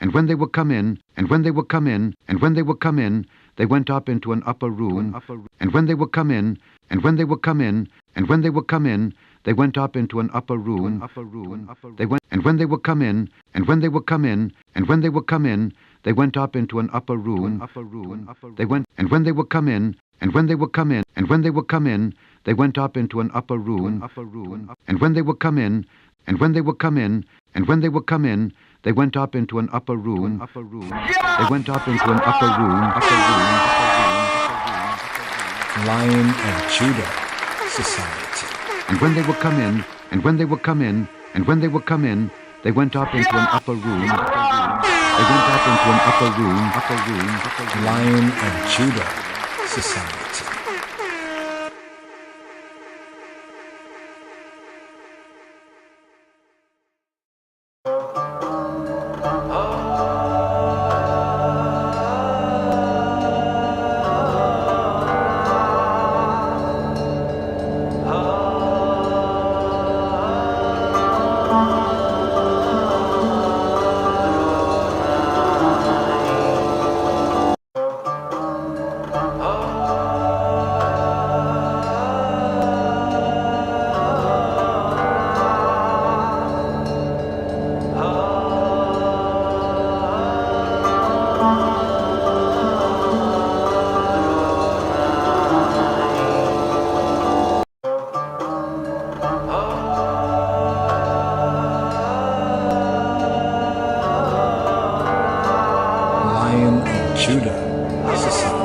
and when they were come in, and when they were come in, and when they were come in, they went up into an upper room, and when they were come in, and when they were come in, and when they were come in, they went up into an upper room. They went, and when they were come in, and when they were come in, and when they were come in, they went up into an upper room. They went, and when they were come in, and when they were come in, and when they were come in, they went up into an upper room. And when they were come in, and when they were come in, and when they were come in, they went up into an upper room. They went up into an upper room. Lion of Judah Society. And when they were come in, and when they were come in, and when they were come in, they went up into an upper room. They went up into an upper room. Lion of Judah Society. Judah Society.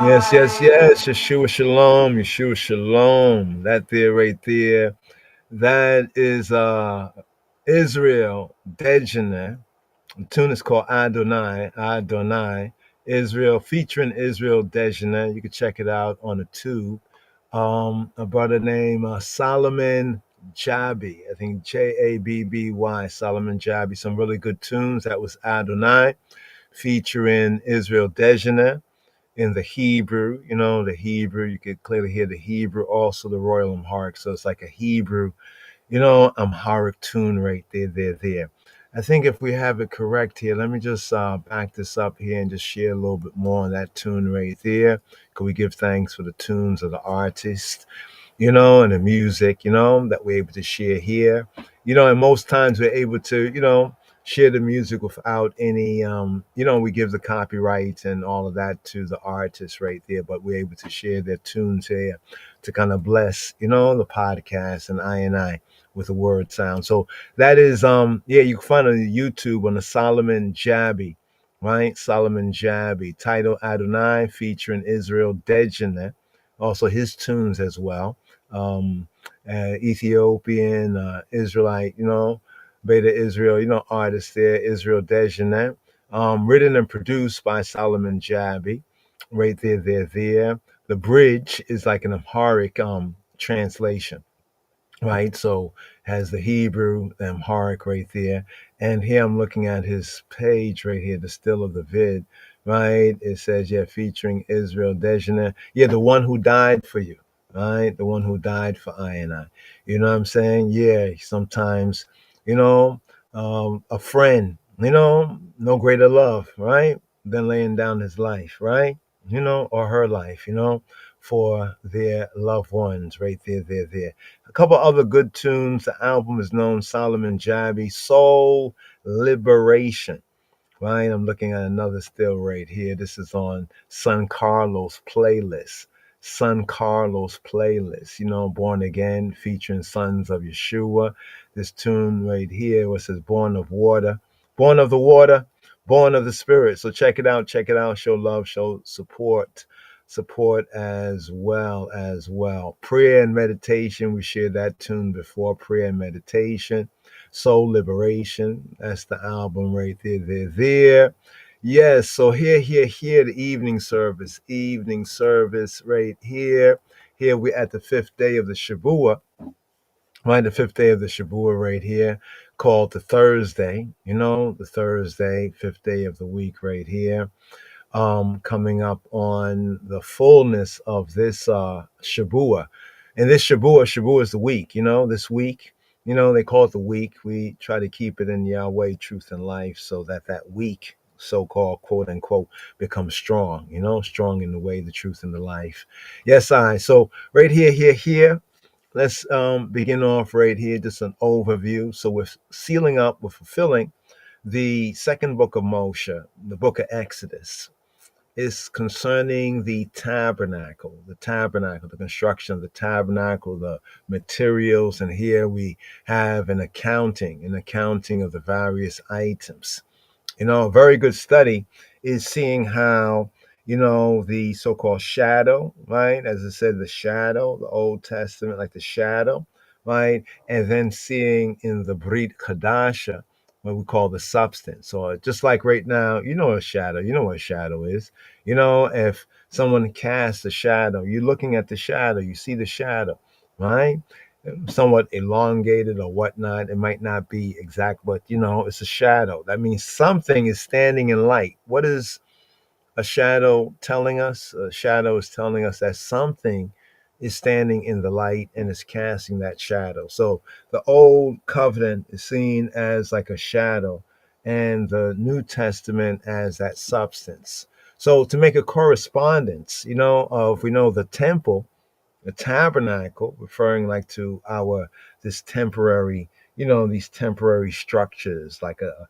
Yes, yes, yes. Yeshua Shalom, Yeshua Shalom. That there, right there. That is Israel Dejaneh. The tune is called Adonai, Adonai. Israel, featuring Israel Dejaneh. You can check it out on the tube. A brother named Solomon Jabi. I think Jabby, Solomon Jabi. Some really good tunes. That was Adonai, featuring Israel Dejaneh in the Hebrew. You know, the Hebrew. You could clearly hear the Hebrew, also the Royal Amharic. So it's like a Hebrew, Amharic tune right there. I think if we have it correct here, let me just back this up here and just share a little bit more on that tune right there. Could we give thanks for the tunes of the artist? And the music, that we're able to share here. And most times we're able to, share the music without any, we give the copyrights and all of that to the artists right there, but we're able to share their tunes here to kind of bless, the podcast and I with the word sound. So that is, you can find it on YouTube on the Solomon Jabi, right? Solomon Jabi, title Adonai, featuring Israel Dejaneh, also his tunes as well. um, Ethiopian, Israelite, Beta Israel, artist there, Israel Dejanet. Written and produced by Solomon Jabi. Right there. The bridge is like an Amharic translation, right? So has the Hebrew, the Amharic right there. And here I'm looking at his page right here, the still of the vid, right? It says, yeah, featuring Israel Dejaner. Yeah, the one who died for you, right? The one who died for I and I. You know what I'm saying? Yeah, sometimes, you know, a friend, no greater love, right? Than laying down his life, right? Or her life, for their loved ones, right there. A couple other good tunes. The album is known Solomon Jabi, Soul Liberation. Right, I'm looking at another still right here. This is on San Carlos playlist. San Carlos playlist. Born Again, featuring Sons of Yeshua. This tune right here, what says Born of Water, Born of the Water, Born of the Spirit. So check it out. Check it out. Show love. Show support as well. Prayer and meditation. We shared that tune before. Prayer and meditation. Soul Liberation. That's the album right there. Yes, so here, the evening service. Evening service right here. Here we're at the fifth day of the Shabua, right? The fifth day of the Shabua right here, called the Thursday. The Thursday, fifth day of the week right here. Coming up on the fullness of this Shabua. And this Shabua is the week, this week, they call it the week. We try to keep it in Yahweh, truth and life, so that week, so-called, quote unquote, becomes strong, strong in the way, the truth, and the life. Yes, so right here. Let's begin off right here, just an overview. So we're sealing up, we're fulfilling the second book of Moshe, the book of Exodus. Is concerning the tabernacle, the construction of the tabernacle, the materials. And here we have an accounting of the various items. A very good study is seeing how, the so-called shadow, right? As I said, the shadow, the Old Testament, like the shadow, right? And then seeing in the Brit Kadasha, what we call the substance. So just like right now, a shadow, what a shadow is. If someone casts a shadow, you're looking at the shadow, you see the shadow, right? Somewhat elongated or whatnot. It might not be exact, but it's a shadow. That means something is standing in light. What is a shadow telling us? A shadow is telling us that something is standing in the light and is casting that shadow. So the old covenant is seen as like a shadow, and the New Testament as that substance. So to make a correspondence, of, we know the temple, the tabernacle, referring like to our this temporary, these temporary structures, like a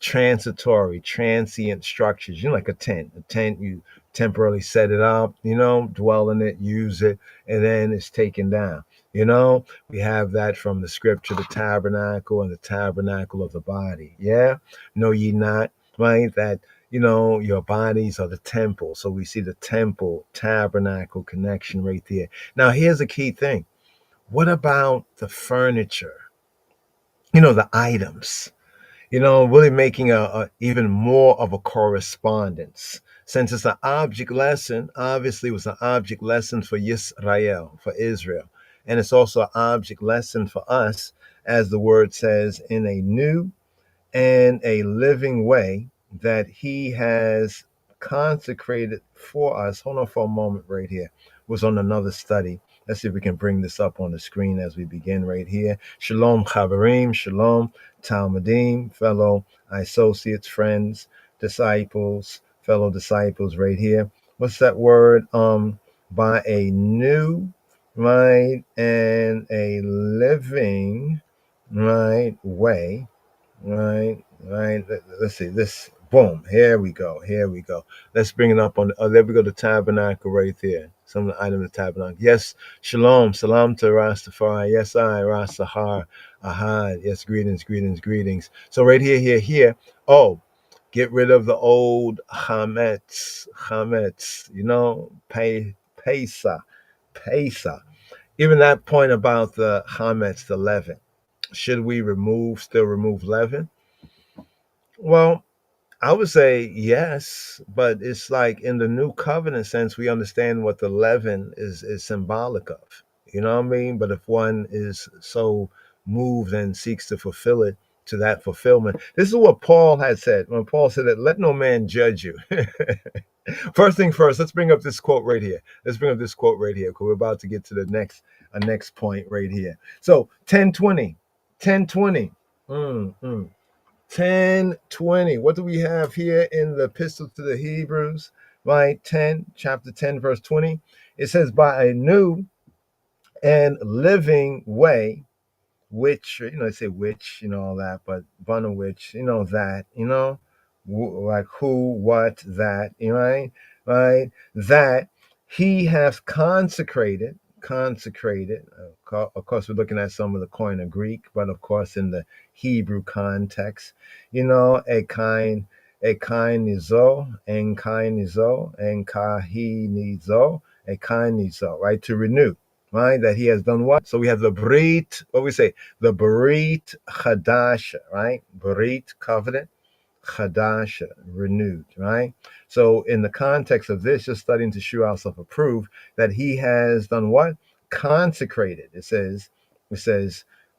transitory, transient structures, like a tent. A tent, you temporarily set it up, dwell in it, use it, and then it's taken down. We have that from the scripture, the tabernacle and the tabernacle of the body. Yeah, know ye not, right? That your bodies are the temple. So we see the temple, tabernacle connection right there. Now, here's a key thing. What about the furniture? The items? Really making a even more of a correspondence. Since it's an object lesson, obviously it was an object lesson for Yisrael, for Israel. And it's also an object lesson for us, as the word says, in a new and a living way that he has consecrated for us. Hold on for a moment right here. Was on another study. Let's see if we can bring this up on the screen as we begin right here. Shalom, Chaverim, Shalom, Talmudim, fellow associates, friends, disciples, fellow disciples right here. What's that word? By a new, right, and a living, right, way. Right, right. Let's see this. Boom. Here we go. Here we go. Let's bring it up on. There we go. The tabernacle right there. Some of the items of the tabernacle. Yes. Shalom. Salam to Rastafari. Yes, I Rastahar. Ahad. Yes. Greetings. Greetings. Greetings. So right here, here. Oh, get rid of the old chametz. Chametz. Pesa. Pesa. Even that point about the chametz, the leaven. Should we still remove leaven? Well, I would say yes, but it's like in the new covenant sense, we understand what the leaven is symbolic of. You know what I mean? But if one is so moved and seeks to fulfill it to that fulfillment, this is what Paul had said when Paul said that let no man judge you. First thing first, let's bring up this quote right here. Let's bring up this quote right here because we're about to get to the next point right here. So 10:20. 10:20. 10:20. What do we have here in the epistle to the Hebrews? Right, chapter 10, verse 20. It says, by a new and living way, which, they say which, all that, but bun of which, that, like who, what, that, right? Right? That he hath consecrated. Of course, we're looking at some of the Koine Greek, but of course, in the Hebrew context, a kainizo, right? To renew, right? That he has done what? So we have the Brit, what we say? The Brit Chadasha, right? Brit, covenant, Chadasha, renewed, right? So in the context of this, just studying to show ourselves approved, that he has done what? Consecrated. It says,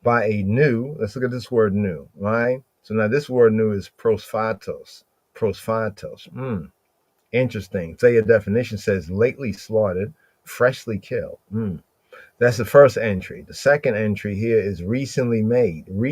by a new, let's look at this word new, right? So now this word new is prosphatos. Interesting. Say your definition says lately slaughtered, freshly killed. That's the first entry. The second entry here is recently made new.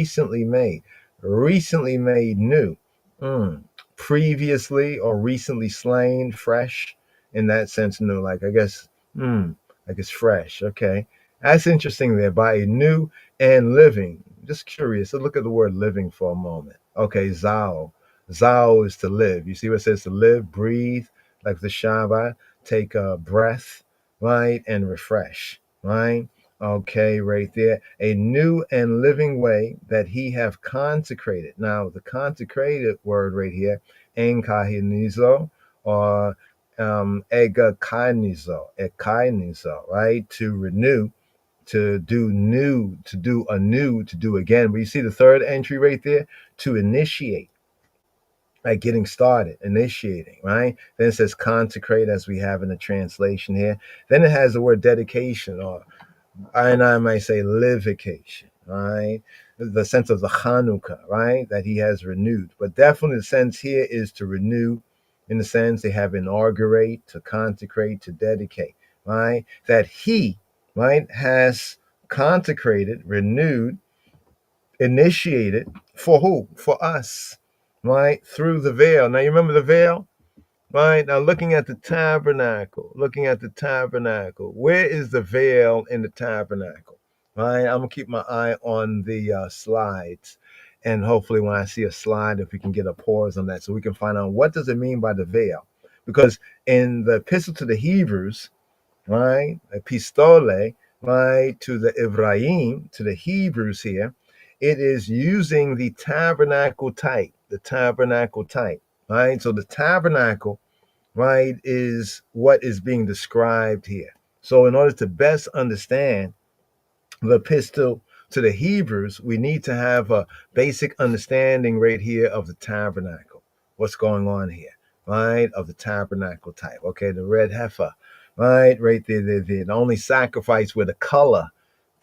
Previously or recently slain, fresh, in that sense, new. Like, I guess, like it's fresh. Okay. That's interesting there. By a new and living. Just curious. Let's look at the word living for a moment. Okay, Zao. Zao is to live. You see what it says to live, breathe, like the Shabbat, take a breath, right, and refresh, right? Okay, right there. A new and living way that he have consecrated. Now, the consecrated word right here, enkahinizo, or ekainizo, right? To renew, to do new, to do anew, to do again. But you see the third entry right there? To initiate, like getting started, initiating, right? Then it says consecrate, as we have in the translation here. Then it has the word dedication, or I might say livication, right? The sense of the Chanukah, right? That he has renewed. But definitely the sense here is to renew, in the sense they have inaugurate, to consecrate, to dedicate, right? That he, right, has consecrated, renewed, initiated for who? For us, right? Through the veil. Now you remember the veil? Right, now looking at the tabernacle, where is the veil in the tabernacle? Right, I'm gonna keep my eye on the slides, and hopefully when I see a slide, if we can get a pause on that, so we can find out what does it mean by the veil. Because in the epistle to the Hebrews, right, epistole, right, to the Ephraim, to the Hebrews here, it is using the tabernacle type, right? So the tabernacle, right, is what is being described here. So in order to best understand the epistle to the Hebrews, we need to have a basic understanding right here of the tabernacle. What's going on here, right? Of the tabernacle type. Okay, the red heifer, right there. The only sacrifice where the color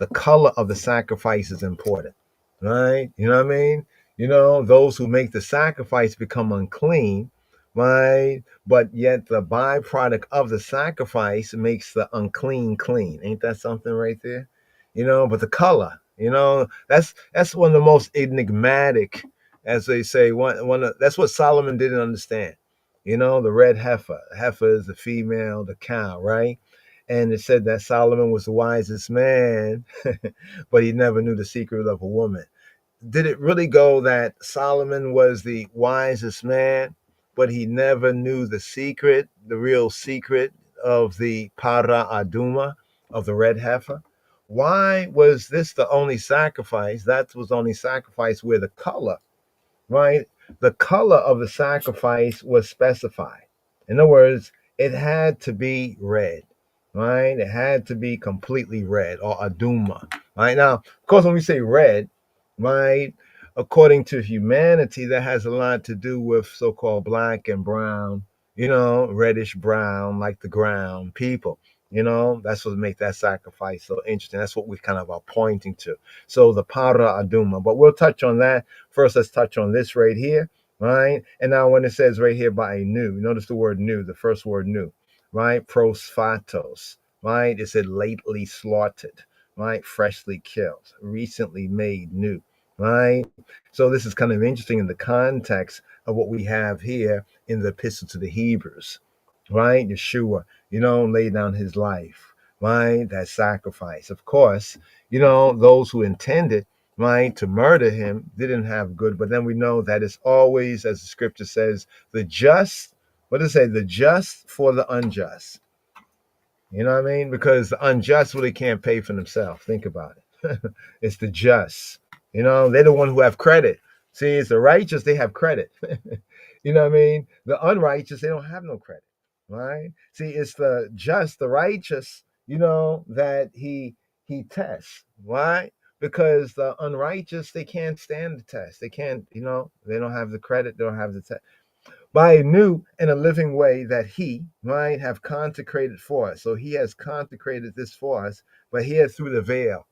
of the sacrifice is important, right? You know what I mean? You know, those who make the sacrifice become unclean, right? But yet the byproduct of the sacrifice makes the unclean clean. Ain't that something right there? You know, but the color, you know, that's one of the most enigmatic, as they say. That's what Solomon didn't understand. You know, the red heifer. Heifer is the female, the cow, right? And it said that Solomon was the wisest man, but he never knew the secret of a woman. Did it really go that Solomon was the wisest man, but he never knew the secret, the real secret of the para aduma, of the red heifer? Why was this the only sacrifice? That was the only sacrifice where the color, right? The color of the sacrifice was specified. In other words, it had to be red, right? It had to be completely red or aduma, right? Now, of course, when we say red, right, according to humanity, that has a lot to do with so called black and brown, you know, reddish brown, like the ground people. You know, that's what make that sacrifice so interesting. That's what we kind of are pointing to. So the para aduma, but we'll touch on that. First, let's touch on this right here, right? And now when it says right here by a new, notice the word new, the first word new, right? Prosphatos, right? It said lately slaughtered, right? Freshly killed, recently made new, right? So this is kind of interesting in the context of what we have here in the epistle to the Hebrews, right? Yeshua, you know, laid down his life, right? That sacrifice. Of course, you know, those who intended, right, to murder him didn't have good, but then we know that it's always, as the scripture says, the just, what does it say? The just for the unjust. You know what I mean? Because the unjust really can't pay for themselves. Think about it. It's the just. You know, they're the one who have credit. See, it's the righteous, they have credit. You know what I mean? The unrighteous, they don't have no credit. Right? See, it's the just, the righteous, you know, that he tests. Why? Because the unrighteous, they can't stand the test. They can't, you know, they don't have the credit, they don't have the test by a new and a living way that he might have consecrated for us. So he has consecrated this for us, but here through the veil,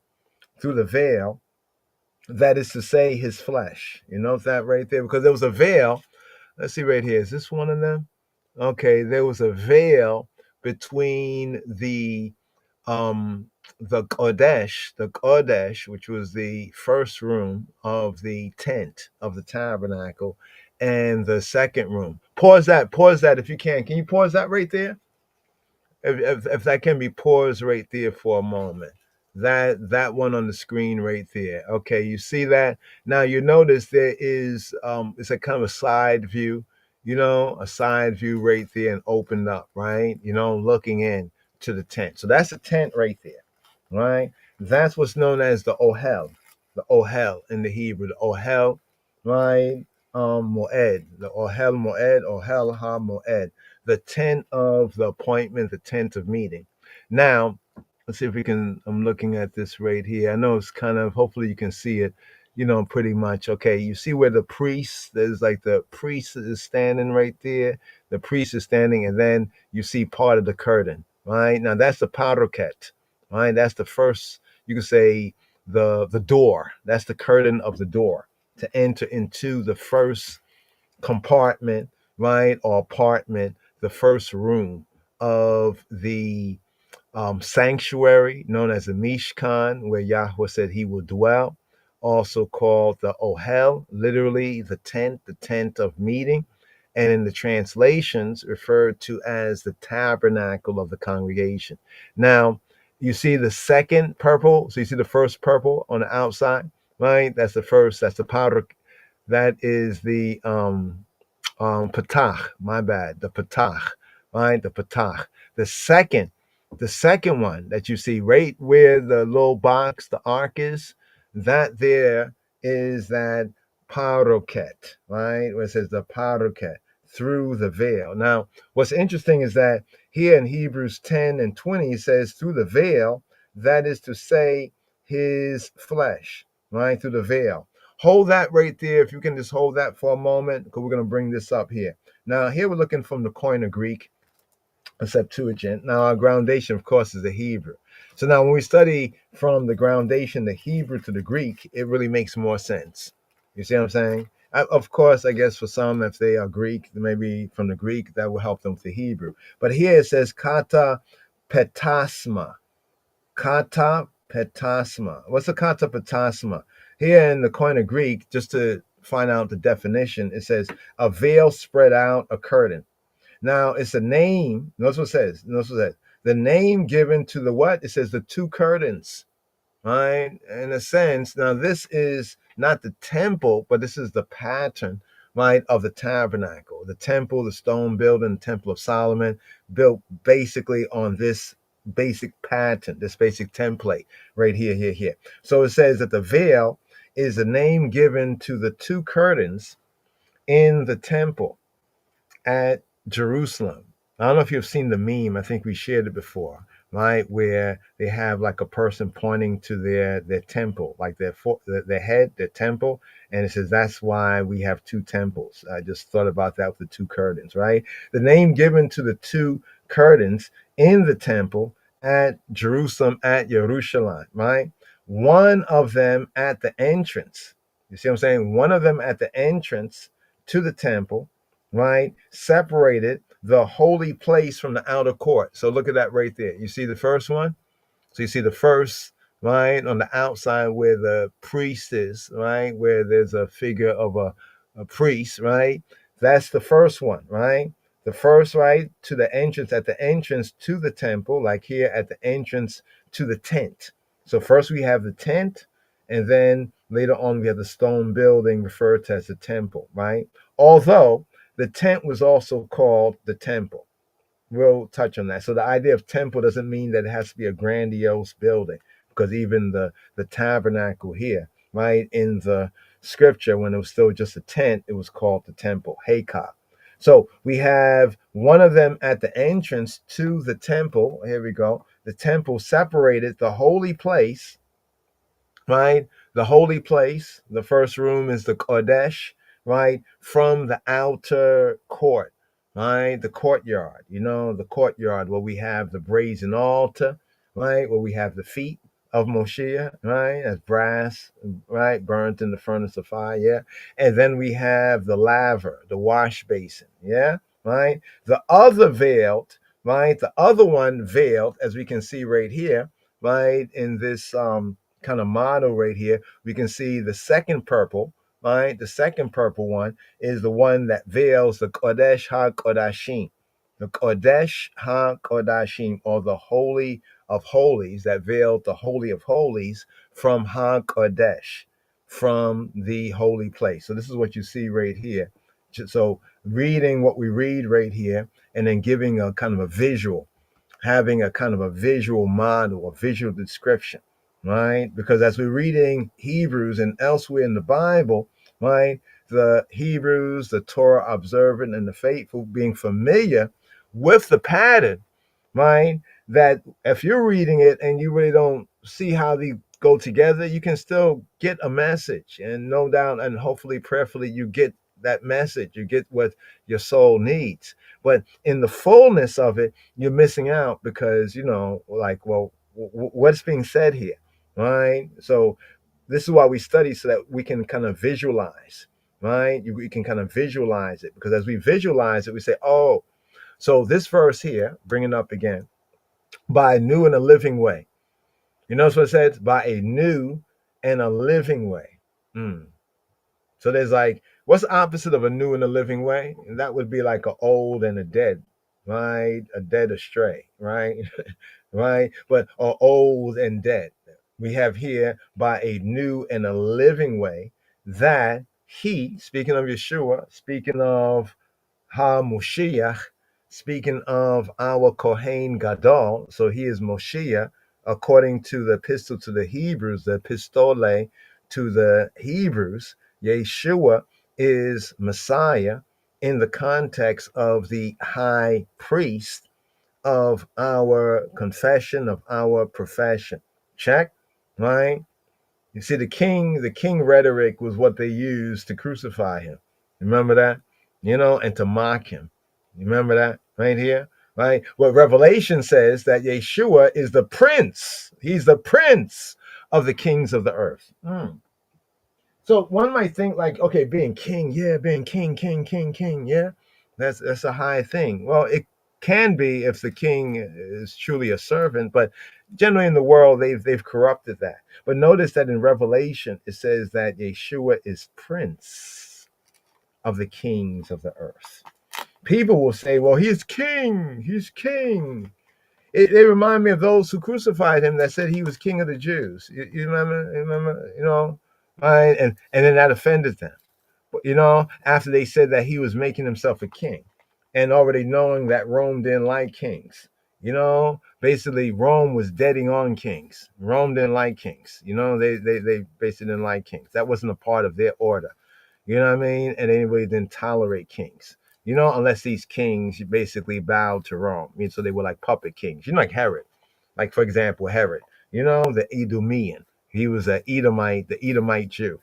that is to say, his flesh. You know that right there? Because there was a veil. Let's see right here. Is this one of them? Okay, there was a veil between um the Kodesh, which was the first room of the tent of the tabernacle, and the second room. Pause that if you can. Can you pause that right there? If that can be paused right there for a moment. That one on the screen right there. Okay, you see that? Now you notice there is it's a kind of a side view, you know, a side view right there and opened up, right? You know, looking in to the tent. So that's a tent right there, right? That's what's known as the Ohel in the Hebrew, the Ohel, right? Moed, the Ohel Moed, Ohel Ha Moed, the tent of the appointment, the tent of meeting. Now, let's see if we can. I'm looking at this right here. I know it's kind of, hopefully you can see it, you know, pretty much. Okay, you see where the priest, there's like the priest is standing right there. The priest is standing, and then you see part of the curtain, right? Now, that's the paroquet, right? That's the first, you could say, the door. That's the curtain of the door to enter into the first compartment, right, or apartment, the first room of the sanctuary known as the Mishkan, where Yahweh said he will dwell, also called the Ohel, literally the tent of meeting, and in the translations referred to as the tabernacle of the congregation. Now, you see the second purple, so you see the first purple on the outside, right? That's the first, that's the powder, that is the Patach, my bad, the Patach, right? The Patach. The second, the second one that you see right where the little box, the ark is, that there is that Paroquet, right? Where it says the Paroquet. through the veil. Now, what's interesting is that here in Hebrews 10 and 20, it says through the veil, that is to say, his flesh, right? Through the veil. Hold that right there. If you can just hold that for a moment, because we're going to bring this up here. Now, here we're looking from the Koine Greek, a Septuagint. Now, our groundation, of course, is the Hebrew. So now when we study from the groundation, the Hebrew to the Greek, it really makes more sense. You see what I'm saying? Of course, I guess for some, if they are Greek, maybe from the Greek, that will help them with the Hebrew. But here it says kata petasma. Kata petasma. What's a kata petasma? Here in the Koine Greek, just to find out the definition, it says a veil spread out, a curtain. Now it's a name. Notice what it says. Notice what it says. The name given to the what? It says the two curtains. Right? In a sense, now this is not the temple, but this is the pattern, right, of the tabernacle. The temple, the stone building, the Temple of Solomon, built basically on this basic pattern, this basic template right here, here, here. So it says that the veil is the name given to the two curtains in the temple at Jerusalem. I don't know if you've seen the meme. I think we shared it before, right? Where they have like a person pointing to their temple, like their head, their temple, and it says that's why we have two temples. I just thought about that with the two curtains, right? The name given to the two curtains in the temple at Jerusalem, at Jerusalem, right? One of them at the entrance. You see what I'm saying? One of them at the entrance to the temple, right, separated the holy place from the outer court. So look at that right there. You see the first one? So you see the first, right, on the outside where the priest is, right, where there's a figure of a priest, right? That's the first one, right? The first, right, to the entrance, at the entrance to the temple, like here at the entrance to the tent. So first we have the tent, and then later on we have the stone building referred to as the temple, right? Although the tent was also called the temple. We'll touch on that. So the idea of temple doesn't mean that it has to be a grandiose building, because even the tabernacle here, right, in the scripture, when it was still just a tent, it was called the temple, Hakah. So we have one of them at the entrance to the temple. Here we go. The temple separated the holy place, right? The holy place, the first room is the Kodesh, right? From the outer court, right? The courtyard, the courtyard where we have the brazen altar, right? Where we have the feet of Moshiach, right? As brass, right? Burnt in the furnace of fire, yeah. And then we have the laver, the wash basin, yeah, right? The other veiled, right? The other one veiled, as we can see right here, right? In this kind of model right here, we can see the second purple, right? The second purple one is the one that veils the Kodesh HaKodashim. The Kodesh HaKodashim, or the Holy of Holies, that veiled the Holy of Holies from HaKodesh, from the holy place. So this is what you see right here. So reading what we read right here, and then giving a kind of a visual, having a kind of a visual model, a visual description, right? Because as we're reading Hebrews and elsewhere in the Bible, right, the Hebrews, the Torah observant, and the faithful being familiar with the pattern, right? That if you're reading it and you really don't see how they go together, you can still get a message, and no doubt, and hopefully, prayerfully, you get that message. You get what your soul needs. But in the fullness of it, you're missing out because, like, well, what's being said here, right? So this is why we study, so that we can kind of visualize, right? We can kind of visualize it, because as we visualize it, we say, oh, so this verse here, bring it up again, by a new and a living way. You notice what it says? By a new and a living way. So there's like, what's the opposite of a new and a living way? And that would be like an old and a dead, right? A dead astray, right? Right? But old and dead. We have here by a new and a living way, that he, speaking of Yeshua, speaking of HaMoshiach, speaking of our Kohen Gadol, so he is Moshiach, according to the epistle to the Hebrews, the epistole to the Hebrews. Yeshua is Messiah, in the context of the high priest of our confession, of our profession. Check, right? You see, the king rhetoric was what they used to crucify him. Remember that? And to mock him. You remember that right here? Right? What Revelation says that Yeshua is the prince. He's the prince of the kings of the earth. So one might think like, okay, being king, yeah, being king, yeah, that's a high thing. Well, it can be if the king is truly a servant, but generally in the world they've corrupted that. But notice that in Revelation it says that Yeshua is prince of the kings of the earth. People will say, well, he's king, he's king. They remind me of those who crucified him that said he was king of the Jews. You remember? You remember? Right? And then that offended them. But after they said that he was making himself a king, and already knowing that Rome didn't like kings. Basically Rome was deading on kings. Rome didn't like kings. They basically didn't like kings. That wasn't a part of their order. You know what I mean? And anybody didn't tolerate kings. Unless these kings basically bowed to Rome. So they were like puppet kings. Like Herod. Like, for example, Herod, the Edomian. He was the Edomite Jew.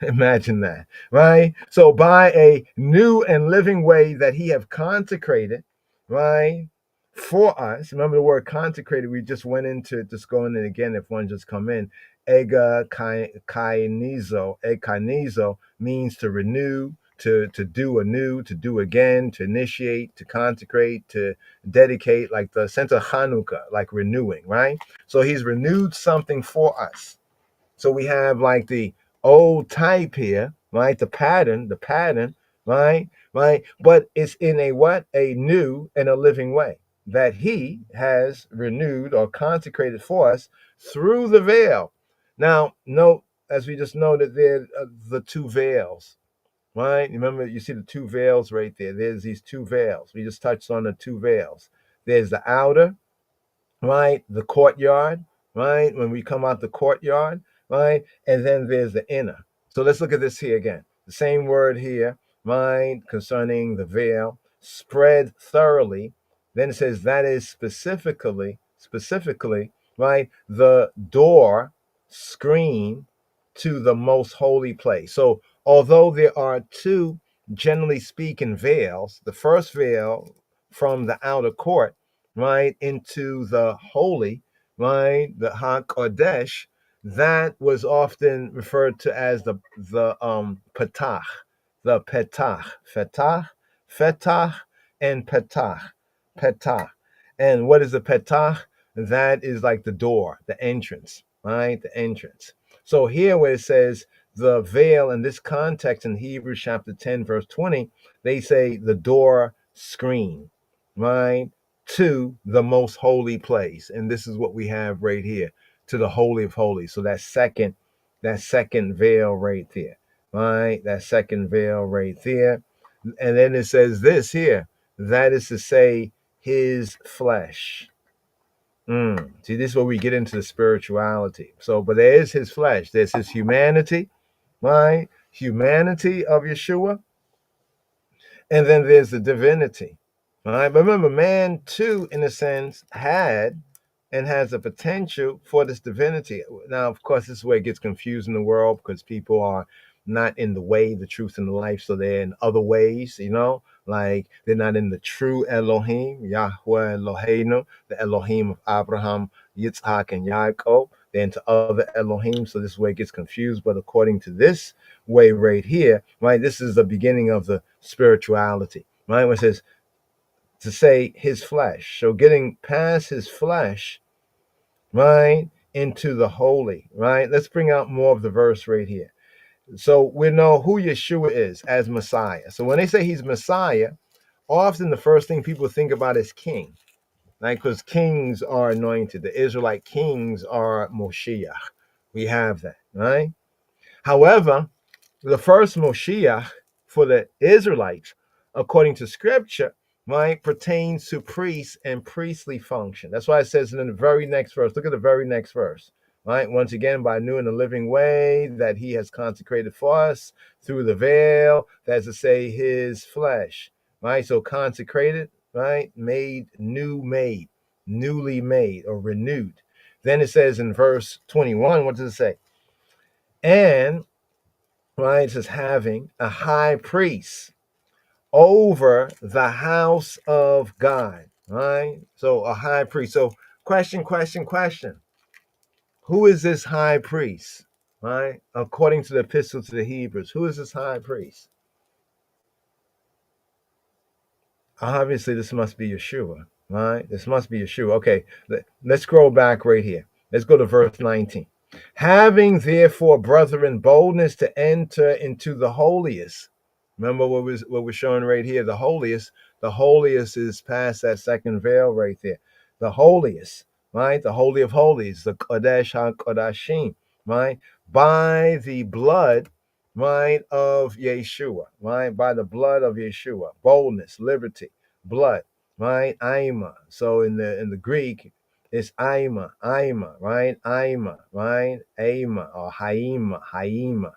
Imagine that, right? So by a new and living way that he have consecrated, right, for us. Remember the word consecrated, we just went into, just going in again if one just come in. Ega kainizo means to renew, to do anew, to do again, to initiate, to consecrate, to dedicate, like the sense of Hanukkah, like renewing, right? So he's renewed something for us. So we have like the old type here, right? The pattern, right? Right. But it's in a what? A new and a living way that he has renewed or consecrated for us through the veil. Now, note, as we just noted there, the two veils, right? Remember, you see the two veils right there. There's these two veils. We just touched on the two veils. There's the outer, right? The courtyard, right? When we come out the courtyard, right? And then there's the inner. So let's look at this here again. The same word here, right? Concerning the veil, spread thoroughly. Then it says that is specifically, right? The door screen to the most holy place. So although there are two, generally speaking, veils, the first veil from the outer court, right, into the holy, right, the HaKodesh, that was often referred to as the Petach, the Fetach, and Petach. And what is the Petach? That is like the door, the entrance, right, the entrance. So here where it says the veil in this context in Hebrews chapter 10, verse 20, they say the door screen, right, to the most holy place. And this is what we have right here, to the Holy of Holies. So that second veil right there, right? That second veil right there. And then it says this here, that is to say, his flesh. See, this is where we get into the spirituality. So, but there is his flesh, there's his humanity, right? Humanity of Yeshua. And then there's the divinity. All right. But remember, man too, in a sense, had and has a potential for this divinity. Now, of course, this is where it gets confused in the world because people are not in the way, the truth, and the life. So they're in other ways, like they're not in the true Elohim, Yahweh Eloheinu, the Elohim of Abraham, Yitzhak, and Yaakov. They're into other Elohim. So this is where it gets confused. But according to this way right here, right, this is the beginning of the spirituality, right? When it says to say his flesh. So getting past his flesh, right, into the holy, right? Let's bring out more of the verse right here. So we know who Yeshua is as Messiah. So when they say he's Messiah, often the first thing people think about is king, right? Because kings are anointed. The Israelite kings are Moshiach. We have that, right? However, the first Moshiach for the Israelites, according to scripture, right, pertains to priests and priestly function. That's why it says in the very next verse. Look at the very next verse. right? Once again, by new and a living way that he has consecrated for us through the veil, that's to say his flesh, right? So consecrated, right? Made, newly made or renewed. Then it says in verse 21, what does it say? And, right, it says having a high priest over the house of God, right? So a high priest. So question. Who is this high priest, right? According to the epistle to the Hebrews, who is this high priest? Obviously, this must be Yeshua, right? This must be Yeshua. Okay, let's scroll back right here. Let's go to verse 19. Having therefore, brethren, boldness to enter into the holiest. Remember what we're showing right here, the holiest. The holiest is past that second veil right there. The holiest, right? The holy of holies, the Kodesh HaKodashim, right? By the blood, right, of Yeshua, right? By the blood of Yeshua. Boldness, liberty, blood, right? Aima. So in the Greek, it's Aima, right? Aima, right? Aima or Haima,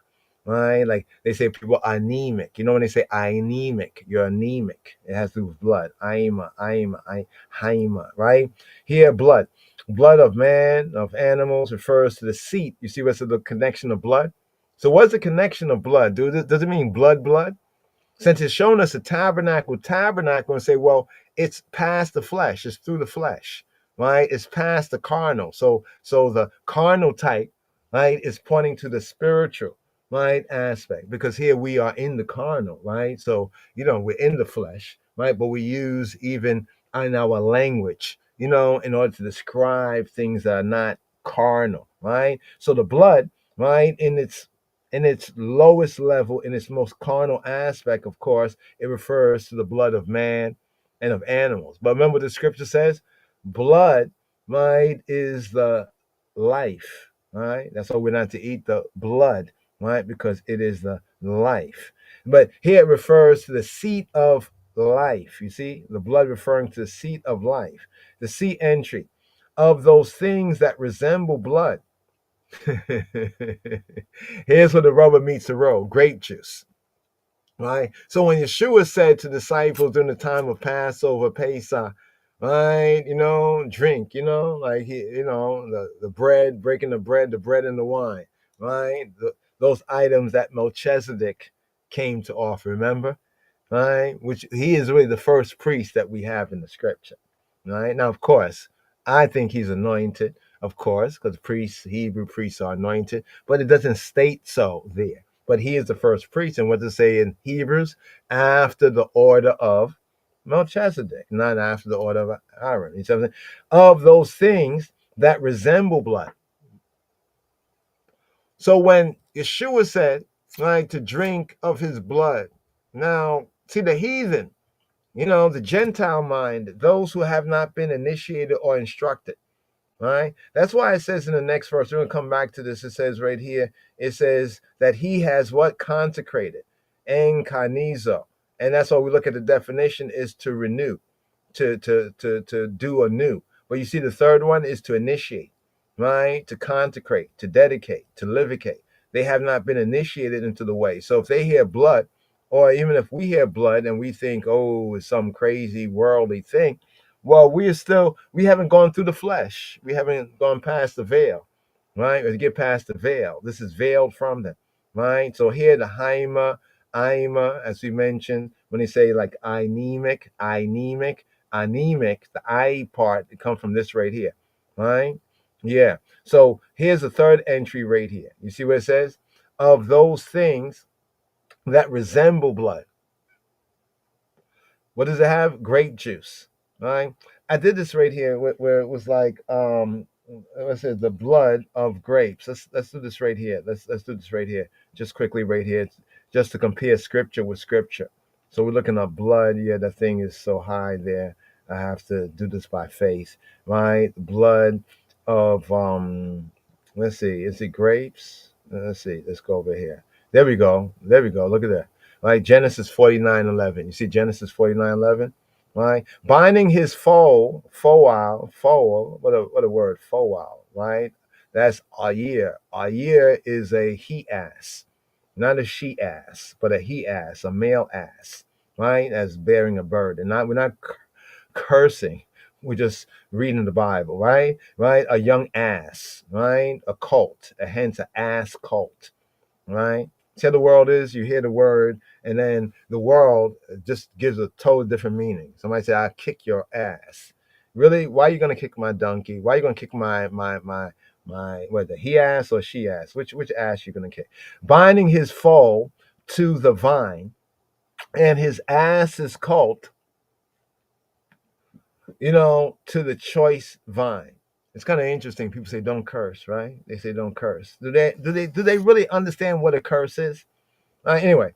right? Like they say people are anemic. You know when they say anemic, you're anemic. It has to do with blood. Aima, Haima, right? Here, blood. Blood of man, of animals refers to the seat. You see what's the connection of blood? So what's the connection of blood? Does it mean blood? Since it's shown us a tabernacle, and say, well, it's past the flesh, it's through the flesh, right? It's past the carnal. So the carnal type, right, is pointing to the spiritual, right, aspect. Because here we are in the carnal, right? So, we're in the flesh, right? But we use even in our language, in order to describe things that are not carnal, right? So the blood, right, in its lowest level, in its most carnal aspect, of course, it refers to the blood of man and of animals. But remember what the scripture says? Blood, right, is the life, right? That's why we're not to eat the blood, right? Because it is the life. But here it refers to the seat of life. You see, the blood referring to the seat of life, the seat entry of those things that resemble blood. Here's where the rubber meets the road: grape juice, right? So when Yeshua said to disciples during the time of Passover, Pesach, right, drink, like the bread, breaking the bread and the wine, right? Those items that Melchizedek came to offer, remember? Right? Which he is really the first priest that we have in the scripture, right? Now, of course, I think he's anointed, of course, because Hebrew priests are anointed, but it doesn't state so there. But he is the first priest, and what to say in Hebrews, after the order of Melchizedek, not after the order of Aaron. You see what I'm saying? Of those things that resemble blood. So when Yeshua said, right, to drink of his blood, now, see, the heathen, the Gentile mind, those who have not been initiated or instructed, right? That's why it says in the next verse, we're going to come back to this. It says right here, it says that he has what? Consecrated, enkanizo. And that's why we look at the definition is to renew, to do anew. But you see, the third one is to initiate, right? To consecrate, to dedicate, to livicate. They have not been initiated into the way. So if they hear blood, or even if we hear blood and we think, oh, it's some crazy worldly thing, well, we haven't gone through the flesh. We haven't gone past the veil, right? Or to get past the veil. This is veiled from them, right? So here the Aima, as we mentioned, when they say like anemic, the I part, it comes from this right here, right? Yeah. So here's the third entry right here. You see what it says? Of those things that resemble blood. What does it have? Grape juice, right? I did this right here where it was like, let's say the blood of grapes. Let's do this right here. Let's do this right here, just quickly right here, just to compare scripture with scripture. So we're looking at blood. Yeah, the thing is so high there. I have to do this by faith, right? Blood of let's see, is it grapes? Let's see. Let's go over here. There we go. Look at that. Right, Genesis 49:11. You see Genesis 49:11, right? Binding his foal, what a word, foal, right? That's Ayir. Ayir is a he ass, not a she ass, but a he ass, a male ass, right? As bearing a burden. We're not cursing. We're just reading the Bible, right? Right? A young ass, right? A cult, hence an ass cult, right? See how the world is? You hear the word, and then the world just gives a total different meaning. Somebody say, "I kick your ass." Really? Why are you gonna kick my donkey? Why are you gonna kick my what, the he ass or she ass? Which ass you gonna kick? Binding his foal to the vine, and his ass is cult, to the choice vine. It's kind of interesting. People say don't curse, right? They say don't curse. Do they really understand what a curse is? Anyway,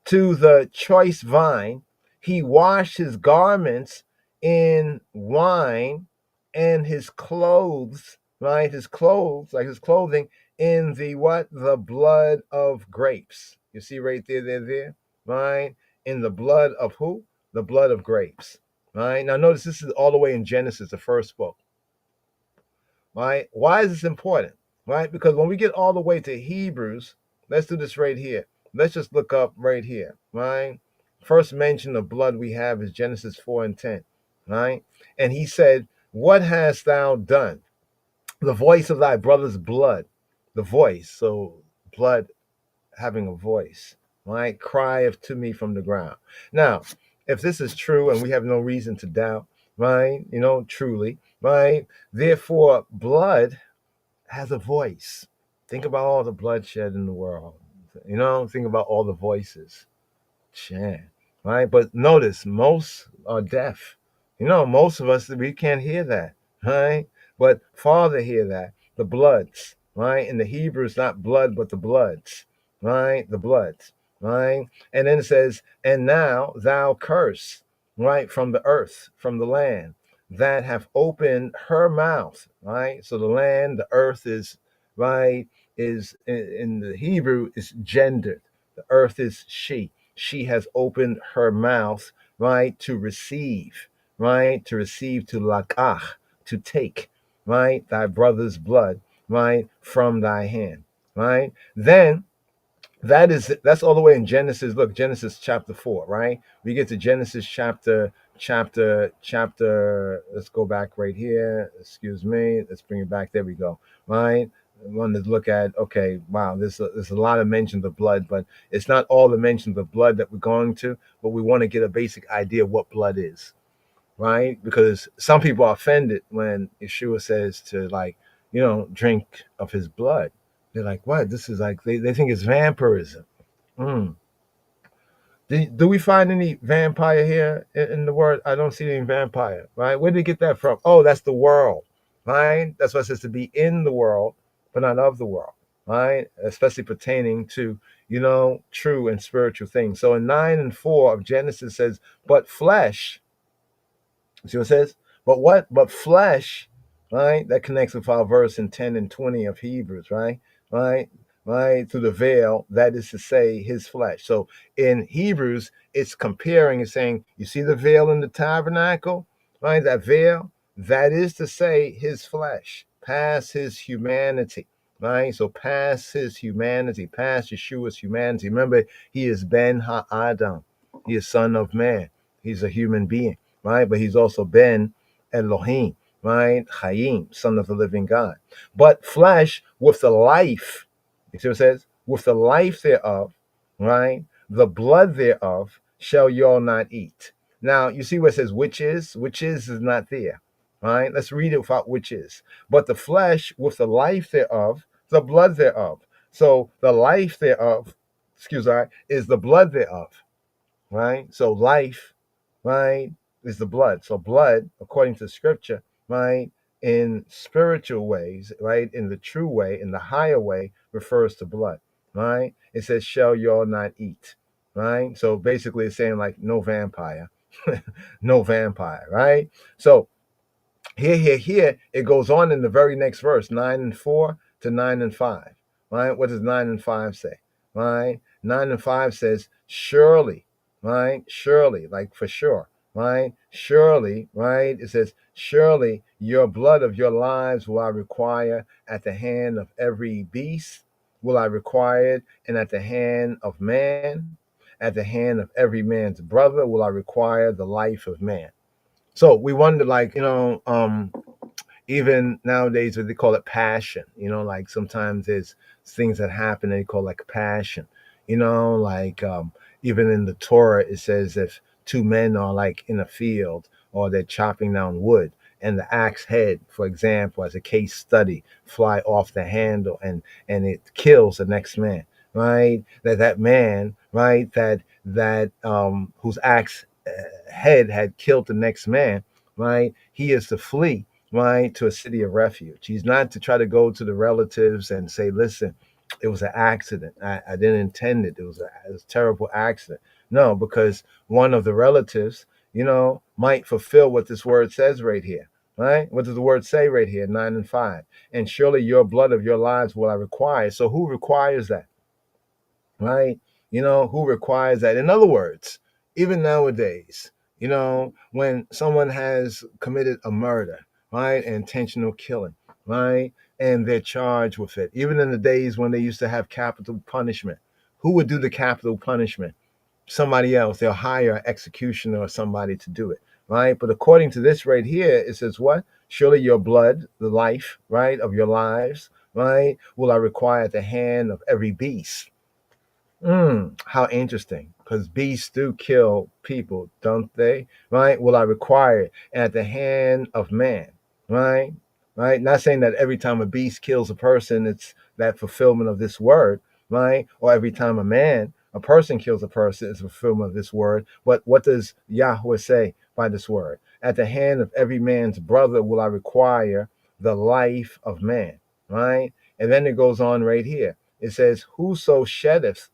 to the choice vine, he washed his garments in wine, and his clothes, right? His clothes, like his clothing, in the what? The blood of grapes. You see right there, right? In the blood of who? The blood of grapes. Right? Now notice this is all the way in Genesis, the first book. Right? Why is this important? Right? Because when we get all the way to Hebrews, let's do this right here. Let's just look up right here. Right? First mention of blood we have is Genesis 4 and 10. Right? And he said, "What hast thou done? The voice of thy brother's blood." The voice. So blood having a voice. Right? Crieth to me from the ground. Now, if this is true, and we have no reason to doubt, right? Truly, right? Therefore, blood has a voice. Think about all the bloodshed in the world. Think about all the voices. Chan, right? But notice, most are deaf. Most of us, we can't hear that, right? But Father hear that. The bloods, right? In the Hebrew, it's not blood, but the bloods, right? The bloods, right? And then it says, "And now thou curse, right? From the earth, from the land, that have opened her mouth," right? So the land, the earth is, right, is in the Hebrew is gendered. The earth is she. She has opened her mouth, right, to receive, right, to lakach, to take, right, thy brother's blood, right, from thy hand, right. Then that's all the way in Genesis. Look, Genesis chapter 4, right? We get to Genesis chapter. Let's go back right here. Excuse me. Let's bring it back. There we go. Right. I wanted to look at. Okay, wow. There's a lot of mentions of blood, but it's not all the mentions of blood that we're going to. But we want to get a basic idea of what blood is, right? Because some people are offended when Yeshua says to, like, drink of his blood. They're like, what? This is like, they think it's vampirism. Do we find any vampire here in the word? I don't see any vampire, right? Where did they get that from? Oh, that's the world, right? That's why it says to be in the world, but not of the world, right? Especially pertaining to, true and spiritual things. So in 9 and 4 of Genesis says, but flesh. See what it says? But what? But flesh, right? That connects with our verse in 10 and 20 of Hebrews, right? Right? Right? Through the veil, that is to say, his flesh. So in Hebrews, it's comparing, it's saying, you see the veil in the tabernacle, right? That veil, that is to say, his flesh, past his humanity, right? So past his humanity, past Yeshua's humanity. Remember, he is Ben Ha-Adam. He is son of man. He's a human being, right? But he's also Ben Elohim, right? Chaim, son of the living God. But flesh with the life, you see what it says? With the life thereof, right? The blood thereof shall y'all not eat. Now, you see what it says, which is not there, right? Let's read it without which is. But the flesh with the life thereof, the blood thereof. So the life thereof, is the blood thereof, right? So life, right, is the blood. So blood, according to scripture, right, in spiritual ways, right, in the true way, in the higher way, refers to blood, right? It says, shall y'all not eat, right? So basically it's saying, like, no vampire, no vampire, right? So here, it goes on in the very next verse, 9 and 4 to 9 and 5, right? What does 9 and 5 say, right? 9 and 5 says, surely, right? Surely, like for sure, right? Surely, right? It says, surely your blood of your lives will I require at the hand of every beast, will I require it, and at the hand of man, at the hand of every man's brother will I require the life of man. So we wonder, like, even nowadays what they call it passion, like sometimes there's things that happen they call like passion, like even in the Torah it says if two men are like in a field or they're chopping down wood and the axe head, for example, as a case study, fly off the handle and it kills the next man, right? That man, right, that whose axe head had killed the next man, right, he is to flee, right, to a city of refuge. He's not to try to go to the relatives and say, listen, it was an accident. I didn't intend it. It was a terrible accident. No, because one of the relatives, might fulfill what this word says right here. Right? What does the word say right here? 9 and 5. And surely your blood of your lives will I require. So who requires that? Right? Who requires that? In other words, even nowadays, when someone has committed a murder, right, intentional killing, right, and they're charged with it, even in the days when they used to have capital punishment, who would do the capital punishment? Somebody else. They'll hire an executioner or somebody to do it, right? But according to this right here, it says what? Surely your blood, the life, right, of your lives, right, will I require at the hand of every beast. How interesting. Because beasts do kill people, don't they? Right? Will I require it at the hand of man? Right? Right? Not saying that every time a beast kills a person, it's that fulfillment of this word, right? Or every time a person kills a person, it's fulfillment of this word. But what does Yahweh say by this word? At the hand of every man's brother will I require the life of man, right? And then it goes on right here. It says, whoso sheddeth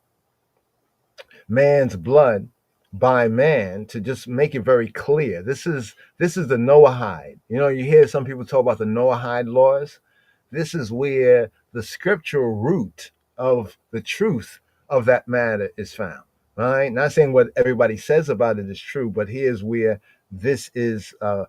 man's blood by man, to just make it very clear. This is the Noahide. You hear some people talk about the Noahide laws. This is where the scriptural root of the truth of that matter is found. Right? Not saying what everybody says about it is true, but here's where this is a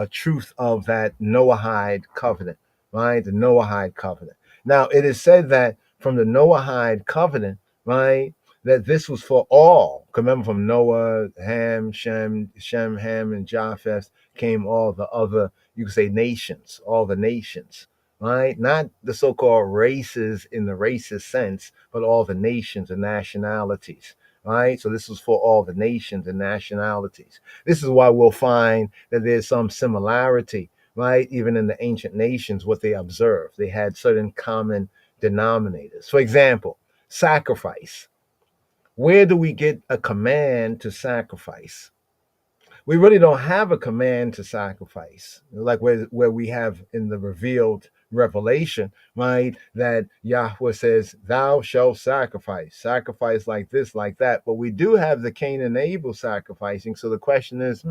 truth of that Noahide covenant. Right? The Noahide covenant. Now it is said that from the Noahide covenant, right, that this was for all. Remember, from Noah, Ham, Shem, Ham, and Japheth came all the other, you could say, nations, all the nations, right? Not the so-called races in the racist sense, but all the nations and nationalities, right? So this was for all the nations and nationalities. This is why we'll find that there's some similarity, right? Even in the ancient nations, what they observed, they had certain common denominators. For example, sacrifice. Where do we get a command to sacrifice? We really don't have a command to sacrifice, like where we have in the revealed revelation, right? That Yahweh says, thou shalt sacrifice like this, like that. But we do have the Cain and Abel sacrificing. So the question is,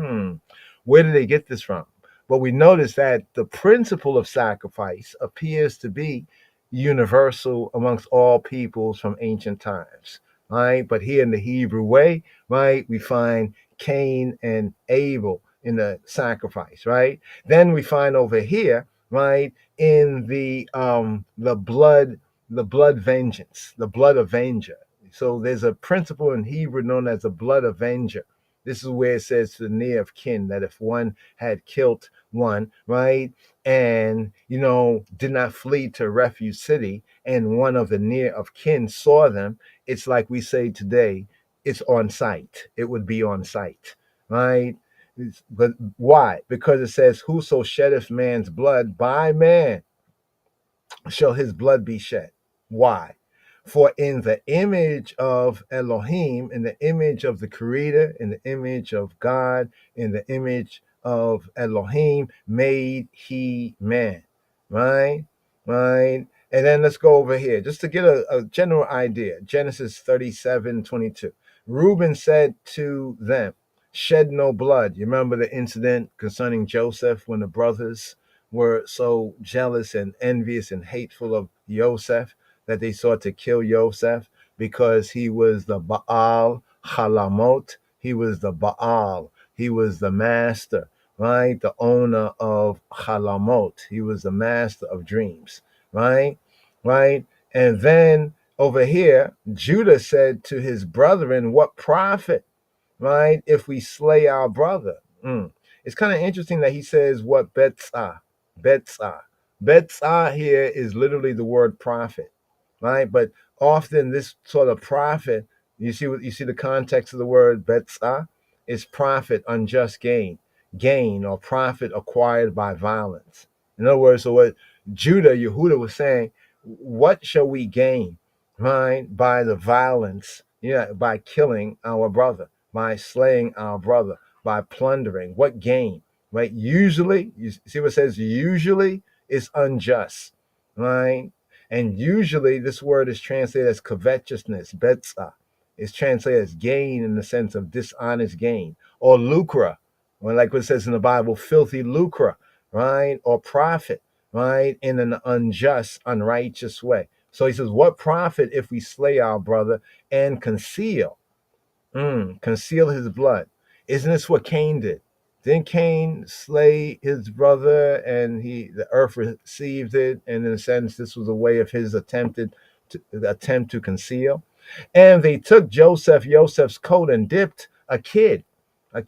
where did they get this from? But we notice that the principle of sacrifice appears to be universal amongst all peoples from ancient times, right? But here in the Hebrew way, right, we find Cain and Abel in the sacrifice, right? Then we find over here, right, in the blood vengeance, the blood avenger. So there's a principle in Hebrew known as the blood avenger. This is where it says to the near of kin, that if one had killed one, right, and did not flee to a refuge city, and one of the near of kin saw them, it's like we say today, it's on site. It would be on site, right? But why? Because it says, whoso sheddeth man's blood, by man shall his blood be shed. Why? For in the image of Elohim, in the image of the Creator, in the image of God, in the image of Elohim, made he man. Right? Right? And then let's go over here, just to get a general idea. Genesis 37:22. Reuben said to them, shed no blood. You remember the incident concerning Joseph when the brothers were so jealous and envious and hateful of Joseph that they sought to kill Joseph because he was the Baal Halamot. He was the Baal. He was the master, right? The owner of Halamot. He was the master of dreams, right? Right? And then over here, Judah said to his brethren, what profit, right, if we slay our brother? It's kind of interesting that he says, what betzah? Betzah. Betzah here is literally the word prophet, right? But often this sort of prophet, you see the context of the word betzah is profit, unjust gain or profit acquired by violence. In other words, so what Yehuda was saying, what shall we gain, right, by the violence, by killing our brother, by slaying our brother, by plundering? What gain, right? Usually, you see what it says, usually it's unjust, right? And usually this word is translated as covetousness, betzah. It's translated as gain in the sense of dishonest gain, or lucre, or like what it says in the Bible, filthy lucre, right? Or profit, right? In an unjust, unrighteous way. So he says, what profit if we slay our brother and conceal his blood? Isn't this what Cain did? Didn't Cain slay his brother and the earth received it? And in a sense, this was a way of his attempt to conceal. And they took Joseph's coat and dipped a kid, a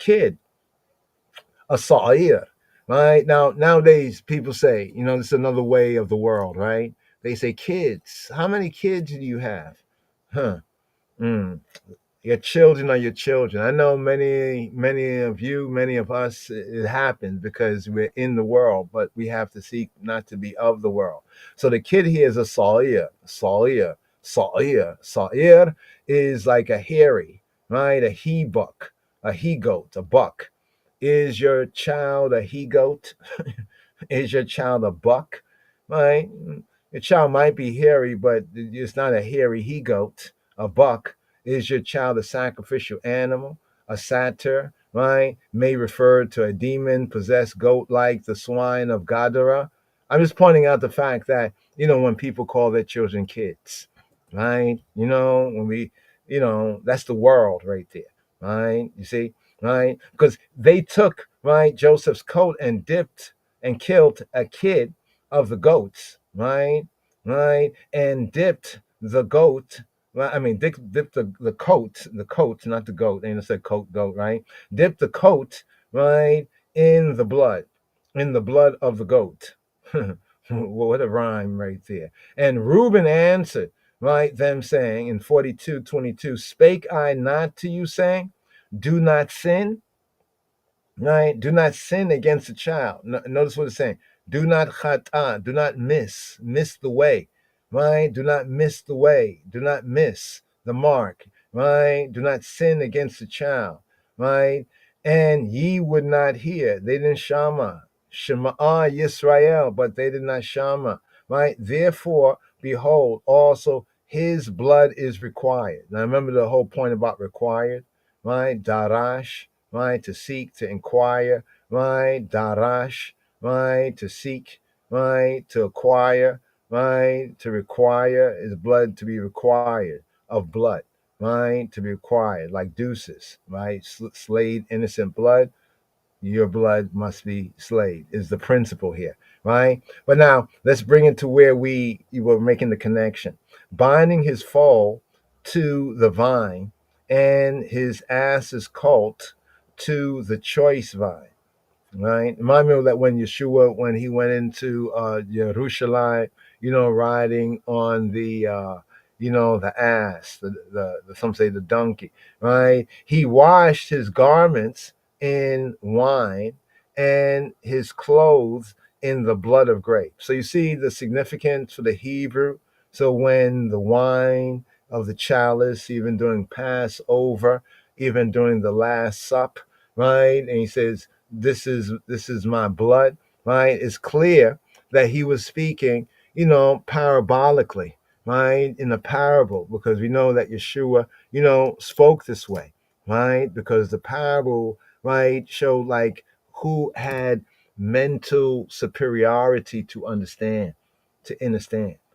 sa'ir, right? Now, nowadays, people say, this is another way of the world, right? They say, kids, how many kids do you have? Huh. Your children are your children. I know many of you, many of us, it happens because we're in the world, but we have to seek not to be of the world. So the kid here is a sa'ir. Sa'ir is like a hairy, right? A he-buck, a he-goat, a buck. Is your child a he-goat? Is your child a buck? Right? Your child might be hairy, but it's not a hairy he-goat, a buck. Is your child a sacrificial animal, a satyr, right? May refer to a demon-possessed goat like the swine of Gadara. I'm just pointing out the fact that, when people call their children kids, right? When we, that's the world right there, right? You see, right? Because they took, right, Joseph's coat and dipped and killed a kid of the goats, right? Right? And dipped the goat. Well, I mean, dip the coat, not the goat. Ain't said coat, goat, right? Dip the coat, right, in the blood of the goat. What a rhyme right there. And Reuben answered, right, them saying in 42:22, spake I not to you, saying, do not sin? Right? Do not sin against the child. Notice what it's saying. Do not chata, do not miss the way, right? Do not miss the way. Do not miss the mark, right? Do not sin against the child, right? And ye would not hear. They didn't shama. Shema Yisrael, but they did not shama, right? Therefore, behold, also his blood is required. Now remember the whole point about required, right? Darash, right, to seek, to inquire, right, darash, right, to seek, right, to acquire, right, to require is blood to be required, of blood, right, to be required, like deuces, right, slayed innocent blood, your blood must be slayed, is the principle here, right? But now let's bring it to where we were making the connection. Binding his foal to the vine and his ass's colt to the choice vine, right? Remind me of that when Yeshua, when he went into Jerusalem, riding on the the ass, the some say the donkey, right? He washed his garments in wine and his clothes in the blood of grapes. So you see the significance for the Hebrew. So when the wine of the chalice, even during Passover, even during the Last Sup, right? And he says, this is my blood, right? It's clear that he was speaking, parabolically, right? In a parable, because we know that Yeshua, spoke this way, right? Because the parable, right, showed like who had mental superiority to understand,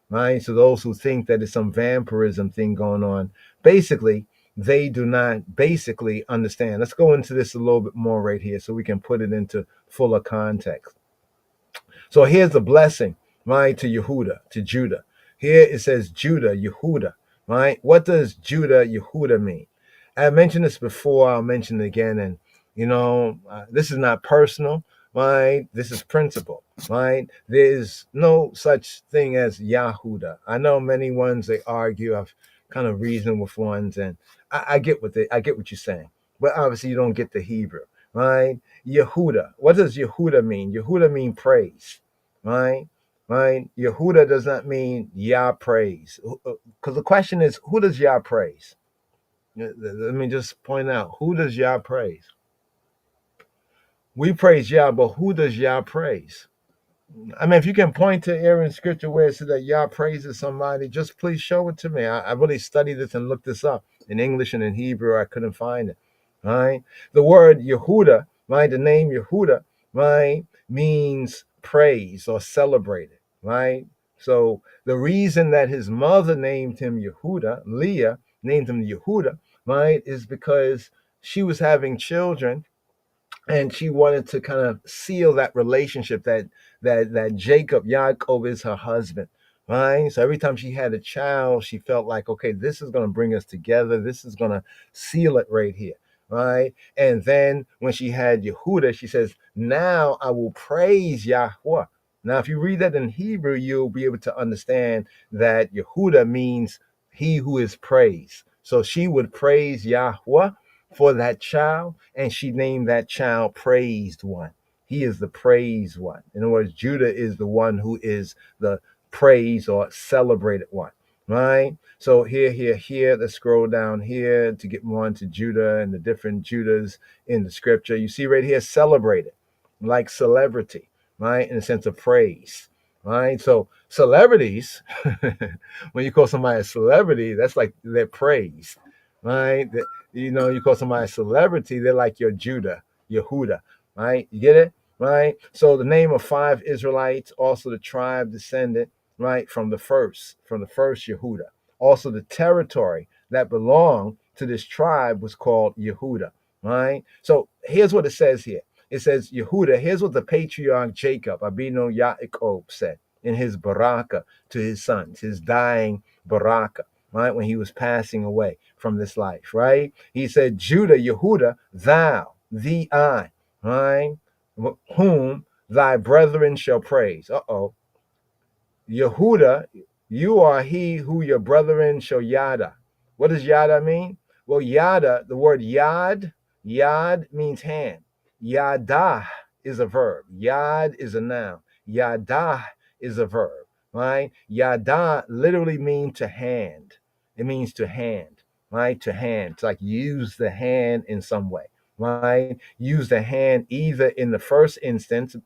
right? So those who think that it's some vampirism thing going on, basically, they do not basically understand. Let's go into this a little bit more right here so we can put it into fuller context. So here's the blessing, right, to Yehuda, to Judah. Here it says Judah, Yehuda, right? What does Judah, Yehuda mean? I mentioned this before, I'll mention it again. And, this is not personal, right? This is principle, right? There is no such thing as Yahuda. I know many ones, they argue. I've kind of reasoned with ones, and I get I get what you're saying. But obviously you don't get the Hebrew, right? Yehuda. What does Yehuda mean? Yehuda mean praise, right? Right? Yehuda does not mean Yah praise. Because the question is, who does Yah praise? Let me just point out, who does Yah praise? We praise Yah, but who does Yah praise? I mean, if you can point to Aaron's scripture where it says that Yah praises somebody, just please show it to me. I really studied this and looked this up in English and in Hebrew. I couldn't find it. Right? The word Yehuda, right? The name Yehuda, right, means praise or celebrated, right? So the reason that his mother named him Yehuda, Leah named him Yehuda, right, is because she was having children, and she wanted to kind of seal that relationship that Jacob, Yaakov, is her husband, right? So every time she had a child, she felt like, okay, this is going to bring us together. This is going to seal it right here, right? And then when she had Yehuda, she says, now I will praise Yahweh. Now, if you read that in Hebrew, you'll be able to understand that Yehuda means he who is praised. So she would praise Yahweh for that child, and she named that child Praised One. He is the praised one. In other words, Judah is the one who is the praised or celebrated one, right? So here, let's scroll down here to get more into Judah and the different Judahs in the scripture. You see right here, celebrated, like celebrity, right? In the sense of praise, right? So celebrities, when you call somebody a celebrity, that's like they're praised, right? You call somebody a celebrity, they're like your Judah, Yehuda, right? You get it? Right? So the name of 5 Israelites, also the tribe descendant, right, from the first Yehuda. Also the territory that belonged to this tribe was called Yehuda, right? So here's what it says here. It says Yehuda, here's what the patriarch Jacob, Abino Yaakov, said in his baraka to his sons, his dying baraka, right, when he was passing away from this life, right? He said, Judah, Yehuda, thou, thee, I, right, whom thy brethren shall praise. Yehuda, you are he who your brethren shall yada. What does yada mean? Well, yada, the word yad means hand. Yada is a verb. Yad is a noun. Yada is a verb, right? Yada literally means to hand. It means to hand, right? To hand. It's like use the hand in some way, right? Use the hand either in the first instance,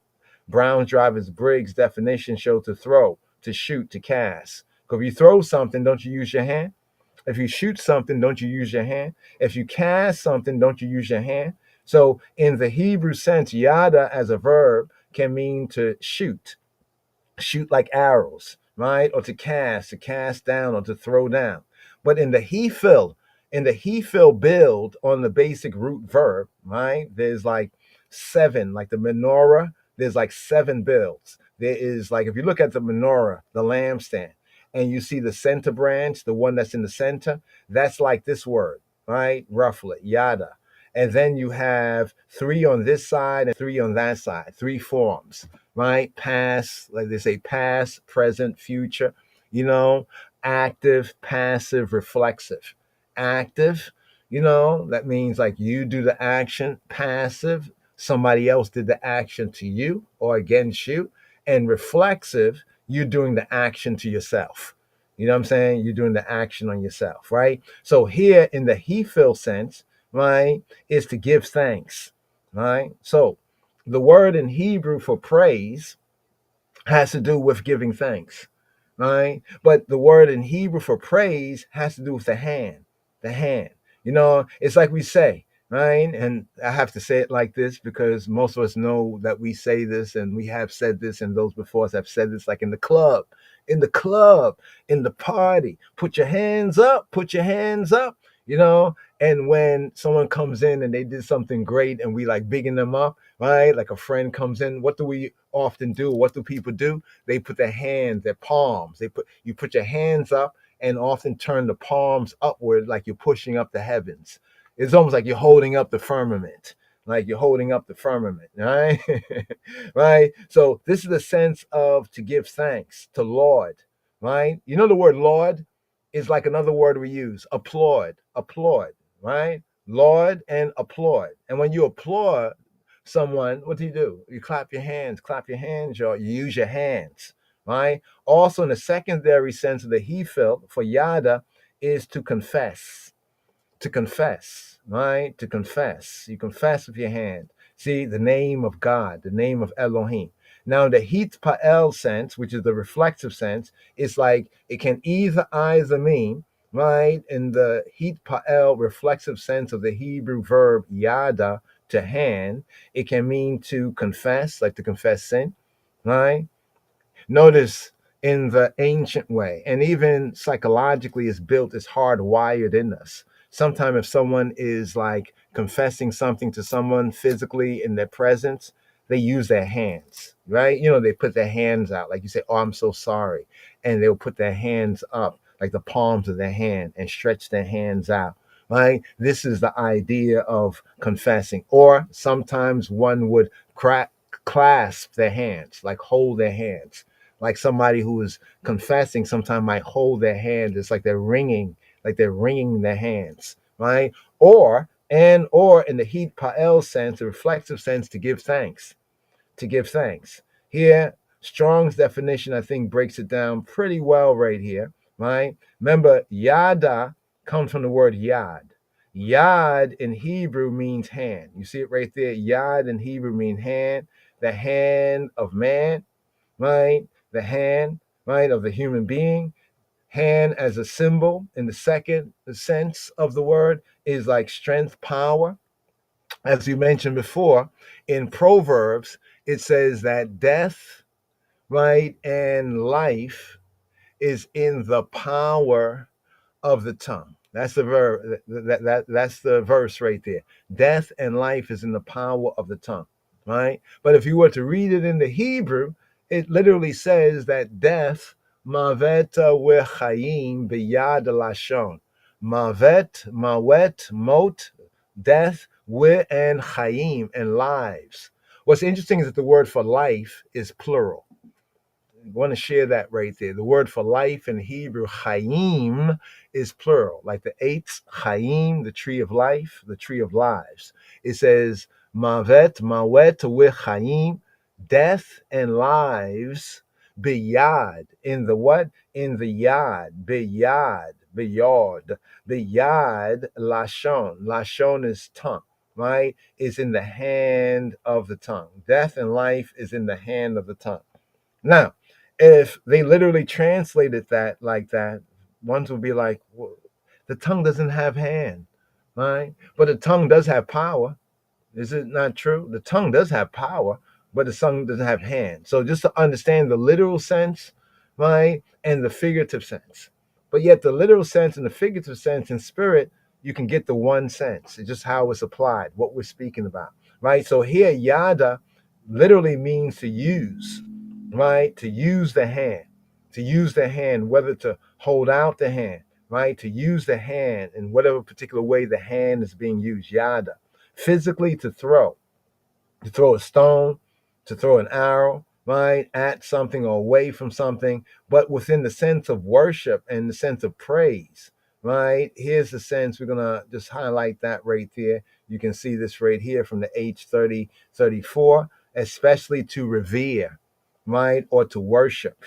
Brown Drivers Briggs definition shows to throw, to shoot, to cast. Because if you throw something, don't you use your hand? If you shoot something, don't you use your hand? If you cast something, don't you use your hand? So in the Hebrew sense, yada as a verb can mean to shoot like arrows, right? Or to cast down, or to throw down. But in the he fill build on the basic root verb, right? There's like 7, like the menorah, there's like 7 builds. There is, like, if you look at the menorah, the lampstand, and you see the center branch, the one that's in the center, that's like this word, right? Roughly, yada. And then you have 3 on this side and 3 on that side, 3 forms, right? Past, like they say, past, present, future, active, passive, reflexive. Active, that means like you do the action. Passive, somebody else did the action to you or against you. And reflexive, you're doing the action to yourself. You know what I'm saying? You're doing the action on yourself, right? So here in the he feel sense, right, is to give thanks, right? So the word in Hebrew for praise has to do with giving thanks, right? But the word in Hebrew for praise has to do with the hand, the hand. It's like we say, right? And I have to say it like this because most of us know that we say this, and we have said this, and those before us have said this, like in the club, in the party. Put your hands up, put your hands up. you know. And when someone comes in and they did something great and we like bigging them up, right? Like a friend comes in, what do we often do? What do people do? They put their hands, their palms, you put your hands up and often turn the palms upward like you're pushing up the heavens. It's almost like you're holding up the firmament, like you're holding up the firmament, right? Right? So this is the sense of to give thanks to Lord, right? You know the word Lord is like another word we use, applaud, applaud, right? Lord and applaud. And when you applaud someone, what do? You clap your hands, y'all. You use your hands, right? Also, in the secondary sense of the he felt for yada is to confess, right? To confess. You confess with your hand. See, the name of God, the name of Elohim. Now, the hit pa'el sense, which is the reflexive sense, is like it can either mean, right, in the hit pa'el reflexive sense of the Hebrew verb yada, to hand, it can mean to confess, like to confess sin, right? Notice in the ancient way, and even psychologically, it's built, it's hardwired in us. Sometimes, if someone is like confessing something to someone physically in their presence, they use their hands, right? You know, they put their hands out, like you say, "Oh, I'm so sorry," and they'll put their hands up, like the palms of their hand, and stretch their hands out. Right? This is the idea of confessing. Or sometimes one would clasp their hands, like hold their hands, like somebody who is confessing sometimes might hold their hand. It's like they're wringing their hands, right? Or in the heat pa'el sense, the reflexive sense, to give thanks, to give thanks. Here, Strong's definition, I think, breaks it down pretty well right here, right? Remember, yada comes from the word yad. Yad in Hebrew means hand. You see it right there. Yad in Hebrew means hand, the hand of man, right? The hand, right, of the human being. Hand as a symbol in the second sense of the word is like strength, power. As you mentioned before, in Proverbs, it says that death, right, and life is in the power of the tongue. That's the that's the verse right there. Death and life is in the power of the tongue, right? But if you were to read it in the Hebrew, it literally says that death, mavet v'chaim biyad lashon. Mavet, mawet, mot, death, and chaim, and lives. What's interesting is that the word for life is plural. I want to share that right there. The word for life in Hebrew, Chaim, is plural, like the eights, Chaim, the tree of life, the tree of lives. It says, Mavet, Mawet, with Chaim, death and lives, biyad, in the what? In the yad, biyad, biyod, biyad, lashon. Lashon is tongue, right? Is in the hand of the tongue. Death and life is in the hand of the tongue. Now, if they literally translated that like that, ones would be like, well, the tongue doesn't have hand, right? But the tongue does have power. Is it not true? The tongue does have power, but the tongue doesn't have hand. So just to understand the literal sense, right, and the figurative sense. But yet the literal sense and the figurative sense in spirit, you can get the one sense. It's just how it's applied, what we're speaking about, right? So here, yada literally means to use, right? To use the hand, whether to hold out the hand, right? To use the hand in whatever particular way the hand is being used, yada. Physically, to throw a stone, to throw an arrow, right, at something or away from something, but within the sense of worship and the sense of praise, right? Here's the sense, we're going to just highlight that right there. You can see this right here from the H3034, especially to revere, right, or to worship,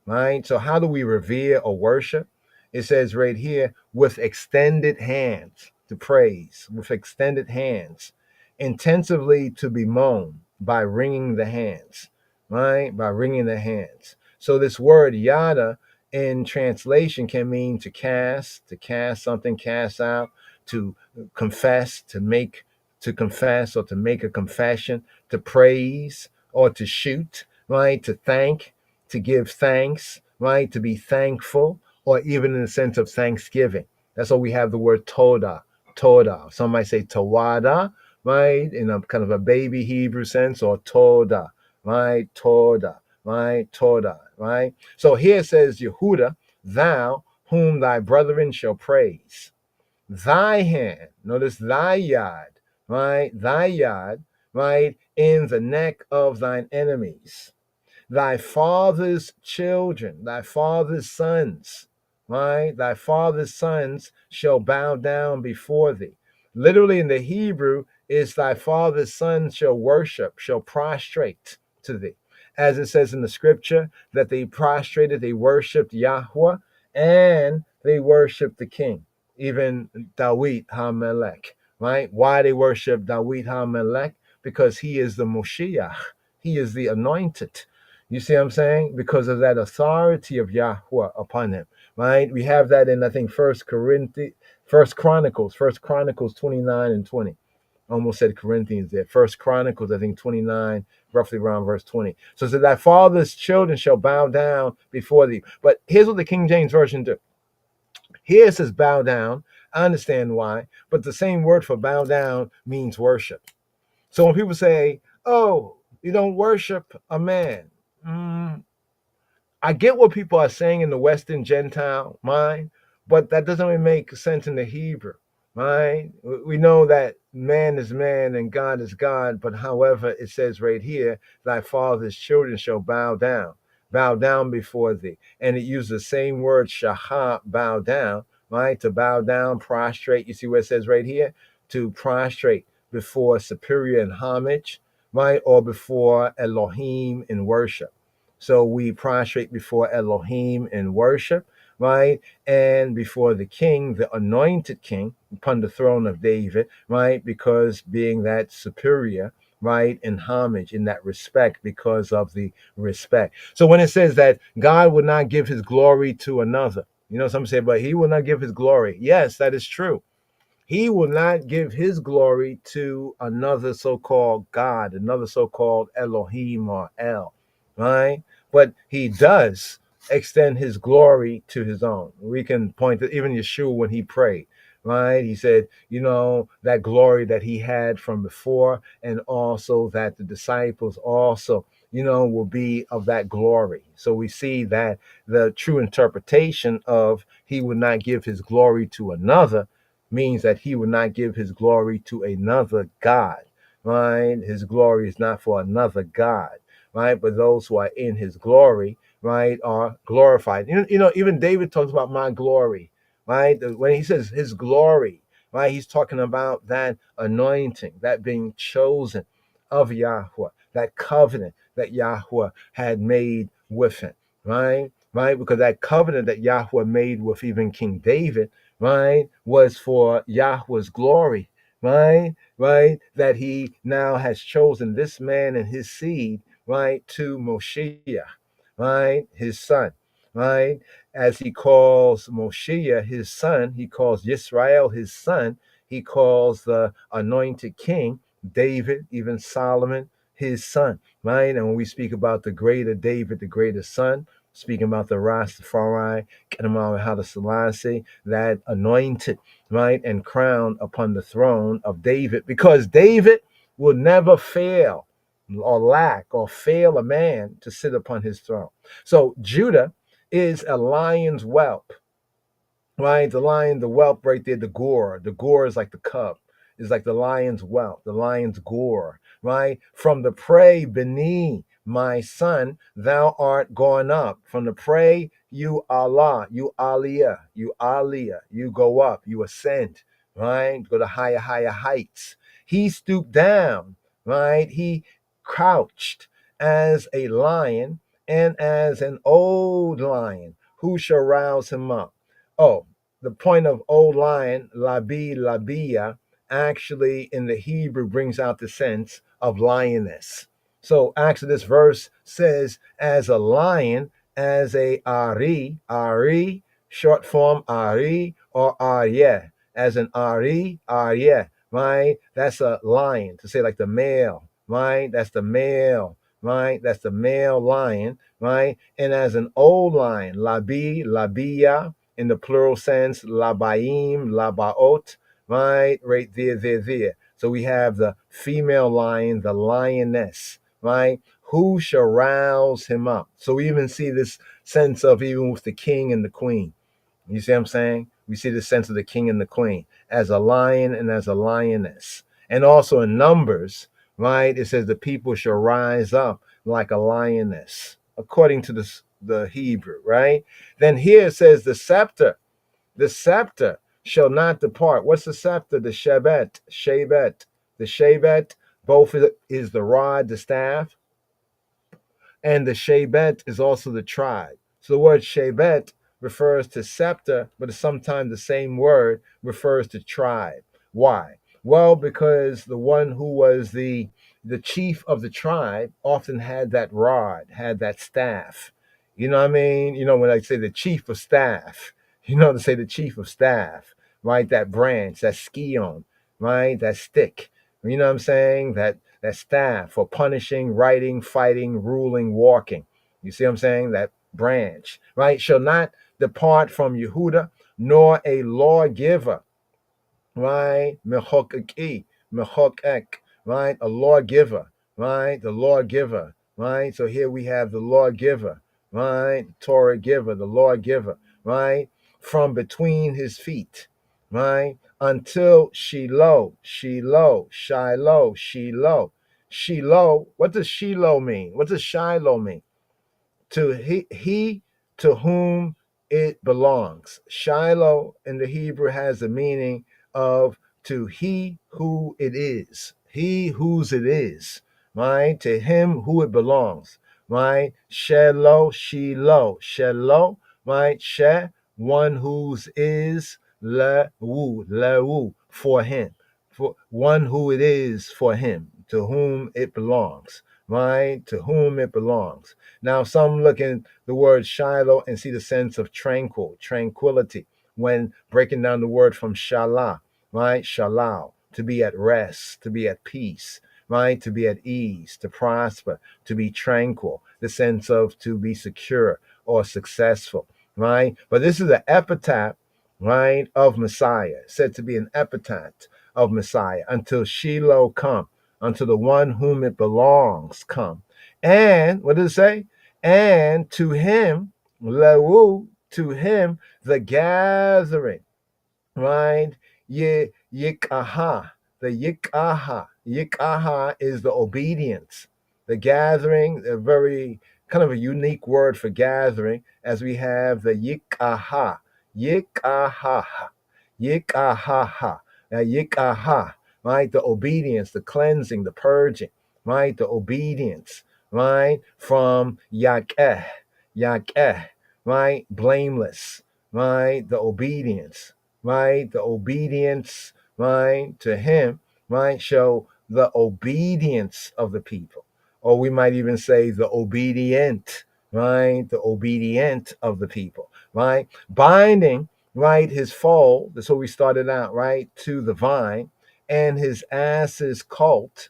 right? So how do we revere or worship? It says right here, with extended hands, to praise, with extended hands, intensively to bemoan, by wringing the hands, right? By wringing the hands. So this word yada in translation can mean to cast something, cast out, to confess, to confess or to make a confession, to praise or to shoot, right? To thank, to give thanks, right? To be thankful, or even in the sense of thanksgiving. That's why we have the word Toda, Toda. Some might say Tawada, right, in a kind of a baby Hebrew sense, or Toda, right, Toda, right, Toda, right. So here it says, Yehuda, thou whom thy brethren shall praise. Thy hand, notice thy yad, right, thy yad, right, in the neck of thine enemies, thy father's children, thy father's sons, right? Thy father's sons shall bow down before thee. Literally in the Hebrew, is thy father's sons shall worship, shall prostrate to thee. As it says in the scripture, that they prostrated, they worshiped Yahweh, and they worshiped the king, even Dawid HaMelech, right? Why they worship Dawid HaMelech? Because he is the Moshiach. He is the anointed. You see what I'm saying? Because of that authority of Yahweh upon him, right? We have that in, I think, First Chronicles 29 and 20. Almost said Corinthians there. First Chronicles, I think 29, roughly around verse 20. So it says, thy father's children shall bow down before thee. But here's what the King James Version do. Here it says bow down. I understand why, but the same word for bow down means worship. So when people say, oh, you don't worship a man, I get what people are saying in the Western Gentile mind, but that doesn't really make sense in the Hebrew, right? We know that man is man and God is God, but however, it says right here, thy father's children shall bow down before thee. And it uses the same word, shaha, bow down, right? To bow down, prostrate. You see what it says right here? To prostrate before superior in homage, right? Or before Elohim in worship. So we prostrate before Elohim in worship, right? And before the king, the anointed king, upon the throne of David, right? Because being that superior, right? In homage, in that respect, because of the respect. So when it says that God would not give his glory to another, some say, but he will not give his glory. Yes, that is true. He will not give his glory to another so-called God, another so-called Elohim or El, right? But he does extend his glory to his own. We can point to even Yeshua when he prayed, right? He said, that glory that he had from before, and also that the disciples also, will be of that glory. So we see that the true interpretation of he would not give his glory to another means that he will not give his glory to another God, right? His glory is not for another God, right? But those who are in his glory, right, are glorified. Even David talks about my glory, right? When he says his glory, right, he's talking about that anointing, that being chosen of Yahweh, that covenant that Yahweh had made with him, right? Right? Because that covenant that Yahweh made with even King David, right, was for Yahweh's glory, right? Right? That he now has chosen this man and his seed, right, to Moshiach, right, his son, right? As he calls Moshiach his son, he calls Yisrael his son, he calls the anointed king, David, even Solomon, his son, right? And when we speak about the greater David, the greater son, speaking about the Rastafari, Haile Selassie, that anointed, right, and crowned upon the throne of David, because David will never fail or lack or fail a man to sit upon his throne. So Judah is a lion's whelp, right? The lion, the whelp right there, the gore. The gore is like the cub. Is like the lion's whelp, the lion's gore, right? From the prey beneath, my son, thou art gone up. From the prey, you Allah, you Aliyah, you go up, you ascend, right? Go to higher heights. He stooped down, right? He crouched as a lion and as an old lion. Who shall rouse him up? Oh, the point of old lion, labia, actually in the Hebrew brings out the sense of lioness. So actually this verse says as a lion, as a ari, short form ari or aryeh, as an aryeh, right? That's a lion, to say like the male, right? That's the male, right? That's the male lion, right? And as an old lion, labia, in the plural sense, labaim, labaot, right? Right there. So we have the female lion, the lioness, right? Who shall rouse him up? So we even see this sense of even with the king and the queen. You see what I'm saying? We see the sense of the king and the queen as a lion and as a lioness. And also in Numbers, right? It says the people shall rise up like a lioness, according to the Hebrew, right? Then here it says the scepter shall not depart. What's the scepter? The shebet. The shebet, both is the rod, the staff, and the Shebet is also the tribe. So the word Shebet refers to scepter, but sometimes the same word refers to tribe. Why? Well, because the one who was the chief of the tribe often had that rod, had that staff. You know what I mean? You know, when I say the chief of staff, you know, to say the chief of staff, right? That branch, that skion, right? That stick. You know what I'm saying? That staff for punishing, writing, fighting, ruling, walking. You see what I'm saying? That branch, right? Shall not depart from Yehuda, nor a lawgiver, right? Mechokek, right? A lawgiver, right? The lawgiver, right? So here we have the lawgiver, right? Torah giver, the lawgiver, right? From between his feet, right? Until Shiloh. Shiloh. What does Shiloh mean? What does Shiloh mean? To he to whom it belongs. Shiloh in the Hebrew has the meaning of to he who it is, he whose it is, right? To him who it belongs, right? Shiloh, right? She, one whose is, lewu, for him, for one who it is for him, to whom it belongs, right? To whom it belongs. Now, some look in the word Shiloh and see the sense of tranquility, when breaking down the word from Shalah, right? Shalal, to be at rest, to be at peace, right? To be at ease, to prosper, to be tranquil, the sense of to be secure or successful, right? But this is an epitaph, right, of Messiah, said to be an epitaph of Messiah, until Shiloh come, until the one whom it belongs come. And what does it say? And to him, lewu, to him, the gathering, right? Yikaha, the yikaha. Yikaha is the obedience. The gathering, a very kind of a unique word for gathering, as we have the yikaha. Yikaha. Yikaha. Yikaha, right? The obedience, the cleansing, the purging, right? The obedience, right? From yakeh, right? Blameless, right? The obedience, right? The obedience, right? To him, right? Show the obedience of the people. Or we might even say the obedient, right? The obedient of the people, right? Binding, right? His foal, that's what we started out, right? To the vine, and his ass's colt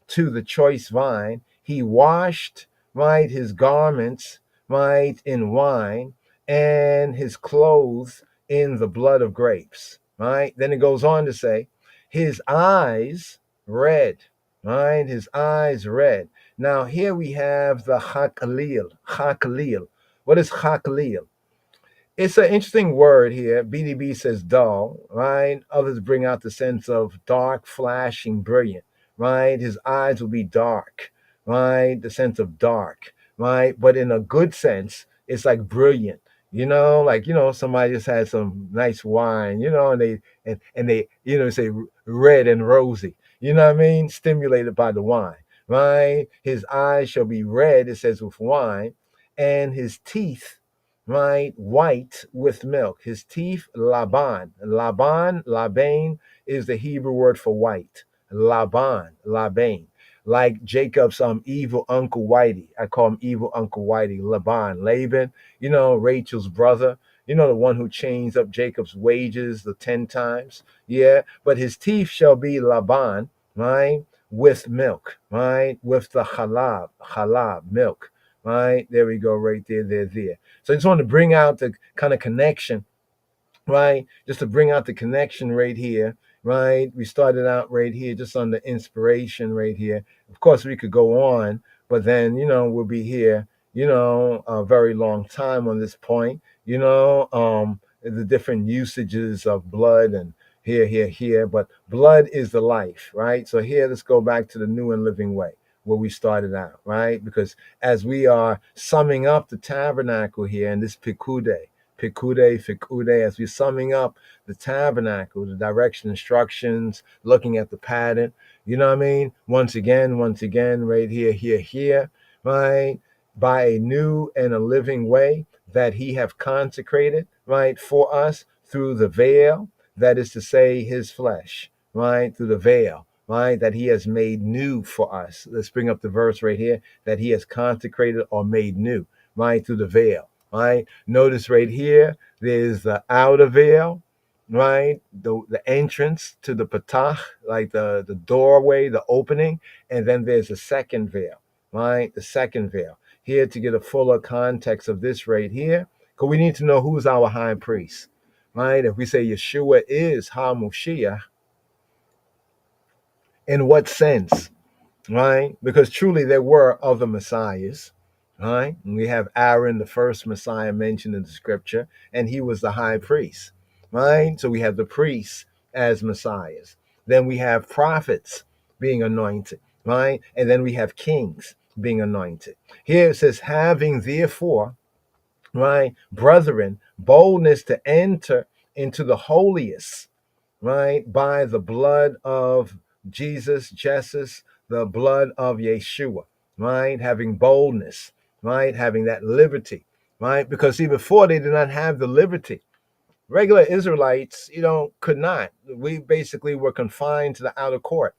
to the choice vine. He washed, right? His garments, right? In wine, and his clothes in the blood of grapes, right? Then it goes on to say, his eyes red, right? His eyes red. Now here we have the chakalil. What is chakalil? It's an interesting word here. BDB says dull, right? Others bring out the sense of dark, flashing, brilliant, right? His eyes will be dark, right? The sense of dark, right? But in a good sense, it's like brilliant. Like somebody just had some nice wine, and they say red and rosy. You know what I mean? Stimulated by the wine, right? His eyes shall be red, it says, with wine, and his teeth, right, white with milk. His teeth, Laban is the Hebrew word for white. Laban, like Jacob's evil uncle Whitey. I call him evil uncle Whitey. Laban, Rachel's brother, the one who chains up Jacob's wages the 10 times. Yeah, but his teeth shall be Laban, right, with milk, right, with the halab, milk. Right, there we go, right there. So I just want to bring out the kind of connection right? Just to bring out the connection right here, right? We started out right here just on the inspiration right here. Of course, we could go on, but then, we'll be here, a very long time on this point, the different usages of blood and here. But blood is the life, right? So here, let's go back to the new and living way where we started out, right? Because as we are summing up the tabernacle here in this Pekude, as we're summing up the tabernacle, the direction, instructions, looking at the pattern, you know what I mean? Once again, right here, right? By a new and a living way that he have consecrated, right, for us through the veil, that is to say, his flesh, right, through the veil, right, that he has made new for us. Let's bring up the verse right here, that he has consecrated or made new, right, through the veil. Right. Notice right here, there's the outer veil, right? The entrance to the patach, like the doorway, the opening, and then there's a second veil, right? The second veil. Here to get a fuller context of this right here, because we need to know who's our high priest, right? If we say Yeshua is HaMoshiach, in what sense? Right? Because truly there were other messiahs, right? And we have Aaron, the first messiah mentioned in the scripture, and he was the high priest, right? So we have the priests as messiahs. Then we have prophets being anointed, right? And then we have kings being anointed. Here it says, having therefore, right, brethren, boldness to enter into the holiest, right, by the blood of Jesus, the blood of Yeshua, right, having boldness, right, having that liberty, right, because see, before they did not have the liberty. Regular Israelites, could not. We basically were confined to the outer court,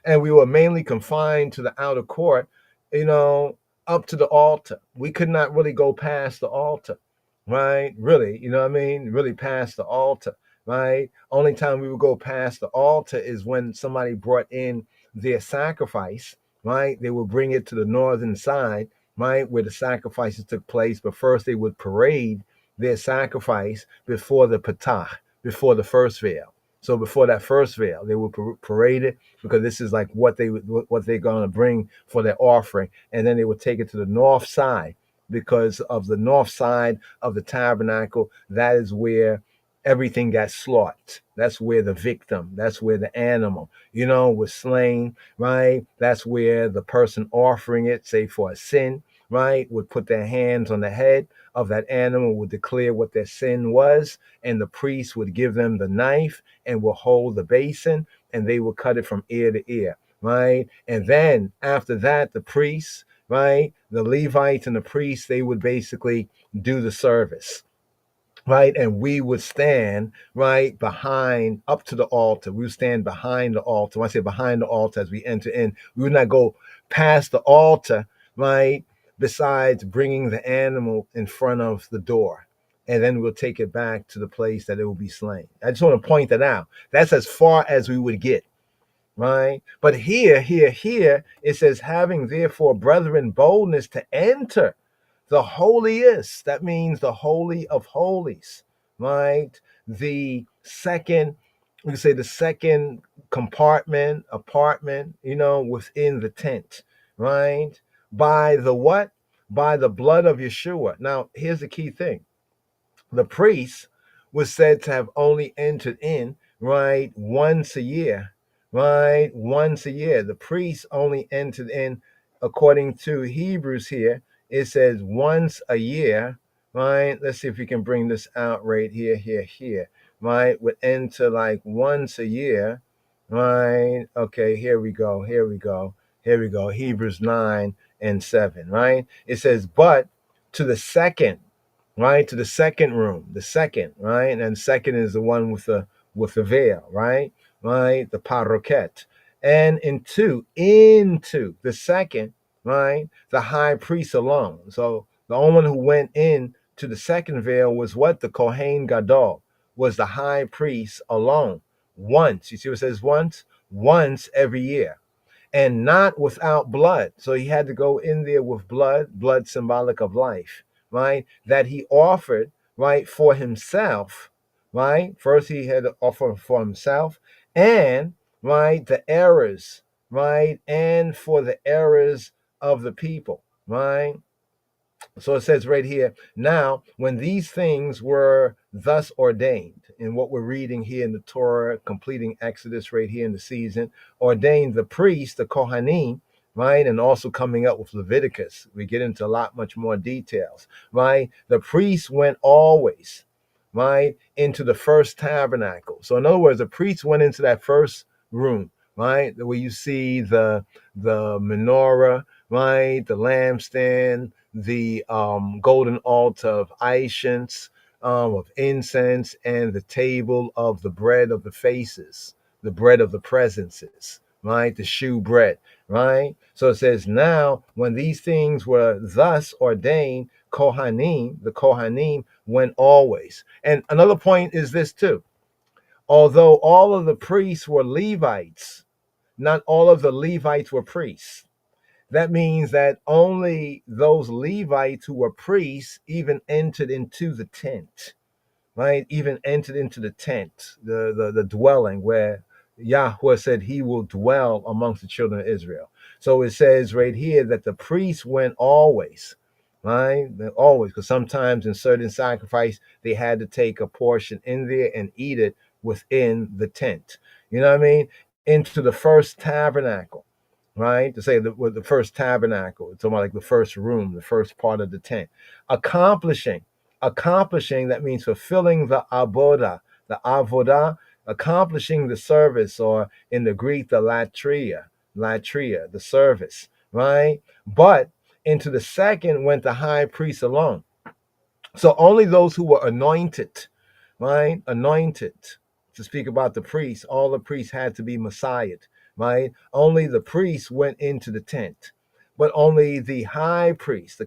and we were mainly confined to the outer court, you know, up to the altar. We could not really go past the altar, right? Really, you know what I mean? Really past the altar, right? Only time we would go past the altar is when somebody brought in their sacrifice, right? They would bring it to the northern side, right, where the sacrifices took place. But first, they would parade their sacrifice before the patah, before the first veil. So before that first veil, they would parade it because this is like what they're going to bring for their offering, and then they would take it to the north side because of the north side of the tabernacle. That is where everything got slaughtered. That's where the victim, that's where the animal, was slain, right? That's where the person offering it, say for a sin, right, would put their hands on the head of that animal, would declare what their sin was, and the priest would give them the knife and will hold the basin, and they will cut it from ear to ear, right? And then after that, the priests, right, the Levites and the priests, they would basically do the service, right? And we would stand right behind, up to the altar. We would stand behind the altar. When I say behind the altar, as we enter in, we would not go past the altar, right? Besides bringing the animal in front of the door. And then we'll take it back to the place that it will be slain. I just want to point that out. That's as far as we would get, right? But here, it says, having therefore, brethren, boldness to enter the holiest. That means the holy of holies, right? The second, we say the second apartment, within the tent, right? By the what? By the blood of Yeshua. Now, here's the key thing. The priest was said to have only entered in, right, once a year, right? Once a year. The priest only entered in, according to Hebrews here, it says once a year, right? Let's see if we can bring this out right here, right? Would enter like once a year, right? Okay, here we go. Hebrews 9:7, right? It says, but to the second, right, to the second room, the second, right, and second is the one with the veil, right, the paroquet, and into the second, right, the high priest alone. So the only one who went in to the second veil was what? The Kohen Gadol, was the high priest alone. Once, you see what it says once every year, and not without blood. So he had to go in there with blood symbolic of life, right? That he offered, right, for himself, right? First, he had to offer for himself, and right, the errors, right, and for the errors of the people, right? So it says right here, now, when these things were thus ordained, in what we're reading here in the Torah, completing Exodus right here in the season, ordained the priest, the Kohanim, right? And also coming up with Leviticus. We get into a lot much more details, right? The priest went always, right, into the first tabernacle. So in other words, the priest went into that first room, right? Where you see the menorah, right? The lampstand, the golden altar of incense, of incense, and the table of the bread of the faces, the bread of the presences, right? The shew bread, right? So it says, now, when these things were thus ordained, Kohanim, the Kohanim, went always. And another point is this too. Although all of the priests were Levites, not all of the Levites were priests. That means that only those Levites who were priests even entered into the tent, right? Even entered into the tent, the dwelling where Yahweh said he will dwell amongst the children of Israel. So it says right here that the priests went always, right? Always, because sometimes in certain sacrifice, they had to take a portion in there and eat it within the tent. You know what I mean? Into the first tabernacle, right? To say the first tabernacle, it's about like the first room, the first part of the tent. Accomplishing, that means fulfilling the avodah, accomplishing the service, or in the Greek, the latria, the service, right? But into the second went the high priest alone. So only those who were anointed, right? Anointed, to speak about the priests, all the priests had to be Messiah, right? Only the priests went into the tent, but only the high priest, the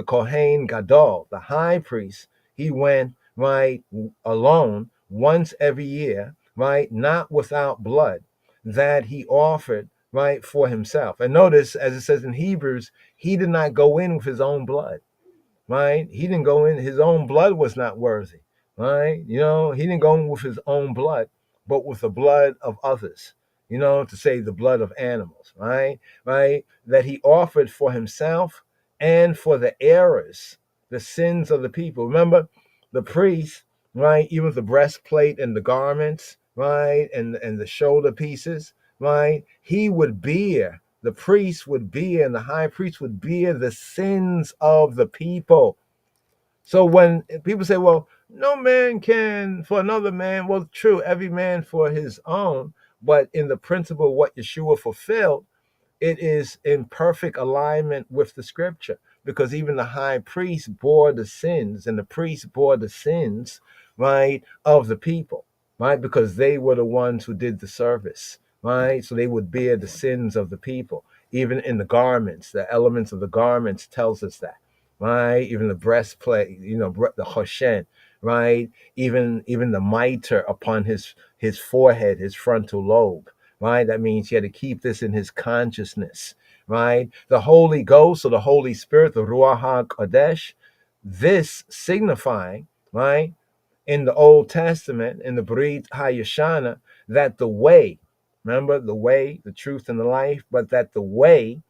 Kohen Gadol, the high priest, he went, right, alone once every year, right? Not without blood that he offered, right, for himself. And notice, as it says in Hebrews, he did not go in with his own blood, right? He didn't go in, his own blood was not worthy, right? You know, he didn't go in with his own blood, but with the blood of others, you know, to say the blood of animals, right? Right? That he offered for himself and for the errors, the sins of the people. Remember, the priest, right? Even the breastplate and the garments, right? And the shoulder pieces, right? He would bear, the priest would bear, and the high priest would bear the sins of the people. So when people say, well, no man can for another man, well, true, every man for his own, but in the principle, what Yeshua fulfilled, it is in perfect alignment with the scripture, because even the high priest bore the sins, and the priest bore the sins, right, of the people, right, because they were the ones who did the service, right? So they would bear the sins of the people. Even in the garments, the elements of the garments tells us that, right? Even the breastplate, you know, the choshen, right? Even the mitre upon his forehead, his frontal lobe, right? That means he had to keep this in his consciousness, right? The Holy Ghost, or the Holy Spirit, the Ruach HaKodesh, this signifying, right, in the Old Testament, in the Brit HaYashana, that the way, remember the way, the truth, and the life, but that the way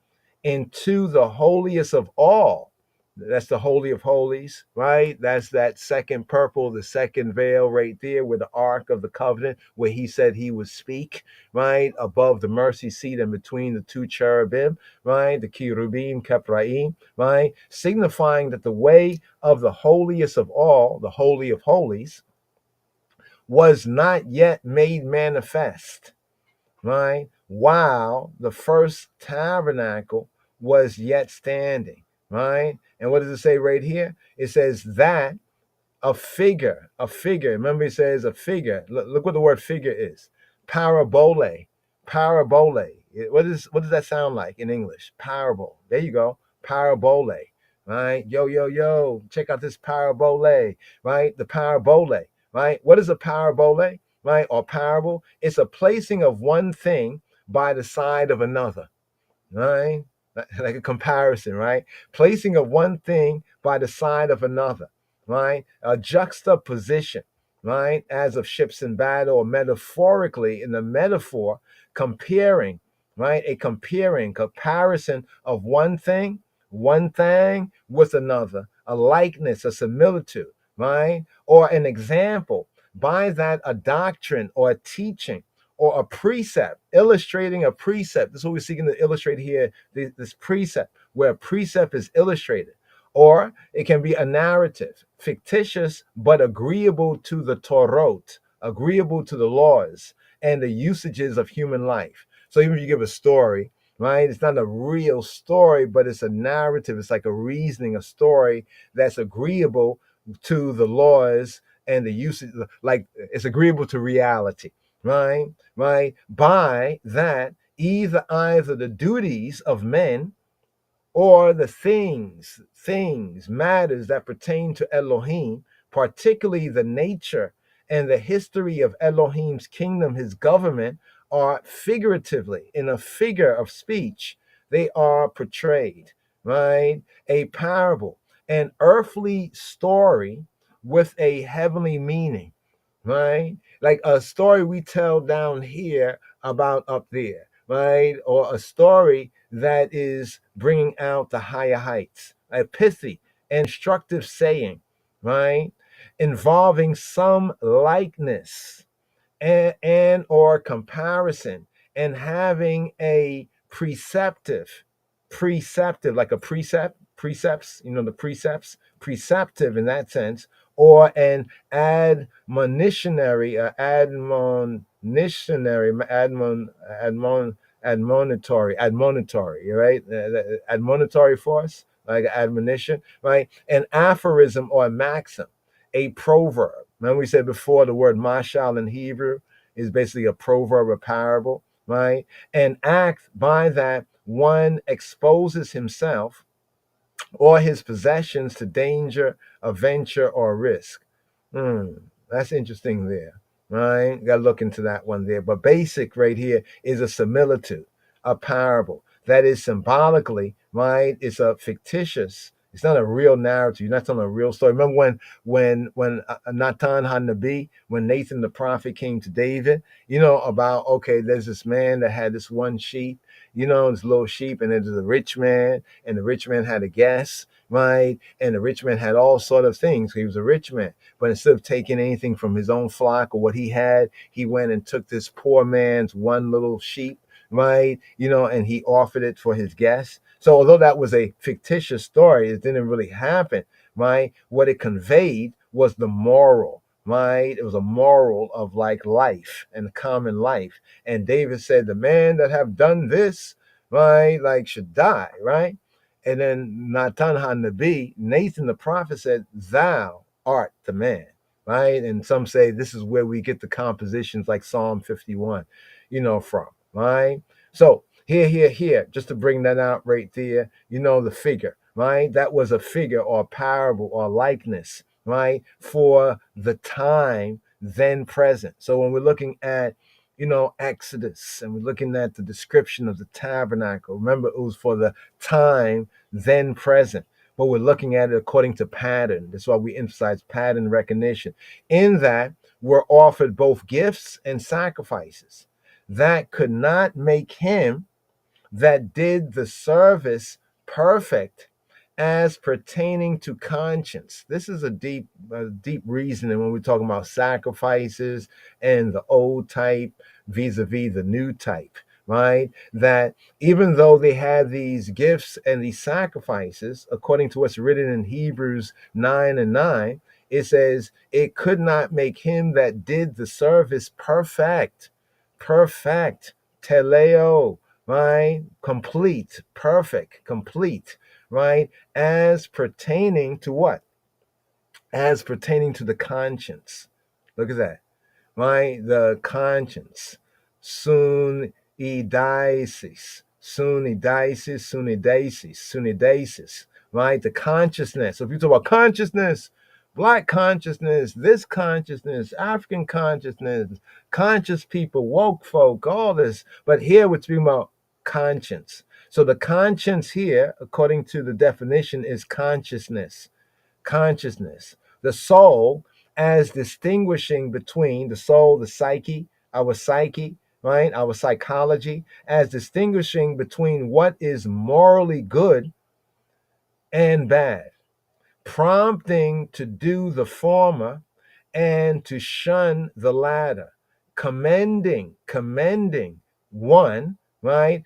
into the holiest of all, that's the Holy of Holies, right? That's that second purple, the second veil right there with the Ark of the Covenant, where he said he would speak, right? Above the mercy seat and between the two cherubim, right? The Kirubim, Kepraim, right? Signifying that the way of the holiest of all, the Holy of Holies, was not yet made manifest, right? While the first tabernacle was yet standing, right? And what does it say right here? It says that a figure. Remember, it says a figure. Look what the word figure is. Parabole. What does that sound like in English? Parable. There you go. Parabole. Right? Yo. Check out this parabole. Right? The parabole. Right? What is a parabole? Right? Or parable? It's a placing of one thing by the side of another. Right? Like a comparison, right? Placing of one thing by the side of another, right? A juxtaposition, right? As of ships in battle, or metaphorically in the metaphor, comparing, right? A comparison of one thing with another, a likeness, a similitude, right? Or an example. By that, a doctrine or a teaching or a precept, illustrating a precept. This is what we're seeking to illustrate here, this precept, where a precept is illustrated. Or it can be a narrative, fictitious but agreeable to the Torah, agreeable to the laws and the usages of human life. So even if you give a story, right, it's not a real story, but it's a narrative. It's like a reasoning, a story that's agreeable to the laws and the usage, like it's agreeable to reality, right? Right? By that, either the duties of men or the matters that pertain to Elohim, particularly the nature and the history of Elohim's kingdom, his government, are figuratively, in a figure of speech, they are portrayed, right? A parable, an earthly story with a heavenly meaning, right? Like a story we tell down here about up there, right? Or a story that is bringing out the higher heights, a pithy, instructive saying, right? Involving some likeness and or comparison, and having a preceptive, like a precepts, the preceptive in that sense, or an admonitory, right? Admonitory force, like admonition, right? An aphorism or a maxim, a proverb. Remember we said before the word mashal in Hebrew is basically a proverb, a parable, right? An act by that one exposes himself or his possessions to danger, a venture, or risk. That's interesting there, right? Got to look into that one there. But basic right here is a similitude, a parable. That is symbolically, right? It's a fictitious. It's not a real narrative. You're not telling a real story. Remember when Natan HaNabi, when Nathan the prophet came to David, about, okay, there's this man that had this one sheep, this little sheep, and there's a rich man, and the rich man had a guest, right? And the rich man had all sort of things. He was a rich man. But instead of taking anything from his own flock or what he had, he went and took this poor man's one little sheep, right? And he offered it for his guests. So although that was a fictitious story, it didn't really happen, right? What it conveyed was the moral, right? It was a moral of like life and common life. And David said, the man that have done this, right, like should die, right? And then Natan HaNabi, Nathan the prophet said, thou art the man, right? And some say this is where we get the compositions like Psalm 51, from, right? So here, just to bring that out right there, the figure, right? That was a figure or a parable or likeness, right? For the time then present. So when we're looking at, Exodus, and we're looking at the description of the tabernacle, remember it was for the time then present. But we're looking at it according to pattern. That's why we emphasize pattern recognition. In that, we're offered both gifts and sacrifices that could not make him that did the service perfect as pertaining to conscience. This is a deep reasoning when we're talking about sacrifices and the old type vis-a-vis the new type, right? That even though they had these gifts and these sacrifices, according to what's written in Hebrews 9:9, it says it could not make him that did the service perfect, teleo, right? Complete, perfect, complete, right? As pertaining to what? As pertaining to the conscience. Look at that, right? The conscience. Sunidesis, right? The consciousness. So if you talk about consciousness, Black consciousness, this consciousness, African consciousness, conscious people, woke folk, all this. But here we're speaking about conscience. So the conscience here, according to the definition, is consciousness. Consciousness. The soul as distinguishing between the soul, the psyche, right? Our psychology, as distinguishing between what is morally good and bad, prompting to do the former and to shun the latter, commending one, right?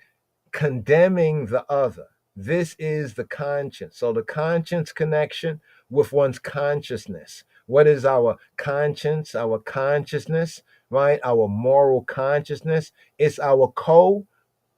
Condemning the other. This is the conscience. So the conscience connection with one's consciousness. What is our conscience? Our consciousness, right? Our moral consciousness. It's our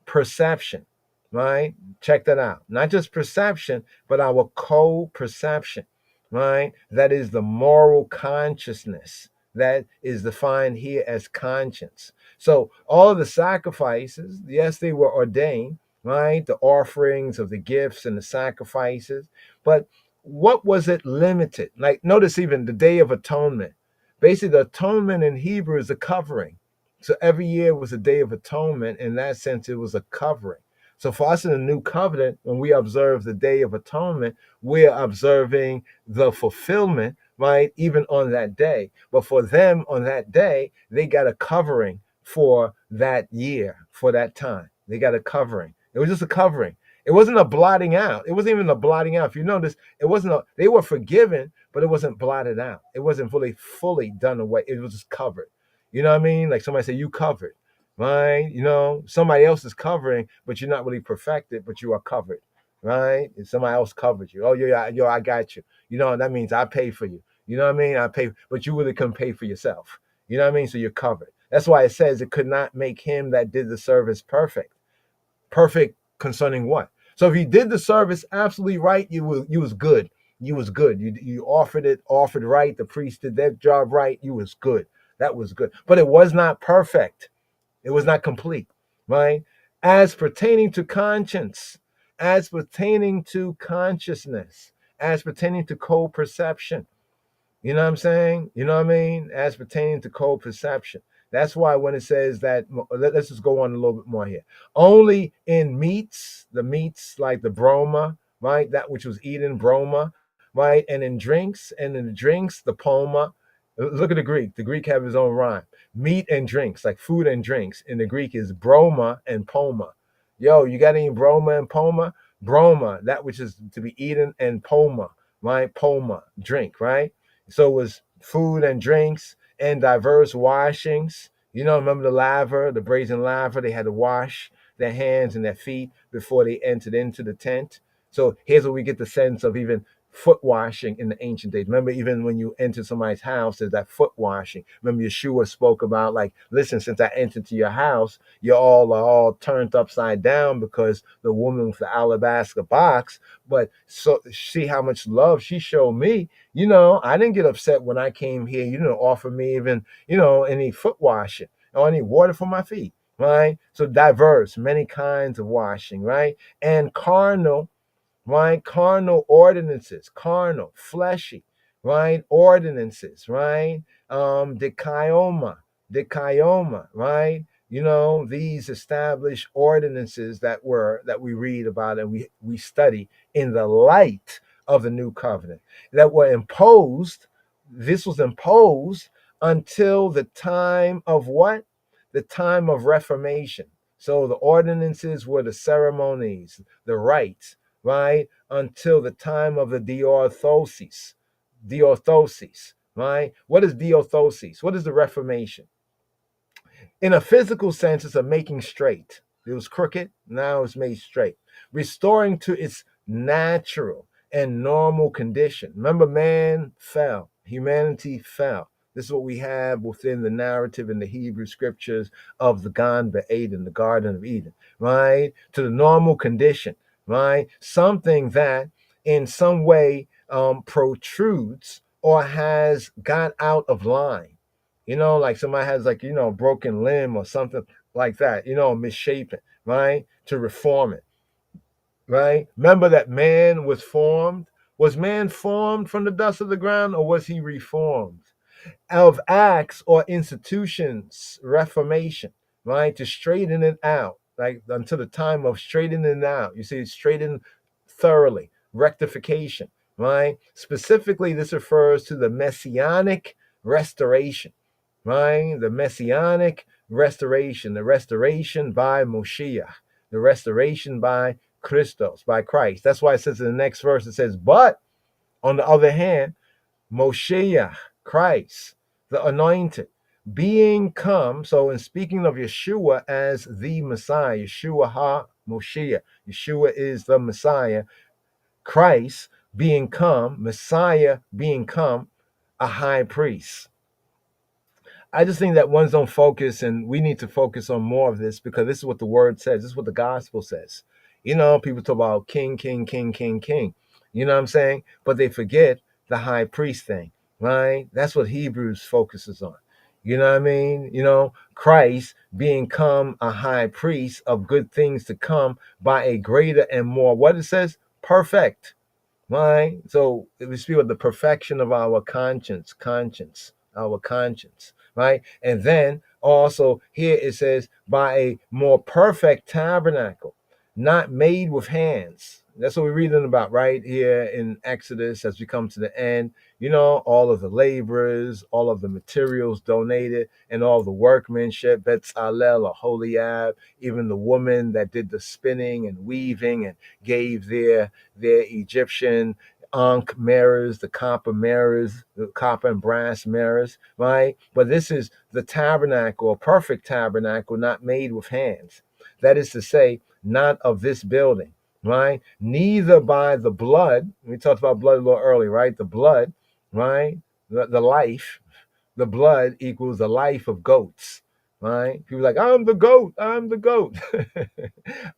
perception, right? Check that out. Not just perception, but our co-perception, right? That is the moral consciousness that is defined here as conscience. So all of the sacrifices, yes, they were ordained, right? The offerings of the gifts and the sacrifices, but what was it limited? Like notice even the Day of Atonement. Basically, the atonement in Hebrew is a covering. So every year was a day of atonement. In that sense, it was a covering. So for us in the new covenant, when we observe the Day of Atonement, we're observing the fulfillment, right? Even on that day. But for them on that day, they got a covering for that year, for that time. They got a covering. It was just a covering. It wasn't a blotting out. It wasn't even a blotting out. If you notice, it wasn't they were forgiven, but it wasn't blotted out. It wasn't fully done away. It was just covered. You know what I mean? Like somebody say, you covered, right? You know, somebody else is covering, but you're not really perfected, but you are covered, right? And somebody else covered you. Oh, yeah, yo, I got you. You know, that means I pay for you. You know what I mean? I pay, but you really couldn't pay for yourself. You know what I mean? So you're covered. That's why it says it could not make him that did the service perfect. Perfect concerning what? So if you did the service absolutely right, you was good. You was good. You offered right. The priest did their job right. You was good. That was good. But it was not perfect. It was not complete, right? As pertaining to conscience, as pertaining to consciousness, as pertaining to co-perception. You know what I'm saying? You know what I mean? As pertaining to co-perception. That's why when it says that, let's just go on a little bit more here. Only in meats, the meats like the broma, right? That which was eaten, broma, right? And in drinks, the poma. Look at the Greek. The Greek have his own rhyme. Meat and drinks, like food and drinks. In the Greek is broma and poma. Yo, you got any broma and poma? Broma, that which is to be eaten, and poma, right? Poma, drink, right? So it was food and drinks and diverse washings. You know, remember the laver, the brazen laver? They had to wash their hands and their feet before they entered into the tent. So here's where we get the sense of even foot washing in the ancient days. Remember, even when you enter somebody's house, there's that foot washing. Remember, Yeshua spoke about, like, listen, since I entered to your house, you all are all turned upside down because the woman with the alabaster box. But so see how much love she showed me. You know, I didn't get upset when I came here. You didn't offer me even, you know, any foot washing or any water for my feet, right? So diverse, many kinds of washing, right? And carnal, right? Carnal ordinances, carnal, fleshy, right? Ordinances, right? Dikaioma, right? You know, these established ordinances that we read about and we study in the light of the new covenant that were imposed. This was imposed until the time of what? The time of Reformation. So the ordinances were the ceremonies, the rites, right? Until the time of the diorthosis. Diorthosis, right? What is diorthosis? What is the Reformation? In a physical sense, it's a making straight. It was crooked, now it's made straight. Restoring to its natural and normal condition. Remember, man fell, humanity fell. This is what we have within the narrative in the Hebrew scriptures of the Gan Eden, the Garden of Eden, right? To the normal condition, right? Something that in some way protrudes or has got out of line. You know, like somebody has, like, you know, a broken limb or something like that, you know, misshapen, right? To reform it, right? Remember that man was formed. Was man formed from the dust of the ground, or was he reformed? Of acts or institutions, reformation, right? To straighten it out, like until the time of straightening it out. You see, straighten thoroughly, rectification, right? Specifically, this refers to the messianic restoration, right? The messianic restoration, the restoration by Moshiach, the restoration by Christos, by Christ. That's why it says in the next verse, it says, but on the other hand, Moshiach, Christ, the anointed, being come. So in speaking of Yeshua as the Messiah, Yeshua ha Moshiach, Yeshua is the Messiah, Christ being come, Messiah being come, a high priest. I just think that ones don't focus, and we need to focus on more of this because this is what the word says. This is what the gospel says. You know, people talk about king, king, king, king, king. You know what I'm saying? But they forget the high priest thing, right? That's what Hebrews focuses on. You know what I mean? You know, Christ being come a high priest of good things to come by a greater and more, what it says, perfect. Right? So we speak of the perfection of our our conscience, right? And then also here it says, by a more perfect tabernacle, not made with hands. That's what we're reading about right here in Exodus as we come to the end. You know, all of the laborers, all of the materials donated, and all the workmanship, Betzalel or Holiab, even the woman that did the spinning and weaving and gave their Egyptian Ankh mirrors, the copper and brass mirrors, right? But this is the tabernacle, a perfect tabernacle, not made with hands. That is to say, not of this building, right? Neither by the blood. We talked about blood a little early, right? The blood, right? The life, the blood equals the life of goats, right? People are like, I'm the goat, I'm the goat.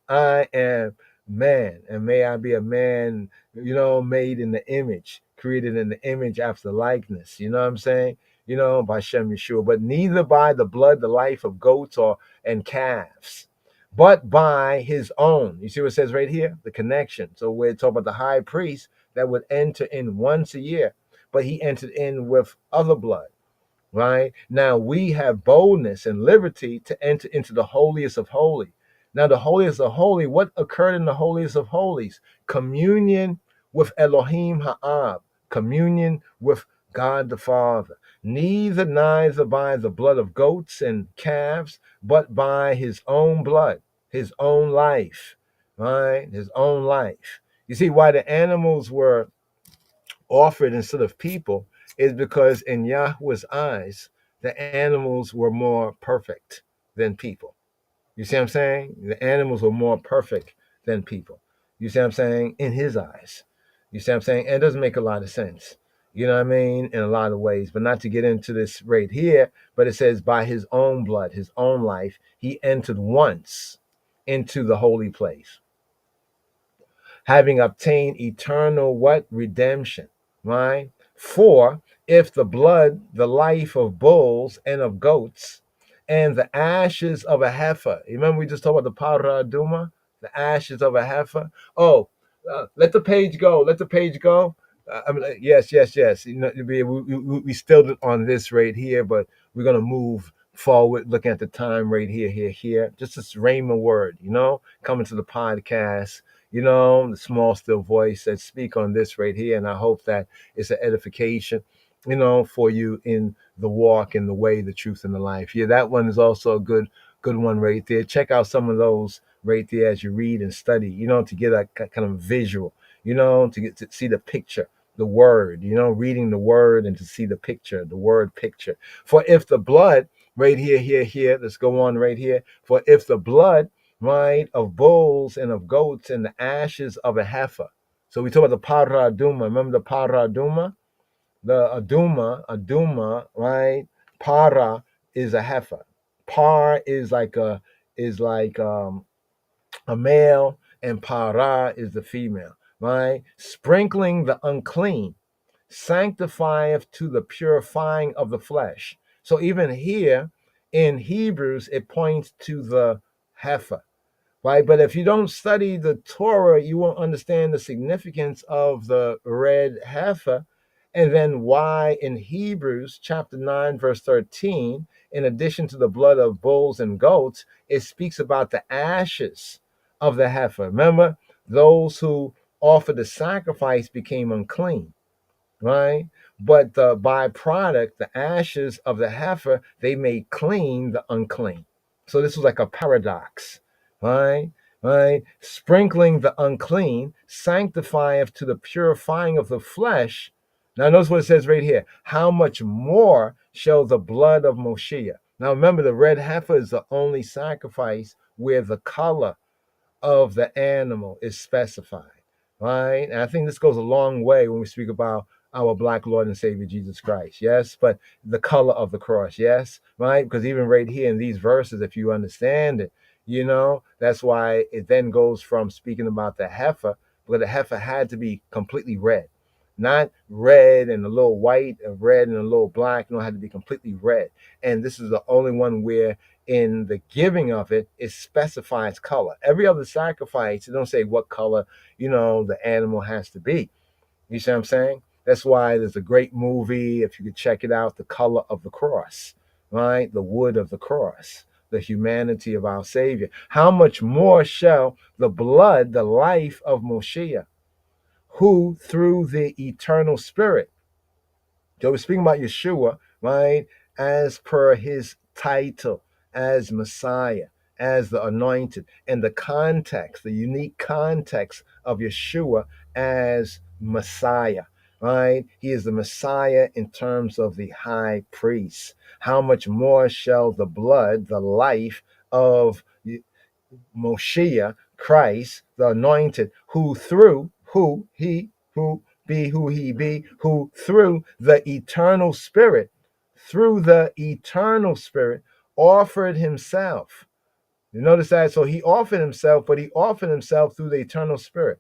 I am man, and may I be a man, you know, made in the image, created in the image after likeness. You know what I'm saying? You know, by Shem Yeshua, but neither by the blood, the life of goats or and calves, but by his own. You see what it says right here? The connection. So we're talking about the high priest that would enter in once a year, but he entered in with other blood. Right? Now we have boldness and liberty to enter into the holiest of holies. Now, the holiest of holy, what occurred in the holiest of holies? Communion with Elohim Ha'ab, communion with God the Father. Neither by the blood of goats and calves, but by his own blood, his own life, right? His own life. You see, why the animals were offered instead of people is because in Yahweh's eyes, the animals were more perfect than people. You see what I'm saying? The animals were more perfect than people. You see what I'm saying? In his eyes. You see what I'm saying? And it doesn't make a lot of sense. You know what I mean? In a lot of ways, but not to get into this right here, but it says by his own blood, his own life, he entered once into the holy place, having obtained eternal what? Redemption, right? For if the blood, the life of bulls and of goats, and the ashes of a heifer, remember we just talked about the paraduma, the ashes of a heifer. Oh, let the page go. Let the page go. Yes, yes, yes. You know, we still on this right here, but we're gonna move forward, looking at the time right here, here. Just this Rhema word, you know, coming to the podcast, you know, the small still voice that speak on this right here, and I hope that it's an edification, you know, for you in the walk and the way, the truth, and the life. Yeah, that one is also a good one right there. Check out some of those right there as you read and study, you know, to get a kind of visual, you know, to get to see the picture, the word, you know, reading the word and to see the picture, the word picture. For if the blood, right here, let's go on right here. For if the blood, right, of bulls and of goats and the ashes of a heifer. So we talk about the paraduma. Remember the paraduma? The aduma, right? Para is a heifer. Par is like a male, and para is the female, right? Sprinkling the unclean, sanctifieth to the purifying of the flesh. So even here in Hebrews, it points to the heifer, right? But if you don't study the Torah, you won't understand the significance of the red heifer. And then why in Hebrews chapter 9, verse 13, in addition to the blood of bulls and goats, it speaks about the ashes of the heifer. Remember, those who offered the sacrifice became unclean, right? But the byproduct, the ashes of the heifer, they made clean the unclean. So this was like a paradox, right? Right? Sprinkling the unclean sanctifieth to the purifying of the flesh. Now notice what it says right here. How much more shall the blood of Moshiach? Now remember, the red heifer is the only sacrifice where the color of the animal is specified, right? And I think this goes a long way when we speak about our black Lord and Savior Jesus Christ, yes, but the color of the cross, yes, right? Because even right here in these verses, if you understand it, that's why it then goes from speaking about the heifer, but the heifer had to be completely red, not red and a little white, red and a little black. No, it had to be completely red. And this is the only one where in the giving of it, it specifies color. Every other sacrifice, it don't say what color, the animal has to be. You see what I'm saying? That's why there's a great movie, if you could check it out, The Color of the Cross, right? The wood of the cross, the humanity of our Savior. How much more shall the blood, the life of Moshiach, who through the eternal Spirit, so we're speaking about Yeshua, right? As per his title, as Messiah, as the anointed, and the context, the unique context of Yeshua as Messiah, right? He is the Messiah in terms of the high priest. How much more shall the blood, the life of Moshiach, Christ, the anointed, who he be, who through the eternal Spirit, offered himself. You notice that? So he offered himself, but he offered himself through the eternal Spirit,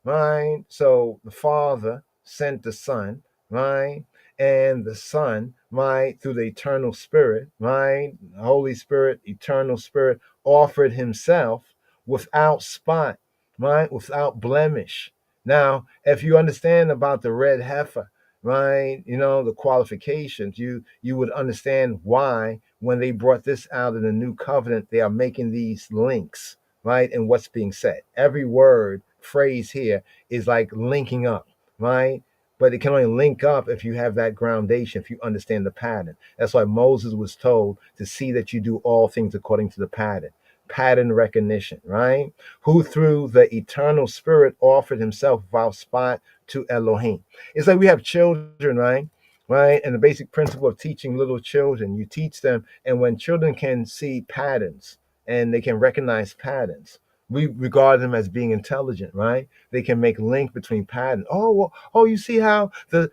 right? So the Father sent the Son, right? And the Son, right, through the eternal Spirit, right? The Holy Spirit, eternal Spirit, offered himself without spot, right? Without blemish. Now, if you understand about the red heifer, right, the qualifications, you would understand why when they brought this out in the new covenant, they are making these links, right? And what's being said. Every word, phrase here is like linking up, right? But it can only link up if you have that groundation, if you understand the pattern. That's why Moses was told to see that you do all things according to the pattern recognition, right? Who through the eternal Spirit offered himself without spot to Elohim. It's like we have children, right? Right? And the basic principle of teaching little children, you teach them, and when children can see patterns and they can recognize patterns, we regard them as being intelligent, right? They can make link between patterns. Oh, well, you see how the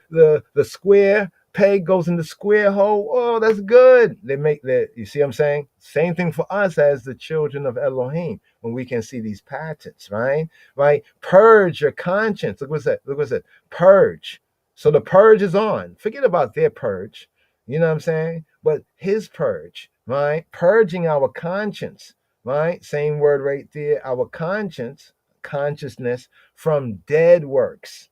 square peg goes in the square hole? Oh, that's good. They make that. You see what I'm saying? Same thing for us as the children of Elohim when we can see these patterns, right? Right? Purge your conscience. Look what's that. Look what's that. Purge. So the purge is on. Forget about their purge. You know what I'm saying? But his purge, right? Purging our conscience, right? Same word right there. Our consciousness from dead works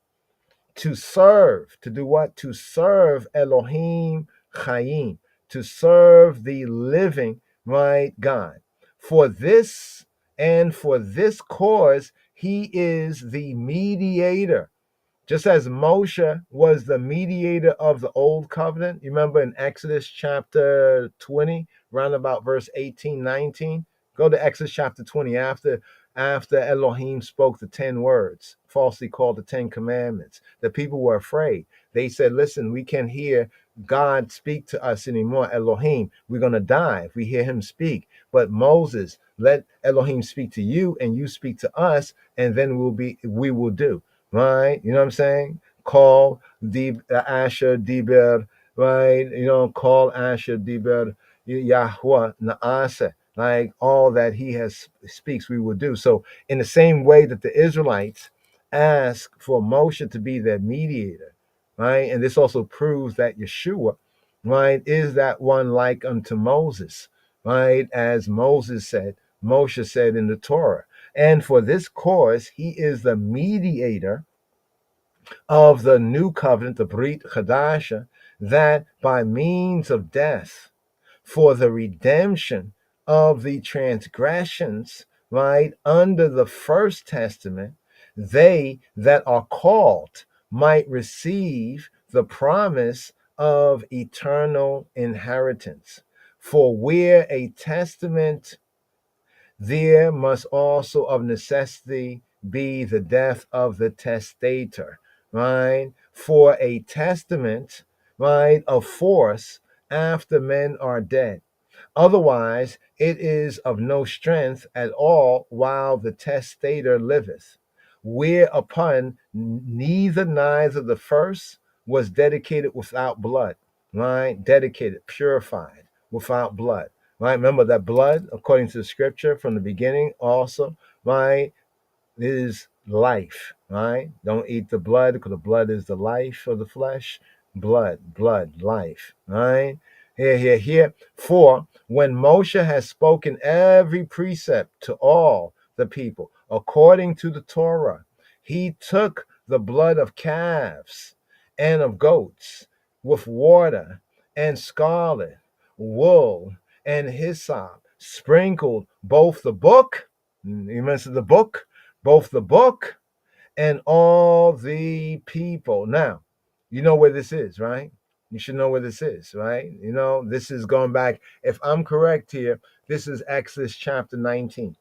to serve, to do what? To serve Elohim Chaim, to serve the living, right, God. For this cause, he is the mediator. Just as Moshe was the mediator of the old covenant, you remember in Exodus chapter 20, round about verse 18, 19. Go to Exodus chapter 20 after Elohim spoke the 10 words, falsely called the 10 commandments. The people were afraid. They said, listen, we can't hear God speak to us anymore. Elohim, we're going to die if we hear him speak. But Moses, let Elohim speak to you and you speak to us, and then we will do. Right? You know what I'm saying? Call Asher Diber, right? Call Asher Diber Yahweh Naase. Like all that he has speaks, we will do. So in the same way that the Israelites ask for Moshe to be their mediator, right? And this also proves that Yeshua, right, is that one like unto Moses, right? As Moshe said in the Torah. And for this cause, he is the mediator of the new covenant, the Brit Chadasha, that by means of death, for the redemption of the transgressions, right, under the first testament, they that are called might receive the promise of eternal inheritance. For where a testament, there must also of necessity be the death of the testator, right? For a testament, right, of force after men are dead. Otherwise, it is of no strength at all while the testator liveth. Whereupon neither the first was dedicated without blood, right? Dedicated, purified, without blood, right? Remember that blood, according to the scripture from the beginning, also, right, is life, right? Don't eat the blood because the blood is the life of the flesh. Blood, life, right? Here. For when Moshe has spoken every precept to all the people according to the Torah, he took the blood of calves and of goats with water and scarlet, wool and hyssop, sprinkled both the book, you mentioned the book, both the book and all the people. Now, you know where this is, right? You should know where this is, right? You know, this is going back, if I'm correct here, this is Exodus chapter 19,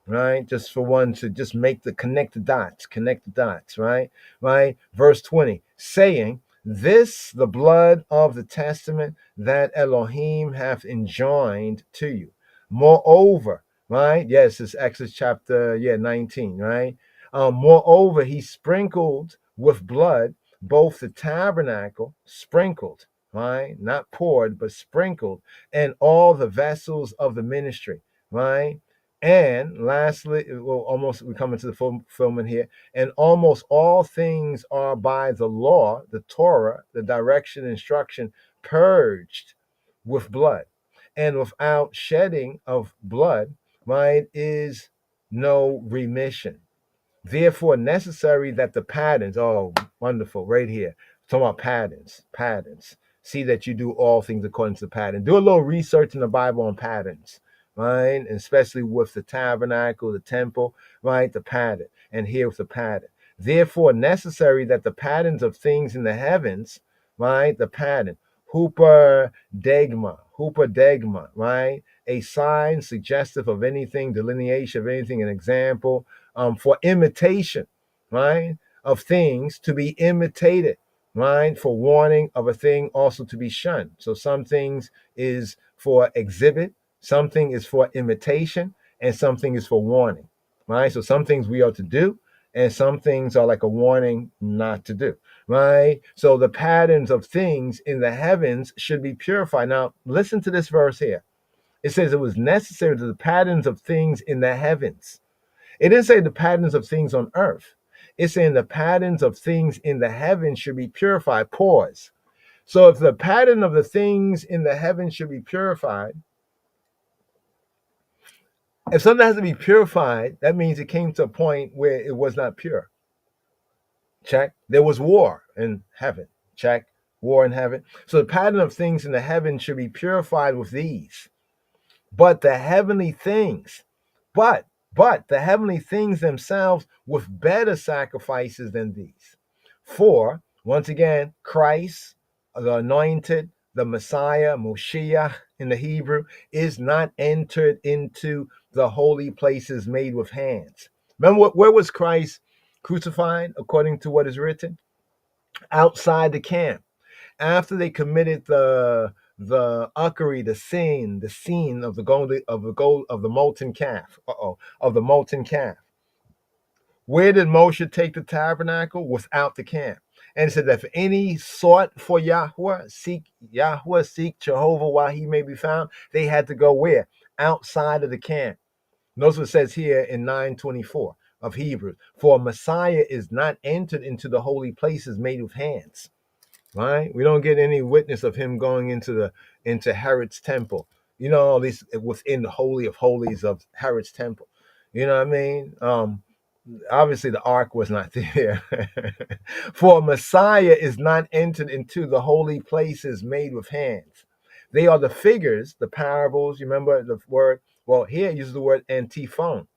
right? Just for one to just make the connect the dots, right? Right? Verse 20, saying, this the blood of the testament that Elohim hath enjoined to you. Moreover, right? Yes, it's Exodus chapter 19, right? Moreover, he sprinkled with blood both the tabernacle, sprinkled, right? Not poured, but sprinkled, and all the vessels of the ministry, right? And lastly, well, almost we come into the fulfillment here, and almost all things are by the law, the Torah, the direction, instruction, purged with blood. And without shedding of blood, right, is no remission. Therefore, necessary that the patterns, oh, wonderful, right here. Talking about patterns. See that you do all things according to the pattern. Do a little research in the Bible on patterns, right? And especially with the tabernacle, the temple, right? The pattern. And here with the pattern. Therefore, necessary that the patterns of things in the heavens, right? The pattern. Degma, right? A sign suggestive of anything, delineation of anything, an example, for imitation, right, of things to be imitated, right, for warning of a thing also to be shunned. So some things is for exhibit, something is for imitation, and something is for warning, right? So some things we are to do, and some things are like a warning not to do, right? So the patterns of things in the heavens should be purified. Now, listen to this verse here. It says it was necessary that the patterns of things in the heavens. It didn't say the patterns of things on earth. It's saying the patterns of things in the heavens should be purified. Pause. So if the pattern of the things in the heavens should be purified, if something has to be purified, that means it came to a point where it was not pure. Check. There was war in heaven. Check. War in heaven. So the pattern of things in the heavens should be purified with these. But the heavenly things, but the heavenly things themselves with better sacrifices than these. For, once again, Christ, the anointed, the Messiah, Moshiach in the Hebrew, is not entered into the holy places made with hands. Remember, where was Christ crucified, according to what is written? Outside the camp. After they committed the uckery, the sin of the molten calf. Of the molten calf. Where did Moshe take the tabernacle? Without the camp. And it said that if any sought for Yahweh, seek Jehovah while he may be found, they had to go where? Outside of the camp. Notice what it says here in 9:24 of Hebrews. For Messiah is not entered into the holy places made with hands. Right? We don't get any witness of him going into Herod's temple. You know, at least within the holy of holies of Herod's temple. You know what I mean? Obviously the ark was not there. For Messiah is not entered into the holy places made with hands. They are the figures, the parables. You remember the word? Well, here it uses the word antiphon.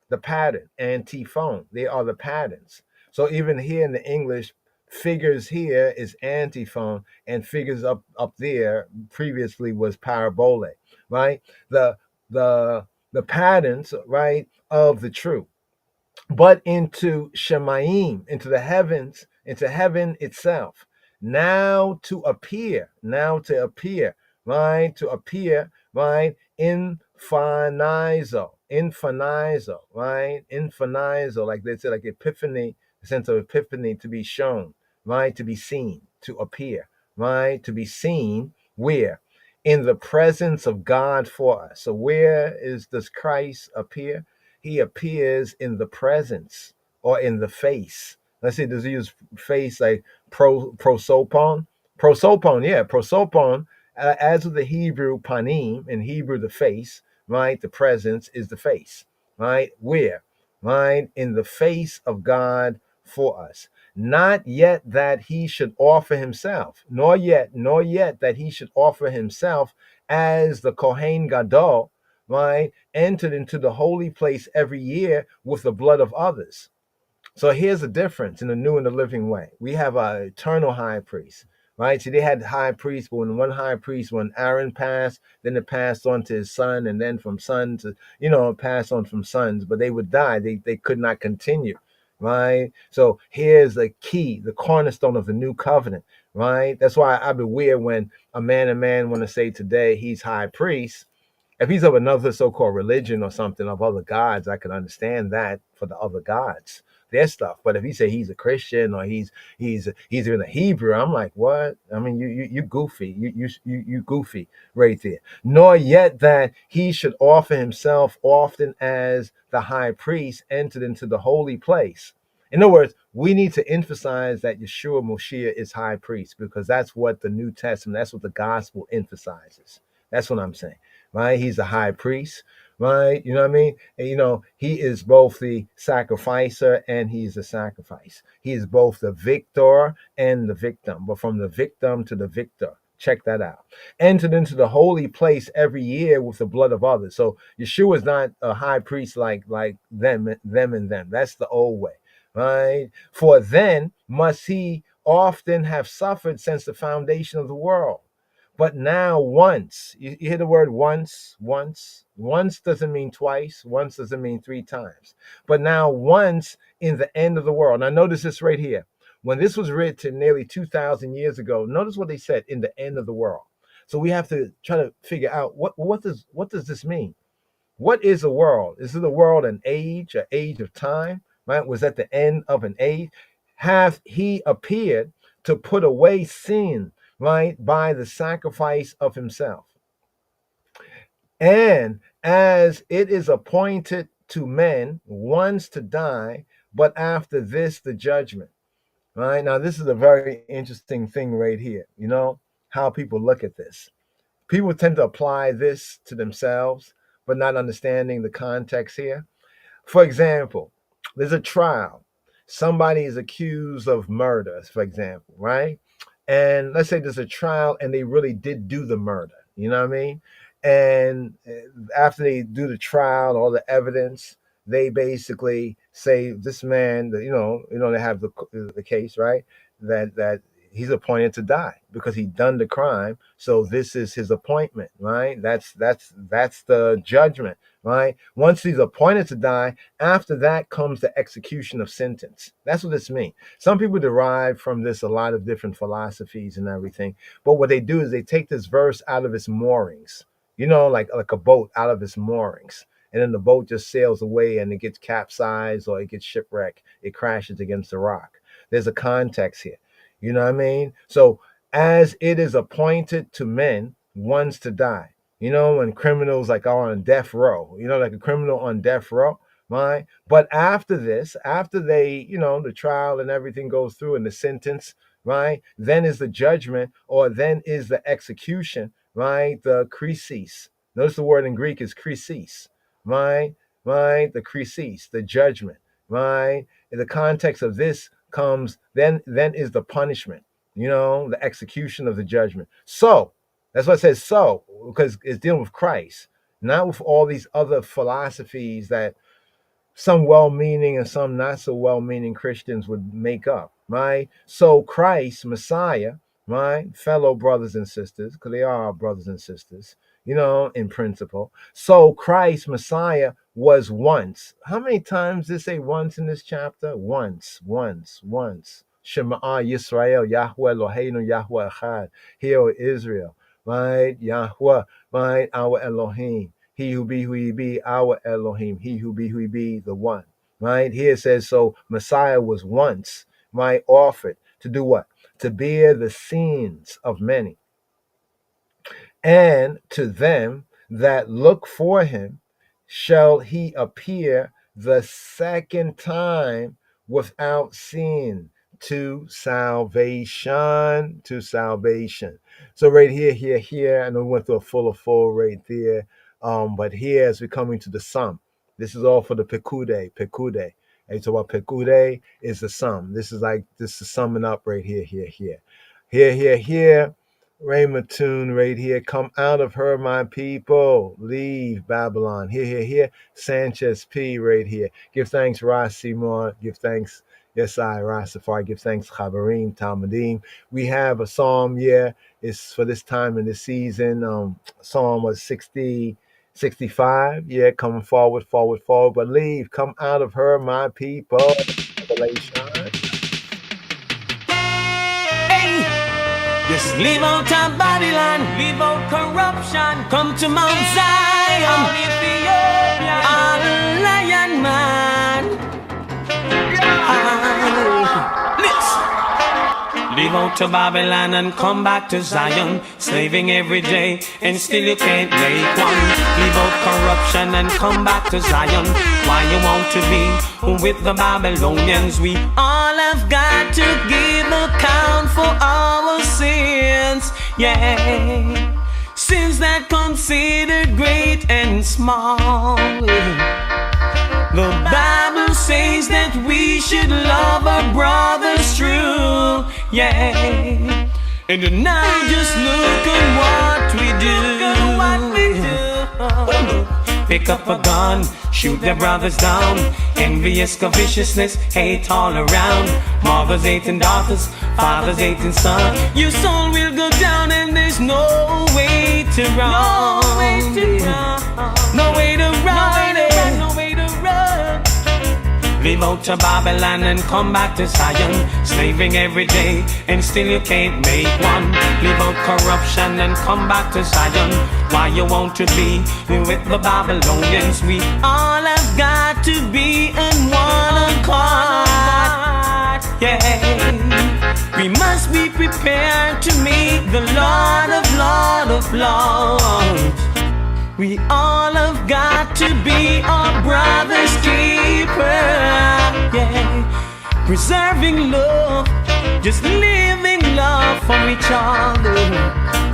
the pattern, antiphon. They are the patterns. So even here in the English, figures here is antiphon, and figures up there previously was parabole, right? The the the patterns, right, of the truth, but into Shemaim, into the heavens, into heaven itself. Now to appear, right? To appear, right? Infinizo, right? Infinizo, like they say, like epiphany, the sense of epiphany, to be shown, right? To be seen, to appear, right? To be seen where? In the presence of God for us. So where does Christ appear? He appears in the presence or in the face. Let's see, does he use face like prosopon? Prosopon, yeah, prosopon, as with the Hebrew panim, in Hebrew the face, right? The presence is the face, right? Where? Right? In the face of God for us. Not yet that he should offer himself, nor yet that he should offer himself as the Kohen Gadol, right, entered into the holy place every year with the blood of others. So here's the difference in the new and the living way. We have an eternal high priest, right? See, they had high priests, but when Aaron passed, then it passed on to his son, and then from son to, it passed on from sons, but they would die. They could not continue, right? So here's the key, the cornerstone of the new covenant, right? That's why I'd be weird when a man want to say today he's high priest. If he's of another so-called religion or something of other gods, I can understand that for the other gods, their stuff. But if he say he's a Christian or he's in a Hebrew, I'm like, what? I mean, you goofy, you goofy right there. Nor yet that he should offer himself often as the high priest entered into the holy place. In other words, we need to emphasize that Yeshua Moshiach is high priest, because that's what the New Testament, that's what the gospel emphasizes. That's what I'm saying, right? He's a high priest, right? You know what I mean? And, he is both the sacrificer and he's the sacrifice. He is both the victor and the victim, but from the victim to the victor. Check that out. Entered into the holy place every year with the blood of others. So Yeshua is not a high priest like them and them. That's the old way, right? For then must he often have suffered since the foundation of the world. But now once, you hear the word once doesn't mean twice, once doesn't mean three times. But now once in the end of the world. Now notice this right here. When this was written nearly 2,000 years ago, notice what they said, in the end of the world. So we have to try to figure out what does this mean? What is a world? Is it a world an age of time? Right? Was at the end of an age? Hath he appeared to put away sin, right, by the sacrifice of himself? And as it is appointed to men once to die, but after this the judgment. Right? Now, this is a very interesting thing right here. How people look at this. People tend to apply this to themselves, but not understanding the context here. For example, there's a trial. Somebody is accused of murder, for example, right? And let's say there's a trial and they really did do the murder. You know what I mean? And after they do the trial, all the evidence, they basically say this man, they have the case, right? That he's appointed to die because he done the crime. So this is his appointment, right? That's the judgment, right? Once he's appointed to die, after that comes the execution of sentence. That's what this means. Some people derive from this a lot of different philosophies and everything, but what they do is they take this verse out of its moorings, like a boat out of its moorings. And then the boat just sails away and it gets capsized or it gets shipwrecked. It crashes against the rock. There's a context here. You know what I mean? So as it is appointed to men once to die. When criminals like are on death row, like a criminal on death row, right? But after this, after they, the trial and everything goes through and the sentence, right? Then is the judgment, or then is the execution, right? The krisis. Notice the word in Greek is krisis, right? Right? The krisis, the judgment, right? In the context of this comes, then is the punishment, the execution of the judgment. So that's why it says so, because it's dealing with Christ, not with all these other philosophies that some well-meaning and some not so well-meaning Christians would make up, right? So Christ, Messiah, right, fellow brothers and sisters, because they are our brothers and sisters, in principle. So Christ, Messiah, was once. How many times did it say once in this chapter? Once. Shema Yisrael, Yahweh Eloheinu, Yahweh Echad. Hear, O Israel, right? Yahweh, right? Our Elohim. He who be, our Elohim. He who be, the one. Right? Here it says, so Messiah was once, right, offered to do what? To bear the sins of many. And to them that look for him shall he appear the second time without sin to salvation. So right here, I know we went through a full right there. But here as we're coming to the sum, this is all for the Pekudei. And so what Pekudei is the sum. This is summing up right here. Here. Raymond tune right here. Come out of her, my people. Leave Babylon. Here. Sanchez P right here. Give thanks, Rasimon. Give thanks. Yes, Rastafari. Give thanks, Chabarim, Talmudim. We have a psalm here. It's for this time in the season. Psalm was 65. Yeah, coming forward. But leave. Come out of her, my people. Revelation. Just leave out of Babylon, leave out corruption, come to Mount Zion, all lion man. Listen. Leave out to Babylon and come back to Zion, slaving every day and still you can't make one. Leave out corruption and come back to Zion. Why you want to be with the Babylonians? We all have got to give account for our sins, yeah. Sins that considered great and small. The Bible says that we should love our brothers true, yeah. And now just look at what we do. Pick up a gun, shoot their brothers down. Envious, viciousness, hate all around. Mothers hating daughters, fathers hating sons. Your soul will go down and there's no way to run. No way to run. No way to run. Leave out to Babylon and come back to Zion, slaving every day and still you can't make one. Leave out corruption and come back to Zion. Why you want to be with the Babylonians? We all have got to be in one accord, yeah. We must be prepared to meet the Lord of Lords. We all have got to be our brother's keeper, yeah. Preserving love, just living love for each other.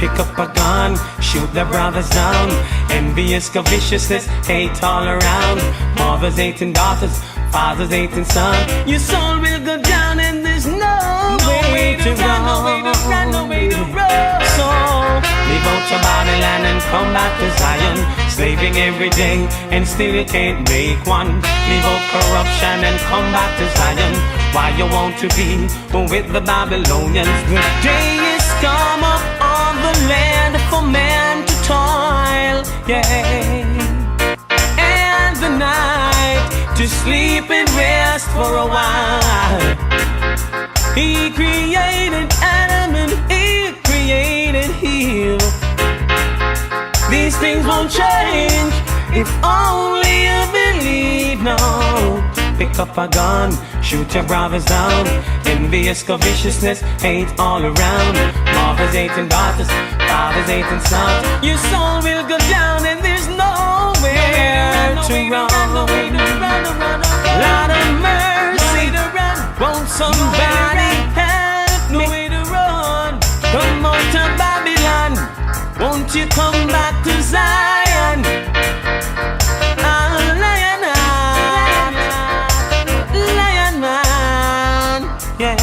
Pick up a gun, shoot their brothers down. Envious, viciousness, hate all around. Mothers hating daughters, fathers hating sons. Your soul will go down and there's no way to run. No way to run. So leave out your Babylon and come back to Zion, slaving every day and still you can't make one. Leave out corruption and come back to Zion. Why you want to be with the Babylonians? The day is come up on the land for man to toil, yeah. And the night to sleep and rest for a while. He created Adam and he created Eve. These things won't change if only you believe, no. Pick up a gun, shoot your brothers down. Envious, viciousness, hate all around. Mothers hating daughters, fathers hating sons. Your soul will go down and there's nowhere to run. Lord of mercy, won't somebody help me? Come out to Babylon, won't you come back to Zion? Lion man, yeah.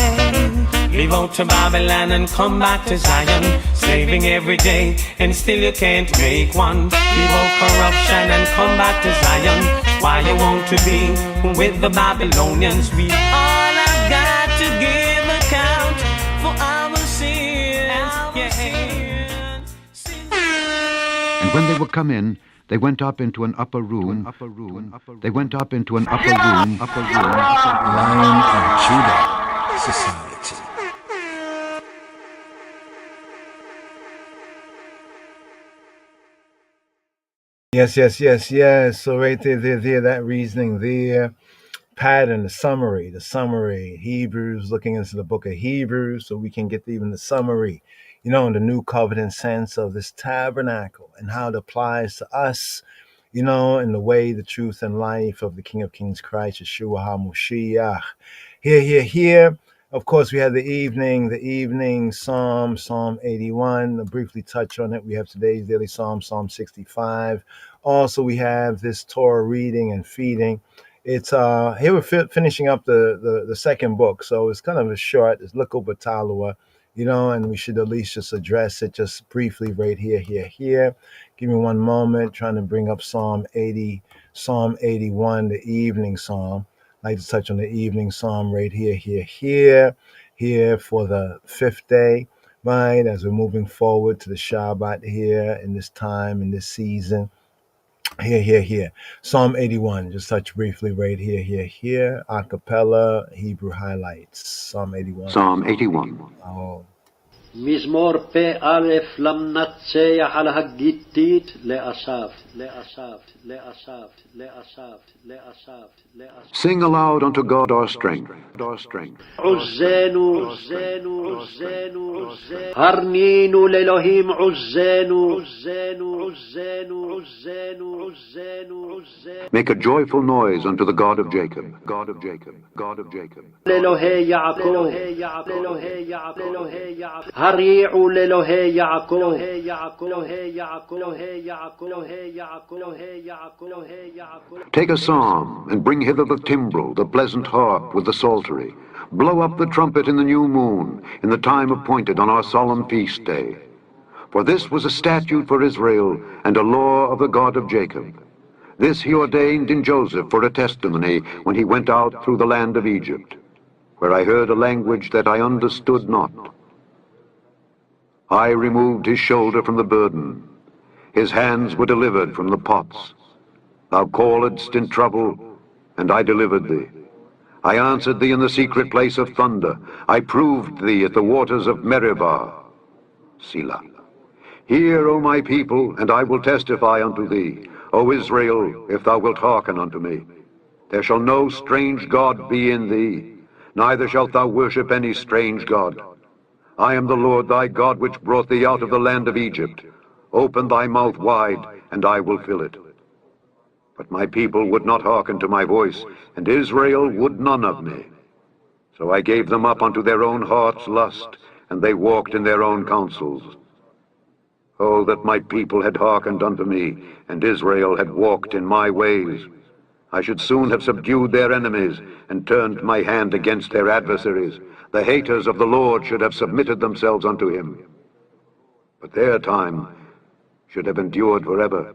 Leave out to Babylon and come back to Zion. Slaving every day and still you can't make one. Leave out corruption and come back to Zion. Why you want to be with the Babylonians? We all have got to give account for our sins. And when they were come in, they went up into an upper room. They went up into an upper room. Lion of Judah Society. Yes. So right there, that reasoning there, pattern, the summary. Hebrews, looking into the book of Hebrews, so we can get even the summary, in the new covenant sense of this tabernacle and how it applies to us, in the way, the truth, and life of the King of Kings, Christ, Yeshua HaMoshiach. Here. Of course, we have the evening Psalm 81. I'll briefly touch on it. We have today's daily Psalm 65. Also, we have this Torah reading and feeding. It's here we're finishing up the second book, so it's kind of a short. It's Luko Batalua, and we should at least just address it just briefly right here. Give me one moment. Trying to bring up Psalm 81, the evening Psalm. I'd like to touch on the evening Psalm right here for the fifth day, right? As we're moving forward to the Shabbat here in this time, in this season. Here. Psalm 81, just touch briefly right here. A cappella, Hebrew highlights. Psalm 81. Psalm 81. Oh. מזמור פ/א למנצח על הגיתית לאסף. Sing aloud unto God our strength. עוזנו, הרנינו לאלוהים עוזנו. Make a joyful noise unto the God of Jacob. לאלוהי יעקב. הריעו לאלוהי יעקב. Take a psalm, and bring hither the timbrel, the pleasant harp with the psaltery. Blow up the trumpet in the new moon, in the time appointed on our solemn feast day. For this was a statute for Israel, and a law of the God of Jacob. This he ordained in Joseph for a testimony when he went out through the land of Egypt, where I heard a language that I understood not. I removed his shoulder from the burden. His hands were delivered from the pots. Thou calledst in trouble, and I delivered thee. I answered thee in the secret place of thunder. I proved thee at the waters of Meribah. Selah. Hear, O my people, and I will testify unto thee. O Israel, if thou wilt hearken unto me. There shall no strange God be in thee, neither shalt thou worship any strange God. I am the Lord thy God, which brought thee out of the land of Egypt. Open thy mouth wide, and I will fill it. But my people would not hearken to my voice, and Israel would none of me. So I gave them up unto their own heart's lust, and they walked in their own counsels. Oh, that my people had hearkened unto me, and Israel had walked in my ways. I should soon have subdued their enemies, and turned my hand against their adversaries. The haters of the Lord should have submitted themselves unto him. But their time should have endured forever.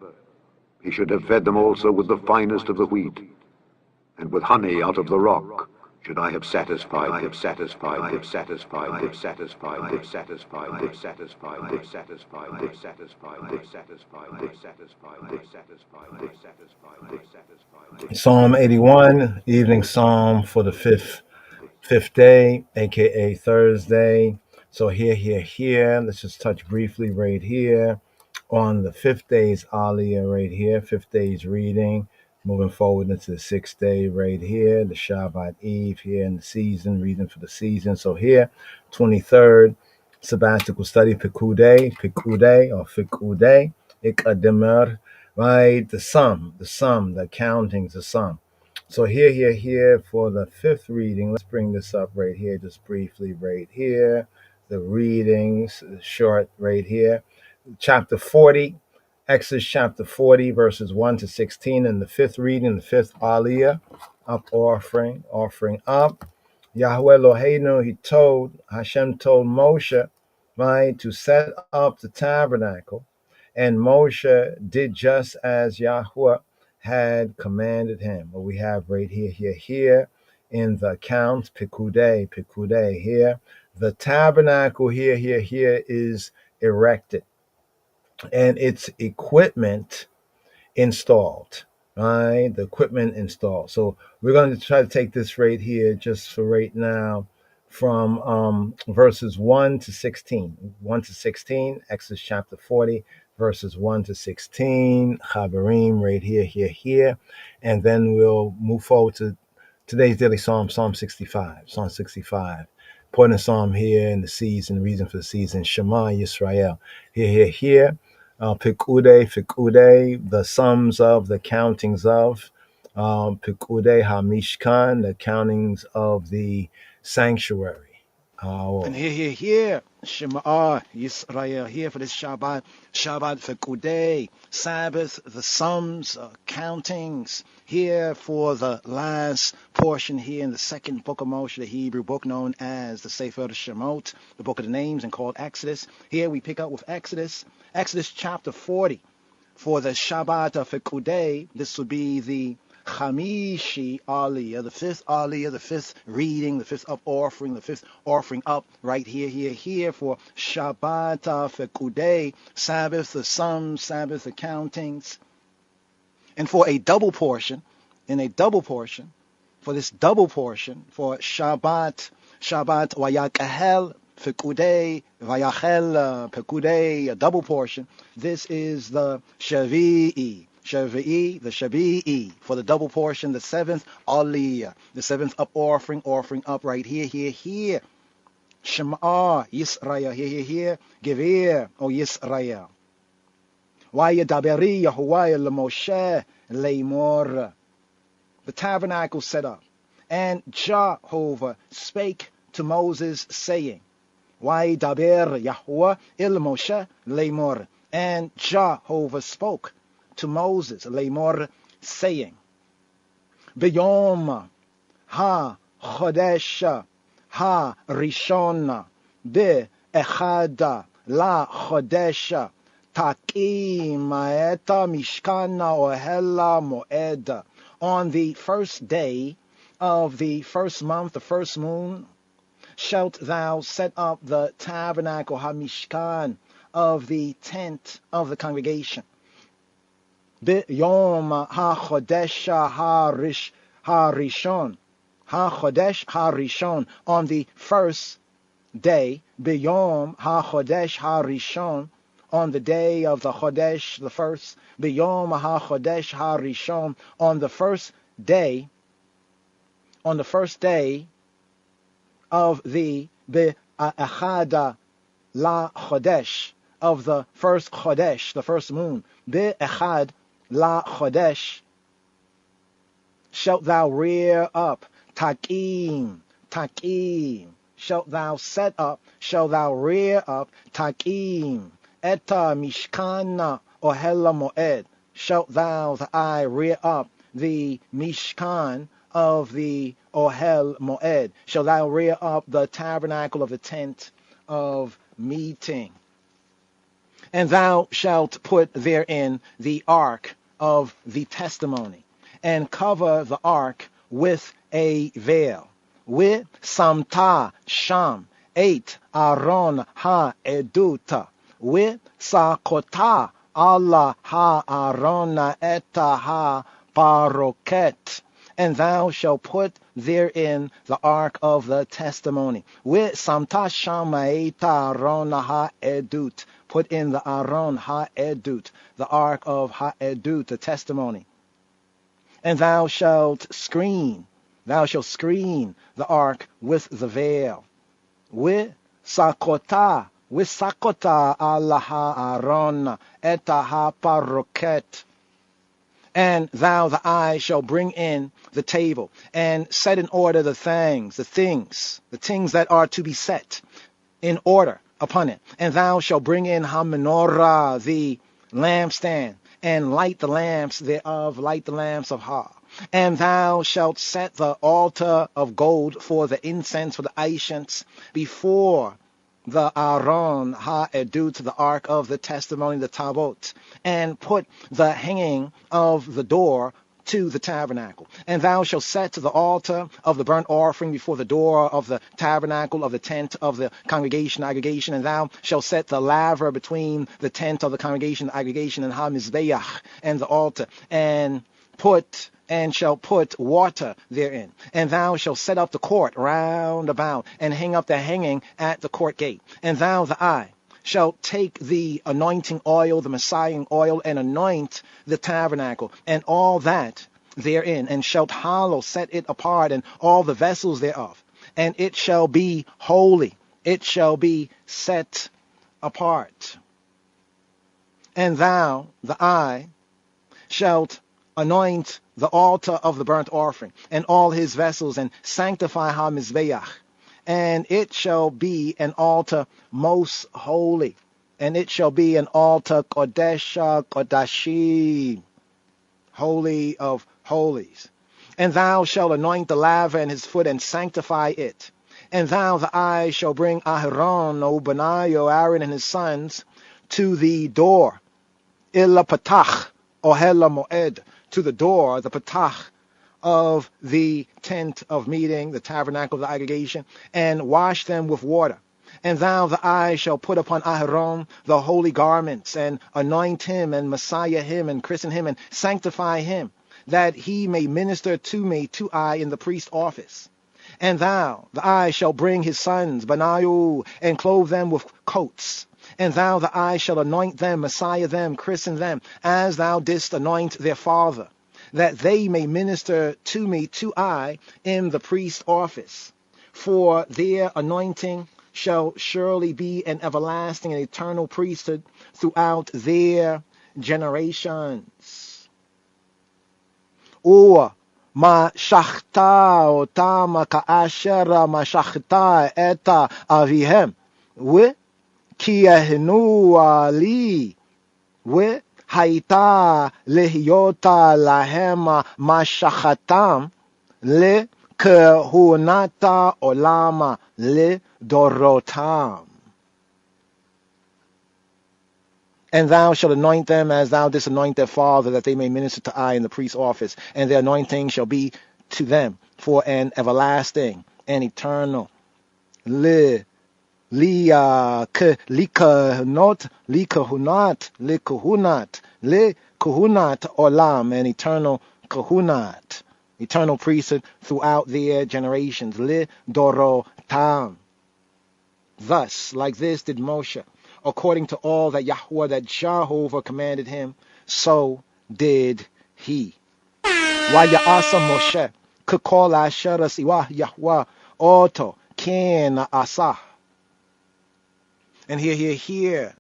He should have fed them also with the finest of the wheat, and with honey out of the rock should I have satisfied. Psalm 81, evening psalm for the fifth day, aka Thursday. So here. Let's just touch briefly right here on the fifth day's Aliyah right here, fifth day's reading, moving forward into the sixth day right here, the Shabbat Eve here in the season, reading for the season. So here, 23rd sabbatical study, Pekudei, Ikademer, right? The sum, the accountings, the sum. So here for the fifth reading, let's bring this up right here, just briefly right here. The readings, short right here. Chapter 40, Exodus chapter 40, verses 1 to 16, and the fifth reading, the fifth Aliyah, up offering up. Yahweh Eloheinu, Hashem told Moshe, right, to set up the tabernacle. And Moshe did just as Yahweh had commanded him. What we have right here in the account, Pekudei here. The tabernacle here is erected and its equipment installed. Right, the equipment installed. So we're going to try to take this right here, just for right now, from verses 1 to 16. 1 to 16, Exodus chapter 40, verses 1 to 16, Chabarim, right here. And then we'll move forward to today's daily psalm, Psalm 65. Psalm 65. Important psalm here in the season, reason for the season, Shema Yisrael. Here. Pekudei, the sums of, the countings of. Pekudei HaMishkan, the countings of the sanctuary. And here, Shema Yisrael, here for this Shabbat Fekudei, Sabbath, the sums, countings, here for the last portion here in the second book of Moshe, the Hebrew book known as the Sefer Shemot, the book of the names and called Exodus. Here we pick up with Exodus chapter 40. For the Shabbat of Fekudei, this would be the Chamishi Aliyah, the fifth Aliyah, the fifth reading, the fifth up offering, the fifth offering up right here for Shabbat Fekudei, Sabbath, the sums, Sabbath, the countings. And for a double portion, for this double portion, for Shabbat Vayakahel Fekudei, Vayachel Pekudei, a double portion. This is the Shavi'i, the Shavi'i, for the double portion, the seventh Aliyah, the seventh up offering up right here. Shema Yisrael, here, Gevir, O Yisrael. Vayadaberi Yahuwah LeMoshe Leimor. The tabernacle set up, and Jehovah spake to Moses, saying, Vaydaber Yahuwah il Moshe Leimor. And Jehovah spoke to Moses, Leimor, saying, B'yom ha-chodesh ha-rishon be-echad la-chodesh takim ma'eta mishkana ohela moed. On the first day of the first month, the first moon, shalt thou set up the tabernacle ha-mishkan of the tent of the congregation. B'yom ha-chodesh ha-rishon, ha-chodesh ha-rishon, on the first day, b'yom ha-chodesh ha-rishon, on the day of the chodesh, the first, b'yom ha-chodesh ha-rishon, on the first day of the be'echad la chodesh, of the first chodesh, the first moon, be'echad la chodesh, shalt thou rear up, takim, shalt thou set up, shalt thou rear up, takim, eta mishkana ohela moed, shalt thou, the eye, rear up the mishkan of the ohel moed, shalt thou rear up the tabernacle of the tent of meeting. And thou shalt put therein the ark of the testimony, and cover the ark with a veil. With samta sham et aron ha-eduta, with sakota Allah ha-arona eta ha-paroket. And thou shalt put therein the ark of the testimony. With samta sham et aron ha-edut, put in the Aron ha-edut, the ark of ha-edut, the testimony. And thou shalt screen the ark with the veil. With sakota Allah ha-aron eta ha-paroket. And thou, the eye, shall bring in the table, and set in order the things that are to be set in order upon it. And thou shalt bring in ha-menorah, the lampstand, and light the lamps thereof, light the lamps of Ha. And thou shalt set the altar of gold for the incense for the ancients before the Aaron ha-edu to the ark of the testimony, the tabot, and put the hanging of the door to the tabernacle. And thou shalt set the altar of the burnt offering before the door of the tabernacle of the tent of the congregation, aggregation, and thou shalt set the laver between the tent of the congregation, aggregation, and ha-mizbeach, and the altar, and shall put water therein. And thou shalt set up the court round about, and hang up the hanging at the court gate. And thou, the eye, shalt take the anointing oil, the Messiah oil, and anoint the tabernacle, and all that therein, and shalt hallow, set it apart, and all the vessels thereof. And it shall be holy, it shall be set apart. And thou, the eye, shalt anoint the altar of the burnt offering, and all his vessels, and sanctify ha-mizbeach. And it shall be an altar most holy, and it shall be an altar kodesha kodashim, holy of holies. And thou shalt anoint the laver and his foot, and sanctify it. And thou, the eye, shall bring Aharon, Obaniah, Aaron, and his sons, to the door, illa patach, ohela moed, to the door, the patach, of the tent of meeting, the tabernacle of the aggregation, and wash them with water. And thou, the eye, shall put upon Aharon the holy garments, and anoint him, and Messiah him, and christen him, and sanctify him, that he may minister to me, to I, in the priest office. And thou, the eye, shall bring his sons, Banayu, and clothe them with coats. And thou, the eye, shall anoint them, Messiah them, christen them, as thou didst anoint their father, that they may minister to me, to I, in the priest office. For their anointing shall surely be an everlasting and eternal priesthood throughout their generations. Or ma shachta otam ka'ashera ma shachta eta avihem, we ki yehnu ali, we hayta lehiota lahem mashachatam le kehunata olama le dorotam. And thou shalt anoint them as thou didst anoint their father, that they may minister to I in the priest's office. And their anointing shall be to them for an everlasting and eternal. Likahunat olam, and eternal kahunat, eternal priesthood throughout their generations. Le dorotam. Thus, like this did Moshe, according to all that Yahweh, that Jehovah commanded him, so did he. Waya'asa Moshe, kekol asher siwah Yahweh, oto ken asah. And here.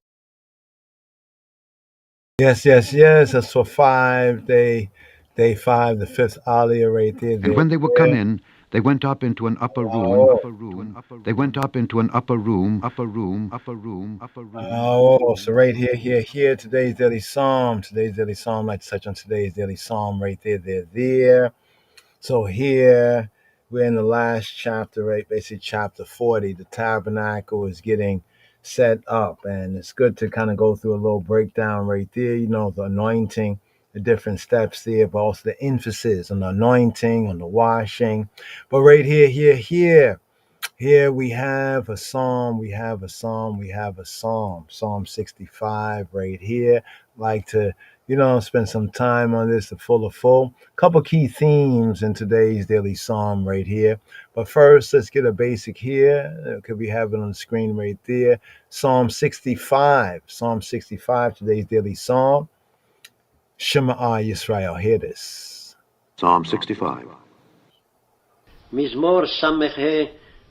Yes. That's for 5, day 5, the 5th aliyah right there. And when they would come in, they went up into an upper room. They went up into an upper room. Oh, so right here, today's daily psalm. Like to touch on today's daily psalm right there. So here, we're in the last chapter, right? Basically, chapter 40. The tabernacle is getting set up, and it's good to kind of go through a little breakdown right there. You know, the anointing, the different steps there, but also the emphasis on the anointing, on the washing. But right here we have a psalm. Psalm 65 right here. Like to, spend some time on this, the full. Couple key themes in today's daily psalm right here. But first, let's get a basic here. Could we have it on the screen right there? Psalm 65, today's daily psalm. Shema Yisrael, hear this. Psalm 65. מזמור ס"ה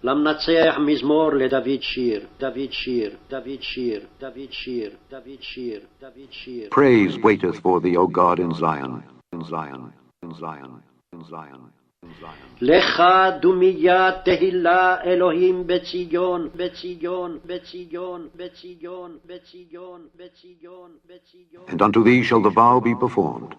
למנצח מזמור לדוד שיר. Praise waiteth for thee, O God, in Zion. לך דומיה תהילה אלוהים בציון. And unto thee shall the vow be performed.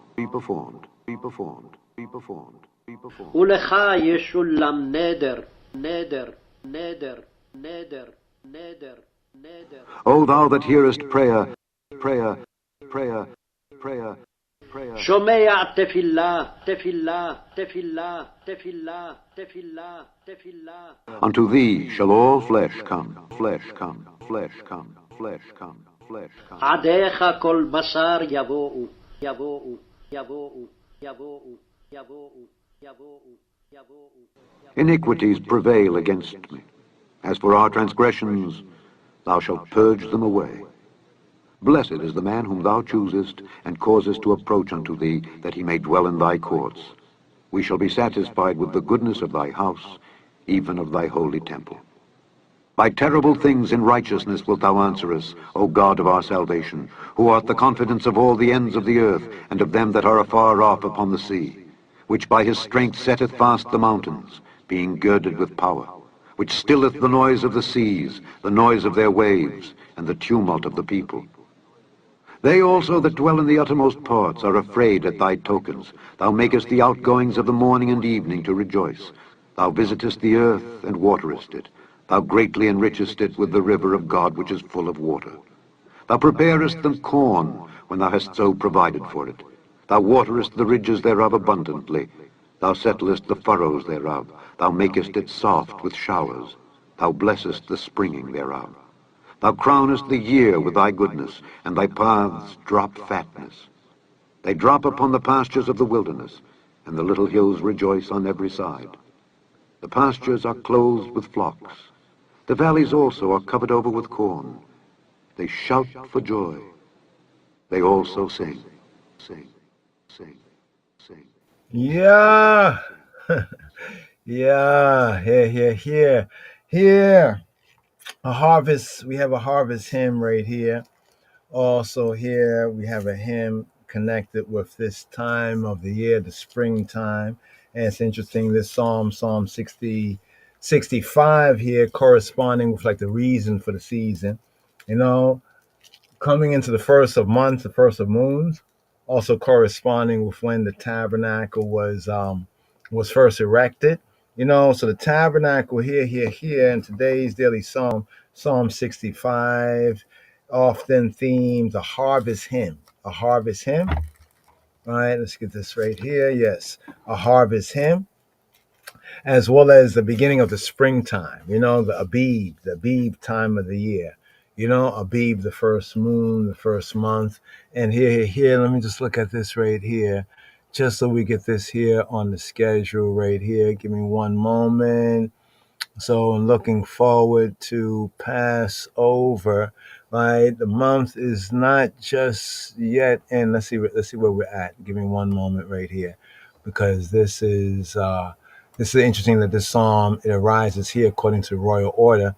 ולך ישולם נדר, נדר, נדר, נדר, נדר, נדר. O thou that hearest prayer, prayer, prayer, prayer, prayer. שומע תפילה, תפילה, תפילה, תפילה, תפילה, תפילה. Unto thee shall all flesh come, flesh come, flesh come, flesh come, flesh come. עדיך כל בשר יבואו, יבואו, יבואו, יבואו, יבואו, יבואו, יבואו. Iniquities prevail against me. As for our transgressions, thou shalt purge them away. Blessed is the man whom thou choosest, and causest to approach unto thee, that he may dwell in thy courts. We shall be satisfied with the goodness of thy house, even of thy holy temple. By terrible things in righteousness wilt thou answer us, O God of our salvation, who art the confidence of all the ends of the earth, and of them that are afar off upon the sea, which by his strength setteth fast the mountains, being girded with power, which stilleth the noise of the seas, the noise of their waves, and the tumult of the people. They also that dwell in the uttermost parts are afraid at thy tokens. Thou makest the outgoings of the morning and evening to rejoice. Thou visitest the earth and waterest it. Thou greatly enrichest it with the river of God, which is full of water. Thou preparest them corn, when thou hast so provided for it. Thou waterest the ridges thereof abundantly. Thou settlest the furrows thereof. Thou makest it soft with showers. Thou blessest the springing thereof. Thou crownest the year with thy goodness, and thy paths drop fatness. They drop upon the pastures of the wilderness, and the little hills rejoice on every side. The pastures are clothed with flocks. The valleys also are covered over with corn. They shout for joy. They also sing, sing, sing, sing. Yeah. Yeah. Here. A harvest. We have a harvest hymn right here. Also here we have a hymn connected with this time of the year, the springtime. And it's interesting, this Psalm 65 here, corresponding with like the reason for the season. You know, coming into the first of months, the first of moons, also corresponding with when the tabernacle was first erected. You know, so the tabernacle here in today's daily Psalm 65, often themed a harvest hymn. A harvest hymn. All right, let's get this right here. Yes, a harvest hymn, as well as the beginning of the springtime. You know, the Abib time of the year. You know, Abib, the first moon, the first month. And here, let me just look at this right here, just so we get this here on the schedule right here. Give me one moment. So I'm looking forward to Passover, right? The month is not just yet, and let's see where we're at. Give me one moment right here, because this is interesting that this psalm, it arises here according to royal order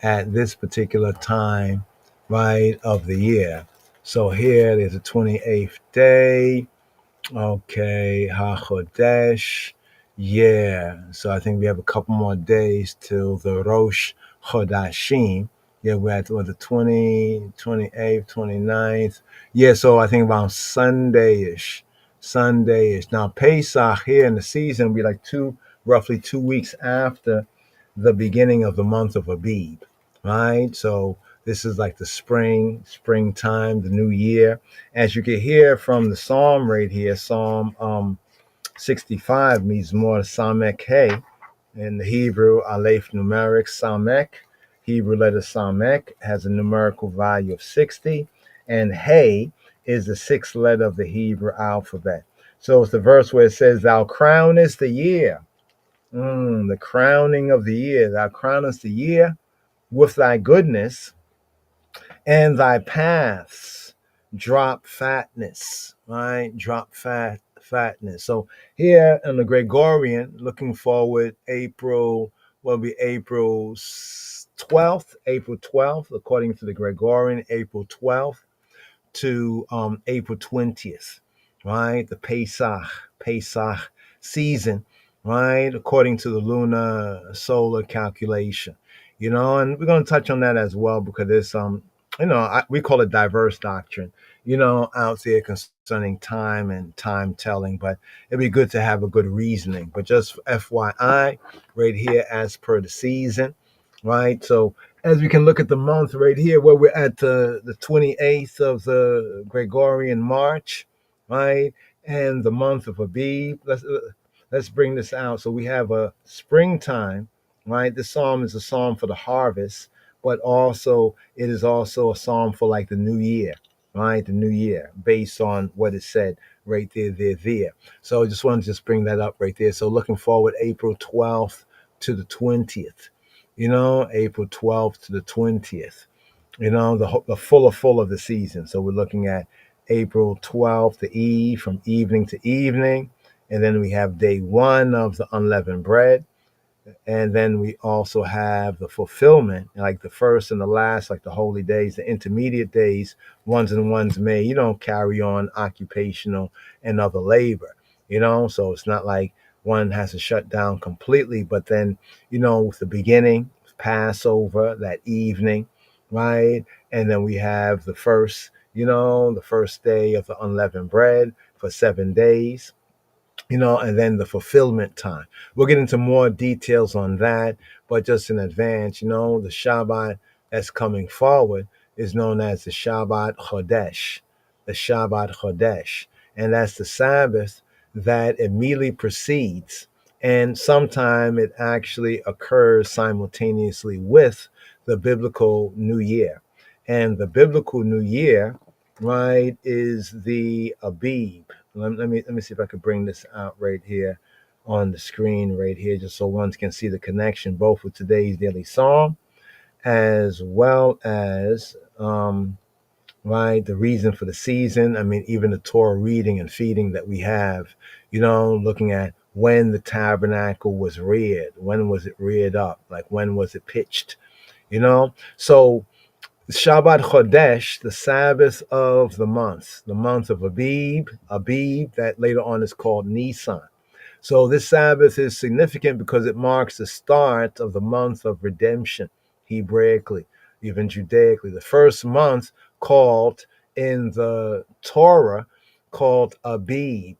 at this particular time, right, of the year. So here there's the 28th day. Okay, HaChodesh. Yeah, so I think we have a couple more days till the Rosh Chodashim. Yeah, we're at the 28th, 29th. Yeah, so I think around Sunday-ish. Now, Pesach here in the season will be like roughly 2 weeks after the beginning of the month of Abib, right? So this is like the springtime, the new year. As you can hear from the psalm right here, Psalm 65 means more Samek Hey. In the Hebrew, Aleph numeric Samek, Hebrew letter Samek, has a numerical value of 60, and Hey is the sixth letter of the Hebrew alphabet. So it's the verse where it says, Thou crownest the year. The crowning of the year. Thou crownest the year with thy goodness, and thy paths drop fatness, right? Drop fatness. So here in the Gregorian, looking forward, April 12th, according to the Gregorian, April 12th to April 20th, right? The Pesach season, right? According to the lunar solar calculation, you know, and we're going to touch on that as well, because there's we call it diverse doctrine. out there concerning time and time telling, but it'd be good to have a good reasoning. But just FYI, right here, as per the season, right? So as we can look at the month right here, where we're at the 28th of the Gregorian March, right? And the month of Abib. Let's bring this out. So we have a springtime, right? This psalm is a psalm for the harvest, but also it is also a psalm for like the new year, right? The new year, based on what it said right there. So I just wanted to just bring that up right there. So looking forward, April 12th to the 20th, April 12th to the 20th, the full of the season. So we're looking at April 12th, the eve, from evening to evening. And then we have day one of the unleavened bread. And then we also have the fulfillment, like the first and the last, like the holy days, the intermediate days, ones and ones may, carry on occupational and other labor, so it's not like one has to shut down completely, but then, with the beginning, Passover, that evening, right? And then we have the first, the first day of the unleavened bread for 7 days, and then the fulfillment time. We'll get into more details on that, but just in advance, the Shabbat that's coming forward is known as the Shabbat Chodesh, the Shabbat Chodesh, and that's the Sabbath that immediately precedes, and sometime it actually occurs simultaneously with the biblical New Year. And the biblical New Year, right, is the Abib. Let me see if I could bring this out right here on the screen right here, just so one can see the connection both with today's daily psalm as well as right, the reason for the season. I mean, even the Torah reading and feeding that we have, looking at when the tabernacle was reared, when was it reared up, like when was it pitched, so Shabbat Chodesh, the Sabbath of the month of Abib, that later on is called Nisan. So this Sabbath is significant because it marks the start of the month of redemption, Hebraically, even Judaically. The first month called in the Torah called Abib,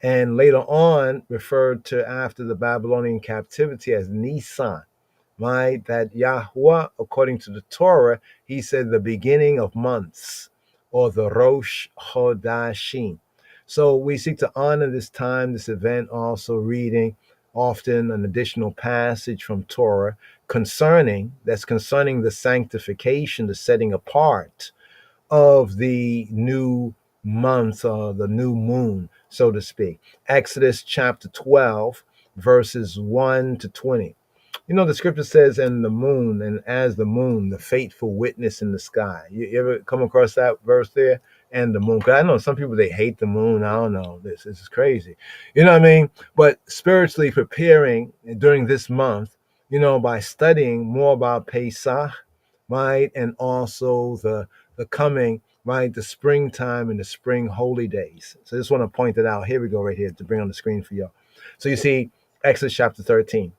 and later on referred to after the Babylonian captivity as Nisan. Right, that Yahweh, according to the Torah, he said the beginning of months, or the Rosh Chodashim. So we seek to honor this time, this event, also reading often an additional passage from Torah concerning the sanctification, the setting apart of the new month, or the new moon, so to speak. Exodus chapter 12, verses 1 to 20. The scripture says, and the moon, and as the moon, the faithful witness in the sky. You ever come across that verse there? And the moon. Because I know some people, they hate the moon. I don't know. This is crazy. You know what I mean? But spiritually preparing during this month, by studying more about Pesach, right? And also the coming, right? The springtime and the spring holy days. So I just want to point it out. Here we go, right here, to bring on the screen for y'all. So you see Exodus chapter 13.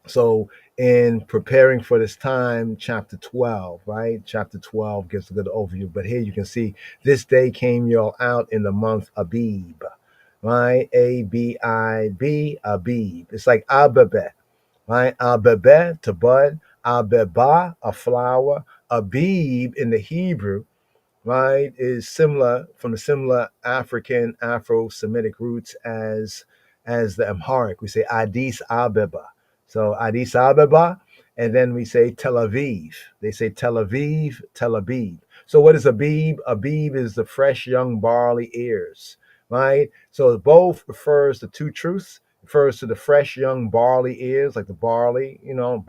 So in preparing for this time, chapter 12, right? Chapter 12 gives a good overview. But here you can see, this day came y'all out in the month Abib, right? Abib, Abib. It's like Abebe, right? Abebe, to bud. Abeba, a flower. Abib in the Hebrew, right, is similar, from the similar African Afro-Semitic roots as the Amharic. We say Addis Abeba. So Addis Abeba, and then we say Tel Aviv. They say Tel Aviv, Tel Aviv. So what is Abib? Abib is the fresh young barley ears, right? So both refers to two truths. Refers to the fresh young barley ears, like the barley,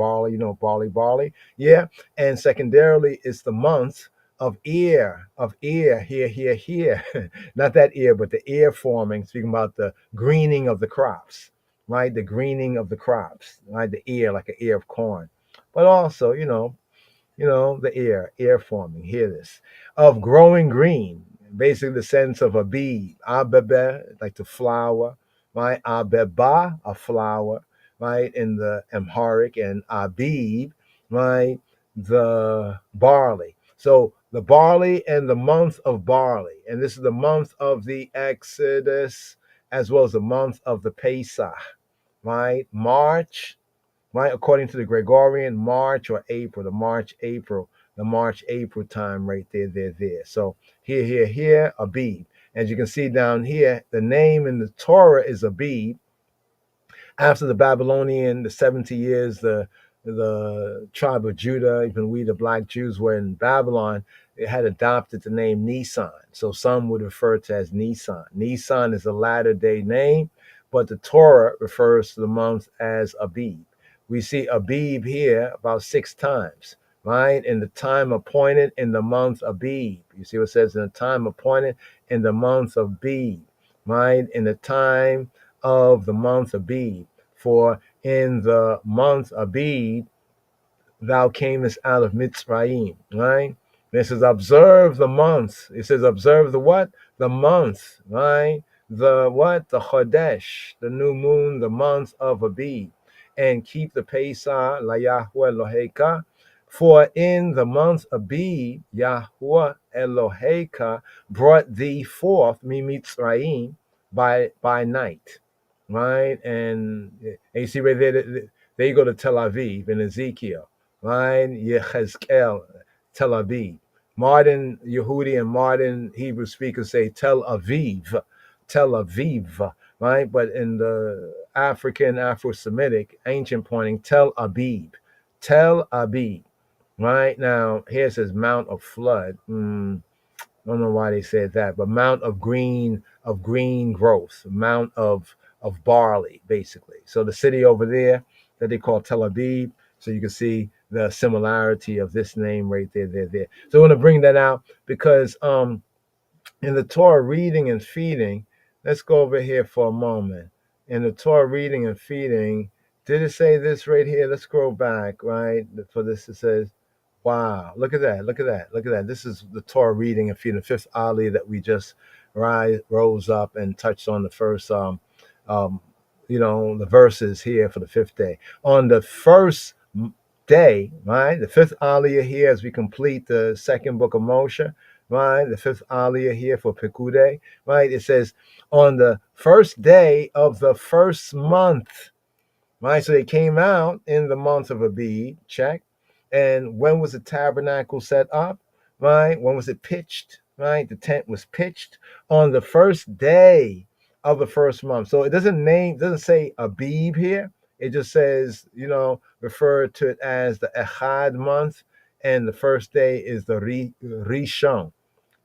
barley. Yeah. And secondarily, it's the month of ear, here. Not that ear, but the ear forming, speaking about the greening of the crops, right? The greening of the crops, right? The ear, like an ear of corn. But also, the ear forming, hear this, of growing green, basically the sense of Abib, Abebe, like the flower, right? Abeba, a flower, right? In the Amharic, and Abib, right? The barley. So the barley and the month of barley. And this is the month of the Exodus as well as the month of the Pesach, right? March, right? According to the Gregorian, March or April, the March, April time right there. So here, Abib. As you can see down here, the name in the Torah is Abib. After the Babylonian, the 70 years, the tribe of Judah, even we, the black Jews, were in Babylon, it had adopted the name Nisan. So some would refer to as Nisan. Nisan is a latter day name, but the Torah refers to the month as Abib. We see Abib here about 6 times, right? In the time appointed in the month Abib. You see what it says in the time appointed in the month of Abib, right? In the time of the month Abib. For in the month Abib, thou camest out of Mitzrayim, right? And it says, observe the month. It says, observe the what? The month, right? The what? The Chodesh, the new moon, the month of Abib. And keep the Pesach, la Yahweh Eloheka. For in the month Abib, Yahweh Eloheka brought thee forth, mi Mitzrayim, by night, right? And you see right there you go to Tel Aviv in Ezekiel, right? Yechezkel, Tel Aviv. Modern Yehudi and modern Hebrew speakers say Tel Aviv, right? But in the African, Afro-Semitic, ancient pointing, Tel Abib, right? Now, here it says Mount of Flood. I don't know why they said that, but Mount of green growth, Mount of barley, basically. So the city over there that they call Tel Aviv. So you can see the similarity of this name right there. So I want to bring that out because in the Torah reading and feeding, let's go over here for a moment. In the Torah reading and feeding, did it say this right here? Let's scroll back, right? For this it says, wow, look at that. This is the Torah reading and feeding, the fifth aliyah that we just rose up and touched on the first, the verses here for the fifth day. On the first day, right, the fifth aliyah here as we complete the second book of Moshe, right, the fifth aliyah here for Pekudei, right, it says, on the first day of the first month, right, so they came out in the month of Abib, check. And when was the tabernacle set up? Right? When was it pitched? Right? The tent was pitched on the first day of the first month. So it doesn't say Abib here. It just says, refer to it as the Echad month, and the first day is the Rishon.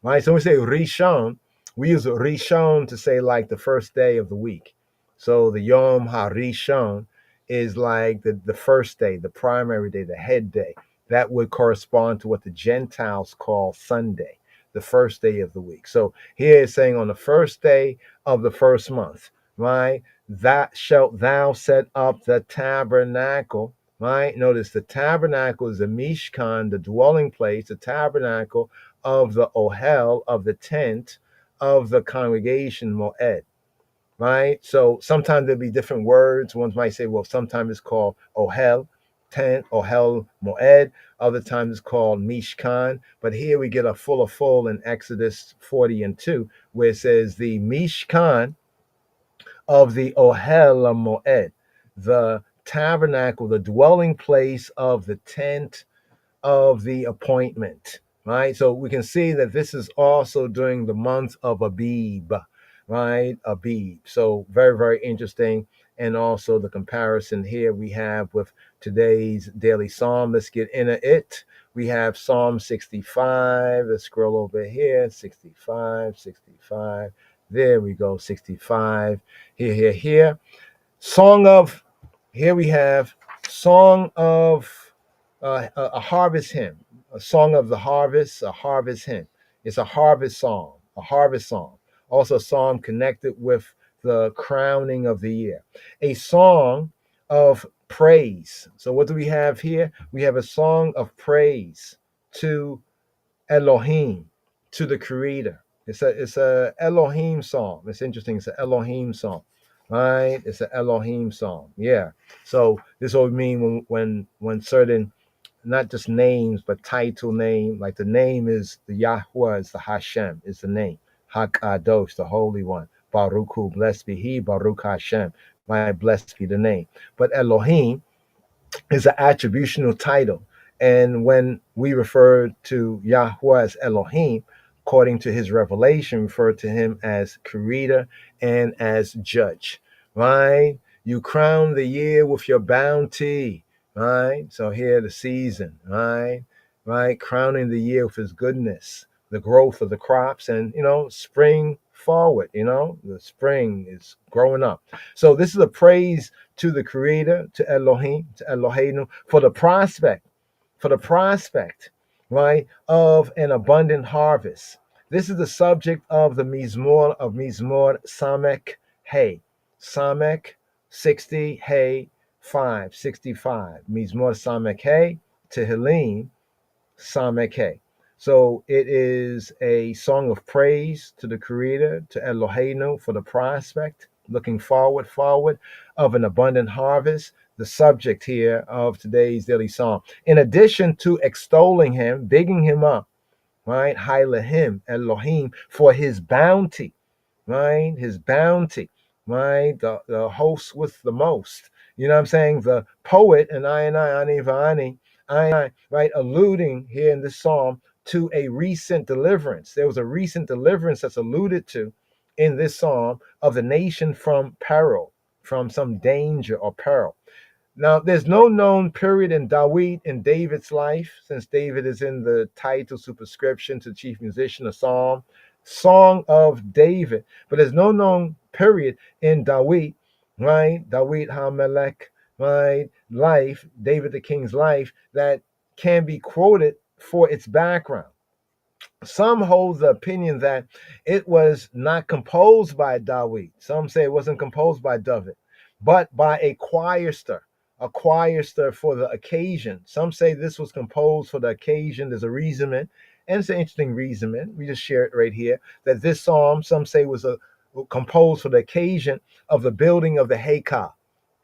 Right? So when we say Rishon, we use Rishon to say like the first day of the week. So the Yom HaRishon is like the first day, the primary day, the head day. That would correspond to what the Gentiles call Sunday, the first day of the week. So here it's saying on the first day of the first month, right? That shalt thou set up the tabernacle, right? Notice the tabernacle is the Mishkan, the dwelling place, the tabernacle of the Ohel, of the tent of the congregation Moed. Right? So sometimes there'll be different words. One might say, well, sometimes it's called Ohel, tent, Ohel Moed. Other times it's called Mishkan. But here we get a full in Exodus 40:2, where it says the Mishkan of the Ohel Moed, the tabernacle, the dwelling place of the tent of the appointment. Right? So we can see that this is also during the month of Abib. Right? Abib. So very, very interesting. And also the comparison here we have with today's daily psalm. Let's get into it. We have Psalm 65. Let's scroll over here. 65. There we go. 65. Here. Here we have Song of a harvest hymn. A song of the harvest, a harvest hymn. It's a harvest song. Also a song connected with the crowning of the year. A song of praise. So what do we have here? We have a song of praise to Elohim, to the Creator. It's a Elohim song. It's interesting. It's an Elohim song, right? It's an Elohim song. Yeah. So this will mean when certain not just names, but title name. Like the name is the Yahweh, is the Hashem, is the name. Hakadosh, the Holy One. Baruch Hu, blessed be He. Baruch Hashem, my blessed be the name. But Elohim is an attributional title. And when we refer to Yahweh as Elohim, according to his revelation, refer to him as creator and as judge, right? You crown the year with your bounty, right? So here the season, right? Right? Crowning the year with his goodness, the growth of the crops, and, spring forward, the spring is growing up. So this is a praise to the creator, to Elohim, to Eloheinu, for the prospect, right, of an abundant harvest. This is the subject of the Mizmor Samek Hey. Samek 60 Hey 565. Mizmor Samek Hey, Tehillim Samek Hey. So it is a song of praise to the Creator, to Eloheinu, for the prospect, looking forward of an abundant harvest, the subject here of today's daily psalm. In addition to extolling him, bigging him up, right? Hailahim, Elohim, for his bounty, right? His bounty, right? The host with the most. You know what I'm saying? The poet, and Ani Vani, right, alluding here in this psalm to a recent deliverance. There was a recent deliverance that's alluded to in this psalm of the nation from peril, from some danger or peril. Now, there's no known period in David's life, since David is in the title superscription to chief musician, a psalm, Song of David. But there's no known period in David, right? David HaMelech, right? Life, David the king's life, that can be quoted for its background. Some hold the opinion that it was not composed by David. Some say it wasn't composed by David, but by a chorister for the occasion. Some say this was composed for the occasion. There's a reasonment, and it's an interesting reasonment. We just share it right here, that this psalm, some say, was composed for the occasion of the building of the Haykal.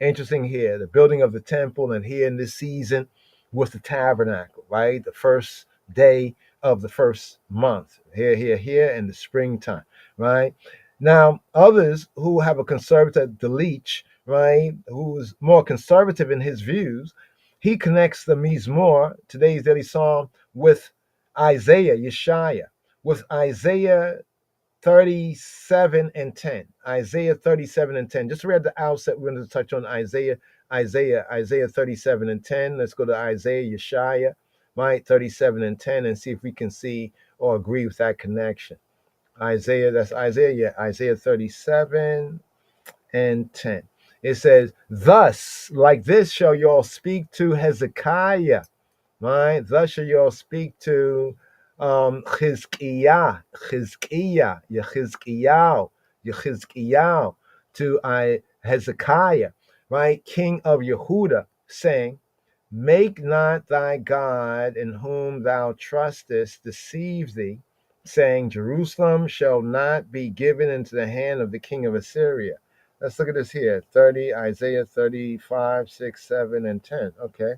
Interesting here, the building of the temple, and here in this season with the tabernacle, right? The first day of the first month, here in the springtime, right? Now, others who have a conservative, Delich, right, who is more conservative in his views, he connects the Mizmor, today's daily psalm, with Isaiah, Yeshaya, with Isaiah 37 and 10. Isaiah 37 and 10. Just read at the outset, we're going to touch on Isaiah 37 and 10. Let's go to Isaiah, Yeshaya, right, 37 and 10, and see if we can see or agree with that connection. Isaiah 37 and 10. It says, thus, like this shall y'all speak to Hezekiah, right? Thus shall y'all speak to Chizkiah, to Hezekiah, right? King of Yehuda, saying, make not thy God in whom thou trustest deceive thee, saying, Jerusalem shall not be given into the hand of the king of Assyria. Let's look at this here. Isaiah 35, 6, 7, and 10. Okay.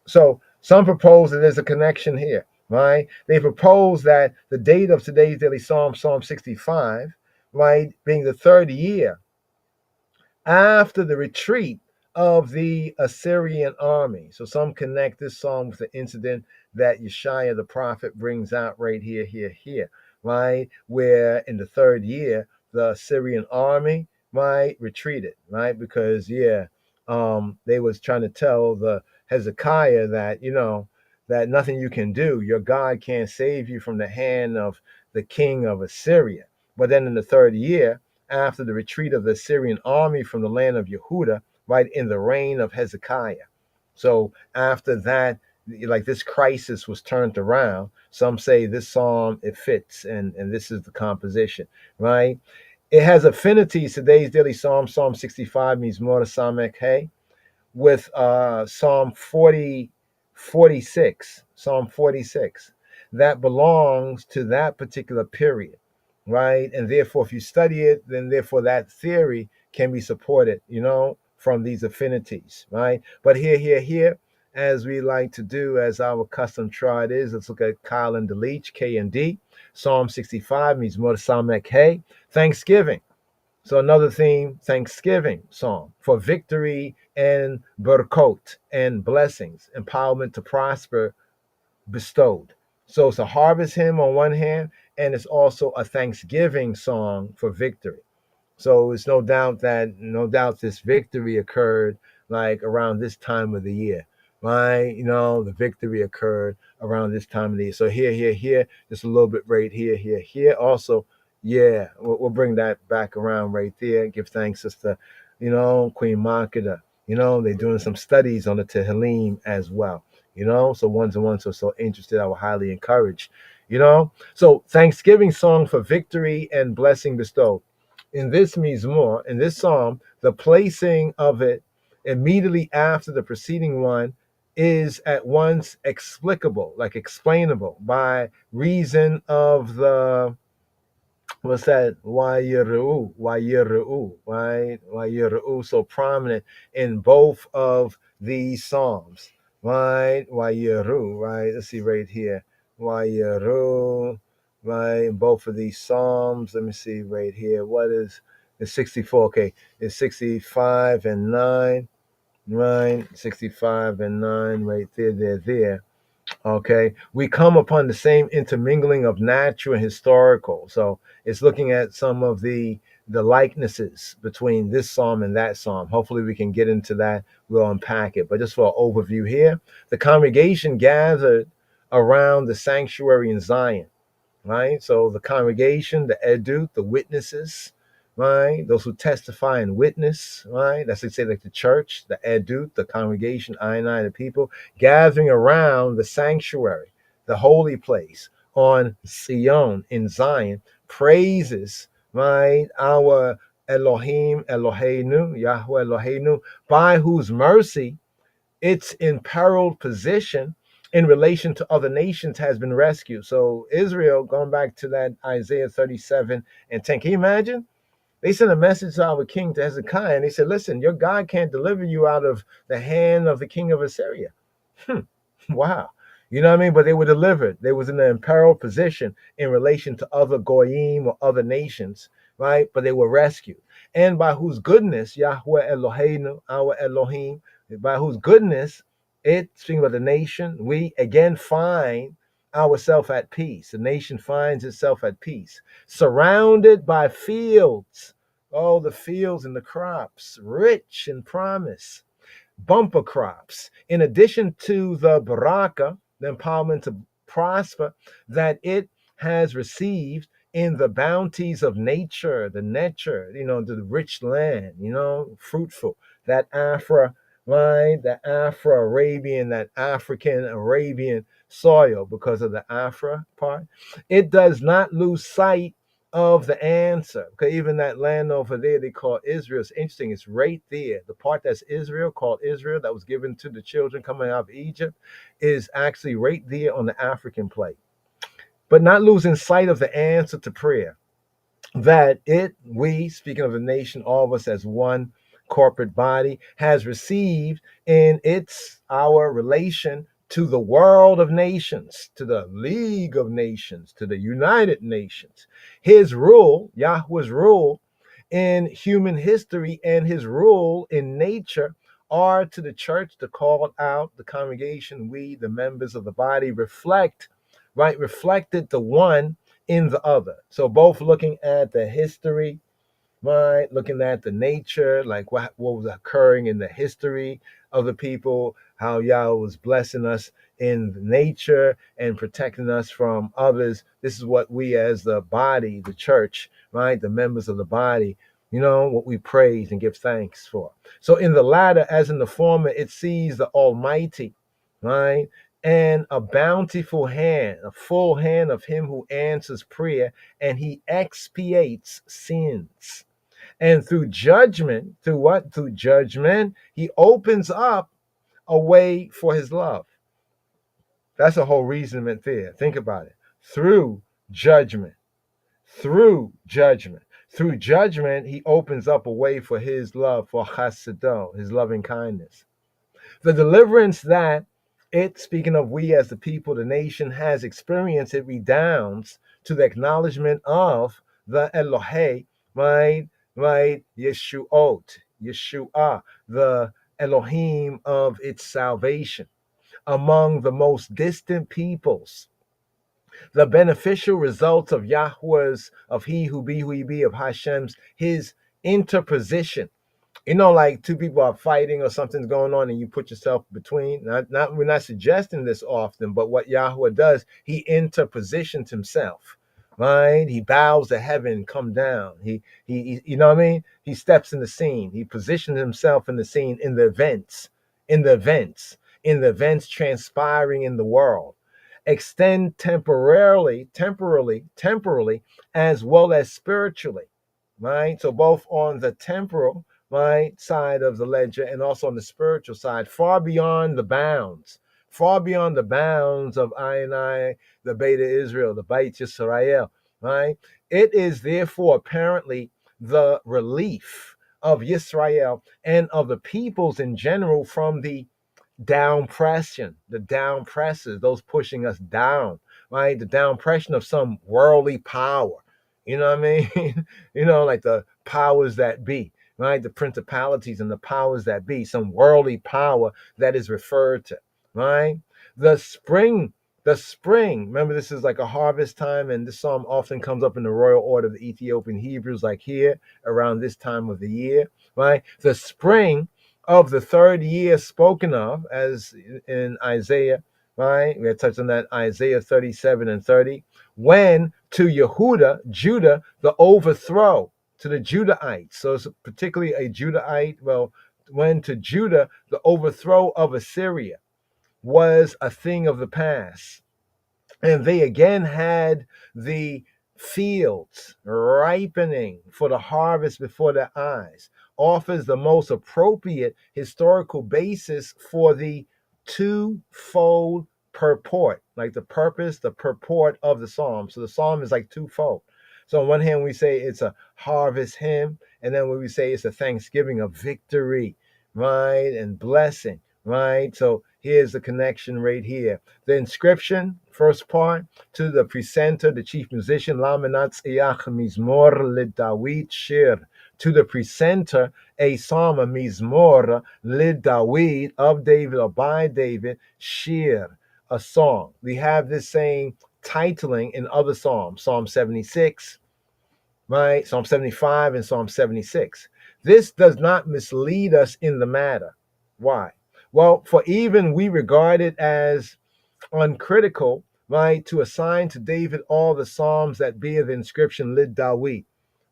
So some propose that there's a connection here, right? They propose that the date of today's daily psalm, Psalm 65, right, being the third year after the retreat of the Assyrian army. So some connect this psalm with the incident that Yeshaya the prophet brings out right here, right? Where in the third year, the Assyrian army, right, retreated, right? Because, they was trying to tell the Hezekiah that, that nothing you can do. Your God can't save you from the hand of the king of Assyria. But then in the third year, after the retreat of the Assyrian army from the land of Yehuda, right, in the reign of Hezekiah. So after that, like this crisis was turned around. Some say this psalm, it fits, and this is the composition, right? It has affinities, today's daily psalm, Psalm 65, Mizmor Samek Hey, with Psalm 46, that belongs to that particular period, right? And therefore, if you study it, then therefore that theory can be supported, from these affinities, right? But here, as we like to do, as our custom trot is, let's look at Kyle and Delich, K and D. Psalm 65 means Samek Hey, Thanksgiving. So another theme, Thanksgiving song for victory and berkot and blessings, empowerment to prosper bestowed. So it's a harvest hymn on one hand, and it's also a Thanksgiving song for victory. So it's no doubt this victory occurred like around this time of the year, right? The victory occurred around this time of the year. So here, just a little bit right here. Also, yeah, we'll bring that back around right there. Give thanks, Sister, Queen Makeda. They're doing some studies on the Tehillim as well. So ones and ones are so interested, I will highly encourage. So Thanksgiving song for victory and blessing bestowed. In this mizmor, in this psalm, the placing of it immediately after the preceding one is at once explicable, like explainable by reason of the what's that? Wayiru, right? Wayiru, so prominent in both of these psalms, right? Wayiru, right? Let's see right here. Wayiru, right? In both of these psalms. Let me see right here. What is it's 64? Okay, it's 65 and 9, right? 65 and 9, right there. Okay, we come upon the same intermingling of natural and historical. So it's looking at some of the likenesses between this psalm and that psalm. Hopefully we can get into that. We'll unpack it. But just for an overview here, the congregation gathered around the sanctuary in Zion, right? So the congregation, the edut, the witnesses, right? Those who testify and witness, right? That's say like the church, the edut, the congregation, I, the people, gathering around the sanctuary, the holy place on Zion in Zion, praises, right? Our Elohim, Eloheinu, Yahweh Eloheinu, by whose mercy its imperiled position in relation to other nations has been rescued. So Israel, going back to that Isaiah 37 and 10, can you imagine? They sent a message to our king, to Hezekiah, and they said, listen, your God can't deliver you out of the hand of the king of Assyria. Wow. You know what I mean? But they were delivered. They was in an imperiled position in relation to other goyim or other nations, right? But they were rescued. And by whose goodness, Yahweh Eloheinu, our Elohim, by whose goodness, speaking about the nation, we again find ourselves at peace. The nation finds itself at peace, surrounded by fields. Oh, the fields and the crops, rich in promise, bumper crops, in addition to the baraka, the empowerment to prosper, that it has received in the bounties of nature, the the rich land, fruitful, that the Afro-Arabian, that African-Arabian soil, because of the Afra part. It does not lose sight of the answer, because even that land over there they call Israel. It's interesting. It's right there. The part that's Israel, called Israel, that was given to the children coming out of Egypt, is actually right there on the African plate. But not losing sight of the answer to prayer, that we, speaking of the nation, all of us as one corporate body, has received in our relation to the world of nations, to the League of Nations, to the United Nations. His rule, Yahweh's rule in human history and his rule in nature are to the church, to call out the congregation, we, the members of the body, reflected the one in the other. So both looking at the history, right? Looking at the nature, like what was occurring in the history of the people, how Yahweh was blessing us in nature and protecting us from others. This is what we as the body, the church, right? The members of the body, what we praise and give thanks for. So in the latter, as in the former, it sees the Almighty, right? And a bountiful hand, a full hand of him who answers prayer, and he expiates sins. And through judgment, through what? Through judgment, he opens up a way for his love. That's a whole reasoning there. Think about it. Through judgment, he opens up a way for his love, for chassidon, his loving kindness. The deliverance that it, speaking of we as the people, the nation, has experienced, it redounds to the acknowledgement of the Elohe, right? Right? Yeshuot, Yeshua, the Elohim of its salvation among the most distant peoples. The beneficial results of Yahweh's, of he who be who he be, of Hashem's, his interposition. Like two people are fighting or something's going on and you put yourself between. We're not suggesting this often, but what Yahweh does, he interpositions himself, right? He bows to heaven, come down. He you know what I mean? He steps in the scene. He positions himself in the scene, in the events, in the events transpiring in the world. Extend temporarily, as well as spiritually, right? So both on the temporal, right, side of the ledger and also on the spiritual side, far beyond the bounds of I, the Beta Israel, the Beit Yisrael, right? It is therefore apparently the relief of Yisrael and of the peoples in general from the the down presses, those pushing us down, right? The down pression of some worldly power. You know what I mean? Like the powers that be, right? The principalities and the powers that be, some worldly power that is referred to, right? The spring, remember this is like a harvest time, and this psalm often comes up in the royal order of the Ethiopian Hebrews, like here around this time of the year, right? The spring of the third year spoken of, as in Isaiah, right? We had touched on that, Isaiah 37 and 30. When to Judah, the overthrow, to the Judahites. So it's particularly a Judahite. Well, when to Judah, the overthrow of Assyria was a thing of the past. And they again had the fields ripening for the harvest before their eyes, offers the most appropriate historical basis for the twofold purport, like the purpose, the purport of the psalm. So the psalm is like twofold. So on one hand, we say it's a harvest hymn, and then when we say it's a thanksgiving of victory, right, and blessing, right? So here's the connection right here. The inscription, first part, to the presenter, the chief musician, Lamanat Iyach Mizmor Lidawit Shir. To the presenter, a psalm, a Mizmor Lidawit, of David or by David, Shir, a song. We have this same titling in other psalms, Psalm 76, right? Psalm 75 and Psalm 76. This does not mislead us in the matter. Why? Well, for even we regard it as uncritical, right, to assign to David all the psalms that bear the inscription Lid Dawit,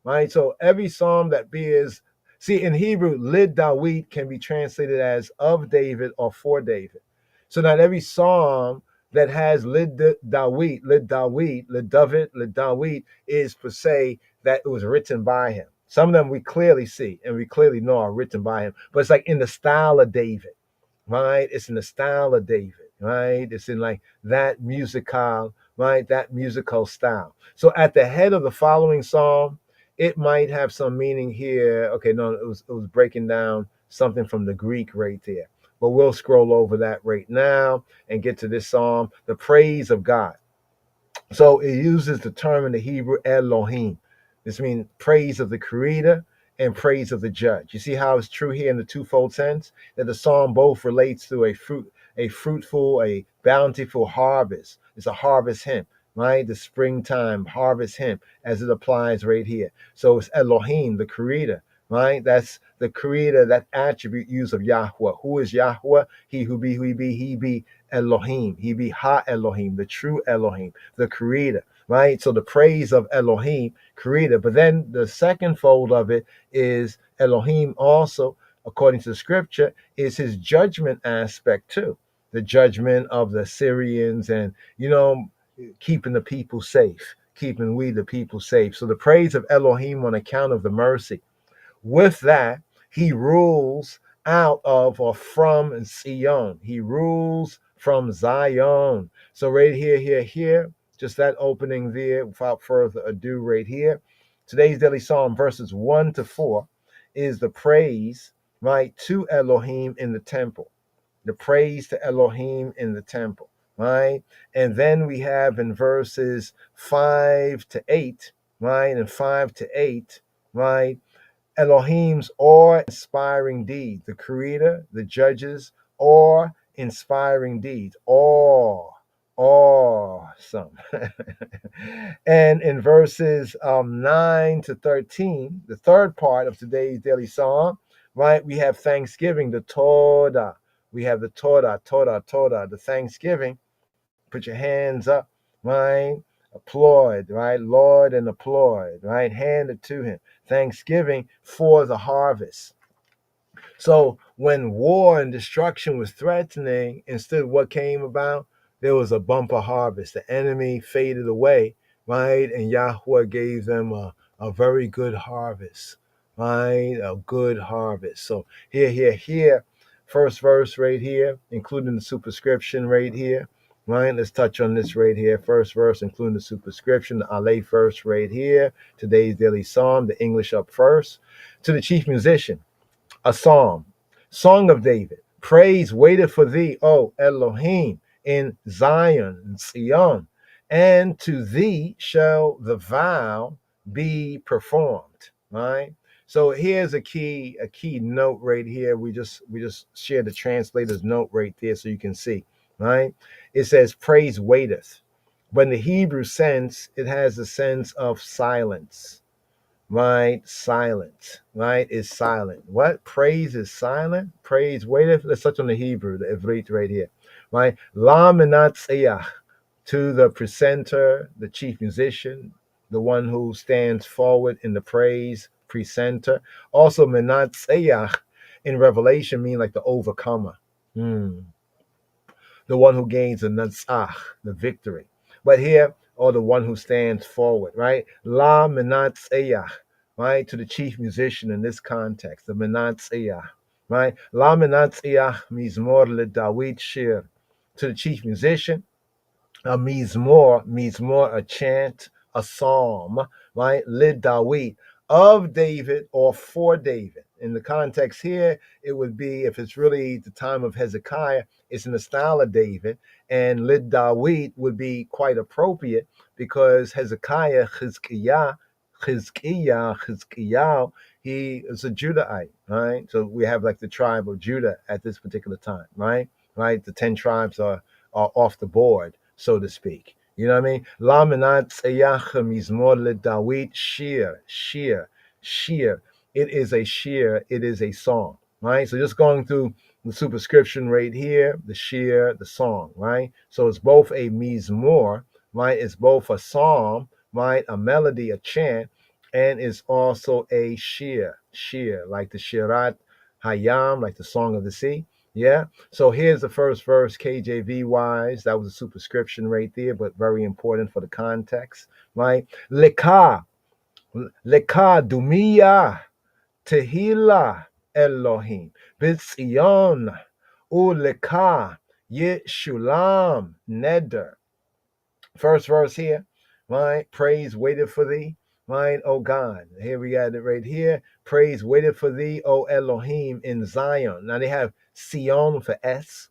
right? So every psalm that bears, see, in Hebrew, Lid Dawit can be translated as of David or for David. So not every psalm that has Lid Dawit, Lid Dawit, Lid David, Lid Dawit is per se that it was written by him. Some of them we clearly see and we clearly know are written by him, but it's like in the style of David, right? It's in the style of David, right? It's in like that musical, right? That musical style. So at the head of the following psalm, it might have some meaning here. Okay, no, it was breaking down something from the Greek right there. But we'll scroll over that right now and get to this psalm, the praise of God. So it uses the term in the Hebrew Elohim. This means praise of the creator and praise of the judge. You see how it's true here in the twofold sense that the psalm both relates to a fruitful, a bountiful harvest. It's a harvest hymn, right? The springtime harvest hymn as it applies right here. So it's Elohim, the creator, right? That's the creator, that attribute use of Yahweh. Who is Yahweh? He who be, he be Elohim. He be Ha Elohim, the true Elohim, the creator, right? So the praise of Elohim, creator. But then the second fold of it is Elohim also, according to the scripture, is his judgment aspect too. The judgment of the Syrians and, keeping the people safe, keeping we the people safe. So the praise of Elohim on account of the mercy. With that, he rules out of or from Zion. He rules from Zion. So right here, just that opening there, without further ado, right here. Today's daily psalm, verses 1 to 4, is the praise, right, to Elohim in the temple. the praise to Elohim in the temple, right? And then we have in verses 5 to 8, right? And 5 to 8, right? Elohim's awe-inspiring deeds, the creator, the judges, awe-inspiring deeds, awesome. And in verses 9 to 13, the third part of today's daily psalm, right, we have thanksgiving, the Torah. We have the Torah, the thanksgiving. Put your hands up, right? Applaud, right? Lord, and applaud, right? Hand it to him. Thanksgiving for the harvest. So when war and destruction was threatening, instead what came about? There was a bumper harvest. The enemy faded away, right? And Yahweh gave them a very good harvest, right? A good harvest. So here, first verse right here, including the superscription right here, right? Let's touch on this right here. First verse, including the superscription, the Aleph verse right here. Today's daily psalm, the English up first. To the chief musician, a psalm, song of David. Praise waiteth for thee, O Elohim, in Zion, Zion, and to thee shall the vow be performed. Right. So here's a key note right here. We just shared the translator's note right there so you can see. Right. It says praise waiteth. When the Hebrew sense, it has the sense of silence. Right, silent, right, is silent. What? Praise is silent. Praise waiteth. Let's touch on the Hebrew, the Ivrit right here. Right, la menatziyah, to the presenter, the chief musician, the one who stands forward in the praise, presenter. Also, menatziyah in Revelation mean like the overcomer. The one who gains the natzach, the victory. But here, or the one who stands forward, right? La menatzeyah, right? To the chief musician in this context, the menatzeyah, right? La menatzeyah mizmor le Dawid shir. To the chief musician, a mizmor, a chant, a psalm, right? Lid Dawid, of David or for David. In the context here, it would be, if it's really the time of Hezekiah, it's in the style of David, and Lid Dawid would be quite appropriate because Hezekiah, Chizkiah, he is a Judahite, right? So we have like the tribe of Judah at this particular time, right? Right? The 10 tribes are off the board, so to speak. You know what I mean? La menatzeyach mizmor le Dawid shir. It is a shir. It is a song, right? So just going through the superscription right here, the shir, the song, right? So it's both a mizmor, right? It's both a psalm, right? A melody, a chant, and it's also a shir, like the shirat hayam, like the song of the sea. Yeah. So here's the first verse, KJV wise. That was a superscription right there, but very important for the context, right? Leka dumia tehila Elohim b'tzion uleka yeshulam neder. First verse here, right? Praise waited for thee, right? Oh God. Here we got it right here. Praise waited for thee, O Elohim, in Zion. Now they have Sion for S.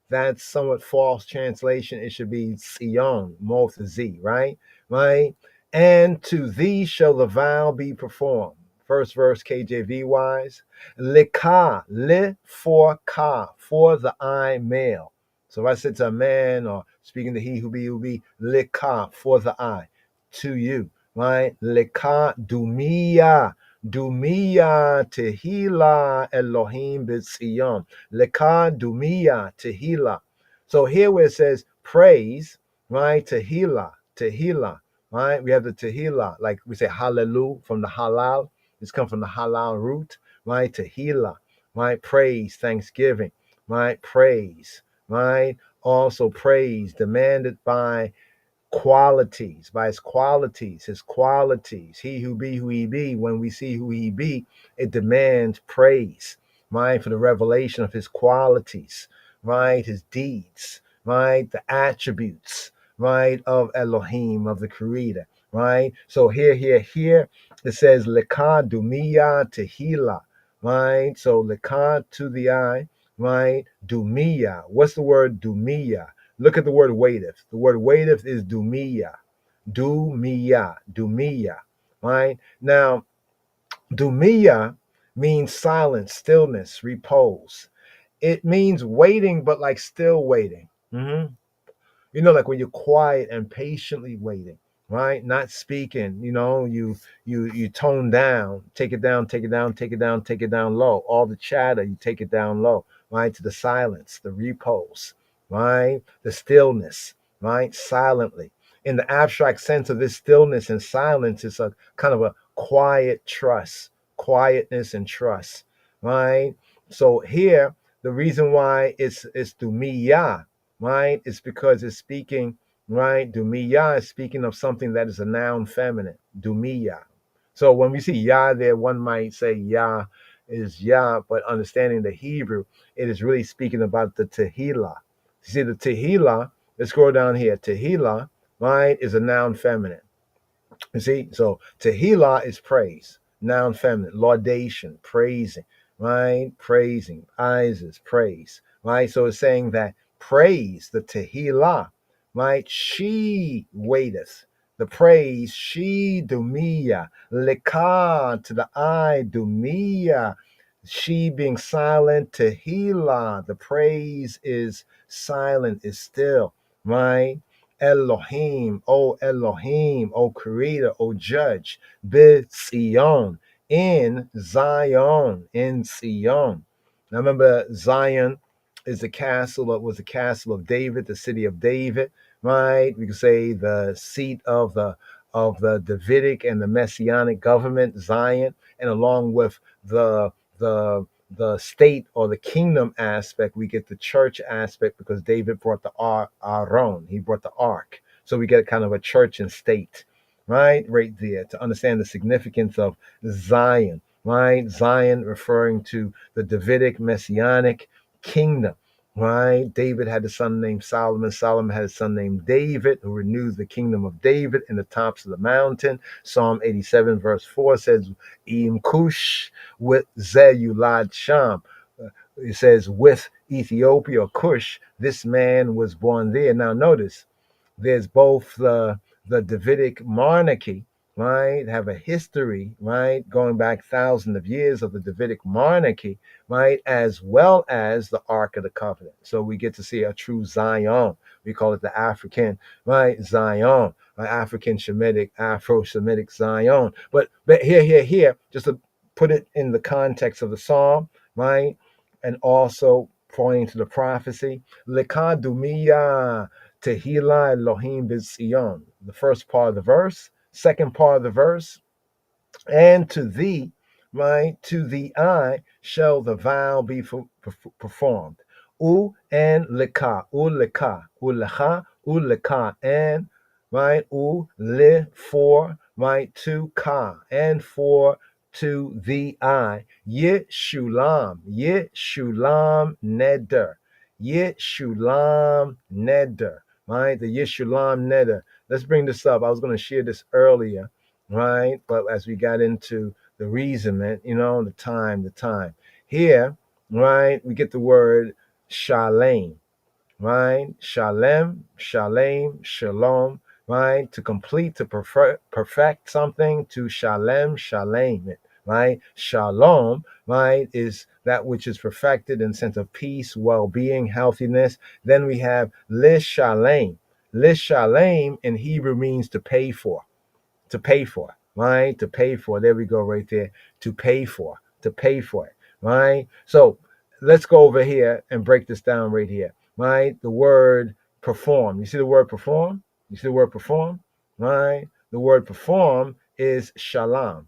That's somewhat false translation. It should be Sion, more with Z, right? Right? And to thee shall the vow be performed. First verse KJV wise. Lika, li for ka, for the I male. So if I said to a man, or speaking to he who be lika, for the I, to you, right? Lika dumia tehila Elohim b'tzion. Lika dumia tehila. So here where it says praise, right? Tehila, right? We have the tehila, like we say hallelujah from the halal. This comes from the halal root, right? Tehila, right? Praise, thanksgiving, right? Praise, right? Also praise demanded by qualities, by his qualities. He who be who he be. When we see who he be, it demands praise, right? For the revelation of his qualities, right? His deeds, right? The attributes, right? Of Elohim, of the Creator, right? So here, it says Leka Dumia Tehila, right? So Leka to the eye, right? Dumia. What's the word dumia? Look at the word waiteth. The word waiteth is dumia. Dumia. Dumia. Right? Now, dumia means silence, stillness, repose. It means waiting, but like still waiting. Like when you're quiet and patiently waiting, right? Not speaking, you tone down, take it down, take it down, take it down, take it down low. All the chatter, you take it down low, right? To the silence, the repose, right? The stillness, right? Silently. In the abstract sense of this stillness and silence, it's a kind of a quiet trust, quietness and trust, right? So here, the reason why it's to me, yeah, right? It's because it's speaking, right? Dumiya is speaking of something that is a noun feminine, dumiya. So when we see Yah there, one might say Yah is Yah, but understanding the Hebrew, it is really speaking about the Tehillah. You see the Tehillah, let's scroll down here. Tehillah, right, is a noun feminine. You see, so Tehillah is praise, noun feminine, laudation, praising, right? Praising, Isis, praise, right? So it's saying that praise, the Tehillah, right? She waiteth. The praise, she dumia, leka to the eye, dumia. She being silent, Tehillah. The praise is silent, is still, right? Elohim, O Creator, O Judge, B'Tzion, in Zion, in Zion. Now remember, Zion is the castle that was the castle of David, the city of David, right? We could say the seat of the Davidic and the Messianic government, Zion, and along with the the state or the kingdom aspect, we get the church aspect because David brought the Aron, he brought the ark. So we get kind of a church and state, right there, to understand the significance of Zion, right? Zion referring to the Davidic Messianic kingdom, right? David had a son named Solomon. Solomon had a son named David, who renewed the kingdom of David in the tops of the mountain. Psalm 87 verse 4 says, Im Kush with Zeyulad Sham. It says, with Ethiopia or Cush, this man was born there. Now notice, there's both the Davidic monarchy, right, have a history, right, going back thousands of years of the Davidic monarchy, right, as well as the Ark of the Covenant. So we get to see a true Zion. We call it the African, right, Zion, African Shemitic, Afro-Semitic Zion. But here, just to put it in the context of the psalm, right, and also pointing to the prophecy, Lekadumiya Tehillah Elohim B'Tzion. The first part of the verse, second part of the verse, and to thee, right, to the eye shall the vow be performed. U and leka, lecha, and, right, le for, right, to ka, and for to the eye. Yeshulam neder. Yeshulam neder, right? The Yeshulam neder. Let's bring this up. I was going to share this earlier, right? But as we got into the reasonment, the time. Here, right, we get the word shalem, right? Shalem, shalom, right? To complete, to perfect something, to shalem it, right? Shalom, right, is that which is perfected in sense of peace, well-being, healthiness. Then we have lishalem. Lishalem in Hebrew means to pay for, right? To pay for. There we go, right there. To pay for it, right? So let's go over here and break this down right here, right? The word perform. You see the word perform? Right? The word perform is shalom,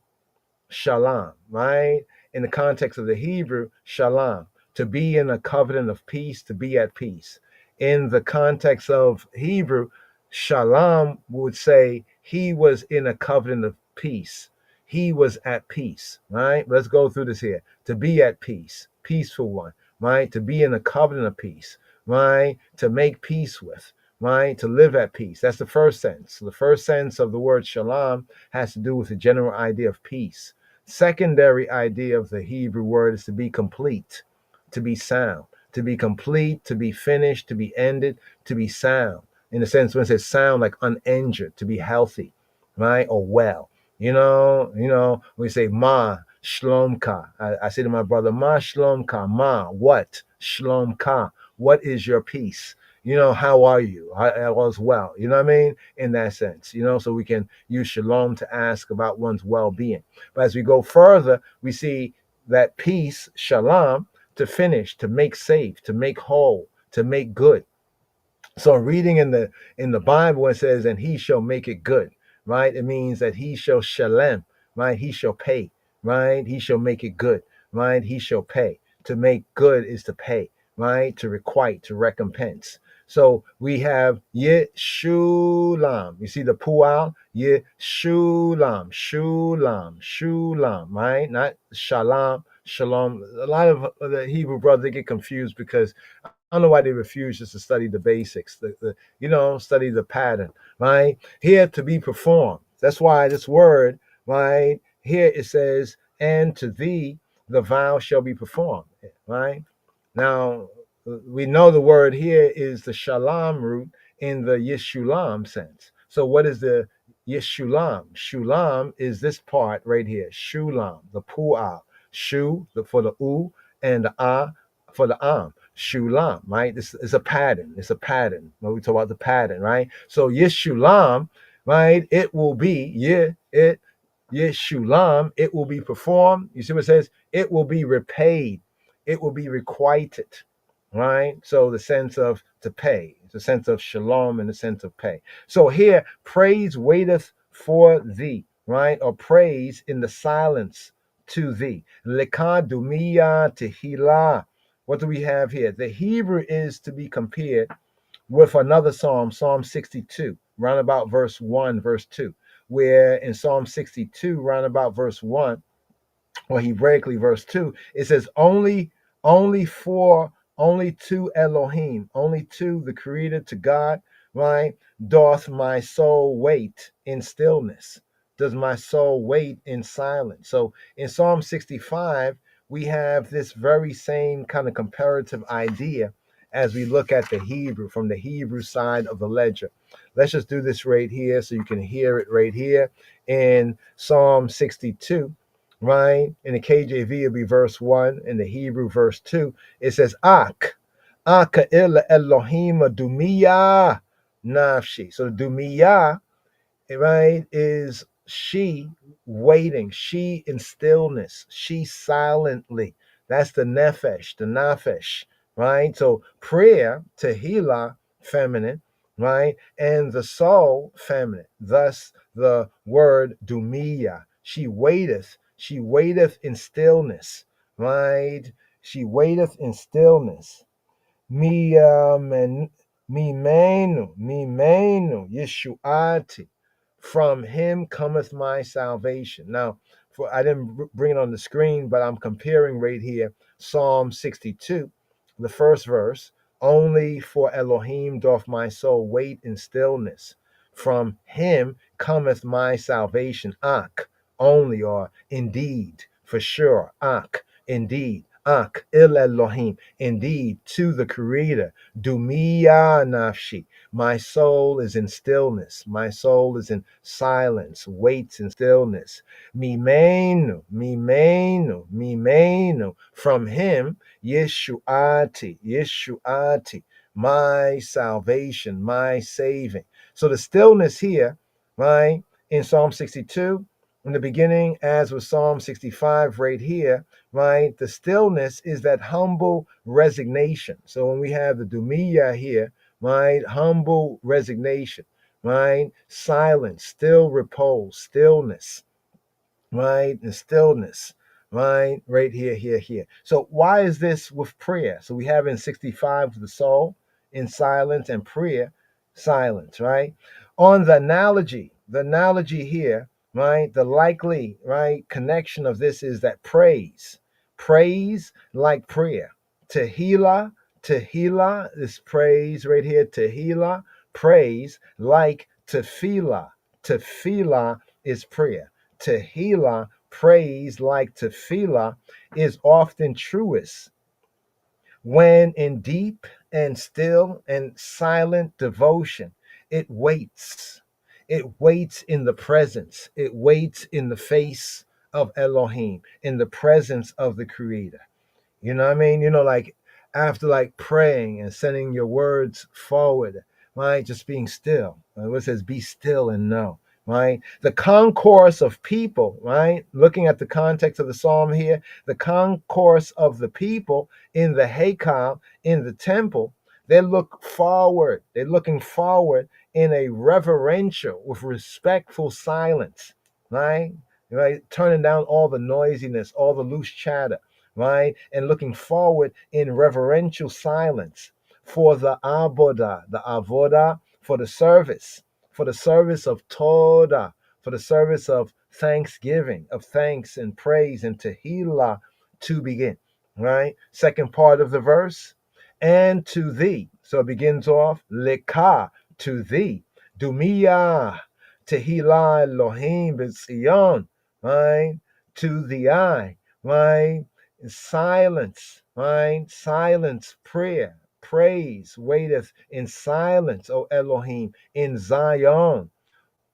right? In the context of the Hebrew, shalom, to be in a covenant of peace, to be at peace. In the context of Hebrew, shalom would say he was in a covenant of peace. He was at peace, right? Let's go through this here. To be at peace, peaceful one, right? To be in a covenant of peace, right? To make peace with, right? To live at peace. That's the first sense. The first sense of the word shalom has to do with the general idea of peace. Secondary idea of the Hebrew word is to be complete, to be sound, to be complete, to be finished, to be ended, to be sound. In the sense when it says sound, like uninjured, to be healthy, right? Or well. We say ma shlomka. I say to my brother, ma shlomka, ma, what? Shlomka. What is your peace? How are you? I was well. You know what I mean? In that sense, so we can use shalom to ask about one's well-being. But as we go further, we see that peace, shalom, to finish, to make safe, to make whole, to make good. So reading in the Bible, it says, and he shall make it good, right? It means that he shall shalem, right? He shall pay, right? He shall make it good, right? He shall pay. To make good is to pay, right? To requite, to recompense. So we have Yeshulam. You see the pu'al? Yeshulam, shulam, right? Not shalom, shalom. A lot of the Hebrew brothers, they get confused because I don't know why they refuse just to study the basics, study the pattern, right? Here to be performed. That's why this word, right? Here it says, and to thee the vow shall be performed, right? Now, we know the word here is the shalom root in the yeshulam sense. So what is the yeshulam? Shulam is this part right here, shulam, the pu'ah, shu for the u, and the ah for the am. Shulam, right? This is a pattern. It's a pattern. When we talk about the pattern, right? So yeshulam, right? It will be yeshulam. It will be performed. You see what it says? It will be repaid. It will be requited, right? So the sense of to pay, the sense of shalom and the sense of pay. So here, praise waiteth for thee, right? Or praise in the silence to thee. Lekah dumiya tehillah. What do we have here? The Hebrew is to be compared with another Psalm, Psalm 62, round about verse 1, verse 2, where in Psalm 62, round about verse 1, or Hebraically verse 2, it says, only to Elohim, only to the Creator, to God, right? Doth my soul wait in stillness. Does my soul wait in silence? So in Psalm 65, we have this very same kind of comparative idea as we look at the Hebrew, from the Hebrew side of the ledger. Let's just do this right here so you can hear it right here in Psalm 62. Right? In the KJV, it'll be verse 1. In the Hebrew, verse 2, it says, Aka illa Elohim dumiya nafshi. So the dumiya, right, is she waiting, she in stillness, she silently. That's the nafesh, right? So prayer, tehillah, feminine, right? And the soul, feminine. Thus the word dumiya. She waiteth in stillness, right? She waiteth in stillness. Mimenu, Yeshuati. From him cometh my salvation. Now, I didn't bring it on the screen, but I'm comparing right here Psalm 62, the first verse. Only for Elohim doth my soul wait in stillness. From him cometh my salvation. Ak, only, or indeed, for sure. Ak, indeed. Ak, il Elohim, indeed, to the Creator. Dumiya nafshi. My soul is in stillness. My soul is in silence, waits in stillness. Mimenu. From him, Yeshuati, my salvation, my saving. So the stillness here, right, in Psalm 62, in the beginning, as with Psalm 65 right here, right, the stillness is that humble resignation. So when we have the Dumiya here, right, humble resignation, right, silence, still repose, stillness, right, and stillness, right here. So why is this with prayer? So we have in 65 the soul in silence, and prayer, silence, right? On the analogy here, right, the likely, right, connection of this is that praise like prayer. Tehillah is praise right here. Tehillah, praise like tefillah. Tefillah is prayer. Tehillah, praise like tefillah, is often truest When in deep and still and silent devotion, it waits. It waits in the presence. It waits in the face of Elohim, in the presence of the Creator. You know what I mean? Like after like praying and sending your words forward, right? Just being still. What it says, be still and know, right? The concourse of people, right? Looking at the context of the psalm here, the concourse of the people in the Haykal, in the temple, they look forward. They're looking forward in a reverential, with respectful silence, right? Right? Turning down all the noisiness, all the loose chatter, right? And looking forward in reverential silence for the avodah, for the service of Todah, for the service of thanksgiving, of thanks and praise and tehillah to begin, right? Second part of the verse, and to thee. So it begins off, lekah, to thee, dumiyah, tehillah Elohim b'tzion, right? To the eye, right? Silence, right? Silence, prayer, praise waiteth in silence, O Elohim, in Zion.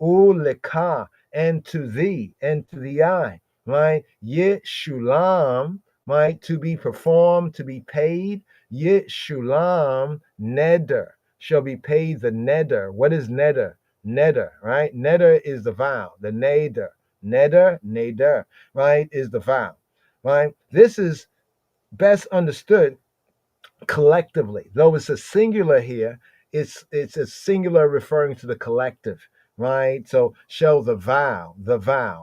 Uleka, and to thee, and to the eye, right? Yeshulam, right? To be performed, to be paid. Yeshulam, neder, shall be paid the neder. What is neder? Neder, right? Neder is the vow, the neder. Neder, right, is the vow, right? This is best understood collectively. Though it's a singular here, it's a singular referring to the collective, right? So show the vow,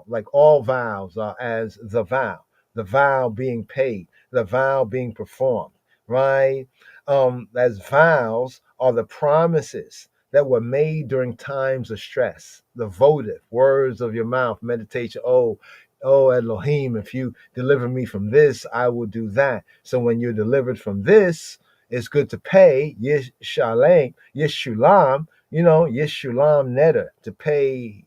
like all vows are as the vow being paid, the vow being performed, right? As vows are the promises that were made during times of stress, the votive words of your mouth, meditation. Oh Elohim, if you deliver me from this, I will do that. So when you're delivered from this, it's good to pay Yeshulam, Yeshulam neder, to pay,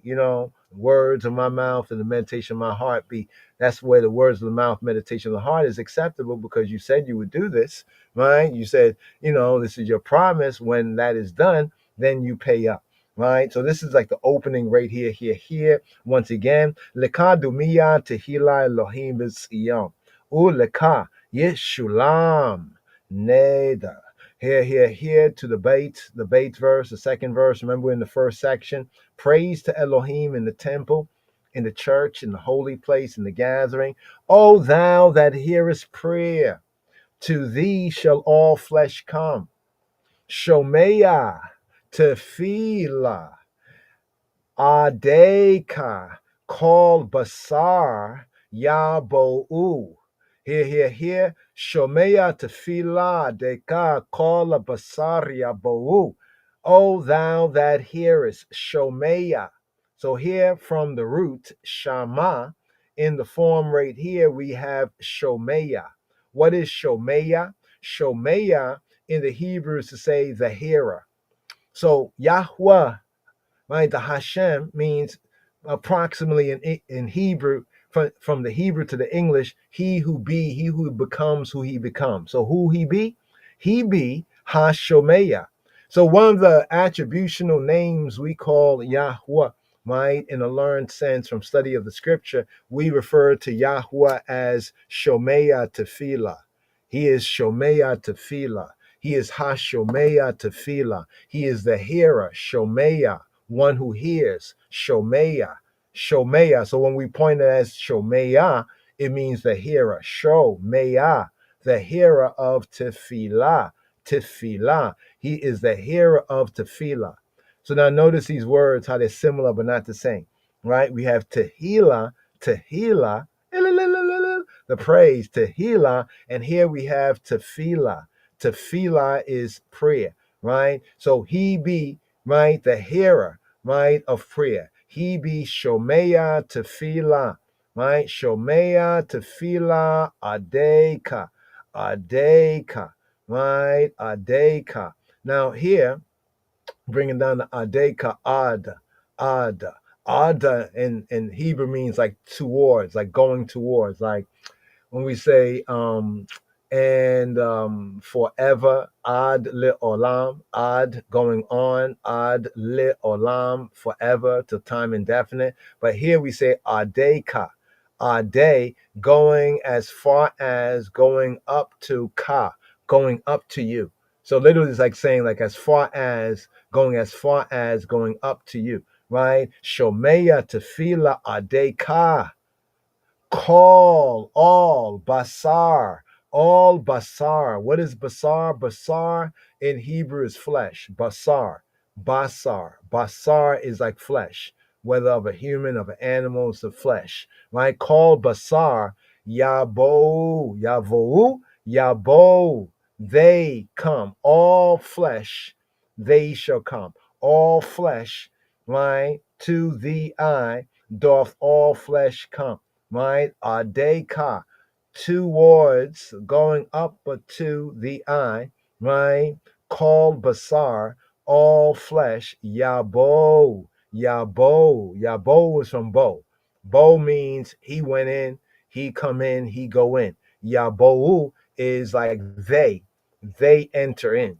words of my mouth and the meditation of my heart be. That's where the words of the mouth, meditation of the heart is acceptable, because you said you would do this, right? You said, this is your promise. When that is done, then you pay up. Right, so this is like the opening right here. Once again, Leka dumiya tehila Elohim b'tziyam. Leka Yeshulam neder. Here to the bait verse, the second verse. Remember in the first section, praise to Elohim in the temple, in the church, in the holy place, in the gathering. O thou that hearest prayer, to thee shall all flesh come. Shomeya tefillah Adeka, call basar yabo'u. Here. Shomeya tefillah adeka, call basar yabo'u. O thou that hearest, shomeya. So here from the root shama, in the form right here we have shomeya. What is shomeya? Shomeya in the Hebrew is to say the hearer. So Yahweh, right? The Hashem means approximately in Hebrew, from the Hebrew to the English, he who becomes who he becomes. So who he be? He be Hashomeya. So one of the attributional names we call Yahweh, right? In a learned sense from study of the scripture, we refer to Yahweh as Shomeya Tefillah. He is Shomeya Tefillah. He is Hashomeya Tefillah. He is the hearer, Shomeya, one who hears, Shomeya. So when we point it as Shomeya, it means the hearer. Shomeya, the hearer of Tefillah. He is the hearer of Tefillah. So now notice these words, how they're similar but not the same, right? We have Tehillah, the praise, Tehillah, and here we have Tefillah. Tefillah is prayer, right? So he be, right, the hearer, right, of prayer. He be Shomeya Tefillah, right? Shomeya Tefillah Adeka, right? Adeka. Now here, bringing down the Adeka, Ad in Hebrew means like towards, like going towards, like when we say and forever, ad li olam, ad going on, ad li olam, forever to time indefinite. But here we say ade ka, ade, going as far as, going up to ka, going up to you. So literally it's like saying like as far as, going up to you, right? Shomeya tefila ade ka. Call all basar, all basar. What is basar? Basar in Hebrew is flesh. Basar, basar, basar is like flesh, whether of a human, of an animal, it's the flesh, right? Call basar, yabo, yavo, yabo. They come, all flesh, they shall come, all flesh, right? To the eye doth all flesh come, right? Adeka, towards, going up to the eye, right? Called basar, all flesh. Yabo, yabo, yabo is from bo. Bo means he went in, he come in, he go in. Yabo is like they enter in,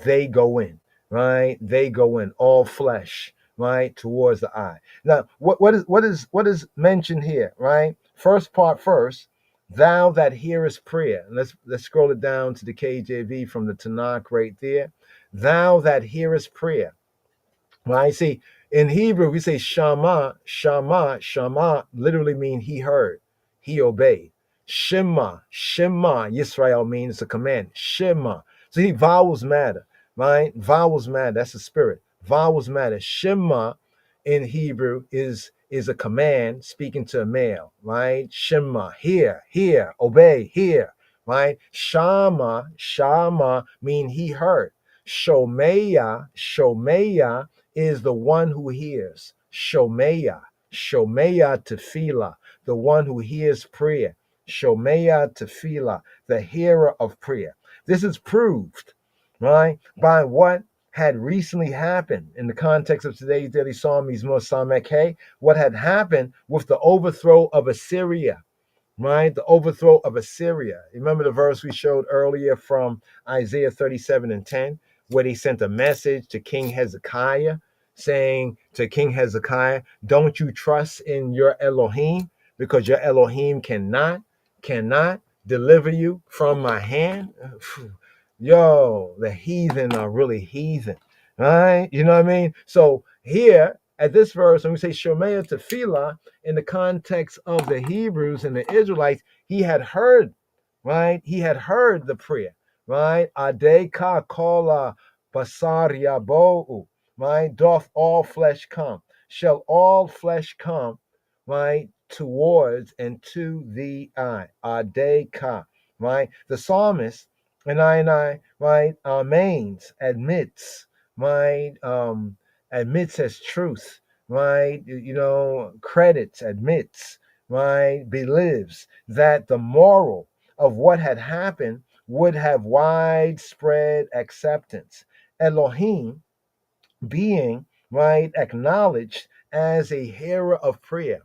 they go in, right? They go in, all flesh, right? Towards the eye. Now, what is mentioned here, right? First part first, thou that hearest prayer. And let's scroll it down to the KJV from the Tanakh right there. Thou that hearest prayer. Right? See, in Hebrew, we say shama, shama, shama literally mean he heard, he obeyed. Shema, Shema, Yisrael means a command. Shema. So vowels matter, right? Vowels matter. That's the spirit. Vowels matter. Shema in Hebrew is a command speaking to a male, right? Shema, hear, obey, hear, right? Shama, shama mean he heard. Shomeya, shomeya is the one who hears. Shomeya, shomeya tefillah, the one who hears prayer. Shomeya tefillah, the hearer of prayer. This is proved, right, by what had recently happened in the context of today's daily psalm, Mizmor Samekhe, what had happened with the overthrow of Assyria, right? The overthrow of Assyria. Remember the verse we showed earlier from Isaiah 37:10, where they sent a message to King Hezekiah, saying to King Hezekiah, don't you trust in your Elohim, because your Elohim cannot deliver you from my hand. Yo, the heathen are really heathen, right? You know what I mean? So here at this verse, when we say Shomea Tefillah, in the context of the Hebrews and the Israelites, he had heard, right? He had heard the prayer, right? Adeka kola basar yabo'u, right? Doth all flesh come? Shall all flesh come, right? Towards and to the eye. Adeka, right? The psalmist, and I, right, mains, admits, right, admits as truth, right, credits, admits, right, believes that the moral of what had happened would have widespread acceptance. Elohim being, right, acknowledged as a hearer of prayer.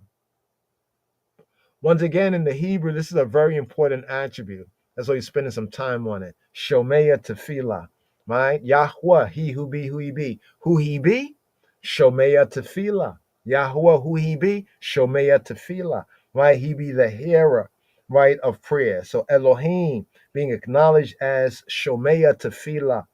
Once again, in the Hebrew, this is a very important attribute. That's why you're spending some time on it. Shomeya tefillah, right? Yahweh, he who be, who he be. Who he be? Shomeya tefillah. Yahweh, who he be? Shomeya tefillah, right? He be the hearer, right, of prayer. So Elohim being acknowledged as Shomeya tefillah,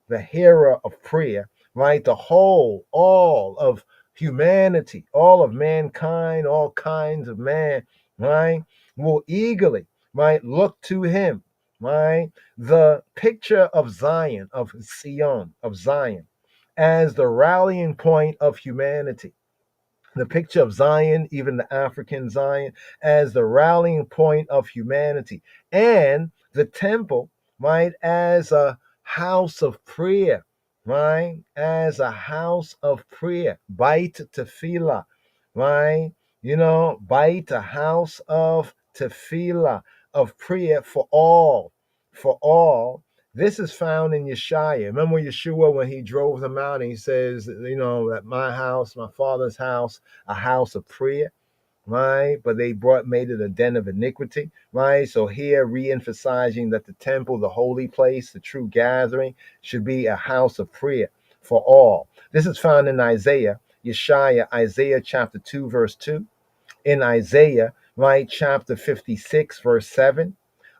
the hearer of prayer, right? The whole, all of humanity, all of mankind, all kinds of man, right, will eagerly, right, look to him, right? The picture of Zion, of Sion, of Zion, as the rallying point of humanity. The picture of Zion, even the African Zion, as the rallying point of humanity. And the temple, right, as a house of prayer, right, as a house of prayer. Bait tefillah, right? Bait, a house of tefillah, of prayer for all, for all. This is found in Yeshaya. Remember Yeshua, when he drove them out and he says, that my house, my father's house, a house of prayer, right? But they made it a den of iniquity, right? So here, re-emphasizing that the temple, the holy place, the true gathering, should be a house of prayer for all. This is found in Isaiah, Isaiah chapter 2, verse 2, in Isaiah, right, chapter 56, verse 7.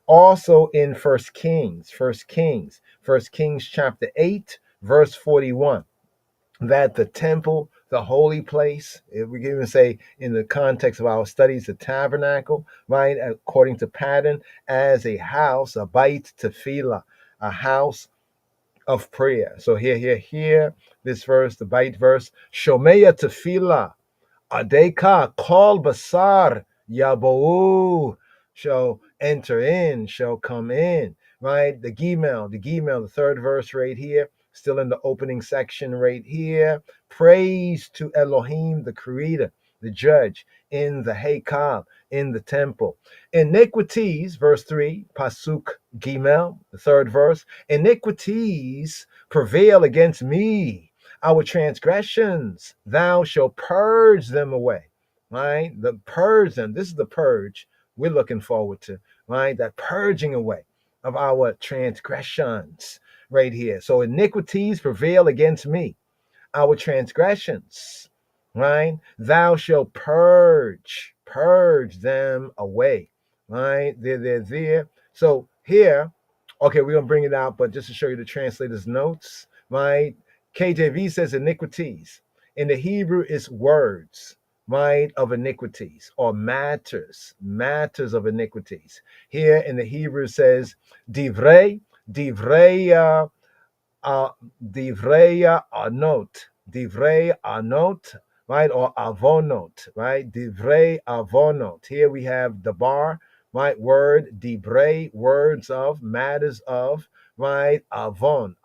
Also in First Kings chapter 8, verse 41, that the temple, the holy place, if we can even say in the context of our studies, the tabernacle, right, according to pattern, as a house, a bait tefillah, a house of prayer. So here, this verse, the bait verse, shomeya tefillah, Adeka kol basar yabou, shall enter in, shall come in, right? The Gimel, the third verse right here, still in the opening section right here. Praise to Elohim, the Creator, the Judge, in the Heikal, in the temple. Iniquities, verse 3, Pasuk Gimel, the third verse. Iniquities prevail against me, our transgressions, thou shalt purge them away, right? The purge them. This is the purge we're looking forward to, right? That purging away of our transgressions right here. So iniquities prevail against me, our transgressions, right? Thou shalt purge them away, right? They're there. So here, okay, we're gonna bring it out, but just to show you the translator's notes, right? KJV says iniquities. In the Hebrew, it's words, right, of iniquities or matters of iniquities. Here in the Hebrew says divrei, uh, divrei anot, right, or avonot, right, divrei avonot. Here we have the bar, right, word, divrei, words of, matters of, right, avonot,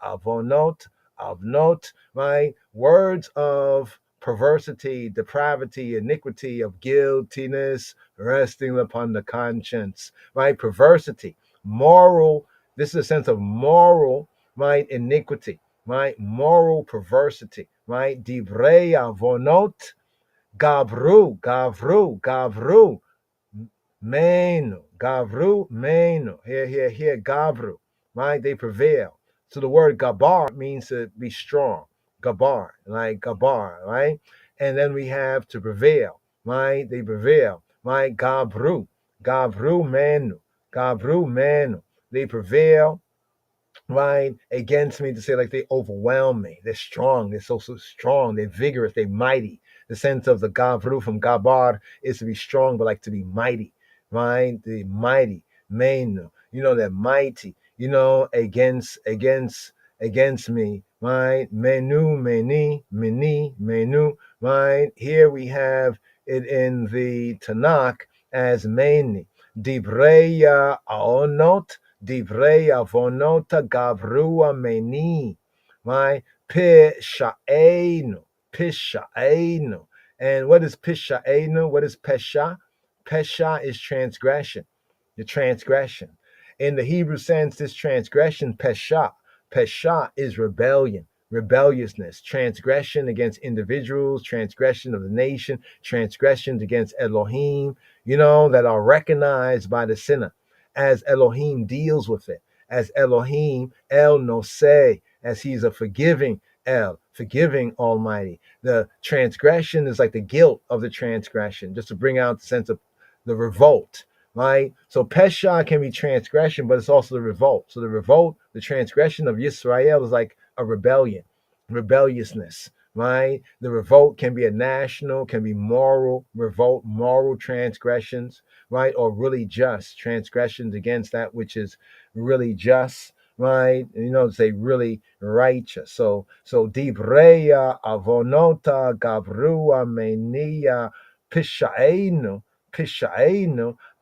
avnot, right, words of perversity, depravity, iniquity, of guiltiness, resting upon the conscience, right, perversity, moral, this is a sense of moral, right, iniquity, right, moral perversity, right, divrei avonot, gavru, menu. Here, gavru, right, they prevail. So the word gabar means to be strong, gabar, right, and then we have to prevail, right, they prevail, right, gavru menu, they prevail, right, against me, to say like they overwhelm me. They're strong. They're so strong. They're vigorous. They're mighty. The sense of the gavru from gabar is to be strong, but like to be mighty, right? The mighty, menu. They're mighty. Against me, right? Menu, right? Here we have it in the Tanakh as meni. Dibreya aonot, Divrei avonota gavrua meni, right? Pishaenu. And what is pishaenu? What is pesha? Pesha is transgression, the transgression. In the Hebrew sense, this transgression, pesha is rebellion, rebelliousness, transgression against individuals, transgression of the nation, transgressions against Elohim, that are recognized by the sinner as Elohim deals with it, as Elohim El Noseh, as he's a forgiving forgiving Almighty. The transgression is like the guilt of the transgression, just to bring out the sense of the revolt, right? So Pesha can be transgression, but it's also the revolt. So the revolt, the transgression of Yisrael is like a rebellion, rebelliousness, right? The revolt can be a national, can be moral revolt, moral transgressions, right? Or really just transgressions against that which is really just, right? Say really righteous. So dibreya avonota gavrua menia pishaenu,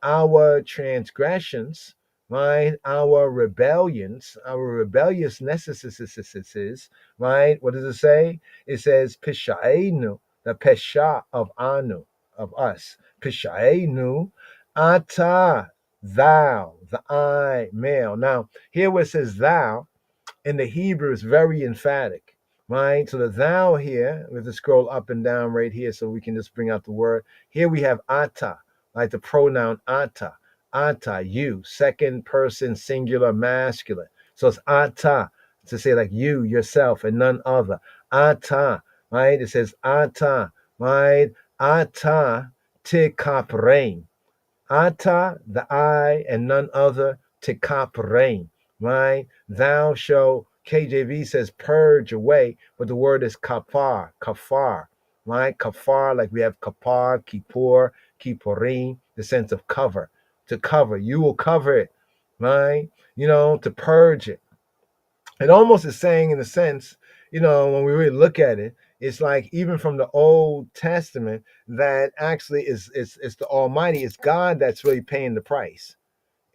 our transgressions, right? Our rebellions, our rebelliousnesses, right? What does it say? It says pishaenu, the pesha of anu, of us. Pishaenu, ata, thou, the I, male. Now, here where it says thou, in the Hebrew is very emphatic, right? So the thou here, we have to scroll up and down right here so we can just bring out the word. Here we have ata, like the pronoun ata. Ata, you, second person singular masculine. So it's ata to say like you, yourself, and none other. Ata, right? It says ata, right? Ata tikaprein. Ata, the I, and none other, tikaprein, right? Thou shalt, KJV says purge away, but the word is kafar, right? Kafar, like we have kapar, kippur, kippurim, the sense of cover, to cover. You will cover it, right? To purge it. It almost is saying, in a sense, when we really look at it, it's like even from the Old Testament that actually is the Almighty, it's God that's really paying the price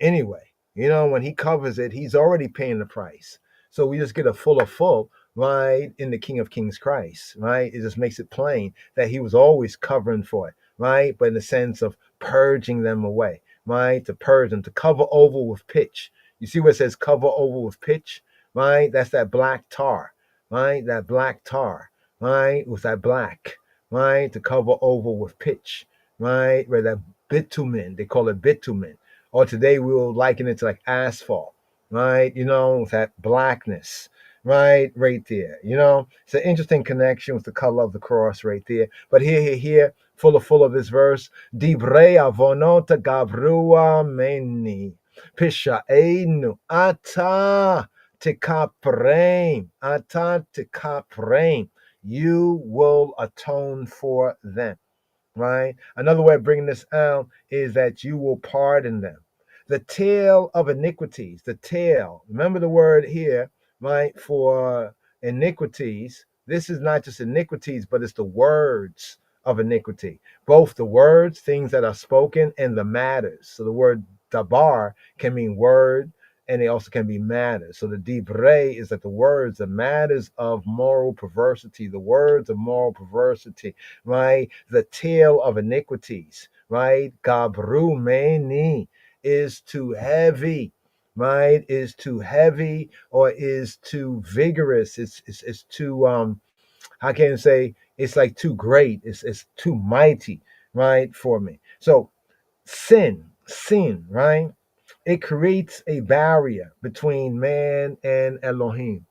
anyway. When he covers it, he's already paying the price. So we just get a full, right, in the King of Kings Christ, right? It just makes it plain that he was always covering for it, right? But in the sense of purging them away, right? To purge them, to cover over with pitch. You see where it says cover over with pitch, right? That's that black tar, right? That black tar, right? With that black, right? To cover over with pitch, right? Where that bitumen, they call it bitumen, or today we will liken it to like asphalt, right? With that blackness, right there. It's an interesting connection with the color of the cross right there. But here, full of this verse, Dibre avonota gabrua meni, pishaenu ata tikaprein, you will atone for them. Right? Another way of bringing this out is that you will pardon them. The tail of iniquities, the tail. Remember the word here, right? For iniquities. This is not just iniquities, but it's the words of iniquity. Both the words, things that are spoken, and the matters. So the word dabar can mean word, and they also can be matters. So the dibre is that the words, the matters of moral perversity, the words of moral perversity, right? The tail of iniquities, right? Gabru meni is too heavy, right? Is too heavy or is too vigorous. It's too how can I say? It's like too great. It's too mighty, right? For me. So sin, right? It creates a barrier between man and Elohim.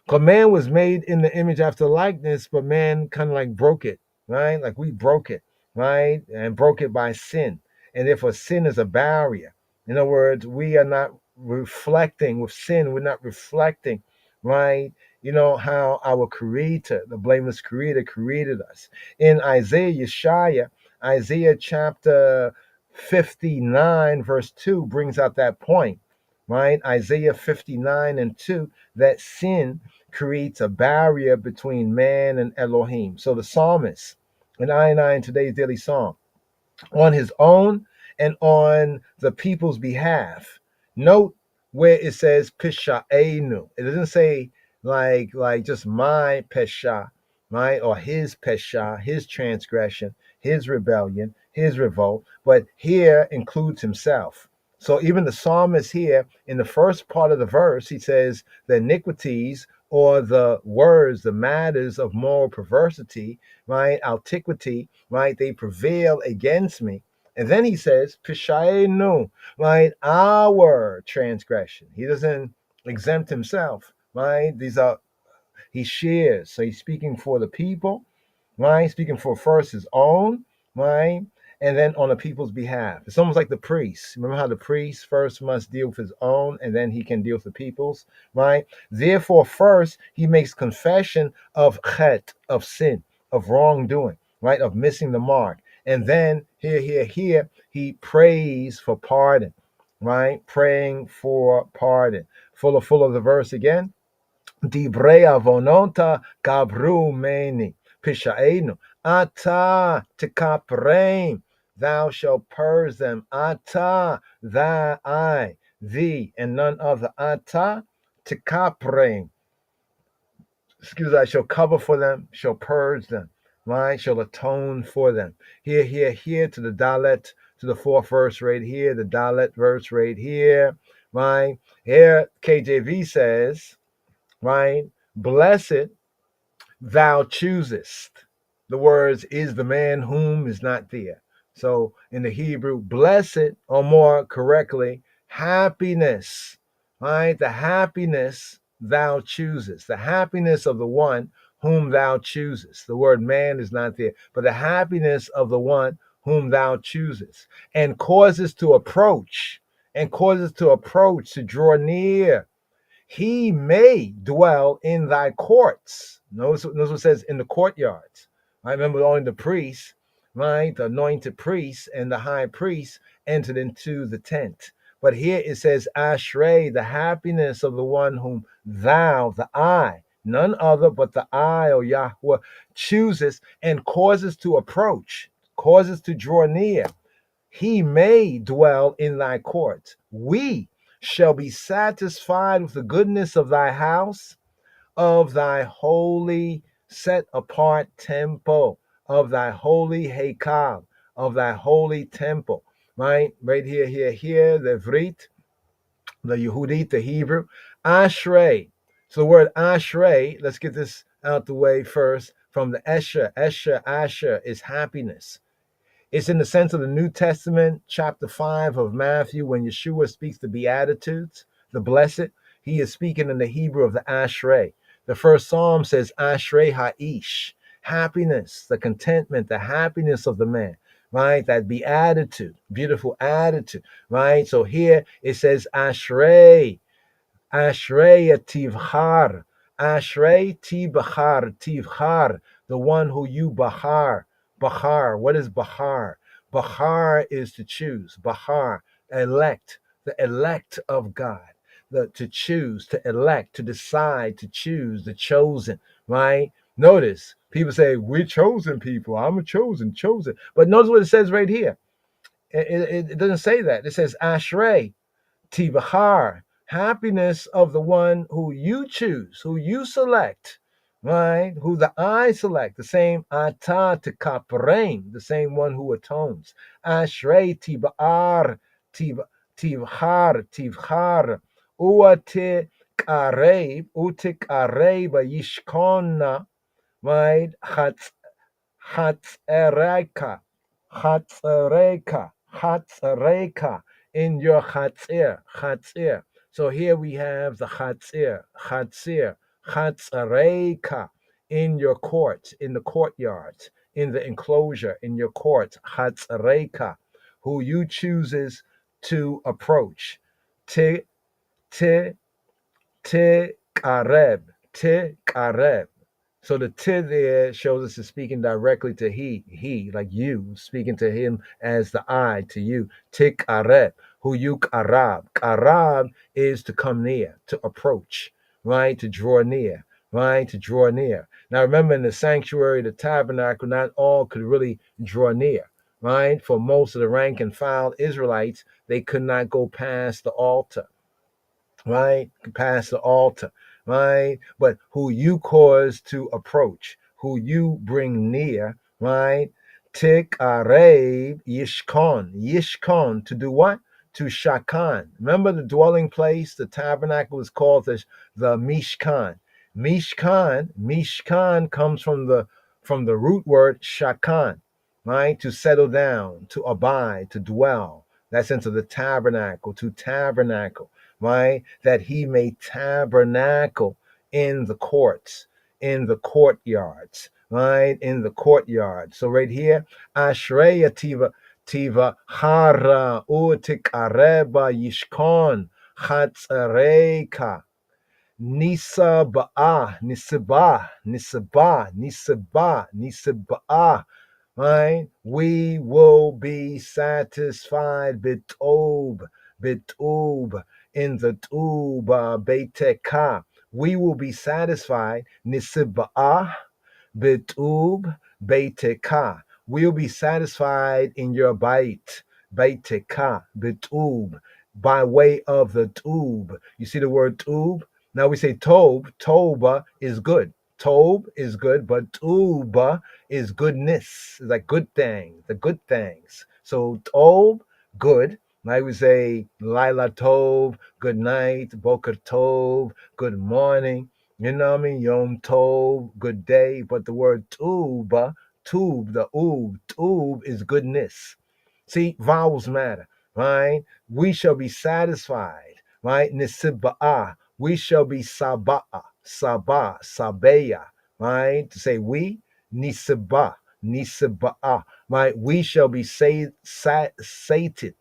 Because man was made in the image after likeness, but man kind of like broke it, right? Like we broke it, right? And broke it by sin. And therefore, sin is a barrier. In other words, we are not reflecting with sin, we're not reflecting, right? How our creator, the blameless creator, created us. In Isaiah chapter 59, verse 2 brings out that point, right? Isaiah 59 and 2, that sin creates a barrier between man and Elohim. So the psalmist, in I in today's daily psalm, on his own and on the people's behalf, note where it says Pisha'enu. It doesn't say like just my pesha, right? Or his pesha, his transgression, his rebellion, his revolt, but here includes himself. So even the psalmist here, in the first part of the verse, he says the iniquities or the words, the matters of moral perversity, right? Antiquity, right? They prevail against me. And then he says, Pishayenu, right? Our transgression. He doesn't exempt himself, right? He shares. So he's speaking for the people, right? Speaking for first his own, right? And then on the people's behalf. It's almost like the priest. Remember how the priest first must deal with his own and then he can deal with the people's, right? Therefore, first he makes confession of chet, of sin, of wrongdoing, right? Of missing the mark. And then here, he prays for pardon, right? Praying for pardon. Full of the verse again. Divrei avonota gabru meni, pishaenu, ata tikapreim, thou shalt purge them, ata, I, thee, and none other, ata tikapreim, I shall cover for them, shall purge them, right, shall atone for them. Here, to the Dalet, to the fourth verse right here, the Dalet verse right here, right, here KJV says, right? Blessed thou choosest. The words is the man whom is not there. So in the Hebrew, blessed, or more correctly, happiness, right? The happiness thou choosest, the happiness of the one whom thou choosest. The word man is not there, but the happiness of the one whom thou choosest, and causes to approach, to draw near. He may dwell in thy courts. Notice what it says in the courtyards. I remember only the priests, right? The anointed priests and the high priest entered into the tent. But here it says, Ashrei, the happiness of the one whom thou, the I, none other but the I, or Yahweh, chooses and causes to approach, causes to draw near. He may dwell in thy courts. We shall be satisfied with the goodness of thy house, of thy holy set apart temple, of thy holy Hekal, of thy holy temple. Right here, the Vrit, the Yehudit, the Hebrew. Ashrei. So the word Ashrei, let's get this out the way first. From the Esher, Asher is happiness. It's in the sense of the New Testament, chapter 5 of Matthew, when Yeshua speaks the Beatitudes, the blessed, he is speaking in the Hebrew of the Ashrei. The first psalm says, Ashrei Ha'ish, happiness, the contentment, the happiness of the man, right? That beatitude, beautiful attitude, right? So here it says, Ashrei, Ashrei Tivchar, Ashrei Tivchar, the one who you bahar. Bahar, what is Bahar? Bahar is to choose. Bahar, elect, the elect of God. To choose, to elect, to decide, to choose, the chosen, right? Notice, people say, we're chosen people. I'm a chosen. But notice what it says right here. It doesn't say that. It says, Ashrei, Tibahar, happiness of the one who you choose, who you select, right? Who the I select, the same Ata to Kaprain, the same one who atones. Ashrei Tibar, Tivhar, Uate Kareb, Utik Areba Yishkona, right? Chatzereka, in your chatzir. So here we have the chatzereka, in your courts, in the courtyards, in the enclosure, in your courts, chatzereka, who you chooses to approach. Te, te, te kareb. So the ti there shows us is speaking directly to he, like you, speaking to him as the I, to you. Tik areb, who you karab. Karab is to come near, to approach, right? To draw near, right? To draw near. Now remember, in the sanctuary, the tabernacle, not all could really draw near, right? For most of the rank and file Israelites, they could not go past the altar, right? Past the altar, right? But who you cause to approach, who you bring near, right? Tik areb yishkon, to do what? To shakan. Remember the place, the tabernacle is called the mishkan. Mishkan comes from the root word shakan, right? To settle down, to abide, to dwell. That's into the tabernacle, to tabernacle, right? That he may tabernacle in the courts, in the courtyards, right? In the courtyard. So right here, Ashreya Tiva Hara Utik Areba Yishkon Chatzareka. Nisaba, right? We will be satisfied bitub, in the tuba beteka. We will be satisfied nisibah bitub beteka. We'll be satisfied in your beteka bitub, by way of the tube. You see the word tube? Now we say toba is good. Tob is good, but tuba is goodness. It's like good things, the good things. So tob, good. Like we say Lila Tov, good night, Boker Tov, good morning, You know what I mean? Yom Tov, good day. But the word tub, the tub is goodness. See, vowels matter, right? We shall be satisfied, right? Nisiba'ah, we shall be sabeya, right? To say we, nisiba'ah, right? We shall be satiated,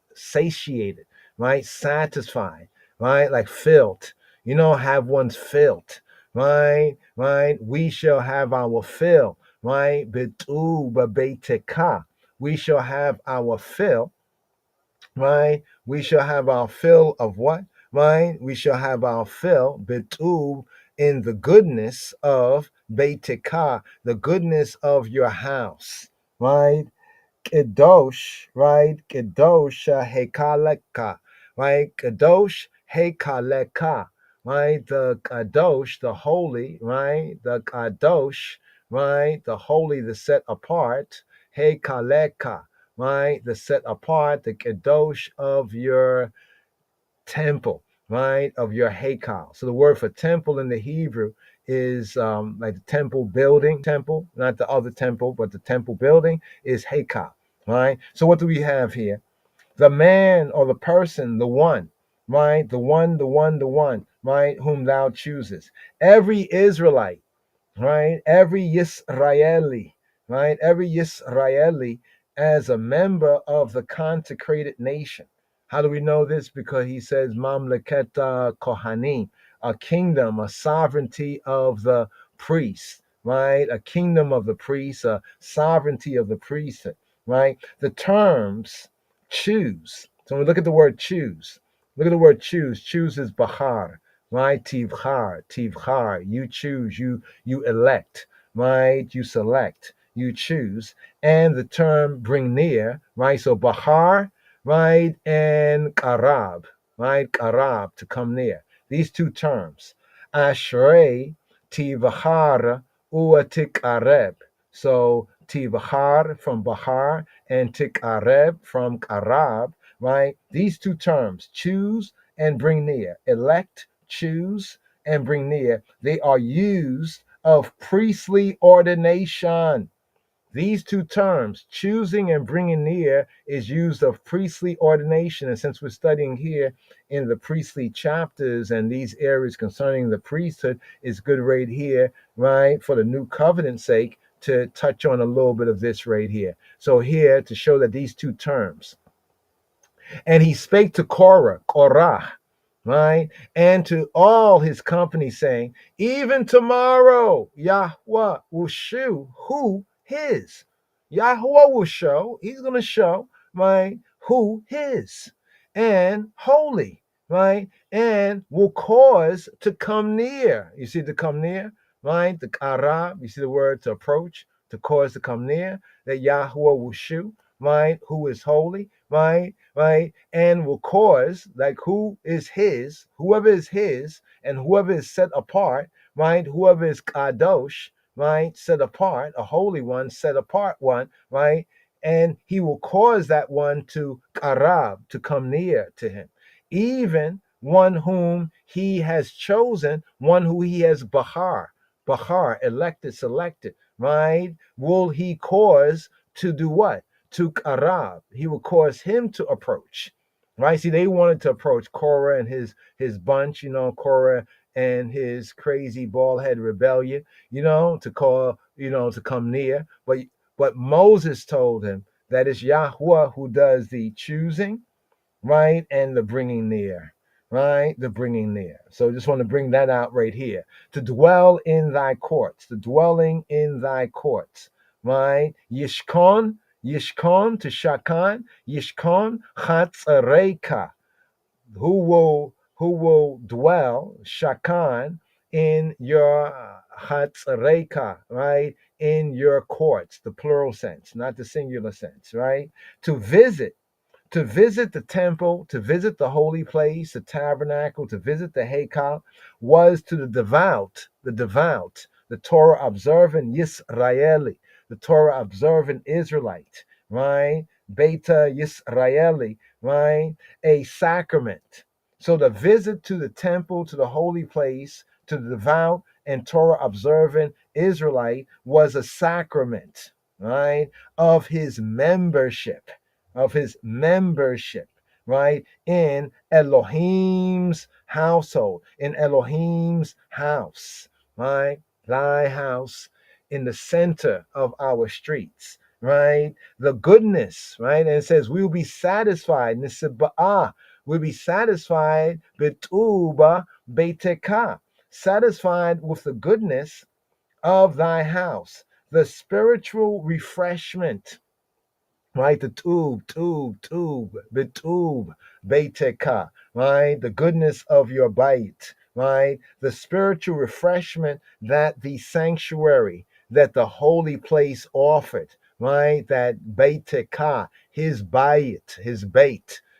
right? Satisfied, right? Like filled. You know, have one's filled, right? Right? We shall have our fill, right? Betu babeteka. We shall have our fill, right? We shall have our fill of what? Right? We shall have our fill, betu, in the goodness of beteka, the goodness of your house, right? Kedosh, right? Kedosh Hekaleka, right? Kedosh Hekaleka, right? The Kadosh, the holy, right? The Kadosh, right? The holy, the set apart. Hekaleka, right? The set apart, the Kedosh of your temple, right? Of your Hekal. So the word for temple in the Hebrew is like the temple building, temple, not the other temple, but the temple building is Hekal, right? So what do we have here? The man or the person, the one, right? The one, right? Whom thou choosest. Every Israelite, right? Every Yisraeli, right? Every Yisraeli as a member of the consecrated nation. How do we know this? Because he says Mamleketa Kohanim, a kingdom, a sovereignty of the priests, right? A kingdom of the priests, a sovereignty of the priesthood, right? The terms choose. So when we look at the word choose, look at the word choose. Choose is Bahar, right? Tivchar, you choose, you elect, right? You select, you choose. And the term bring near, right? So Bahar, right? And Karab, right? Karab, to come near. These two terms. Ashrei, Tivchar, Ua Tikareb. So Tivchar from Bahar and Tikareb from Karab, right? These two terms, choose and bring near, elect, choose, and bring near, they are used of priestly ordination. These two terms, choosing and bringing near, is used of priestly ordination. And since we're studying here in the priestly chapters and these areas concerning the priesthood, it's good right here, right, for the new covenant's sake, to touch on a little bit of this right here. So here, to show that these two terms, and he spake to Korah, right? And to all his company, saying, even tomorrow, Yahweh will shew who his. Yahweh will show, he's going to show, right, who his. And holy, right? And will cause to come near. You see, to come near, right? The Arab, you see the word to approach, to cause to come near, that Yahweh will shew, right? Who is holy, right? Right? And will cause, like who is his, whoever is his, and whoever is set apart, right? Whoever is kadosh, right? Set apart, a holy one, set apart one, right? And he will cause that one to karab, to come near to him. Even one whom he has chosen, one who he has bahar, elected, selected, right? Will he cause to do what? To Karab. He will cause him to approach. Right? See, they wanted to approach Korah and his bunch, Korah and his crazy bald head rebellion, to call, to come near. But Moses told him that it's Yahweh who does the choosing, right? And the bringing near, right? The bringing near. So just want to bring that out right here. To dwell in thy courts, the dwelling in thy courts, right? Yishkon to Shakan, Yishkon Chatzareka, who will dwell, Shakan, in your Chatzareka, right? In your courts, the plural sense, not the singular sense, right? To visit the temple, to visit the holy place, the tabernacle, to visit the Hekal, was to the devout, the Torah observant Yisraeli, the Torah observant Israelite, right? Beta Yisraeli, right? A sacrament. So the visit to the temple, to the holy place, to the devout and Torah observant Israelite was a sacrament, right, of his membership, right, in Elohim's household, in Elohim's house, right, thy house in the center of our streets, right, the goodness, right, and it says we will be satisfied, nisba'ah, we'll be satisfied, betuba beiteka, satisfied with the goodness of thy house, the spiritual refreshment, right? The betub, beiteka, right? The goodness of your bite, right? The spiritual refreshment that the sanctuary, that the holy place offered, right? That beiteka, his bait,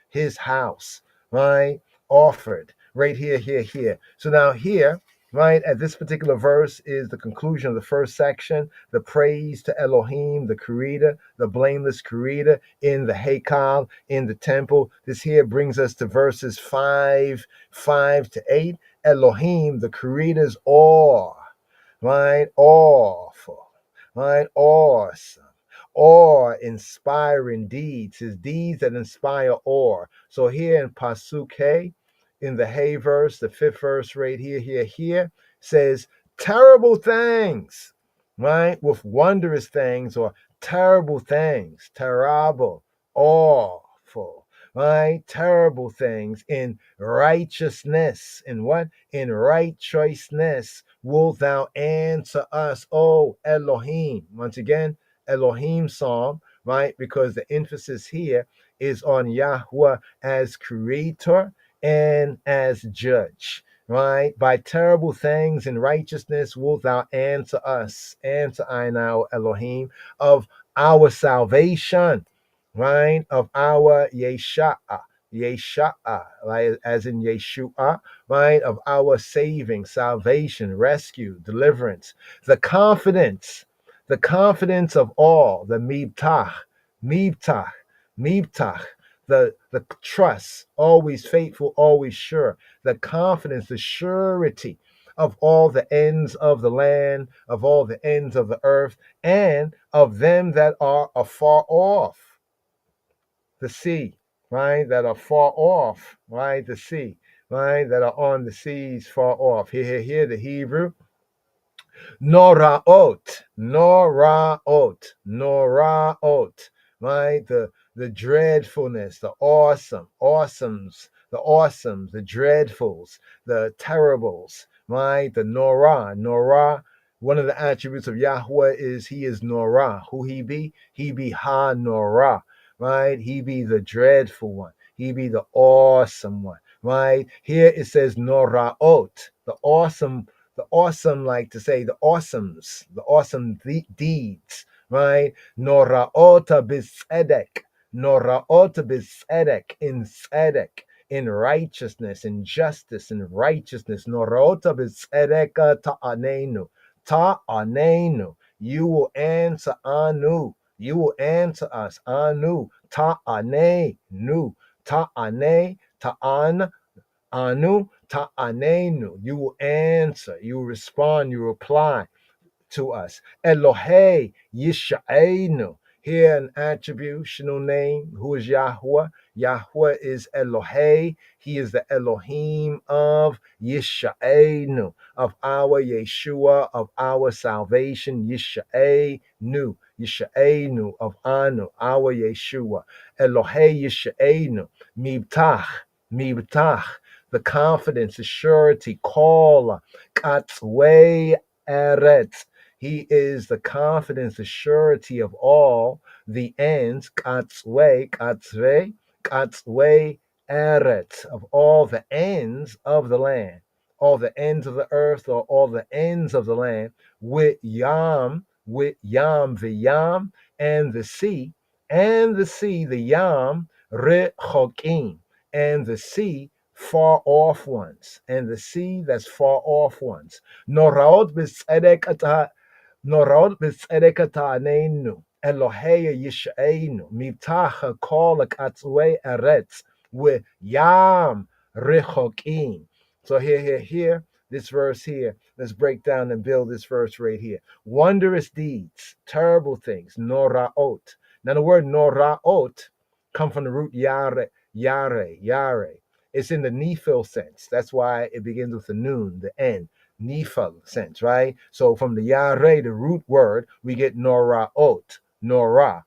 his house, right? Offered right here. So now here, right, at this particular verse is the conclusion of the first section, the praise to Elohim, the creator, the blameless creator in the Haykal, in the temple. This here brings us to verses 5 to 8. Elohim, the creator's awe, right? Awful, right? Awesome. Awe-inspiring deeds, his deeds that inspire awe. So here in Pasuk Hey, in the Hey verse, the fifth verse right here, says terrible things, right? With wondrous things or terrible things, terrible, awful, right? Terrible things in righteousness. In what? In righteousness wilt thou answer us, O Elohim. Once again, Elohim psalm, right? Because the emphasis here is on Yahweh as creator and as judge, right? By terrible things in righteousness wilt thou answer us, answer I now, Elohim, of our salvation, right? Of our Yeshua, right? As in Yeshua, right? Of our saving, salvation, rescue, deliverance, the confidence of all, the mibtach, the trust, always faithful, always sure, the confidence, the surety of all the ends of the land, of all the ends of the earth, and of them that are afar off the sea, right? That are far off, right? The sea, right? That are on the seas far off. Here, the Hebrew. Noraot, right? The dreadfulness, the awesomes, the dreadfuls, the terribles, right? The Norah. One of the attributes of Yahweh is he is Norah. Who he be? He be Ha Norah, right? He be the dreadful one. He be the awesome one, right? Here it says Noraot, the awesome, like to say the awesomes, the awesome deeds, right? Noraota bisedek, in tzedek, in righteousness, in justice, in righteousness. Noraota bisedek ta'anenu. You will answer anu. You will answer us anu. Ta'anenu. Ta'an. Anu ta'anenu. You will answer, you will respond, you will reply to us. Elohei Yisha'enu. Here an attributional name. Who is Yahweh? Yahweh is Elohei. He is the Elohim of Yisha'enu, of our Yeshua, of our salvation. Yisha'enu of Anu, our Yeshua. Elohei Yisha'enu. Mibtach, the confidence, the surety, call, katzwei eretz. He is the confidence, the surety of all the ends, katzwei eretz, of all the ends of the land, all the ends of the earth, or all the ends of the land, with yam, v'yam, and the sea, the yam, rechokim, and the sea far off ones, and the sea that's far off ones. Noraot b'tzedekataneinu, Eloheya Yish'einu, mibtacha kol katzwei eretz, with yam rechokim. So here, this verse here. Let's break down and build this verse right here. Wondrous deeds, terrible things, noraot. Now the word noraot come from the root yare. It's in the nephil sense. That's why it begins with the noon, the N, nephil sense, right? So from the yare, the root word, we get noraot, nora,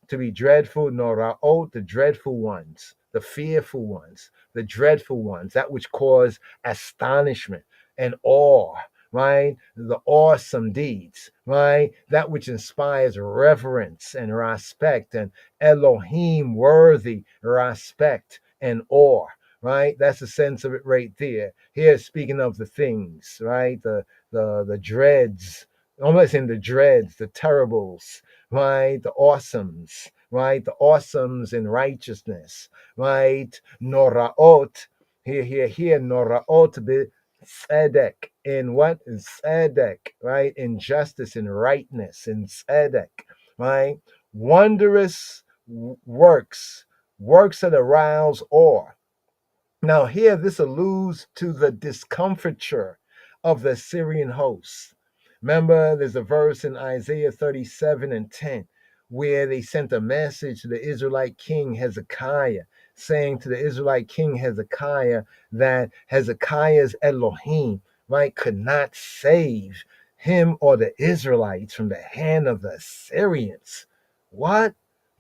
to be dreadful, noraot, the dreadful ones, the fearful ones, the dreadful ones, that which cause astonishment and awe, right? The awesome deeds, right? That which inspires reverence and respect, and Elohim worthy respect and awe, right? That's the sense of it right there. Here, speaking of the things, right? The dreads, almost in the dreads, the terribles, right? The awesomes, right? The awesomes in righteousness, right? Noraot, here, noraot be tzedek, in what? In tzedek, right? In justice, in rightness, in tzedek, right? Wondrous works, works that arouse awe. Now, here, this alludes to the discomfiture of the Syrian hosts. Remember, there's a verse in Isaiah 37 and 10 where they sent a message to the Israelite king Hezekiah, saying to the Israelite king Hezekiah that Hezekiah's Elohim, right, could not save him or the Israelites from the hand of the Assyrians. What?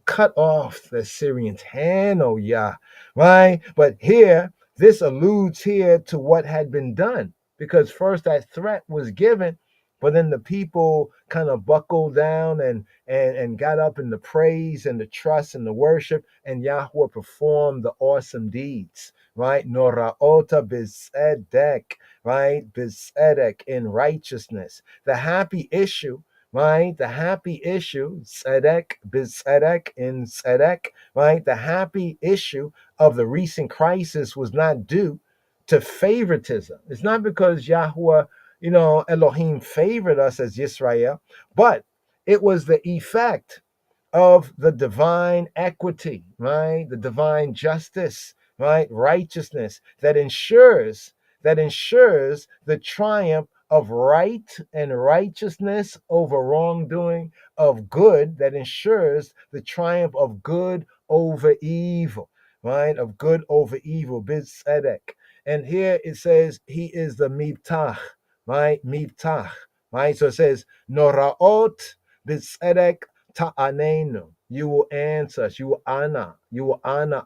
Cut off the Assyrians' hand, oh Yah, right? But here, this alludes here to what had been done, because first that threat was given, but then the people kind of buckled down and got up in the praise and the trust and the worship, and Yahweh performed the awesome deeds, right? Noraota bisedek, right? Bisedek, in righteousness. The happy issue, right? The happy issue, tzedek, bisedek, in tzedek, right? The happy issue of the recent crisis was not due to favoritism. It's not because Yahweh, Elohim favored us as Yisrael, but it was the effect of the divine equity, right? The divine justice, right? Righteousness that ensures the triumph of right and righteousness over wrongdoing, of good, that ensures the triumph of good over evil, right? Of good over evil, B'Tzedek. And here it says he is the Mibtach, right? Mibtach, right? So it says Noraot B'Tzedek Ta'anenu. You will answer us. You will honor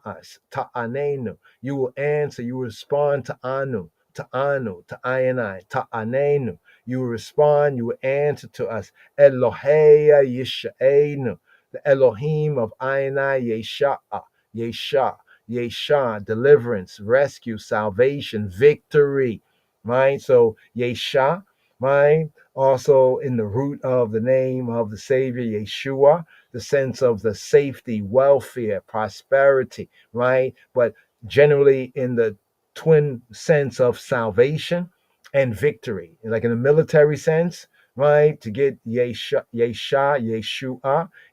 us. Ta'anenu. You will answer. You will respond to Anu, to Ayanai, Ta'anenu. You will respond. You will answer to us. Eloheya Yisha'enu. The Elohim of Ayanai Yesha, deliverance, rescue, salvation, victory, right? So Yesha, right? Also in the root of the name of the Savior, Yeshua, the sense of the safety, welfare, prosperity, right? But generally in the twin sense of salvation and victory, like in a military sense, right? To get Yeshua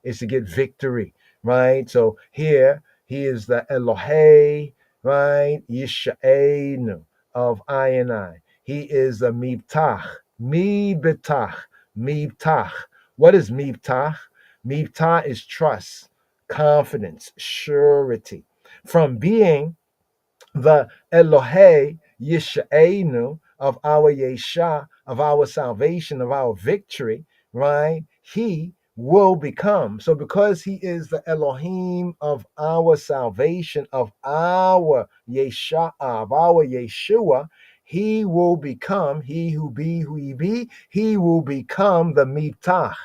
is to get victory, right? So here he is the Elohe, right? Yisha'enu of Ayanai. He is the Mibtach. Mibtach. What is Mibtach? Mibtach is trust, confidence, surety. From being the Elohe Yisha'enu of our Yesha, of our salvation, of our victory, right? He will become. So because he is the Elohim of our salvation, of our Yesha, of our Yeshua, he will become, he who be, who he be, he will become the Mibtach.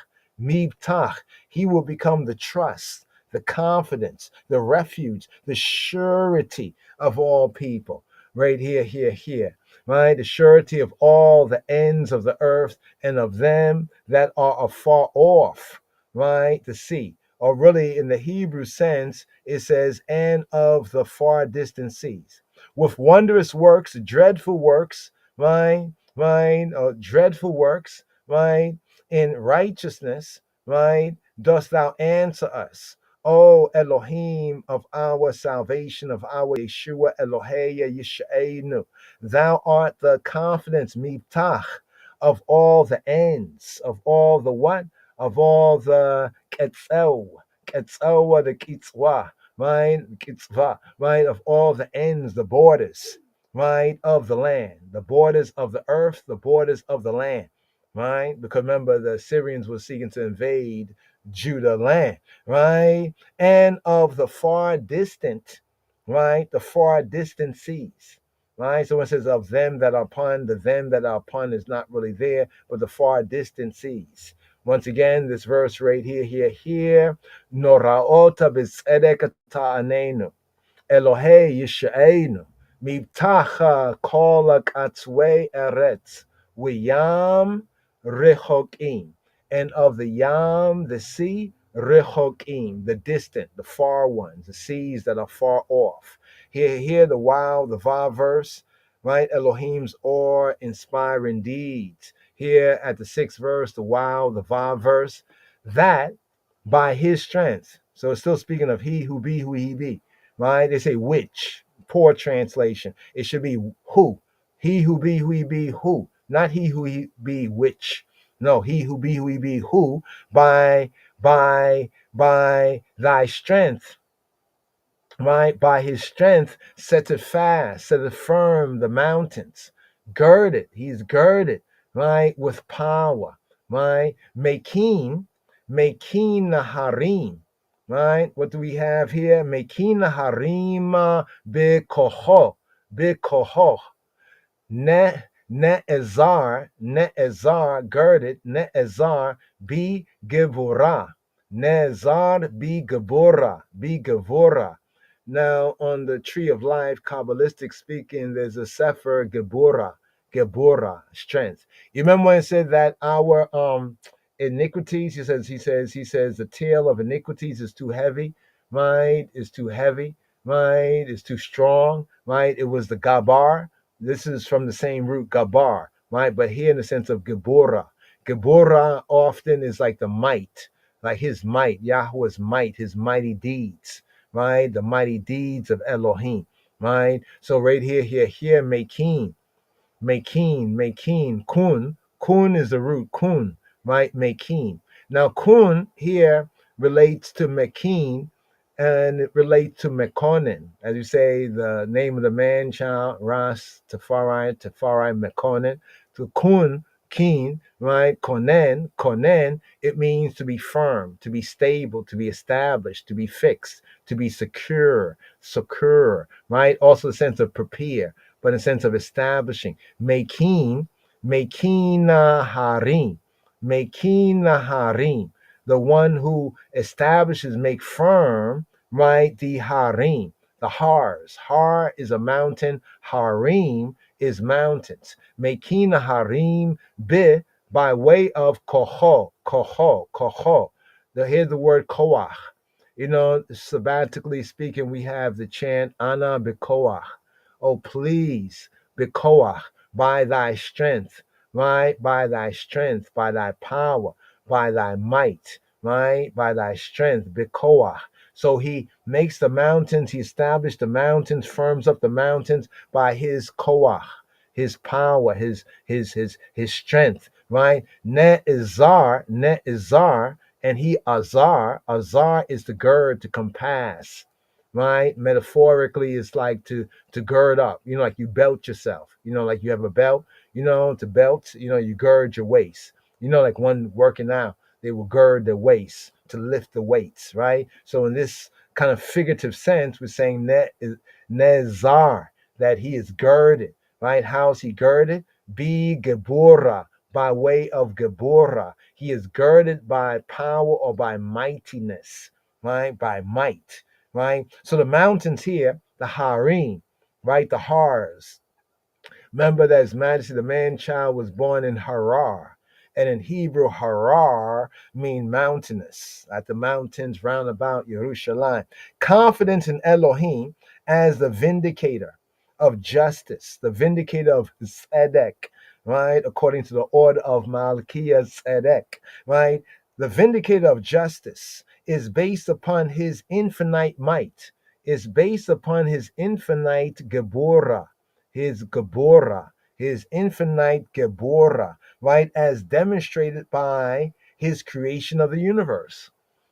Mibtach. He will become the trust, the confidence, the refuge, the surety of all people. Right here, right? The surety of all the ends of the earth and of them that are afar off, right? The sea. Or really, in the Hebrew sense, it says, and of the far distant seas. With wondrous works, dreadful works, right? Right? Dreadful works, right? In righteousness, right? Dost thou answer us? O Elohim of our salvation, of our Yeshua Eloheya Yishaenu, thou art the confidence, mibtach, of all the ends, of all the what? Of all the ketzel, ketzel, the kitzwa, right? Kitzva, right? Of all the ends, the borders, right? Of the land, the borders of the earth, the borders of the land, right? Because remember, the Syrians were seeking to invade Judah land, right? And of the far distant, right? The far distant seas, right? So when it says of them that are upon, the them that are upon is not really there, but the far distant seas. Once again, this verse right here, Noraota b'tzedek ta'anenu, Elohei Yishaenu, Mibtacha kolak atzwei eretz, Wiyam rechokim, and of the Yam, the sea, rechokim, the distant, the far ones, the seas that are far off. Here the wow, the vav verse, right? Elohim's awe-inspiring deeds. Here at the 6th verse, the wow, the vav verse, that by his strength. So it's still speaking of he who be who he be, right? They say which, poor translation. It should be who. He who be who he be who, not he who he be which. No, he who be who he be who, by thy strength, right? By his strength, set it fast, set it firm, the mountains. Girded, he's girded, right? With power, right? Making Naharim, right? What do we have here? Making Naharim Bekoho, Ne'ezar, girded, Ne'ezar, be Gevurah. Ne'ezar, be Gevurah. Now, on the tree of life, Kabbalistic speaking, there's a Sefer Geburah, strength. You remember when it said that our iniquities, he says, the tail of iniquities is too heavy, right? Is too heavy, right? Is too strong, right? It was the Gabar. This is from the same root, Gabar, right? But here in the sense of Geburah. Geburah often is like the might, like his might, Yahweh's might, his mighty deeds, right? The mighty deeds of Elohim, right? So right here, Makin, kun is the root, kun, right? Makin. Now, kun here relates to Makin, and it relates to Mekonin. As you say, the name of the man child, Rastafari, Mekonin. To kun, keen, right? Konen, it means to be firm, to be stable, to be established, to be fixed, to be secure, right? Also the sense of prepare, but in the sense of establishing. Making Harim, the one who establishes, make firm, right? The Harim, the Hars. Har is a mountain, Harim is mountains. Making Harim by way of koho. Here's the word koach. You know, sabbatically speaking, we have the chant Ana bekoach. Oh, please, bekoach, by thy strength, right? By thy strength, by thy power, by thy might, right? By thy strength, bekoach. So he makes the mountains, he established the mountains, firms up the mountains by his koach, his power, his strength, right? Ne'ezar, and he azar is the gird, to compass, right? Metaphorically, it's like to gird up, you know, like you belt yourself, you know, like you have a belt, you know, to belt, you know, you gird your waist, you know, like one working out, they will gird their waist to lift the weights, right? So in this kind of figurative sense, we're saying nezar, that he is girded, right? How's he girded? Be Geburah, by way of Geburah. He is girded by power or by mightiness, right? By might, right? So the mountains here, the Harim, right? The Hars. Remember that His Majesty, the man-child, was born in Harar. And in Hebrew, Harar means mountainous, at the mountains round about Jerusalem. Confidence in Elohim as the vindicator of justice, the vindicator of Tzedek, right? According to the order of Malkiah Tzedek, right? The vindicator of justice is based upon his infinite might, is based upon his infinite Gebora, his infinite Gebora, right, as demonstrated by his creation of the universe.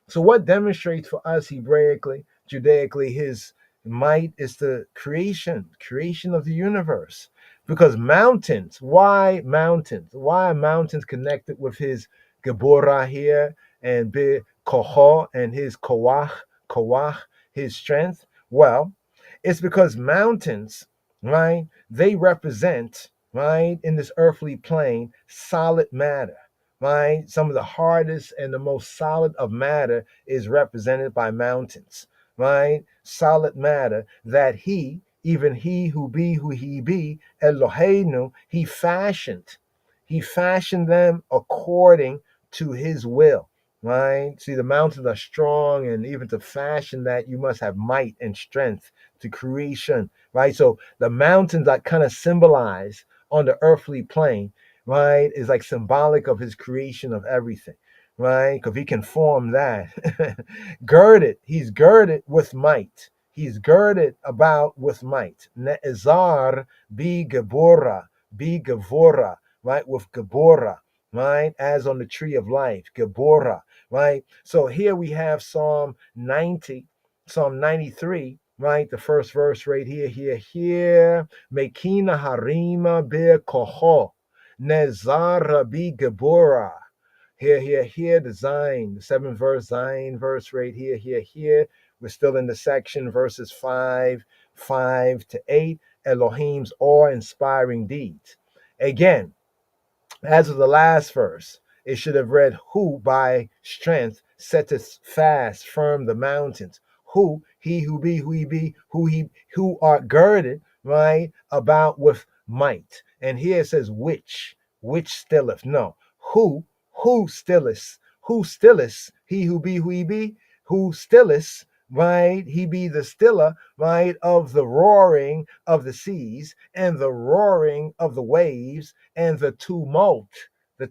So, what demonstrates for us Hebraically, Judaically, his might is the creation of the universe. Because mountains, why mountains? Why are mountains connected with his Geborah here and Be Koho and his Kawach, his strength? Well, it's because mountains, right, they represent, right, in this earthly plane, solid matter, right? Some of the hardest and the most solid of matter is represented by mountains, right? Solid matter that even he who he be, Eloheinu, he fashioned them according to his will, right? See, the mountains are strong, and even to fashion that, you must have might and strength to creation, right? So the mountains are kind of symbolized on the earthly plane, right? Is like symbolic of his creation of everything, right? Because he can form that. He's girded with might. He's girded about with might. Ne'ezar be Gevora, right? With Gebora, right? As on the tree of life, Gebora, right? So here we have Psalm 90, Psalm 93, right? The first verse right here. Mekina harima be koho, nezara be Gebora. Here, the Zion, the seventh verse, Zion verse right here. We're still in the section, verses 5 to 8, Elohim's awe-inspiring deeds. Again, as of the last verse, it should have read, who by strength setteth fast firm the mountains. Who, he who be, who are girded, right, about with might. And here it says, which stilleth. No, who stilleth, he who be, who stilleth, right? He be the stiller, right, of the roaring of the seas and the roaring of the waves and the tumult, the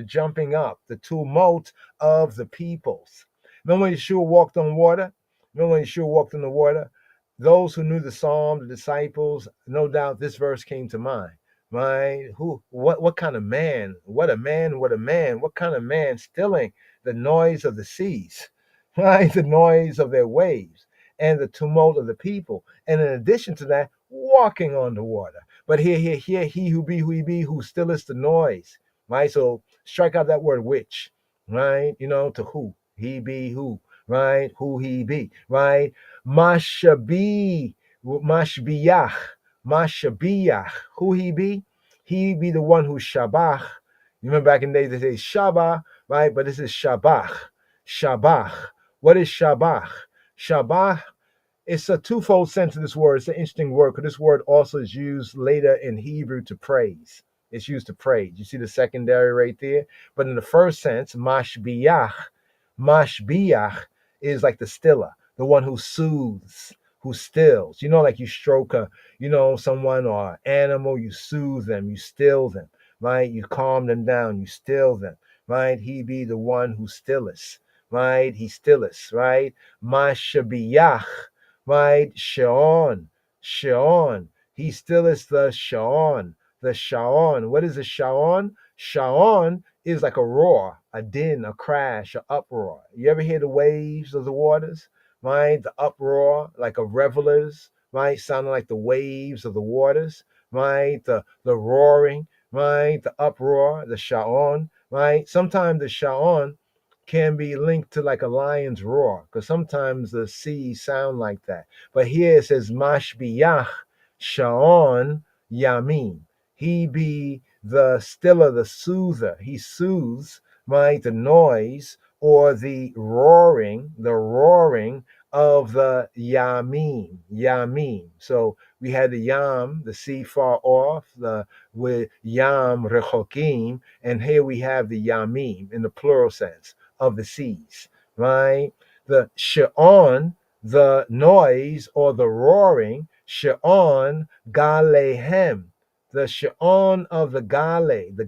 jumping up, the tumult of the peoples. Remember when Yeshua walked on water? Remember when Yeshua walked on the water? Those who knew the psalm, the disciples, no doubt this verse came to mind. Right? What kind of man? What a man, what kind of man stilling the noise of the seas, right? The noise of their waves and the tumult of the people. And in addition to that, walking on the water. But here, he who be, who stilleth the noise, right? So strike out that word which, right? To who, he be who, right? Who he be, right? Mashbiyach, who he be? He be the one who shabach. You remember back in the days they say Shabbat, right? But this is Shabach. What is Shabach? Shabach, it's a twofold sense of this word. It's an interesting word because this word also is used later in Hebrew to praise. It's used to praise. You see the secondary right there? But in the first sense, mashbiach is like the stiller, the one who soothes, who stills. Like you stroke someone or an animal, you soothe them, you still them, right? You calm them down, you still them, right? He be the one who stilleth, right? He stilleth, right? Mashabiach, right? Shaon. He stilleth the Shaon. The Shaon. What is a Shaon? Shaon is like a roar, a din, a crash, an uproar. You ever hear the waves of the waters, right? The uproar, like of revelers, right? Sounding like the waves of the waters, right? The roaring, right? The uproar, the Shaon, right? Sometimes the Shaon can be linked to like a lion's roar, because sometimes the seas sound like that. But here it says, Mashbiyach Shaon Yamin. He be the stiller, the soother. He soothes, right, the noise or the roaring of the Yamim. So we had the Yam, the sea far off, with Yam Rechokim, and here we have the Yamim in the plural sense of the seas, right? The She'on, the noise or the roaring, She'on Galehem, the She'on of the Gale, the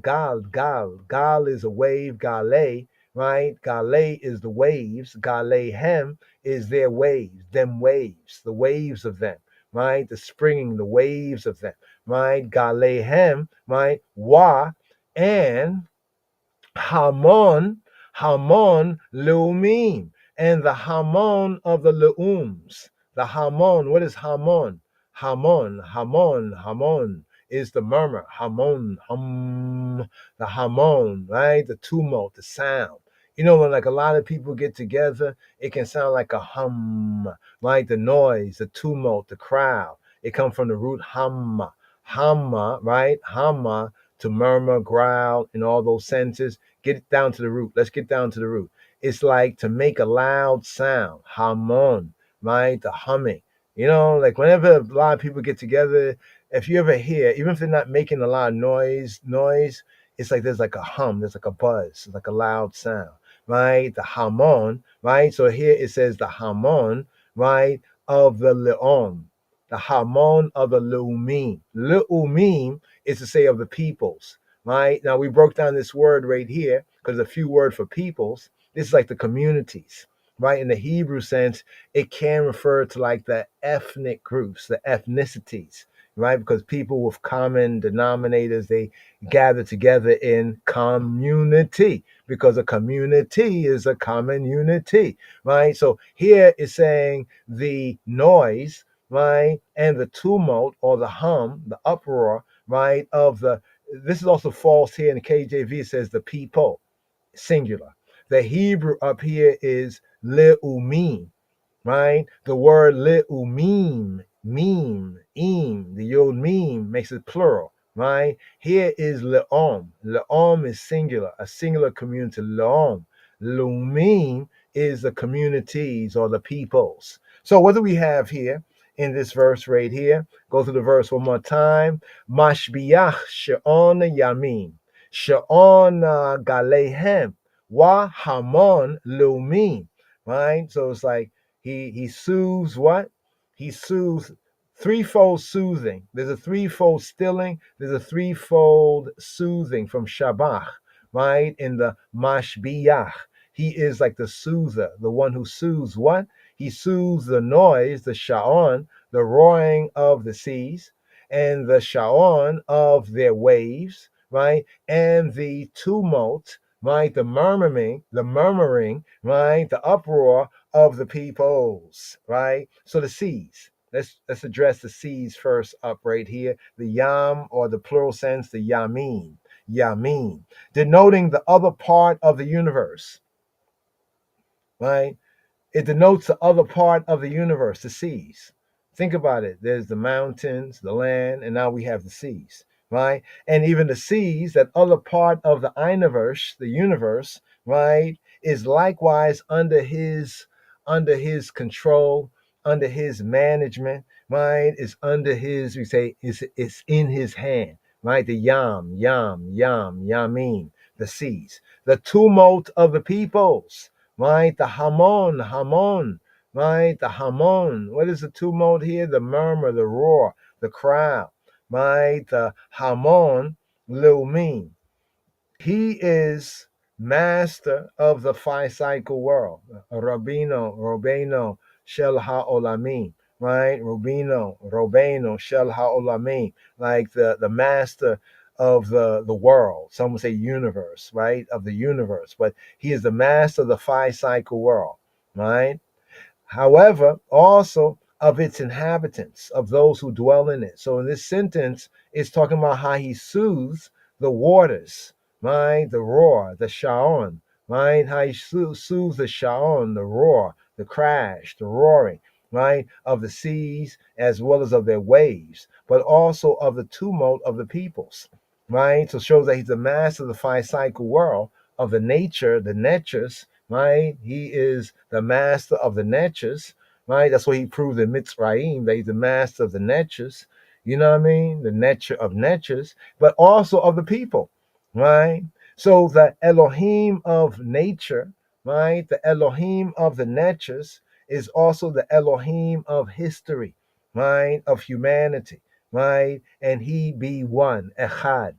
Gal is a wave, Gale, right? Gale is the waves. Galehem is their waves, them waves, the waves of them, right? The springing, the waves of them, right? Galehem, right? Wa and Hamon, Hamon Leumim, and the Hamon of the Leums. The Hamon, what is Hamon? Hamon, Hamon, Hamon is the murmur. Hamon, hum, the Hamon, right? The tumult, the sound. You know, when like a lot of people get together, it can sound like a hum, right? The noise, the tumult, the crowd. It comes from the root hamma, hamma, right? Hamma, to murmur, growl, in all those senses. Get it down to the root. Let's get down to the root. It's like to make a loud sound. Hamon, right? The humming. You know, like whenever a lot of people get together, if you ever hear, even if they're not making a lot of noise, it's like there's like a hum, there's like a buzz, it's like a loud sound, right? The hamon, right? So here it says the hamon, right, of the leom, the hamon of the leumim. Leumim is to say of the peoples, right? Now we broke down this word right here because a few word for peoples. This is like the communities, right? In the Hebrew sense, it can refer to like the ethnic groups, the ethnicities, right? Because people with common denominators, they gather together in community because a community is a common unity, right? So here is saying the noise, right, and the tumult or the hum, the uproar, right, of the, this is also false here in the KJV, it says the people, singular. The Hebrew up here is leumim, right? The word leumim, meme, im, the yod meme makes it plural, right? Here is leom. Leom is singular, a singular community. Leom. Leumim is the communities or the peoples. So what do we have here in this verse right here? Go through the verse one more time. Mashbiach she'on yamim. She'on galehem. Wa hamon leumim. Right? So it's like he soothes what? He soothes threefold soothing. There's a threefold stilling. There's a threefold soothing from Shabach, right? In the Mashbiach. He is like the soother, the one who soothes what? He soothes the noise, the sha'on, the roaring of the seas, and the sha'on of their waves, right? And the tumult, right? The murmuring, right? The uproar of the peoples, right? So the seas. Let's address the seas first up right here. The yam, or the plural sense, the yamin, denoting the other part of the universe, right? It denotes the other part of the universe, the seas. Think about it. There's the mountains, the land, and now we have the seas, right? And even the seas, that other part of the universe, right, is likewise under his control, under his management, right? Is under his, we say, it's in his hand, right? The yamin, the seas, the tumult of the peoples, right? The hamon, right? The hamon. What is the tumult here? The murmur, the roar, the crowd, right? The hamon leumim. He is master of the 5-cycle world. Robeno, Shel HaOlamim, right? Robeno, Shel HaOlamim, like the master of the world. Some would say universe, right? Of the universe, but he is the master of the 5-cycle world, right? However, also of its inhabitants, of those who dwell in it. So in this sentence, it's talking about how he soothes the waters, right? The roar, the sha'on, right? How he soothes the sha'on, the roar, the crash, the roaring, right? Of the seas as well as of their waves, but also of the tumult of the peoples, right? So it shows that he's the master of the 5-cycle world, of the nature, the natures, right? He is the master of the natures, right? That's what he proved in Mitzrayim, that he's the master of the natures, you know what I mean? The nature of natures, but also of the people, right? So the Elohim of nature, right? The Elohim of the natures is also the Elohim of history, right? Of humanity, right? And he be one, echad.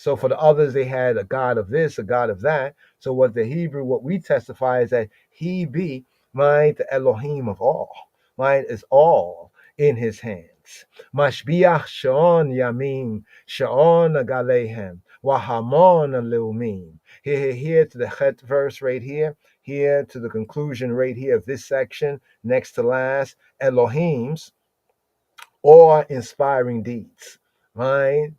So for the others, they had a God of this, a God of that. So what the Hebrew, what we testify is that he be, right, the Elohim of all, right, is all in his hands. Mashbiach Sha'on Yamim, Sha'on Galehem, Wahamon Leumim. Here to the Chet verse right here to the conclusion right here of this section, next to last, Elohim's or inspiring deeds, right?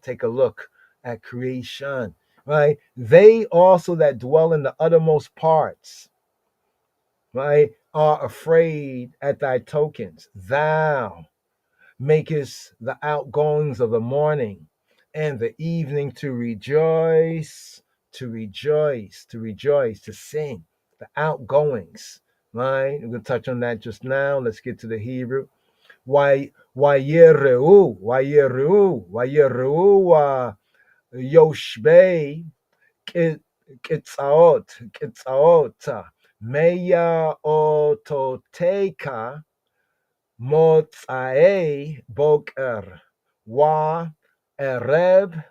Take a look at creation, right? They also that dwell in the uttermost parts, right, are afraid at thy tokens. Thou makest the outgoings of the morning and the evening to rejoice, to sing, the outgoings, right? We're going to touch on that just now. Let's get to the Hebrew. Wayeru Yoshbei Kitsaot Meya Ototeka Motzae Boker Wa Ereb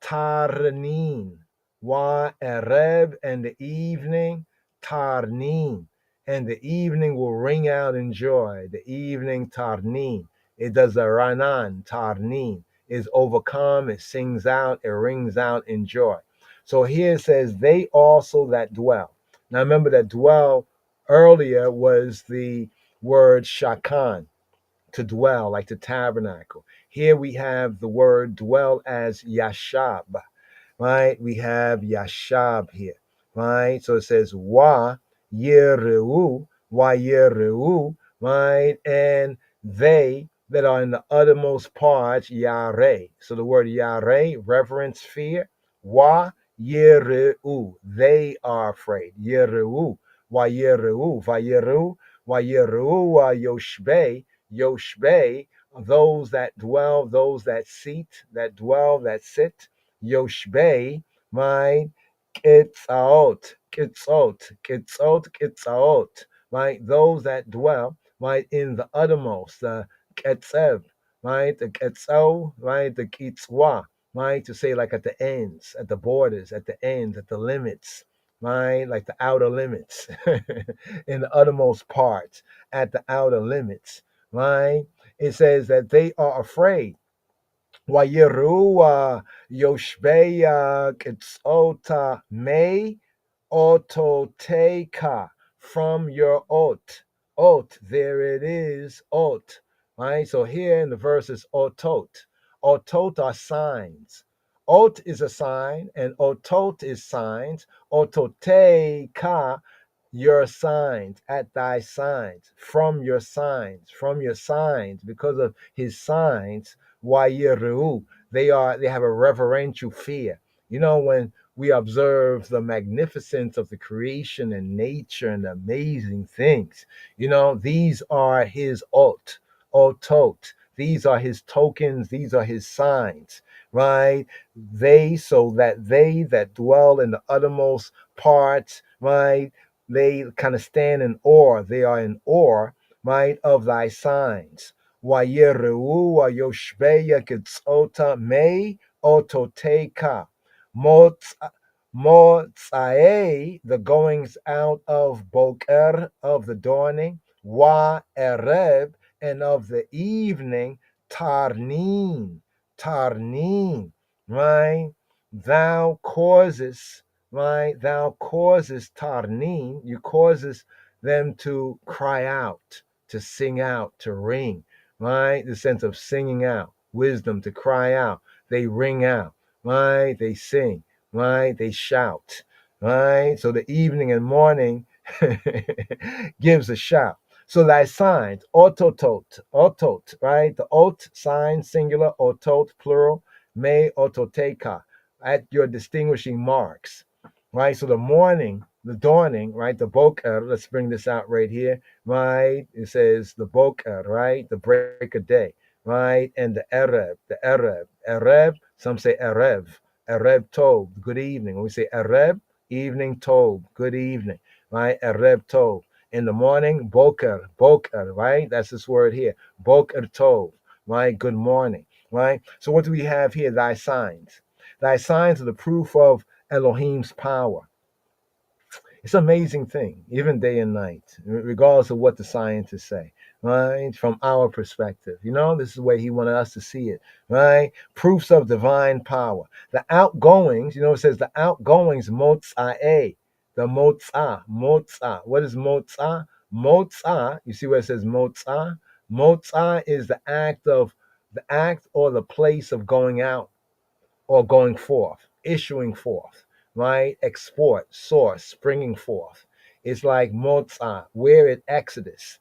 Tarnin. Wa Ereb, and the evening, Tarnin. And the evening will ring out in joy. The evening, Tarnin. It does the Ranan, Tarnin. Is overcome, it sings out, it rings out in joy. So here it says, they also that dwell. Now remember that dwell earlier was the word shakan, to dwell, like the tabernacle. Here we have the word dwell as yashab, right? We have yashab here, right? So it says yeru, right? And they that are in the uttermost parts, yare. So the word yare, reverence, fear. Yeru, they are afraid. Yeru, vayeru, Yoshbe, those that dwell, those that seat, that dwell, that sit. Yoshbe, mine, kitzaot, right? Those that dwell, right, in the uttermost, the ketzev, right? The ketzo, right? The kitzwa, right? To say like at the ends, at the borders, at the ends, at the limits, right? Like the outer limits, in the uttermost parts, at the outer limits, right? It says that they are afraid. Wayeru Yoshbeya Kitsota May Ototeka, from your ot, there it is, ot, right? So here in the verses, otot are signs. Ot is a sign and otot is signs. Ototeka, your signs, at thy signs, from your signs, because of his signs. Wayeru, they have a reverential fear. When we observe the magnificence of the creation and nature and amazing things, these are his otot. These are his tokens. These are his signs, right? They that dwell in the uttermost parts, right? They kind of stand in awe. They are in awe, right, of thy signs. Wayeru Yoshbeya Kitzota Me Ototeka. Motzae, the goings out of Boker, of the dawning. Wa Ereb, and of the evening. Tarnin, right? Thou causest, right? Thou causest Tarnin, you causes them to cry out, to sing out, to ring, right? The sense of singing out, wisdom, to cry out. They ring out, right? They sing, right? They shout, right? So the evening and morning gives a shout. So thy signs, otot, right? The ot, sign, singular, otot, plural, me ototeka, at your distinguishing marks, right? So the morning, the dawning, right? The boker, let's bring this out right here, right? It says the boker, right? The break of day, right? And the ereb, some say erev tov, good evening. When we say ereb, evening, tov, good evening, right? Ereb tov. In the morning, boker, right? That's this word here, boker tov, right? Good morning, right? So what do we have here? Thy signs. Thy signs are the proof of Elohim's power. It's an amazing thing, even day and night, regardless of what the scientists say, right? From our perspective, this is the way he wanted us to see it, right? Proofs of divine power. The outgoings, it says the outgoings, motza'eh, the motzah. What is motzah? Motzah, you see where it says motzah? Motzah is the act or the place of going out or going forth, issuing forth, right? Export, source, springing forth. It's like Mozart, where it exodus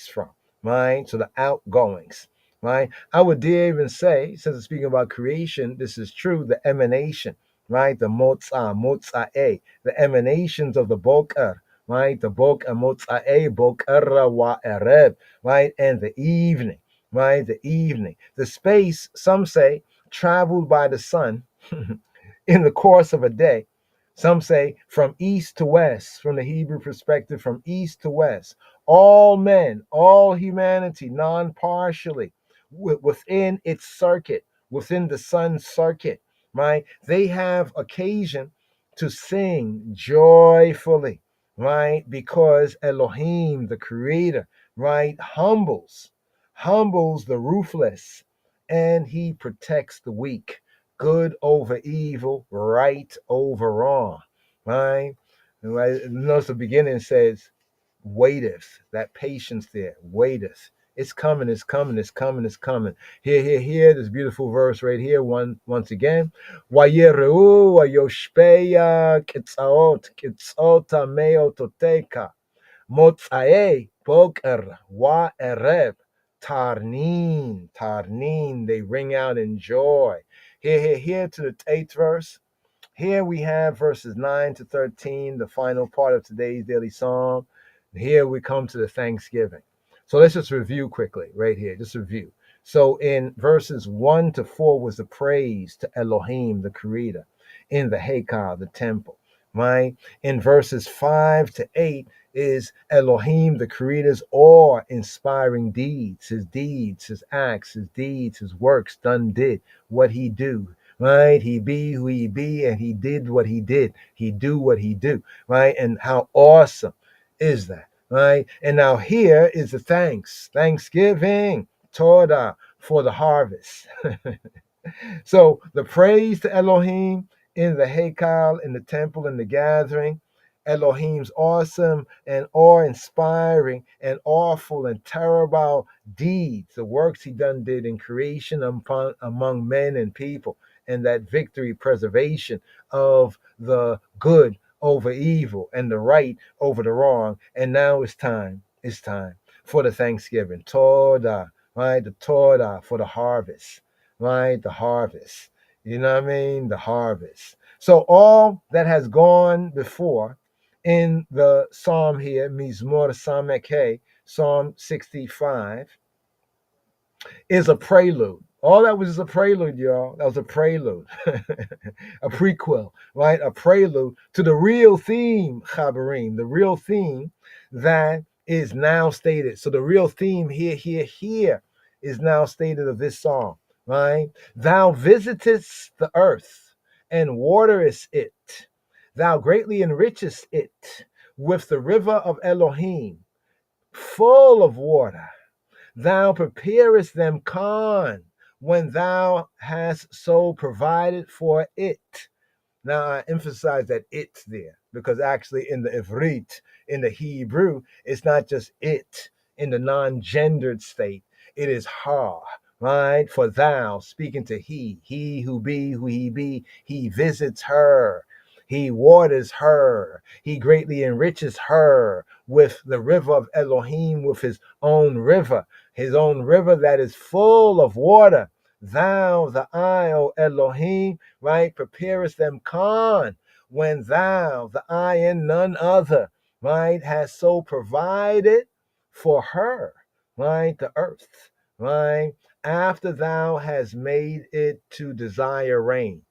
from, right? So the outgoings, right? I would dare even say, since it's speaking about creation, this is true, the emanation, right? The Mozart, the emanations of the Boker, right? The Boker, Mozart, Boker wa Ereb, right? And the evening, right? The evening. The space, some say, traveled by the sun in the course of a day. Some say from east to west, from the Hebrew perspective, from east to west. All men, all humanity, non-partially, within its circuit, within the sun's circuit, right? They have occasion to sing joyfully, right? Because Elohim, the creator, right, humbles the ruthless, and he protects the weak. Good over evil, right over wrong, right? Notice the beginning says, waiteth, that patience there, waiteth. It's coming, it's coming, it's coming, it's coming. Here, this beautiful verse right here, once again. Wayereu ayoshpeya kitzaot meototeka. Motzae boker wa erev. Tarnin, they ring out in joy. Here to the 8th verse. Here we have verses 9 to 13, the final part of today's daily psalm. Here we come to the Thanksgiving. So let's just review quickly right here. Just review. So in verses 1 to 4 was the praise to Elohim, the creator, in the Haykal, the temple, right? In verses 5 to 8 is Elohim, the creator's awe-inspiring deeds, his acts, his deeds, his works done did, what he do, right? He be who he be, and he did what he did. He do what he do, right? And how awesome is that, right? And now here is the Thanksgiving, Torah, for the harvest. So the praise to Elohim in the Haykal, in the temple, in the gathering, Elohim's awesome and awe-inspiring and awful and terrible deeds, the works he done did in creation among men and people, and that victory, preservation of the good over evil and the right over the wrong. And now it's time for the Thanksgiving, Torah, right? The Torah for the harvest, right? The harvest, you know what I mean? The harvest. So all that has gone before in the psalm here, Mizmor Samekhe, Psalm 65, is a prelude. All that was a prelude, y'all. That was a prelude, a prequel, right? A prelude to the real theme, Chabarim, the real theme that is now stated. So the real theme here is now stated of this song, right? Thou visitest the earth and waterest it. Thou greatly enrichest it with the river of Elohim, full of water. Thou preparest them corn when thou hast so provided for it. Now I emphasize that it's there because actually in the Ivrit, in the Hebrew, it's not just it in the non-gendered state. It is ha, right? For thou, speaking to he who be, who he be, he visits her. He waters her. He greatly enriches her with the river of Elohim, with his own river that is full of water. Thou, the I, O Elohim, right, preparest them corn when thou, the I, and none other, right, has so provided for her, right, the earth, right, after thou has made it to desire rain.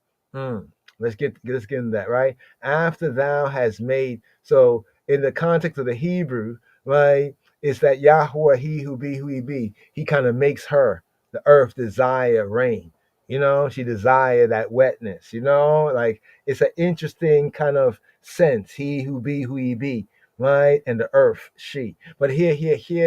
Let's get into that, right? After thou has made, so in the context of the Hebrew, right, it's that Yahweh, he who be, who he be, he kind of makes her, the earth, desire rain. You know, she desired that wetness. You know, like it's an interesting kind of sense. He who be who he be, right? And the earth, she. But here,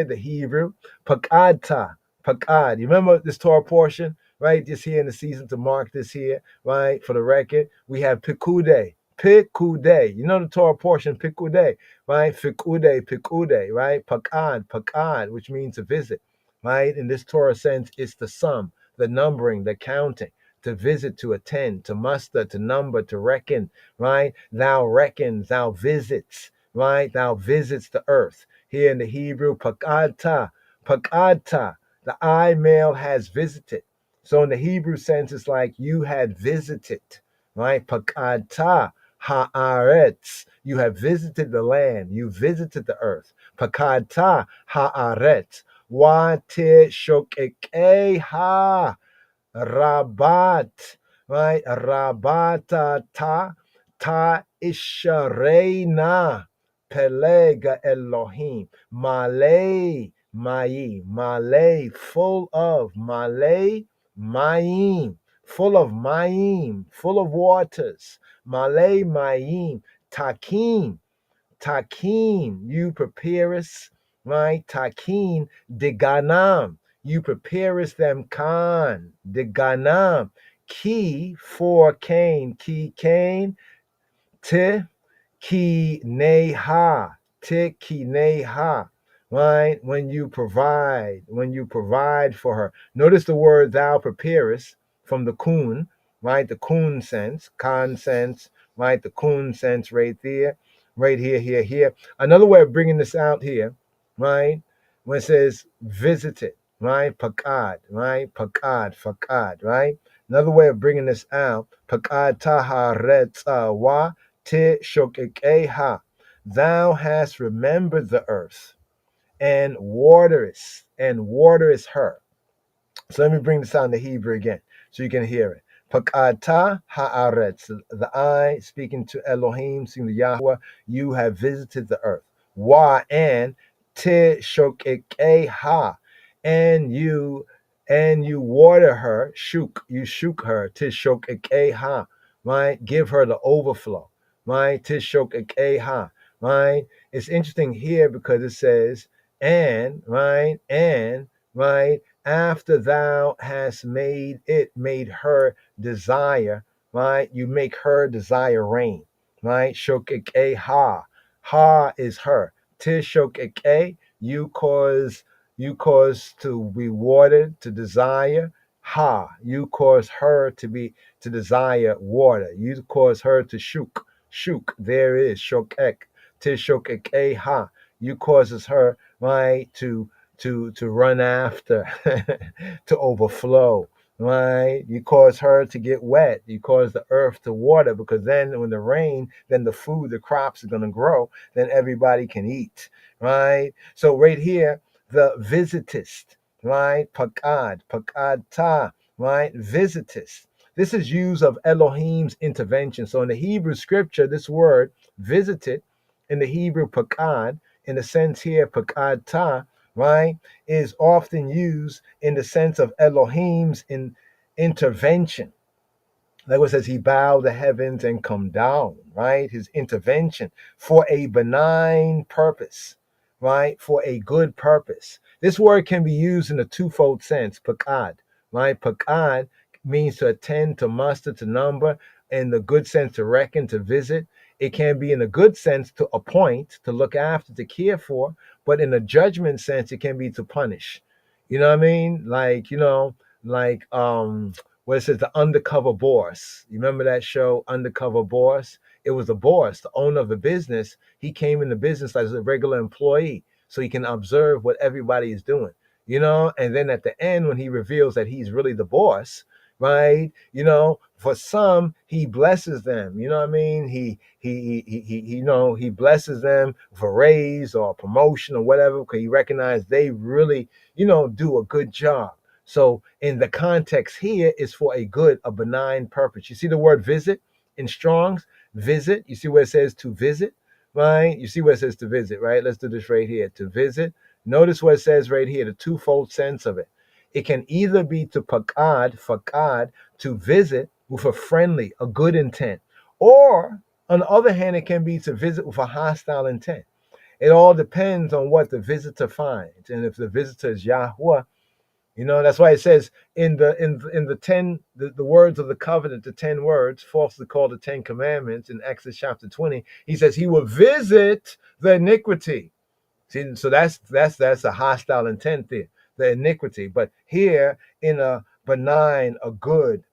the Hebrew, pakadta, pakad. You remember this Torah portion, right? Just here in the season to mark this here, right? For the record, we have pikude. Pikude. You know the Torah portion, pikude, right? Pikude, right? Pakad, which means to visit, right? In this Torah sense, it's the sum, the numbering, the counting, to visit, to attend, to muster, to number, to reckon, right? Thou reckons, thou visits, right? Thou visits the earth. Here in the Hebrew, pakadta, pakadta, the I male has visited. So in the Hebrew sense, it's like you had visited, right? Pakadta, haaretz, you have visited the land, you visited the earth. Pakadta, haaretz, wa te shokekeha, Rabat, right? Rabata ta ishareina, Pelega Elohim, Malay, Malay, full of Malay, Mayim, full of Mayim, full of waters, Malay, Mayim, Takim, Takin, you preparest, right? Takin, Deganam, you preparest them, Khan, Deganam, Ki, for Cain, Ki, Cain, Te, Ki, Neha, Te, Ki, Neha, right? When you provide for her. Notice the word thou preparest from the kun, right? The kun sense, Khan sense, right? The kun sense right there, right here. Another way of bringing this out here, right? When it says visited, right? Pakad, right? Fakad, right? Another way of bringing this out, pakad taharetzawa te shokekeha. Thou hast remembered the earth and waterest her. So let me bring this out in the Hebrew again so you can hear it. Pakata haaretz, the I speaking to Elohim, speaking to Yahweh, you have visited the earth. Wa, and te shokekeha, and you water her, you shook her, te shokekeha, right? Give her the overflow, right? Te shokekeha, right? It's interesting here because it says, and, right? After thou hast made her desire, right? You make her desire reign, right? Shokeke ha is her. Tishokeke, you cause to be watered, to desire. Ha, you cause her to desire water. You cause her to shuk. There is shokek. Tishokeke ha. You causes her, right, to run after, to overflow, right? You cause her to get wet. You cause the earth to water, because then when the rain, then the food, the crops are going to grow, then everybody can eat, right? So right here, the visitist, right? Pakad ta, right? Visitist. This is use of Elohim's intervention. So in the Hebrew scripture, this word visited in the Hebrew pakad, in the sense here, pakad ta, right, is often used in the sense of Elohim's intervention. Like what says, he bowed the heavens and come down, right? His intervention for a benign purpose, right? For a good purpose. This word can be used in a twofold sense, pakad, right? Pakad means to attend, to muster, to number, in the good sense to reckon, to visit. It can be in a good sense to appoint, to look after, to care for, but in a judgment sense, it can be to punish. You know what I mean? Like, where it says the undercover boss. You remember that show, Undercover Boss? It was the boss, the owner of the business. He came in the business as a regular employee so he can observe what everybody is doing, and then at the end, when he reveals that he's really the boss, right? For some, he blesses them. You know what I mean? He blesses them for raise or promotion or whatever, because he recognized they really, do a good job. So in the context here is for a benign purpose. You see the word visit in Strong's, visit. You see where it says to visit, right? You see where it says to visit, right? Let's do this right here, to visit. Notice what it says right here, the twofold sense of it. It can either be to fakad, to visit with a friendly, a good intent, or on the other hand, it can be to visit with a hostile intent. It all depends on what the visitor finds, and if the visitor is Yahweh, that's why it says in the words of the covenant, the 10 words, falsely called the 10 commandments in Exodus chapter 20. He says he will visit the iniquity. See, so that's a hostile intent there, the iniquity. But here in a benign, a good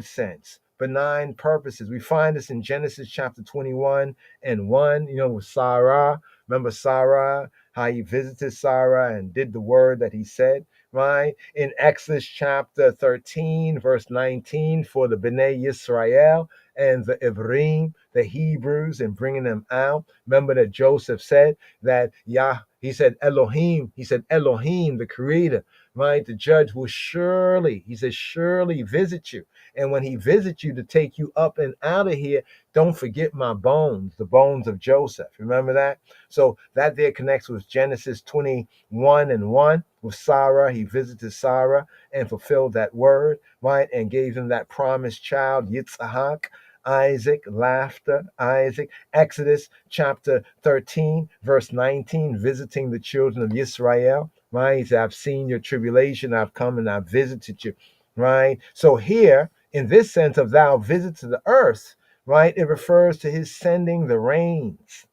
sense, benign purposes. We find this in Genesis chapter 21 and 1, with Sarah. Remember Sarah, how he visited Sarah and did the word that he said, right? In Exodus chapter 13, verse 19, for the Bnei Yisrael and the Ivrim, the Hebrews, and bringing them out. Remember that Joseph said that he said Elohim, the creator, right? The judge will surely visit you. And when he visits you to take you up and out of here, don't forget my bones, the bones of Joseph. Remember that? So that there connects with Genesis 21 and 1 with Sarah. He visited Sarah and fulfilled that word, right? And gave him that promised child, Yitzhak. Isaac, laughter, Isaac. Exodus chapter 13, verse 19, visiting the children of Israel, right? He said, I've seen your tribulation, I've come and I've visited you, right? So here, in this sense of thou visit to the earth, right, it refers to his sending the rains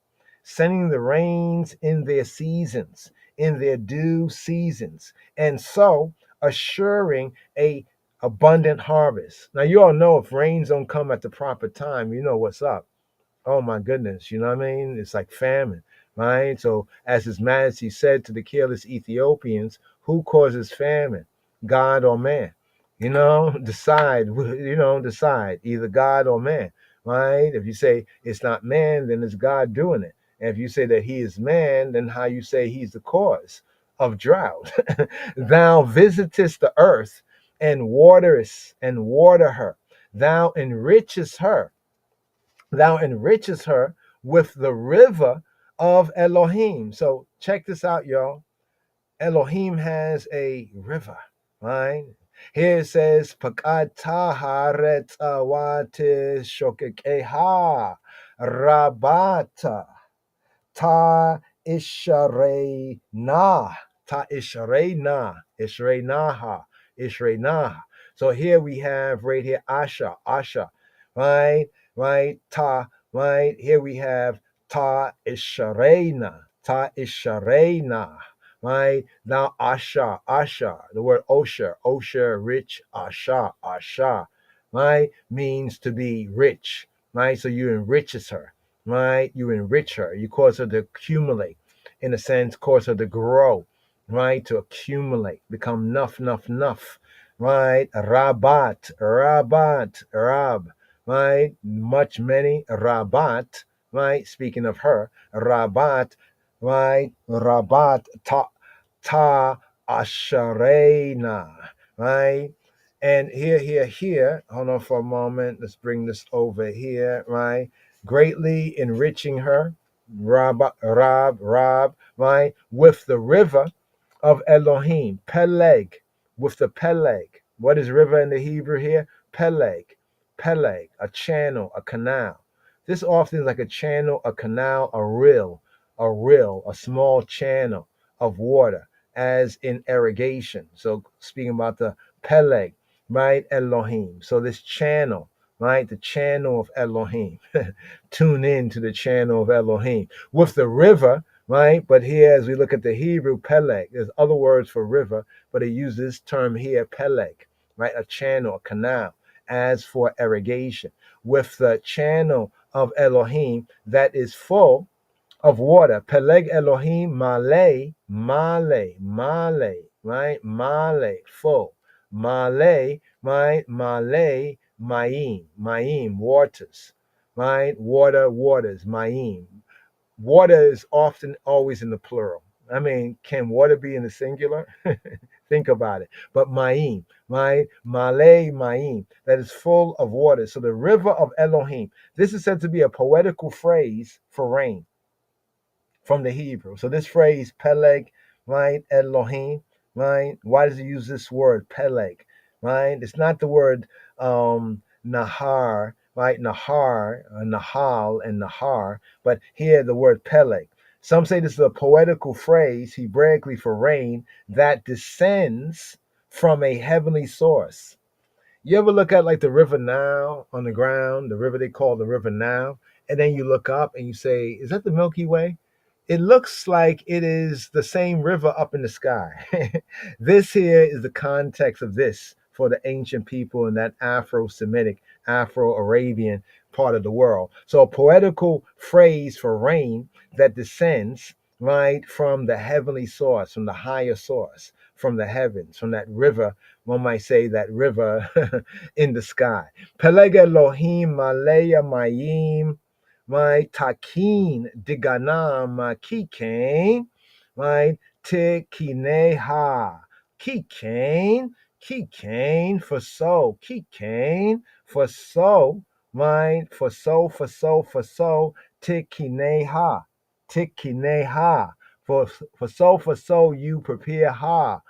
in their seasons, in their due seasons, and so assuring a abundant harvest. Now, you all know if rains don't come at the proper time, you know what's up. Oh my goodness, you know what I mean? It's like famine, right? So, as His Majesty said to the careless Ethiopians, who causes famine, God or man? Decide, decide either God or man, right? If you say it's not man, then it's God doing it. And if you say that he is man, then how you say he's the cause of drought? Thou visitest the earth and water her. Thou enrichest her with the river of Elohim. So check this out, y'all. Elohim has a river, right? Here it says, Pakad taharet awate shokekeha rabata ta isharena ishrenaha. So here we have right here Asha, right, ta, right. Here we have ta isharena, right. Now Asha, the word Osher, rich, Asha, right, means to be rich, right. So you enriches her, right? You enrich her. You cause her to accumulate, in a sense, cause her to grow, right? To accumulate, become nuff, right? Rab, right? Much, many, Rabat, right? Speaking of her, Rabat, right? Rabat, ta asharena, right? And here, hold on for a moment. Let's bring this over here, right? Greatly enriching her, Rab, right? With the river of Elohim, Peleg, with the Peleg. What is river in the Hebrew here? Peleg, a channel, a canal. This often is like a channel, a canal, a rill, a small channel of water, as in irrigation. So speaking about the Peleg, right? Elohim. So this channel, right? The channel of Elohim. Tune in to the channel of Elohim. With the river, right? But here, as we look at the Hebrew, Peleg, there's other words for river, but it uses this term here, Peleg, right? A channel, a canal, as for irrigation. With the channel of Elohim that is full of water. Peleg Elohim, male, right? Male, full. Male, right? Male, Maim, waters, right? Waters, Maim. Water is often always in the plural. I mean, can water be in the singular? Think about it. But Maim, right? Male Maim, that is full of water. So the river of Elohim. This is said to be a poetical phrase for rain from the Hebrew. So this phrase, Peleg, right? Elohim, right? Why does he use this word Peleg, right? It's not the word Nahar, right? Nahar, Nahal, and Nahar, but here the word Peleg. Some say this is a poetical phrase, Hebraically for rain, that descends from a heavenly source. You ever look at like the river Nile on the ground, the river they call the river Nile, and then you look up and you say, is that the Milky Way? It looks like it is the same river up in the sky. This here is the context of this for the ancient people in that Afro-Semitic, Afro-Arabian part of the world. So a poetical phrase for rain that descends right from the heavenly source, from the higher source, from the heavens, from that river, one might say that river in the sky. Peleg Elohim Maleya Mayim, my Takin Diganam Kikain, my Tikineha. Kikain for so, Kikain for so, my for so, Tikineha, Tikineha. For so you prepare ha.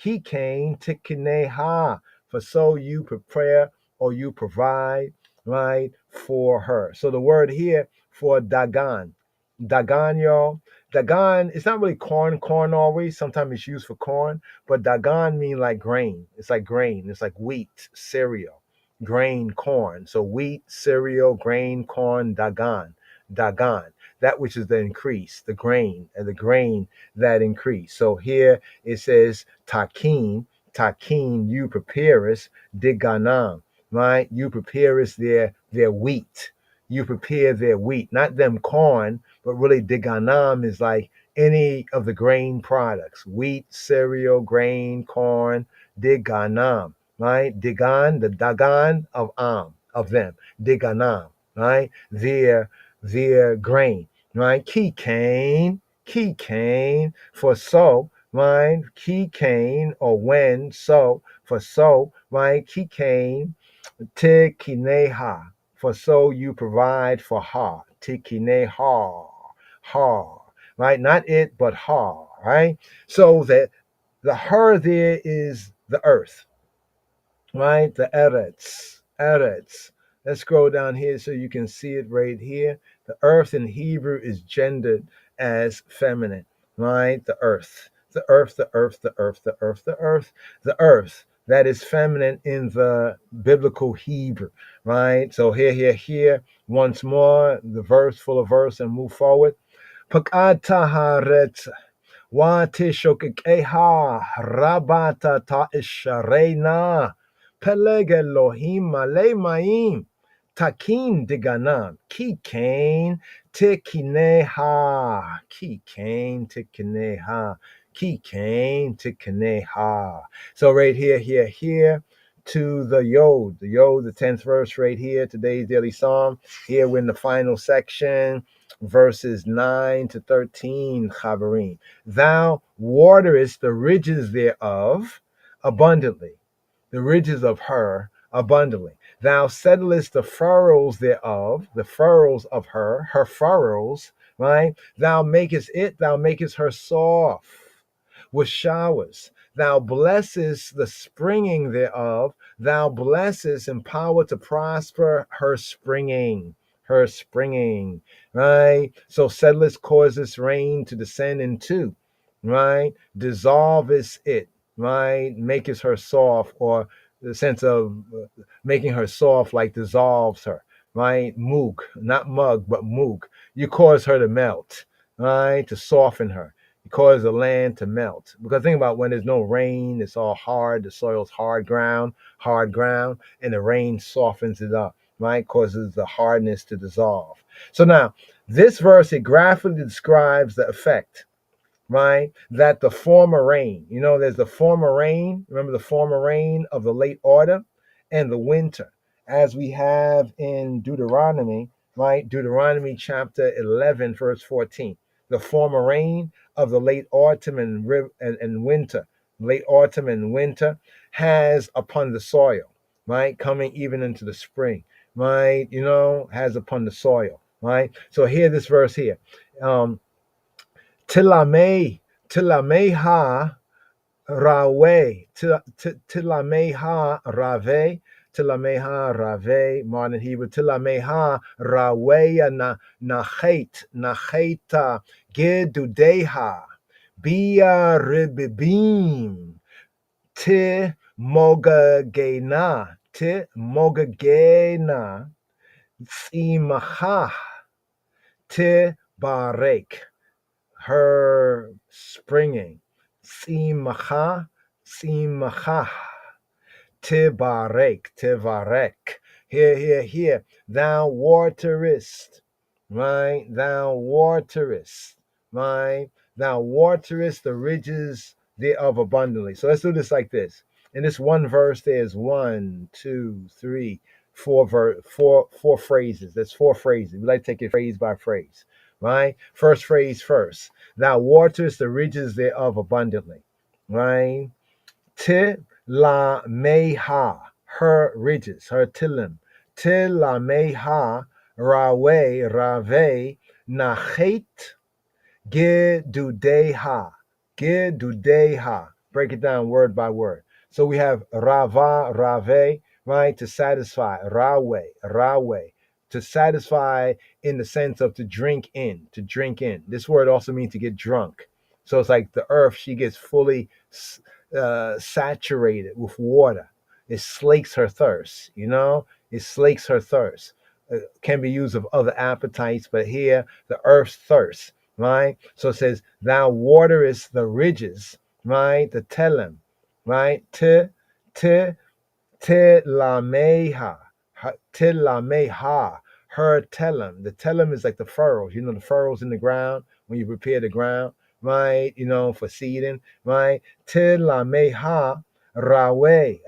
Kikain Tikineha. For so you prepare or you provide, right, for her. So the word here for Dagan, y'all. Dagan, it's not really corn always. Sometimes it's used for corn, but Dagan mean like grain. It's like grain. It's like wheat, cereal, grain, corn. So wheat, cereal, grain, corn, Dagan. Dagan, that which is the increase, the grain, and the grain that increase. So here it says Takin, you preparest, Diganam, right? You preparest their wheat. You prepare their wheat, not them corn, but really Diganam is like any of the grain products, wheat, cereal, grain, corn, Diganam, right? Digan, the Dagan of them, Diganam, right? Their grain, right? Kikain, for so, right? Kikain, or when, so, for so, right? Kikain, Tikineha, for so you provide for ha. Tikineha, ha, right? Not it, but ha, right? So that the her there is the earth, right? The Eretz. Let's scroll down here so you can see it right here. The earth in Hebrew is gendered as feminine, right? The earth. The earth, the earth, the earth, the earth, the earth, the earth. That is feminine in the biblical Hebrew, right? So here, once more, the verse, full of verse, and move forward. Pakata haaretz. Watishokikeha rabata ta isharena peleg Elohim male maim takin diganam kikain tikineha kikain tikineha. So right here to the Yod, the 10th verse right here, today's daily psalm. Here we're in the final section, verses 9 to 13, Chaverim. Thou waterest the ridges thereof abundantly, the ridges of her abundantly. Thou settlest the furrows thereof, the furrows of her furrows, right? Thou makest her soft with showers. Thou blessest the springing thereof. Thou blessest and power to prosper her springing. Right? So settlest causes rain to descend into, right? Dissolvest it, right? Makest her soft, or the sense of making her soft like dissolves her, right? Mook, not mug, but mook. You cause her to melt, right? To soften her. You cause the land to melt. Because think about when there's no rain, it's all hard. The soil's hard ground, and the rain softens it up, right? Causes the hardness to dissolve. So now, this verse, it graphically describes the effect, right? That the former rain, there's the former rain. Remember the former rain of the late autumn and the winter, as we have in Deuteronomy, right? Deuteronomy chapter 11, verse 14. The former rain of the late autumn and winter, late autumn and winter, has upon the soil, right? Coming even into the spring, right? Has upon the soil, right? So here, this verse here, Tilameha Rawe, Tilameha Rave, Tilameha Rave, modern Hebrew, Tilameha Rawe Nacheta, Gedudeha, Bia Ribibim, Ti Mogagena, Ti Mogagena, Tsimaha, Ti Barek, her springing. Tsimacha, Tsimacha, Tivarek. Here. Thou waterest, right? Thou waterest, right? Thou waterest the ridges thereof abundantly. So let's do this like this. In this one verse, there's 1, 2, 3, 4 phrases. That's 4 phrases. We like to take it phrase by phrase, right? First phrase first. Thou waterest the ridges thereof abundantly, right? Te la meha, her ridges, her tilim. Te la meha, rave, nachet, gedudeha, gedudeha. Break it down word by word. So we have rava, rave, right, to satisfy, rawe, to satisfy in the sense of to drink in, to drink in. This word also means to get drunk. So it's like the earth, she gets fully saturated with water. It slakes her thirst, it slakes her thirst. Can be used of other appetites, but here the earth's thirst, right? So it says, thou waterest the ridges, right? The telem, right? Te lameha, her telem. The telem is like the furrows, the furrows in the ground when you prepare the ground, right? For seeding, right? Te lameha, rawe,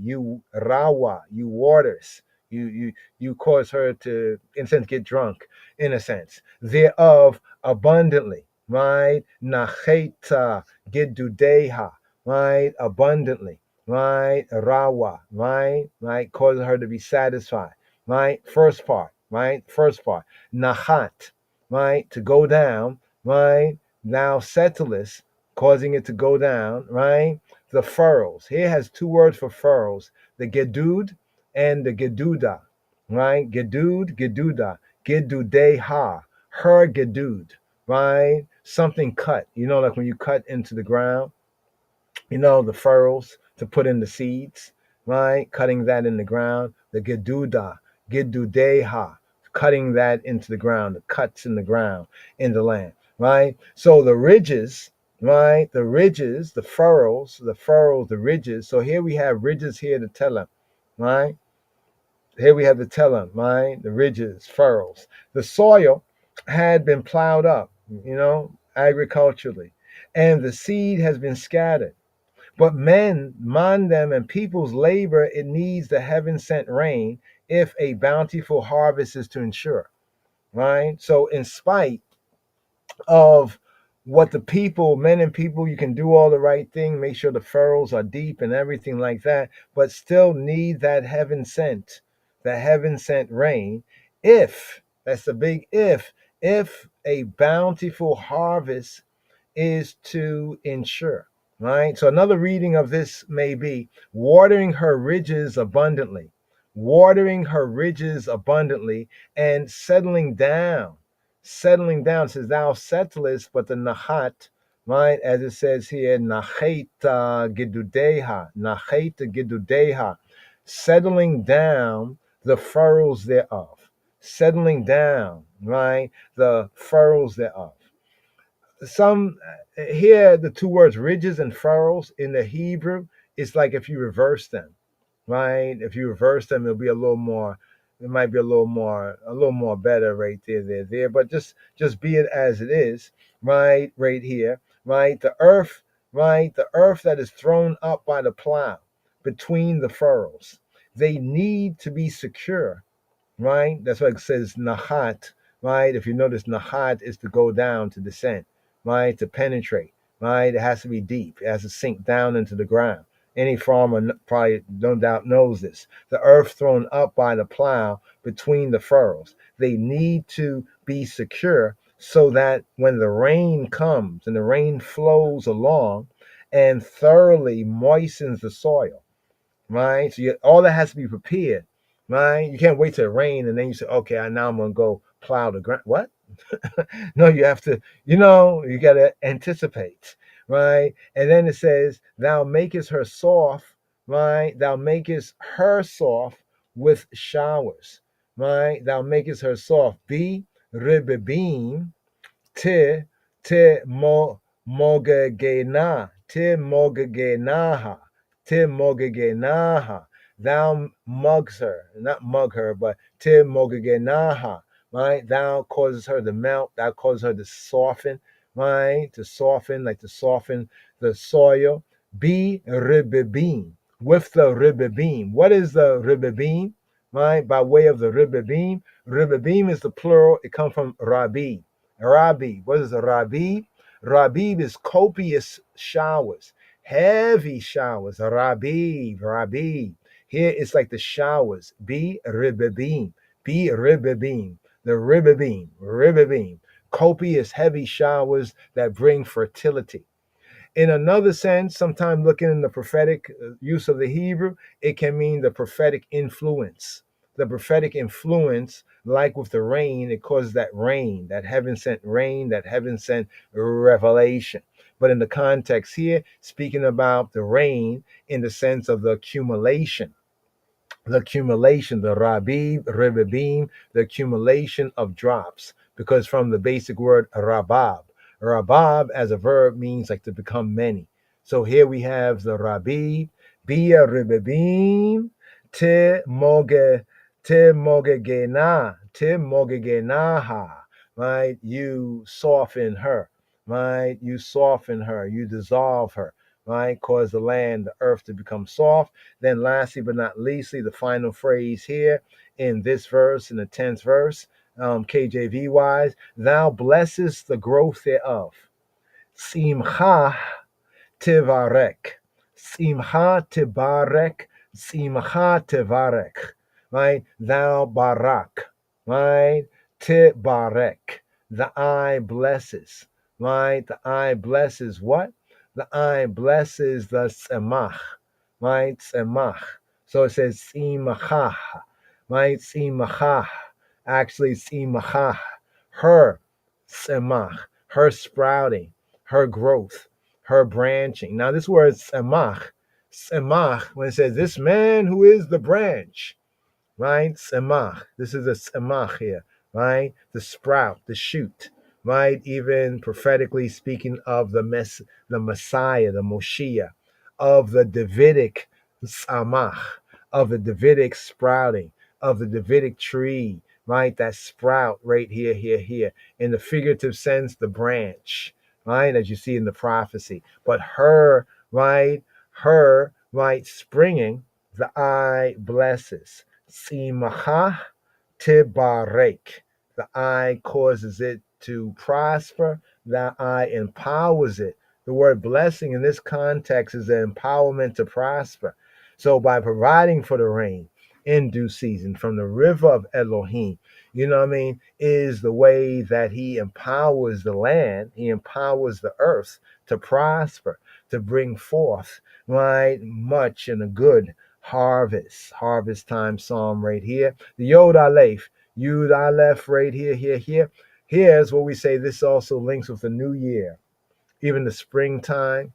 you rawa, you waters. You cause her to, in a sense, get drunk, in a sense. Thereof abundantly, right? Nacheta gedudeha, right? Abundantly, right? Rawa, right? Cause her to be satisfied, right? First part. Nachat, right? To go down, right? Thou settlest, causing it to go down, right? The furrows. Here has 2 words for furrows: the gedud and the geduda, right? Geduda, gedudeha, her gedud, right? Something cut, like when you cut into the ground, the furrows to put in the seeds, right? Cutting that in the ground, the gedudeha, cutting that into the ground, the cuts in the ground, in the land, right? So the ridges, right? The ridges, the furrows, the ridges. So here we have ridges here to tell them, right? Here we have the telem, right? The ridges, furrows. The soil had been plowed up, agriculturally, and the seed has been scattered. But men, them, and people's labor, it needs the heaven sent rain if a bountiful harvest is to ensure, right? So, in spite of what the people, men and people, you can do all the right thing, make sure the furrows are deep and everything like that, but still need that the heaven sent rain. If, that's the big if a bountiful harvest is to ensure, right? So another reading of this may be watering her ridges abundantly, and settling down. It says thou settlest, but the nahat, right, as it says here, nacheta gedudeha, settling down the furrows thereof, right, the furrows thereof. Some here, the 2 words ridges and furrows in the Hebrew, it's like if you reverse them, right? If you reverse them, it'll be a little more. It might be a little more better right there. But just be it as it is, right? Right here, right? The earth, right? The earth that is thrown up by the plow between the furrows. They need to be secure, right? That's why it says nahat, right? If you notice, nahat is to go down, to descend, right? To penetrate, right? It has to be deep. It has to sink down into the ground. Any farmer probably, no doubt, knows this. The earth thrown up by the plow between the furrows. They need to be secure so that when the rain comes and the rain flows along and thoroughly moistens the soil, right? So all that has to be prepared, right? You can't wait till it rain and then you say, okay, now I'm gonna go plow the ground. What? No, you have to, you gotta anticipate, right? And then it says, thou makest her soft, right? Thou makest her soft with showers, right? Thou makest her soft. Be ribibim te te mogagenaha. Thou mugs her, not mug her, but te mogagenaha, right? Thou causes her to melt, thou causes her to soften, right? To soften, like to soften the soil. Be ribibim, with the ribibim. What is the ribibim, right? By way of the ribibim. Ribibim is the plural, it comes from rabi. Rabib. What is a Rabib? Rabib is copious showers, heavy showers. Rabib, Rabib. Here it's like the showers. Be ribibim. Be ribibim. The ribibim. Copious, heavy showers that bring fertility. In another sense, sometimes looking in the prophetic use of the Hebrew, it can mean the prophetic influence. The prophetic influence, like with the rain, it causes that rain, that heaven sent rain, that heaven sent revelation. But in the context here, speaking about the rain in the sense of the accumulation, the rabib, ribibim, the accumulation of drops, because from the basic word rabab, rabab as a verb means like to become many. So here we have the rabib, bia ribibim, te mogegenaha, right? You soften her, right? You soften her, you dissolve her, right? Cause the land, the earth to become soft. Then lastly but not leastly, the final phrase here in this verse, in the 10th verse, KJV wise, thou blessest the growth thereof. Simcha tivarek. Simcha tibarek. Simcha tivarek. Right? Thou barak. Right? Tibarek. The eye blesses. Right? The eye blesses what? The eye blesses the semach. Right? Semach. So it says simachah. Right? Simachah. Actually, simachah. Her semach. Her sprouting. Her growth. Her branching. Now, this word semach, when it says this man who is the branch, right? Semach. This is a semach here, right? The sprout, the shoot, right? Even prophetically speaking of the Messiah, the Moshiach, of the Davidic samach, of the Davidic sprouting, of the Davidic tree, right? That sprout right here. In the figurative sense, the branch, right? As you see in the prophecy. But her, right? Springing, the eye blesses. Simcha tibarek. The eye causes it to prosper. The eye empowers it. The word blessing in this context is the empowerment to prosper. So by providing for the rain in due season from the river of Elohim, is the way that he empowers the land, he empowers the earth to prosper, to bring forth, right, much and a good harvest time psalm right here. The Yod Aleph, Yud Aleph right here. Here's what we say. This also links with the new year, even the springtime,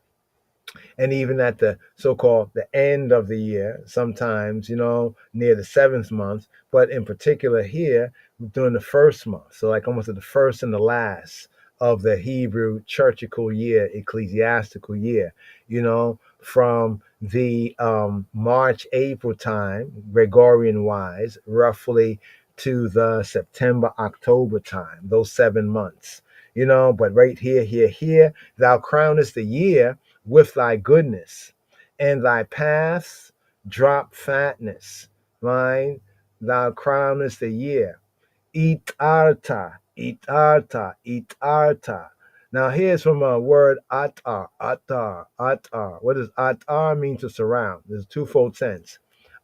and even at the so-called the end of the year, sometimes, near the 7th month, but in particular here during the 1st month. So like almost at the first and the last of the Hebrew churchical year, ecclesiastical year, from the March, April time, Gregorian wise, roughly to the September, October time, those 7 months, but right here, thou crownest the year with thy goodness, and thy paths drop fatness. Right? Thou crownest the year. Itarta. Now here's from a word atar. What does atar mean? To surround. There's a twofold sense.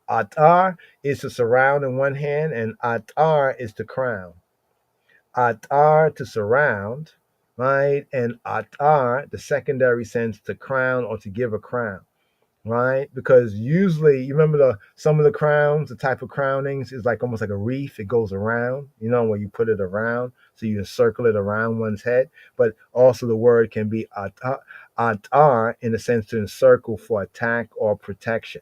Atar is to surround in one hand, and atar is to crown. atar, to surround, right? And atar, the secondary sense, to crown or to give a crown, right? Because usually, you remember some of the crowns, the type of crownings is like almost like a wreath. It goes around, where you put it around, so you encircle it around one's head. But also the word can be atar in the sense to encircle for attack or protection.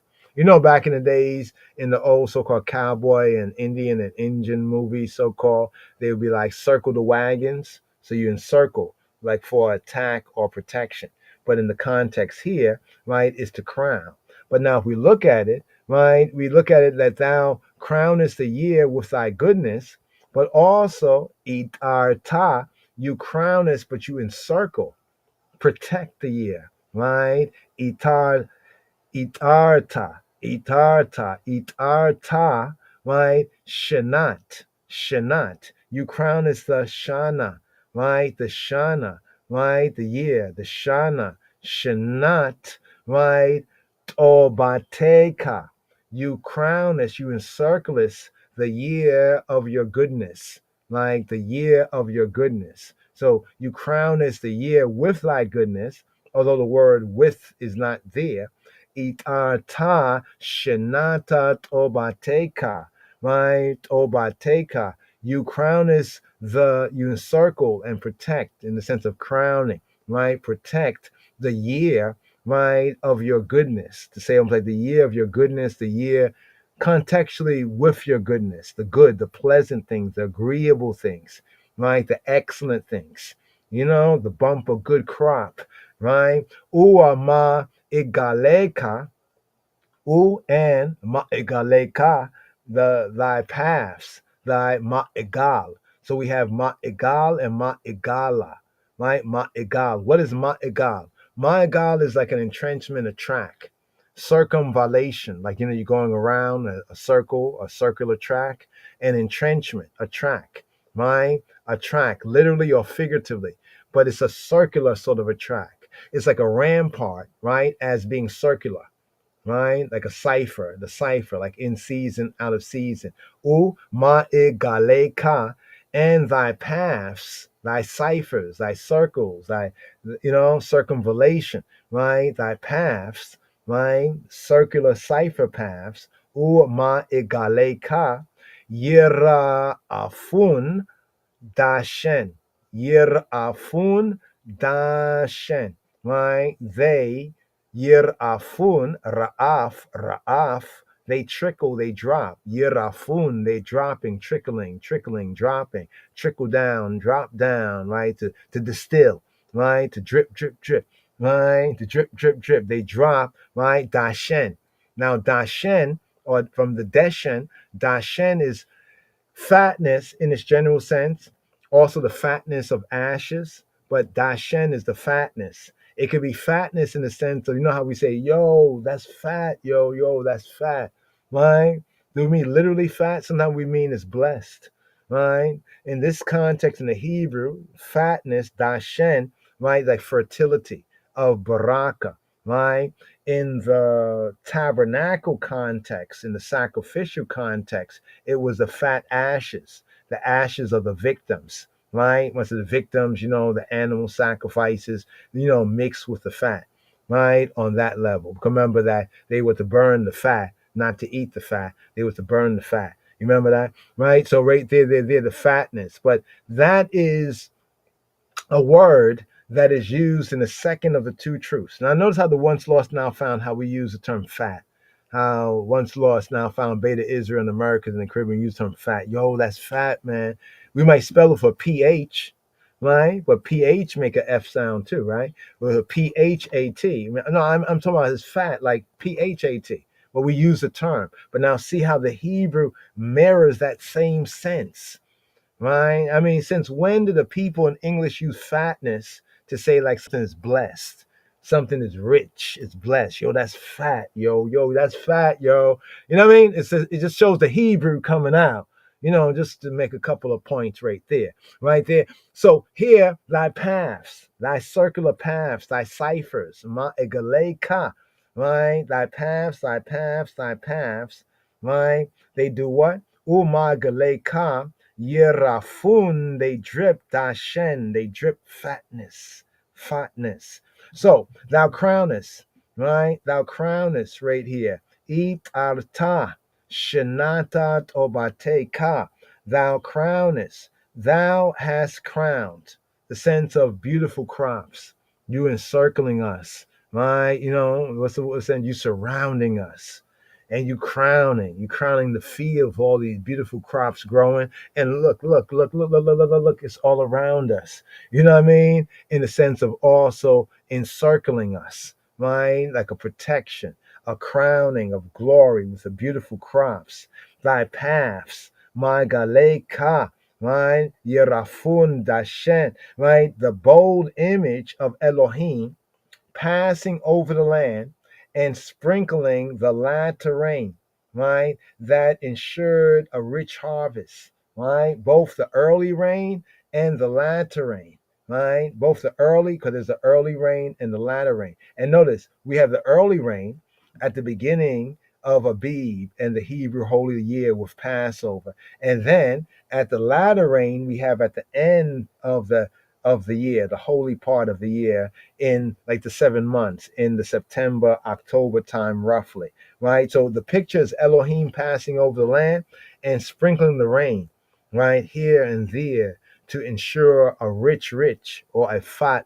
Back in the days, in the old so-called cowboy and Indian and Indian movies, so-called, they would be like circle the wagons. So you encircle like for attack or protection. But in the context here, right, is to crown. But now if we look at it, right, we look at it that thou crownest the year with thy goodness, but also itarta, you crownest, but you encircle, protect the year, right? Itarta, right? Shanat. You crown is the Shana, right? The Shana, right? The year, the Shana, Shanat, right? Tobateka. You crown us, you encircle us the year of your goodness, like the year of your goodness. So you crown us the year with thy goodness, although the word with is not there. Itarta shenata tobateka, right? Tobateka. You crown us you encircle and protect in the sense of crowning, right? Protect the year, right, of your goodness. To say almost like the year of your goodness, the year contextually with your goodness, the good, the pleasant things, the agreeable things, right? The excellent things, the bumper good crop, right? Uama igaleka, and ma'igaleka, thy paths, thy ma'igal. So we have ma'igal and ma'igala, right? Ma'igal. What is ma'igal? Ma'igal is like an entrenchment, a track, circumvallation, like you're going around a circle, a circular track, and entrenchment, a track, right? A track, literally or figuratively, but it's a circular sort of a track. It's like a rampart, right? As being circular, right? Like a cipher, the cipher, like in season, out of season. Ma'igaleka, and thy paths, thy ciphers, thy circles, thy, circumvallation, right? Thy paths, right? Circular cipher paths. Ma'igaleka, yira afun dashen. Yir'afun dashen, right? They, yir'afun, ra'af, they trickle, they drop. Yir'afun, they dropping, trickling, dropping, trickle down, drop down, right? To distill, right? To drip, drip, drip, right? To drip, drip, drip. They drop, right? Dashen. Now, dashen, or from the deshen, dashen is fatness in its general sense, also the fatness of ashes, but dashen is the fatness. It could be fatness in the sense of, how we say, yo, that's fat, yo, that's fat, right? Do we mean literally fat? Sometimes we mean it's blessed, right? In this context, in the Hebrew, fatness, dashen, right, like fertility of baraka, right? In the tabernacle context, in the sacrificial context, it was the fat ashes, the ashes of the victims, right? Once the victims, the animal sacrifices, mixed with the fat, right? On that level. Remember that they were to burn the fat, not to eat the fat. They were to burn the fat. You remember that, right? So right there, the fatness. But that is a word that is used in the second of the two truths. Now, notice how the once lost, now found, how we use the term fat. How once lost, now found, Beta Israel and Americans and the Caribbean use the term fat. Yo, that's fat, man. We might spell it for PH, right? But PH make a F sound too, right? With a PHAT. No, I'm talking about this fat, like PHAT. But we use the term. But now see how the Hebrew mirrors that same sense, right? I mean, since when did the people in English use fatness to say like something is blessed, something is rich, it's blessed? Yo, that's fat. Yo, that's fat. Yo, you know what I mean? It just shows the Hebrew coming out. Just to make a couple of points right there. So here, thy paths, thy circular paths, thy ciphers, ma'egaleka, right? Thy paths, right? They do what? U'ma'egaleka, Yerafun, they drip dashen, they drip fatness, fatness. So thou crownest, right? Thou crownest right here. Eat arta, shenata obate ka. Thou crownest, thou hast crowned. The sense of beautiful crops. You encircling us, right? You know, what's the sense? You surrounding us. And you crowning the field of all these beautiful crops growing. And look, it's all around us. You know what I mean? In the sense of also encircling us, right? Like a protection, a crowning of glory with the beautiful crops. Thy paths, my galeka, right? Yerafun dashen, right? The bold image of Elohim passing over the land and sprinkling the latter rain, right? That ensured a rich harvest, right? Both the early rain and the latter rain, right? Both the early, because there's the early rain and the latter rain. And notice we have the early rain at the beginning of Abib and the Hebrew Holy Year with Passover. And then at the latter rain, we have at the end of the year, the holy part of the year, in like the 7 months, in the September, October time, roughly, right? So the picture is Elohim passing over the land and sprinkling the rain, right, here and there to ensure a rich, or a fat,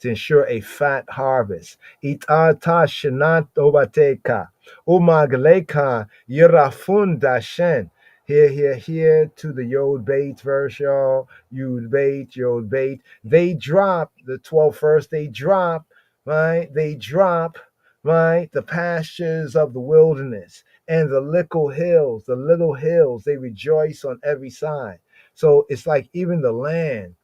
to ensure a fat harvest. Itata shenat obateka, umagleka yirafun dashen. Here to the Yod Bait verse, y'all. Yod Bait. They drop the 12th verse. They drop, right? They drop, right? The pastures of the wilderness and the little hills. The little hills. They rejoice on every side. So it's like even the land,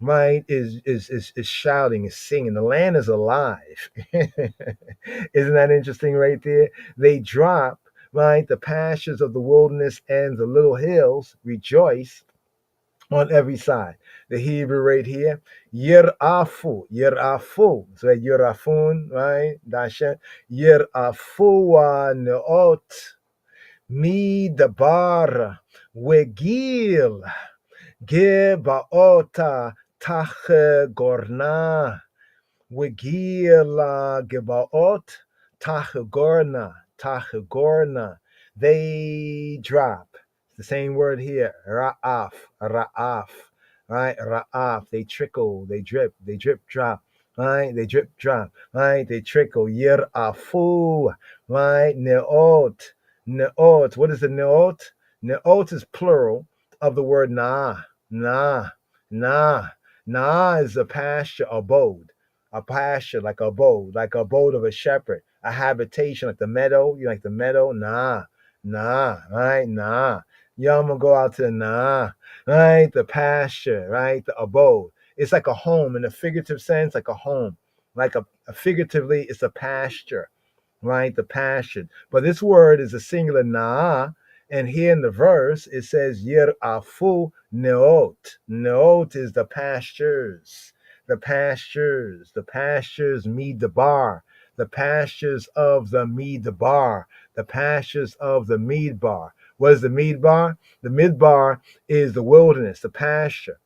right, is shouting, is singing. The land is alive. Isn't that interesting right there? They drop, right? The pastures of the wilderness and the little hills rejoice on every side. The Hebrew right here, yirafu. So yirafun, right? Dasha. Yirafu neot mi dabar wegil gebaota tach gorna. Wigila Gebaot, Tachagorna. They drop. It's the same word here. Ra'af, right? Ra'af. They trickle, they drip, drop. Right? They drip, drop. Right? They trickle. Yir'afu, right? Ne'ot. What is the ne'ot? Ne'ot is plural of the word nah. Nah is a pasture, abode. A pasture, like a abode of a shepherd, a habitation, like the meadow. You like the meadow? Nah, right? Nah. Yeah, I'm gonna go out to the nah, right? The pasture, right? The abode. It's like a home in a figurative sense, like a home. Like a figuratively, it's a pasture, right? The pasture. But this word is a singular nah, and here in the verse it says yirafu neot. Neot is the pastures. The pastures Midbar, the pastures of the Midbar, the pastures of the Midbar. What is the Midbar? The Midbar is the wilderness, the pasture,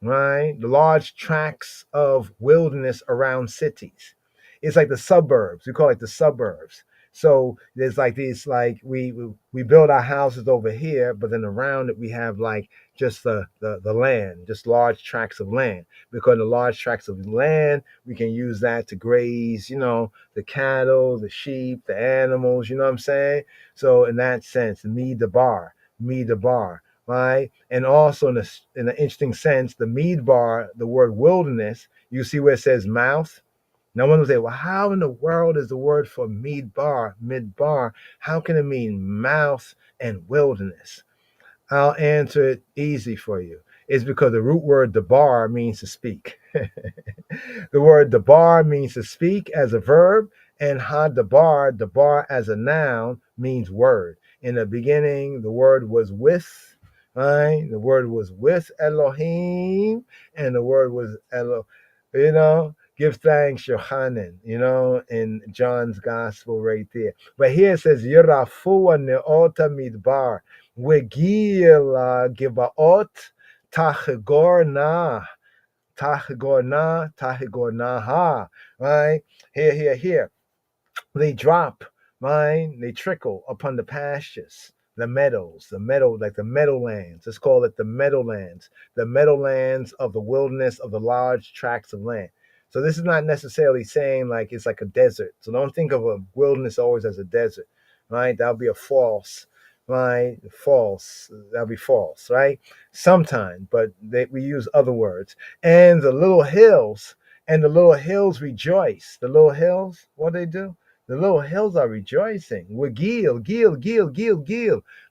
right? The large tracts of wilderness around cities. It's like the suburbs. We call it the suburbs. So there's like these, like we build our houses over here, but then around it we have like just the land, just large tracts of land. Because the large tracts of land, we can use that to graze, the cattle, the sheep, the animals, you know what I'm saying? So in that sense, me the bar, right? And also in an interesting sense, the Midbar, the word wilderness, you see where it says mouth. Now one will say, well, how in the world is the word for midbar, how can it mean mouth and wilderness? I'll answer it easy for you. It's because the root word dabar means to speak. The word dabar means to speak as a verb, and dabar as a noun means word. In the beginning, the word was with, right? The word was with Elohim, and the word was give thanks, Yohanan, in John's gospel right there. But here it says, Yirafua neota midbar. Wegil Gibaot Tachagorna. Tahigorna, right? Here. They drop, right? They trickle upon the pastures, the meadows, like the meadowlands. Let's call it the meadowlands of the wilderness of the large tracts of land. So this is not necessarily saying like it's like a desert. So don't think of a wilderness always as a desert, right? That'll be a false, right? False. That'll be false, right? Sometimes, but we use other words. And the little hills, rejoice. The little hills, what they do? The little hills are rejoicing. Wagil, gil.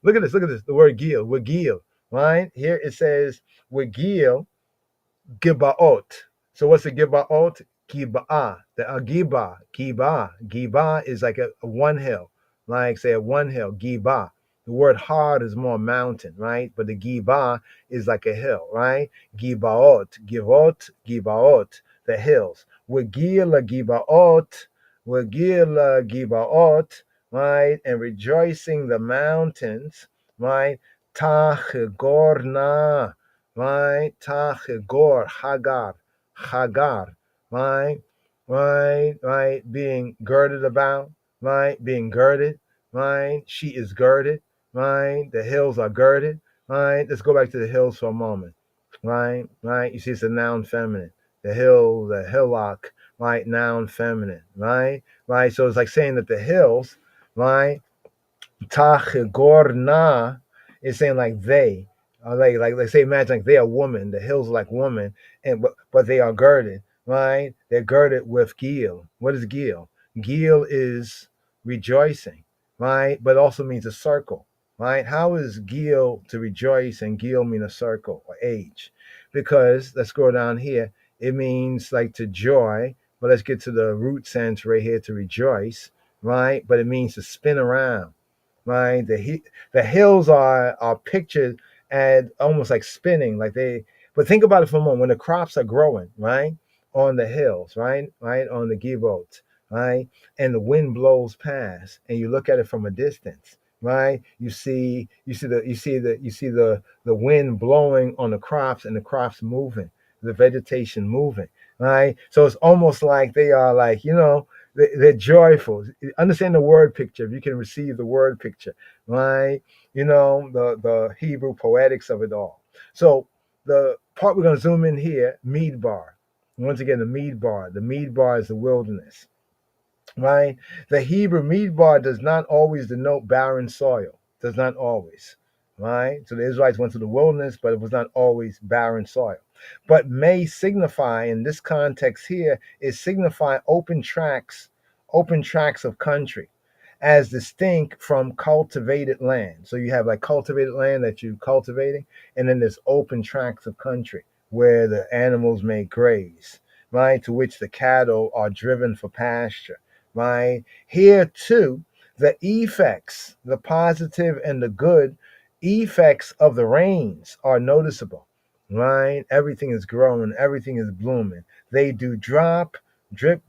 Look at this. The word gil, wagil. Right? Here it says wagil gibaot. So what's the gibaot? Giba'ah. The Giba is like a one hill. Like say a one hill. Giba. The word hard is more mountain, right? But the Giba is like a hill, right? Gibaot, the hills. Wagil Gibaot, right? And rejoicing the mountains, right? Tachgorna, right? Tachgor, Hagar, right? Being girded about, right? Being girded, right? She is girded, right? The hills are girded, right? Let's go back to the hills for a moment, right? You see, it's a noun feminine. The hillock, right? Noun feminine, right? So it's like saying that the hills, right? Tachgorna is saying like they are like say imagine like they are woman. The hills are like woman, and but they are girded, right? They're girded with gil. What is gil? Gil is rejoicing, right? But also means a circle, right? How is gil to rejoice and gil mean a circle or age? Because let's go down here. It means like to joy, but let's get to the root sense right here to rejoice, right? But it means to spin around, right? The hills are pictured as almost like spinning, like they. But think about it for a moment. When the crops are growing, right, on the hills, right, on the givot, right, and the wind blows past, and you look at it from a distance, right, you see the wind blowing on the crops and the crops moving, the vegetation moving, right. So it's almost like they are like they're joyful. Understand the word picture. If you can receive the word picture, right? The Hebrew poetics of it all. So the part we're going to zoom in here, Midbar. Once again, the Midbar. The Midbar is the wilderness, right? The Hebrew Midbar does not always denote barren soil. Does not always, right? So the Israelites went to the wilderness, but it was not always barren soil. But may signify in this context here is signify open tracts of country, as distinct from cultivated land. So you have like cultivated land that you're cultivating, and then there's open tracts of country where the animals may graze, right? To which the cattle are driven for pasture, right? Here too, the effects, the positive and the good effects of the rains are noticeable, right? Everything is growing, everything is blooming. They do drop, drip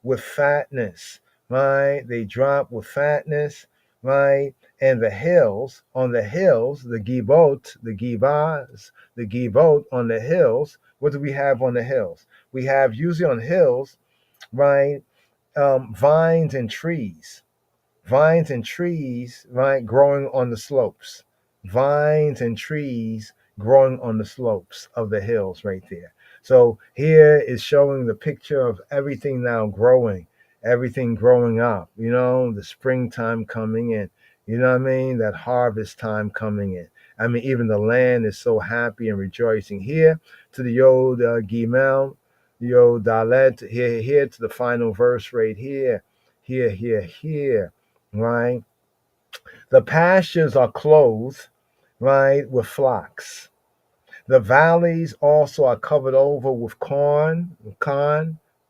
with fatness, right? They drop with fatness, right? And the hills, the gibot, the gibas, the gibot on the hills. What do we have on the hills? We have usually on hills, right? Vines and trees, right? Growing on the slopes, vines and trees growing on the slopes of the hills right there. So here is showing the picture of everything now growing, everything growing up, the springtime coming in, what I mean? That harvest time coming in. I mean, even the land is so happy and rejoicing. Here to the Yod Gimel, Yod Dalet, here to the final verse right here, here, right? The pastures are clothed, right, with flocks. The valleys also are covered over with corn,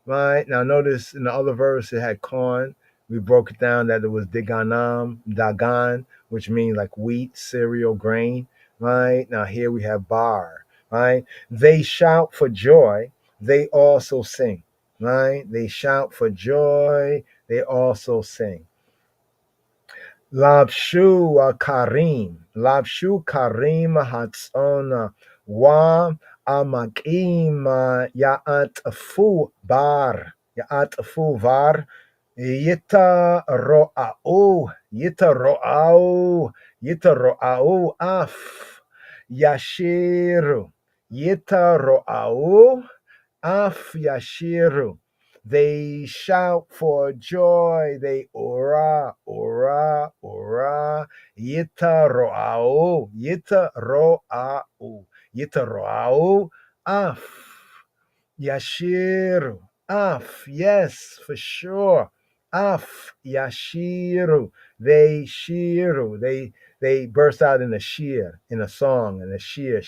right? Now notice in the other verse it had corn. We broke it down that it was dagan, which means like wheat, cereal, grain, right? Now here we have bar, right? They shout for joy, they also sing, right? They shout for joy, they also sing. Labshu Karim. Labshu Karim Hatzona. Wa Amakim Ya'at Bar. Ya'at Var. Yita Ro'au. Yita Ro'au. Yita Ro'au Af. Yashiru. Yita Ro'au. Af Yashiru. They shout for joy. They ora, ora, ora. Yita ro'au. Yita ro'au. Yita ro'au. Af. Yashiru. Af. Yes, for sure. Af. Yashiru. They shiru. They burst out in a sheer, in a song, in a sheer.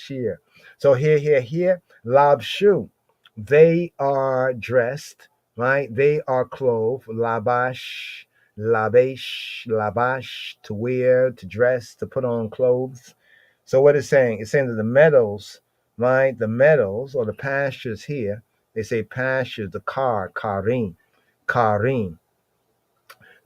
So here, labshu. They are dressed, right? They are clothed, labash, labash, to wear, to dress, to put on clothes. So what it's saying? It's saying that the meadows, right? The meadows or the pastures here, they say pastures, the karim, karim.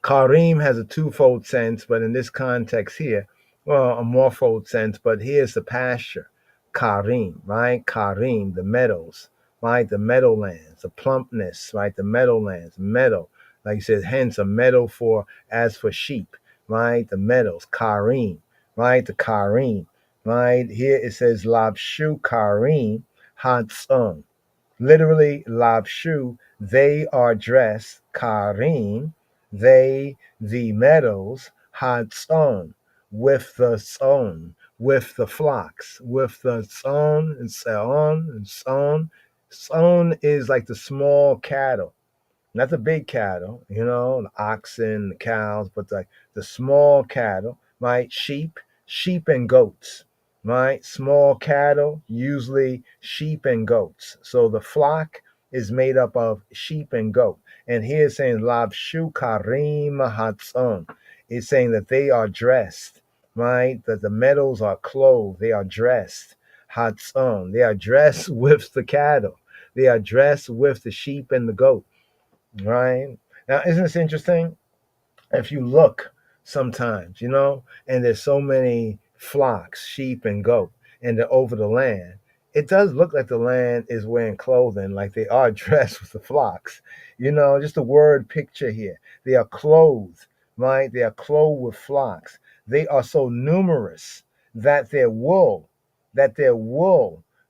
Karim has a twofold sense, but in this context here, well, a morefold sense, but here's the pasture. Karim, right? Karim, the meadows, right? The meadowlands, the plumpness, right? The meadowlands, meadow. Like you said, hence a meadow for, as for sheep, right? The meadows, Karim, right? The Karim, right? Here it says, Labshu Karim Hatzon. Literally, labshu, they are dressed, karim, they, the meadows, hatzon, with the tzon, with the flocks, with the tzon, and seon, and tzon. Tzon is like the small cattle, not the big cattle, the oxen, the cows, but the small cattle, right? Sheep and goats, right? Small cattle, usually sheep and goats. So the flock is made up of sheep and goat. And here it's saying Labshu Karim Hatzon. It's saying that they are dressed, right? That the meadows are clothed, they are dressed. Hatzon. They are dressed with the cattle. They are dressed with the sheep and the goat. Right? Now, isn't this interesting? If you look sometimes, and there's so many flocks, sheep and goat, and they're over the land, it does look like the land is wearing clothing, like they are dressed with the flocks. Just a word picture here. They are clothed, right? They are clothed with flocks. They are so numerous that their wool,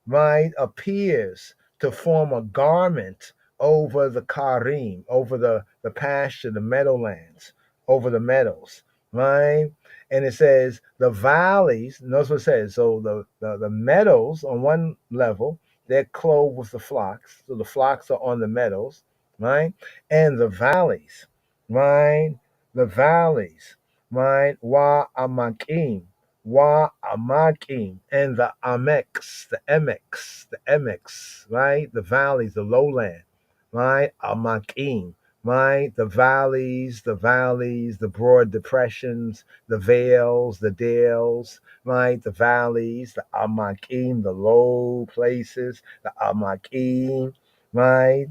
right, appears to form a garment over the karim, over the pasture, the meadowlands, over the meadows, right? And it says the valleys, notice what it says. So the meadows on one level, they're clothed with the flocks. So the flocks are on the meadows, right? And the valleys, right? The valleys, right? Wa amakim, and the emex, right? The valleys, the lowland, right? Amakim, right? The valleys, the broad depressions, the vales, the dales, right? The valleys, the amakim, the low places, the amakim, right?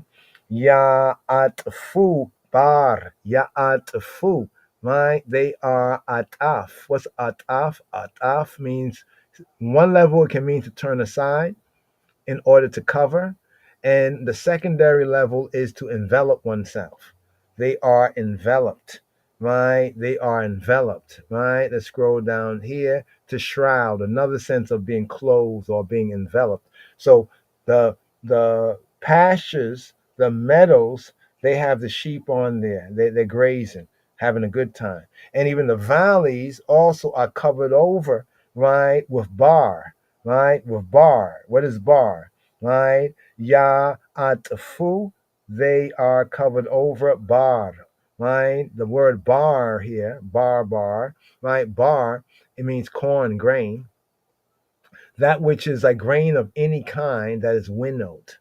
Ya'atfu bar, ya'atfu, right? They are ataf. What's ataf? Ataf means one level it can mean to turn aside in order to cover. And the secondary level is to envelop oneself. They are enveloped, right? They are enveloped, right? Let's scroll down here to shroud, another sense of being clothed or being enveloped. So the pastures, the meadows, they have the sheep on there. They're grazing, having a good time. And even the valleys also are covered over, right, with bar, right? With bar. What is bar? Right? Ya atfu, they are covered over bar. Right? The word bar here, bar, right? Bar, it means corn, grain. That which is a grain of any kind that is winnowed,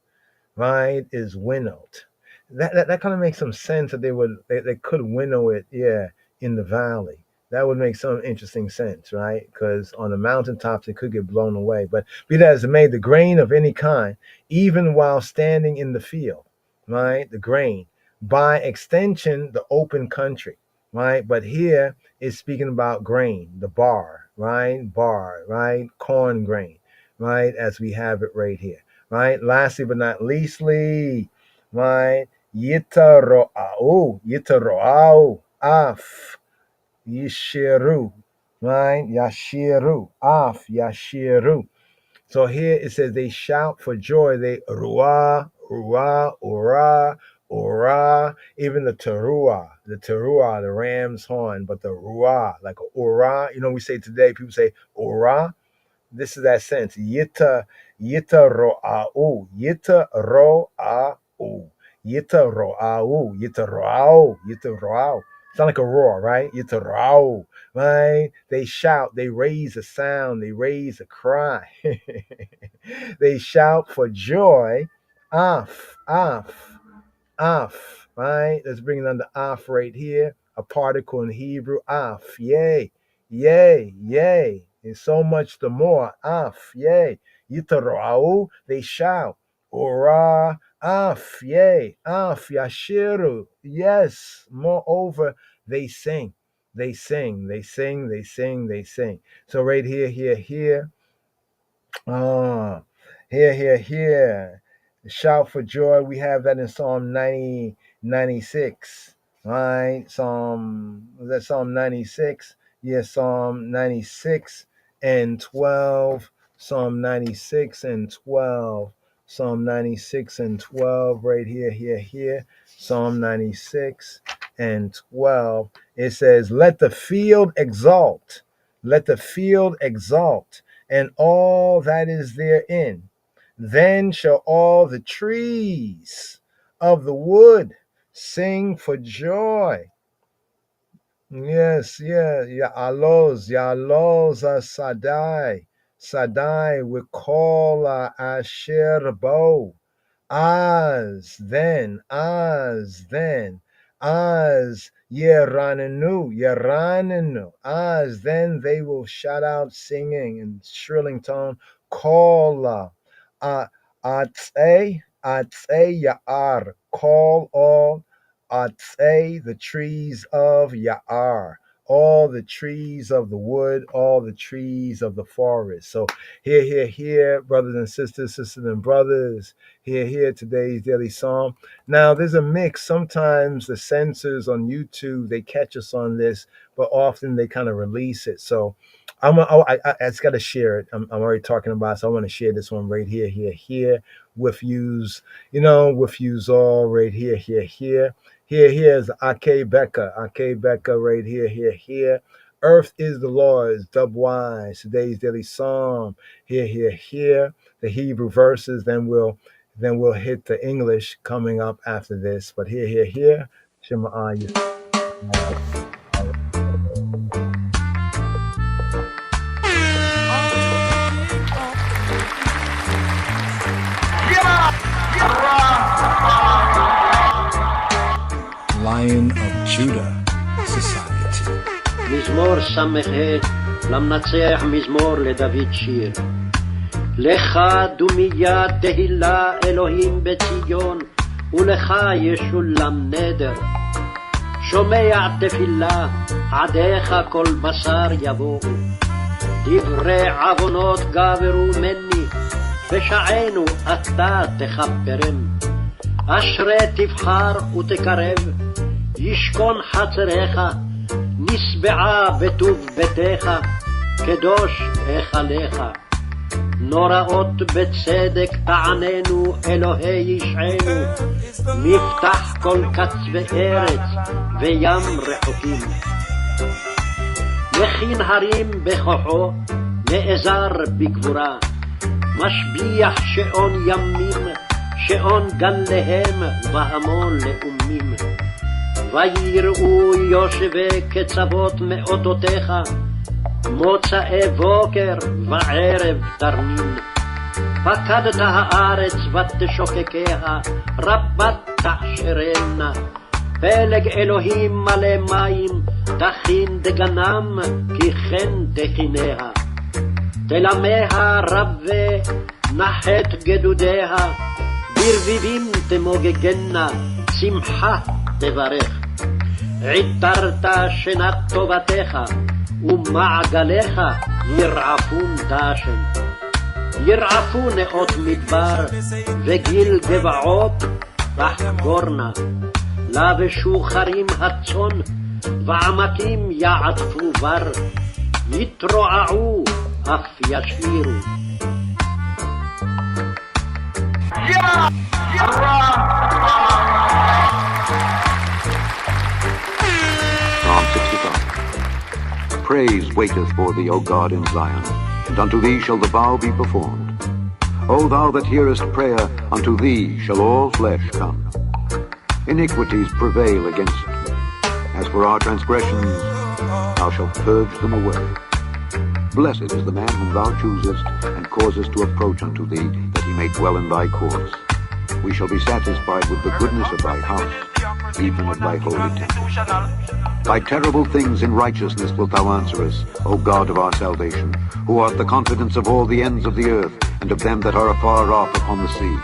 right? Is winnowed. That kind of makes some sense that they could winnow it, yeah, in the valley. That would make some interesting sense, right? Because on the mountaintops it could get blown away. But be that as it may, the grain of any kind, even while standing in the field, right? The grain, by extension, the open country, right? But here it's speaking about grain, the bar, right? Bar, right? Corn grain, right? As we have it right here, right? Lastly but not leastly, right? Yitaro'au, af, yishiru, right? Yashiru, af, yashiru. So here it says they shout for joy. They ruah, ruah, urah, urah. Even the teruah, the ram's horn, but the ruah, like a urah. You know, we say today, people say urah. This is that sense. Yita ro'au. Yita ro'au. Yita ro'au. Yita ro'au. Yita ro'au. Sound like a roar, right? Yita ro'au. Right? They shout, they raise a sound, they raise a cry. They shout for joy. Af, af, af. Right? Let's bring it under af right here. A particle in Hebrew. Af. Yay. Yay. Yay. And so much the more. Af. Yay. Yitarau. They shout. Ora. Af. Yay. Af. Yashiru. Yes. Moreover, they sing. They sing. They sing. They sing. They sing. So right here, here, here. Here. Shout for joy. We have that in Psalm 96. Right? Was that Psalm 96? Yes, Psalm 96 and 12. Psalm 96 and 12. Psalm 96 and 12. Right here. Psalm 96 and 12. It says, let the field exalt. Let the field exalt, and all that is therein. Then shall all the trees of the wood sing for joy. Yes, yeah. Ya'aloz Sadai. Sadai we call Asher Bo. As then, as Yeranenu, as then they will shout out singing in shrilling tone, call Atse Ya'ar, call all Atse, the trees of Ya'ar, all the trees of the wood, all the trees of the forest. So here, brothers and sisters and brothers, here, today's daily psalm. Now, there's a mix. Sometimes the censors on YouTube, they catch us on this, but often they kind of release it. So I just got to share it. I'm already talking about it, so I want to share this one right here with yous, with yous all right here. Here's Ake Becca right here. Earth is the Lord's, dub-wise. Today's daily psalm. Here. The Hebrew verses, then we'll hit the English coming up after this. But here. Shema Lion of Judah Society. מזמור ס"ח, למנצח מזמור לדוד שיר. לך דומיה תהילה אלוהים בציון, ולך ישולם נדר. שומע תפילה, עדיך כל בשר יבואו. דברי עוונות גברו מני, בשענו אתה תכפרם. אשרי תבחר ותקרב, ישכון חצריך, נשבעה בטוב ביתך, קדוש היכלך. נוראות בצדק תעננו אלוהי ישענו, מפתח כל קצווי ארץ וים רחוקים. מכין הרים בכוחו, נעזר בגבורה, משביח שעון ימים, שעון גליהם והמון לאומים. ויראו יושבי קצוות מאותותיך, מוצאי בוקר וערב תרנין. פקדת הארץ ותשוקקיה, רבת תעשרנה. פלג אלוהים מלא מים, תכין דגנם, כי כן תכיניה. תלמיה רבה, נחת גדודיה, ברביבים תמוגגנה, שמחה תברך. עיטרת שנת טובתך, ומעגליך ירעפון דשן. ירעפו נאות מדבר, וגיל גבעות תחגורנה. לבשו חרים הצאן, ועמקים יעטפו בר. יתרועעו, אף ישירו. Psalm 65. Praise waiteth for thee, O God, in Zion, and unto thee shall the vow be performed. O thou that hearest prayer, unto thee shall all flesh come. Iniquities prevail against me. As for our transgressions, thou shalt purge them away. Blessed is the man whom thou choosest, and causest to approach unto thee, that he may dwell in thy courts. We shall be satisfied with the goodness of thy house, even of thy holy temple. By terrible things in righteousness wilt thou answer us, O God of our salvation, who art the confidence of all the ends of the earth, and of them that are afar off upon the sea,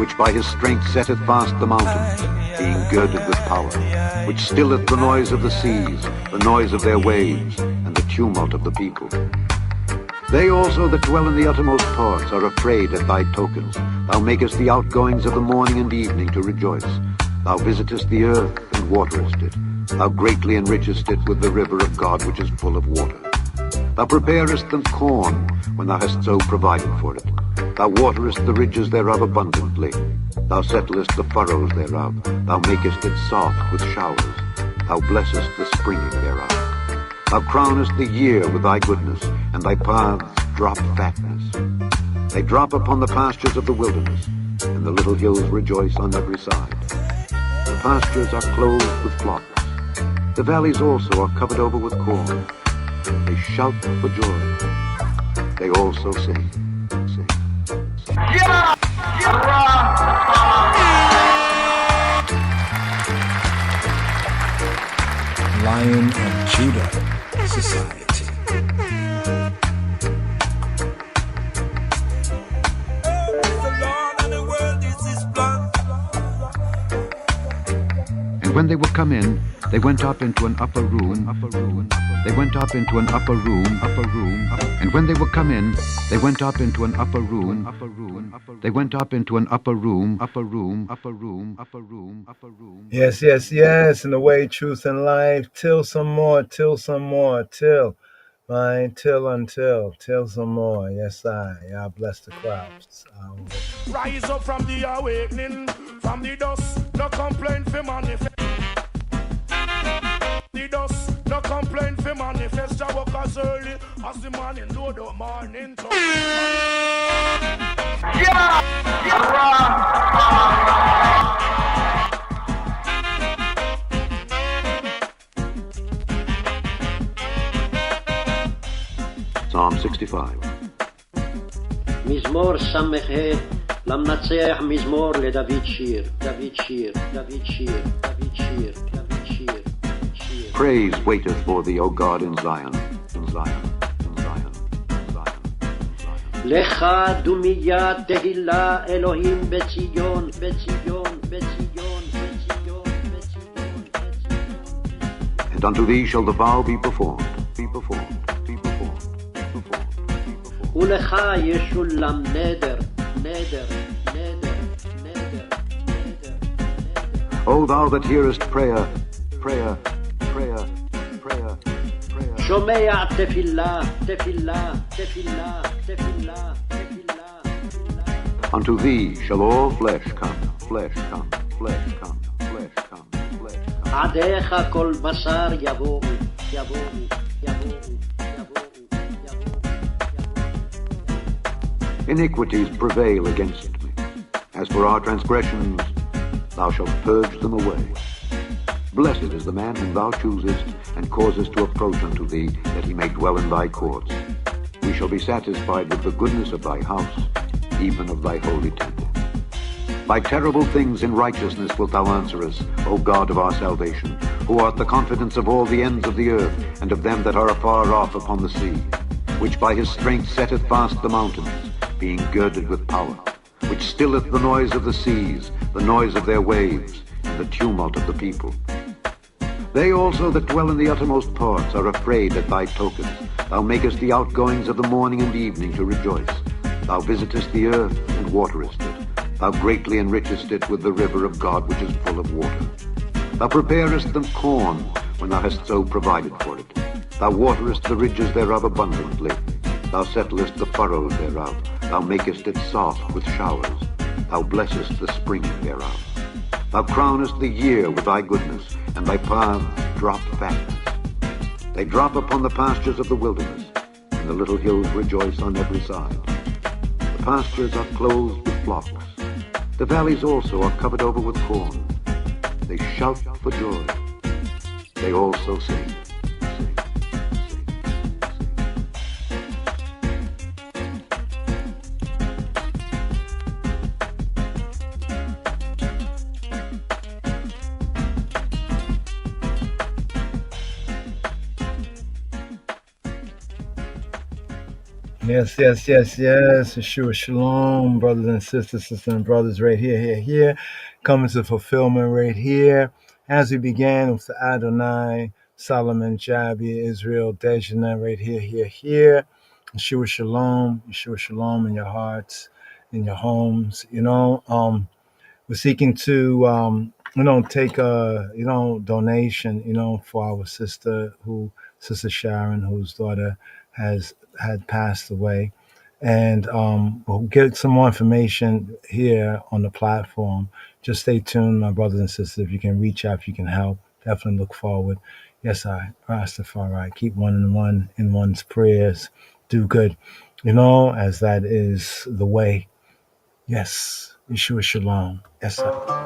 which by his strength setteth fast the mountains, being girded with power, which stilleth the noise of the seas, the noise of their waves, and the tumult of the people. They also that dwell in the uttermost parts are afraid at thy tokens. Thou makest the outgoings of the morning and evening to rejoice. Thou visitest the earth and waterest it. Thou greatly enrichest it with the river of God which is full of water. Thou preparest them corn when thou hast so provided for it. Thou waterest the ridges thereof abundantly. Thou settlest the furrows thereof. Thou makest it soft with showers. Thou blessest the springing thereof. Thou crownest the year with thy goodness, and thy paths drop fatness. They drop upon the pastures of the wilderness, and the little hills rejoice on every side. The pastures are clothed with flocks. The valleys also are covered over with corn. They shout for joy. They also sing. Lion of Judah Society. And when they were come in, they went up into an upper room. They went up into an upper room. And when they were come in, they went up into an upper room. They went up into an upper room. Yes, yes, yes. In the way, truth, and life. Till some more. Till mine, till some more. Yes, I bless the crops. Rise up from the awakening, from the dust, no complaint for manifest. The dust, no complaint for manifest. I walk as early as the morning, do the morning talk. Psalm 65. מזמור ס"ה, למנצח מזמור לדוד שיר. Praise waiteth for thee, O God, in Zion. לך דומיה תהילה אלוהים בציון. And unto thee shall the vow be performed. ולך ישולם נדר. O thou that hearest prayer. שומע תפילה. Unto thee shall all flesh come. עדיך כל בשר יבואו. Iniquities prevail against me. As for our transgressions, thou shalt purge them away. Blessed is the man whom thou choosest, and causest to approach unto thee, that he may dwell in thy courts. We shall be satisfied with the goodness of thy house, even of thy holy temple. By terrible things in righteousness wilt thou answer us, O God of our salvation, who art the confidence of all the ends of the earth, and of them that are afar off upon the sea, which by his strength setteth fast the mountains, being girded with power, which stilleth the noise of the seas, the noise of their waves, and the tumult of the people. They also that dwell in the uttermost parts are afraid at thy tokens. Thou makest the outgoings of the morning and evening to rejoice. Thou visitest the earth and waterest it. Thou greatly enrichest it with the river of God which is full of water. Thou preparest them corn when thou hast so provided for it. Thou waterest the ridges thereof abundantly. Thou settlest the furrows thereof. Thou makest it soft with showers. Thou blessest the spring thereof. Thou crownest the year with thy goodness, and thy paths drop fatness. They drop upon the pastures of the wilderness, and the little hills rejoice on every side. The pastures are clothed with flocks. The valleys also are covered over with corn. They shout for joy. They also sing. Yes. Yeshua Shalom, brothers and sisters and brothers, right here. Coming to fulfillment right here. As we began with the Adonai, Solomon, Jabi, Israel, Dejana, right here. Yeshua Shalom in your hearts, in your homes. We're seeking to, take a, donation, for our Sister Sharon, whose daughter had passed away. And we'll get some more information here on the platform. Just stay tuned, my brothers and sisters. If you can reach out, if you can help, definitely look forward. Yes, Rastafari, keep one in one's prayers. Do good, as that is the way. Yes, Yeshua Shalom. Yes, sir.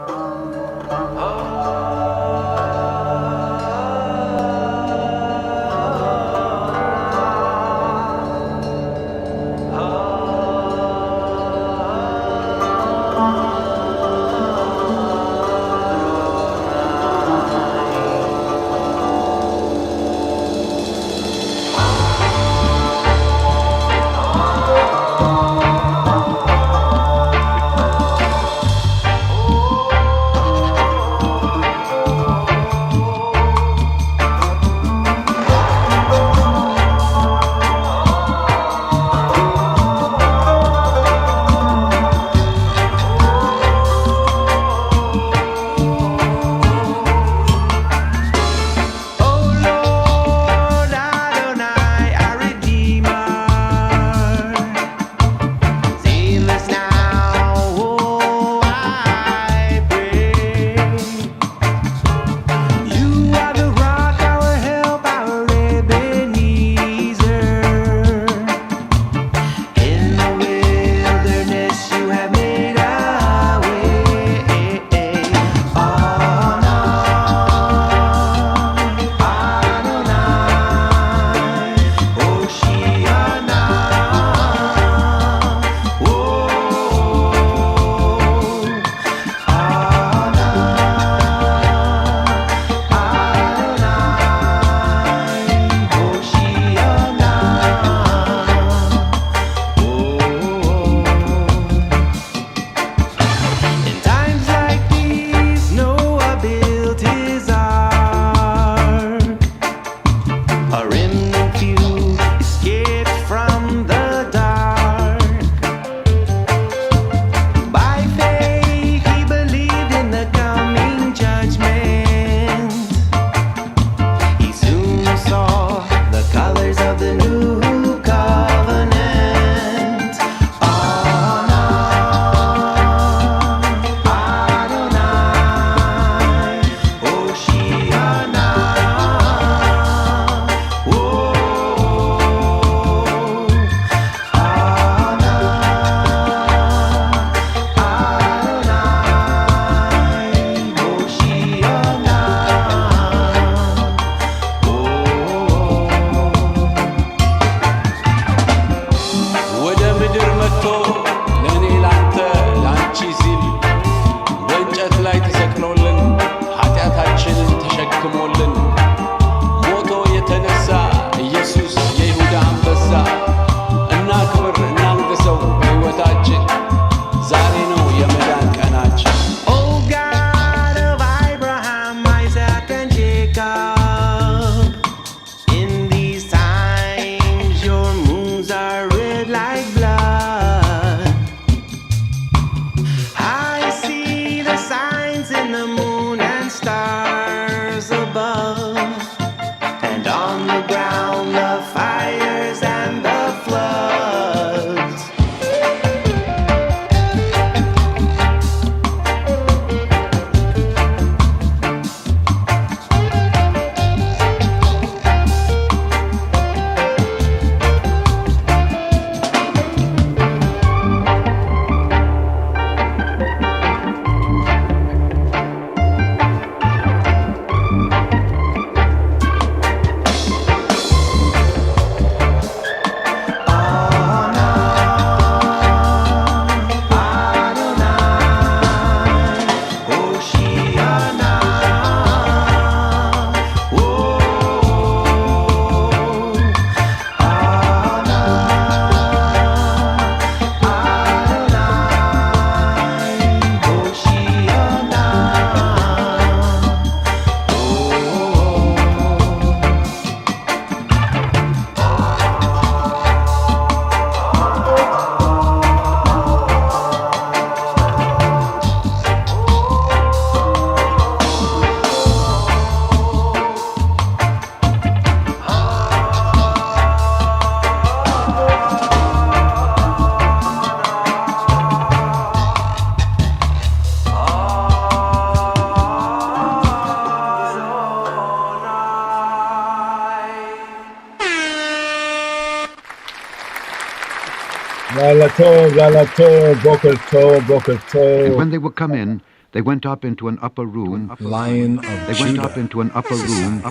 Boker Tov. And when they would come in, they went up into an upper room. Lion of They went up into an upper room.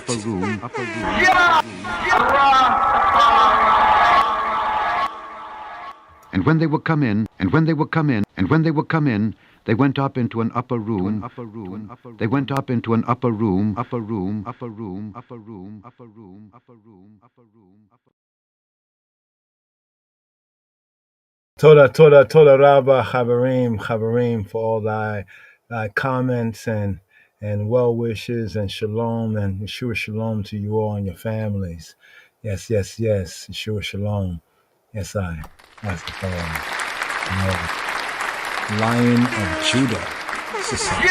And when they would come in, and when they would come in, and when they would come in, they went up into an upper room. They went up into an upper room. Toda Rabba Chaverim for all thy comments and well wishes and shalom and Yeshua shalom to you all and your families. Yes, Yeshua shalom. Yes, Rastafari. Lion of Judah Society.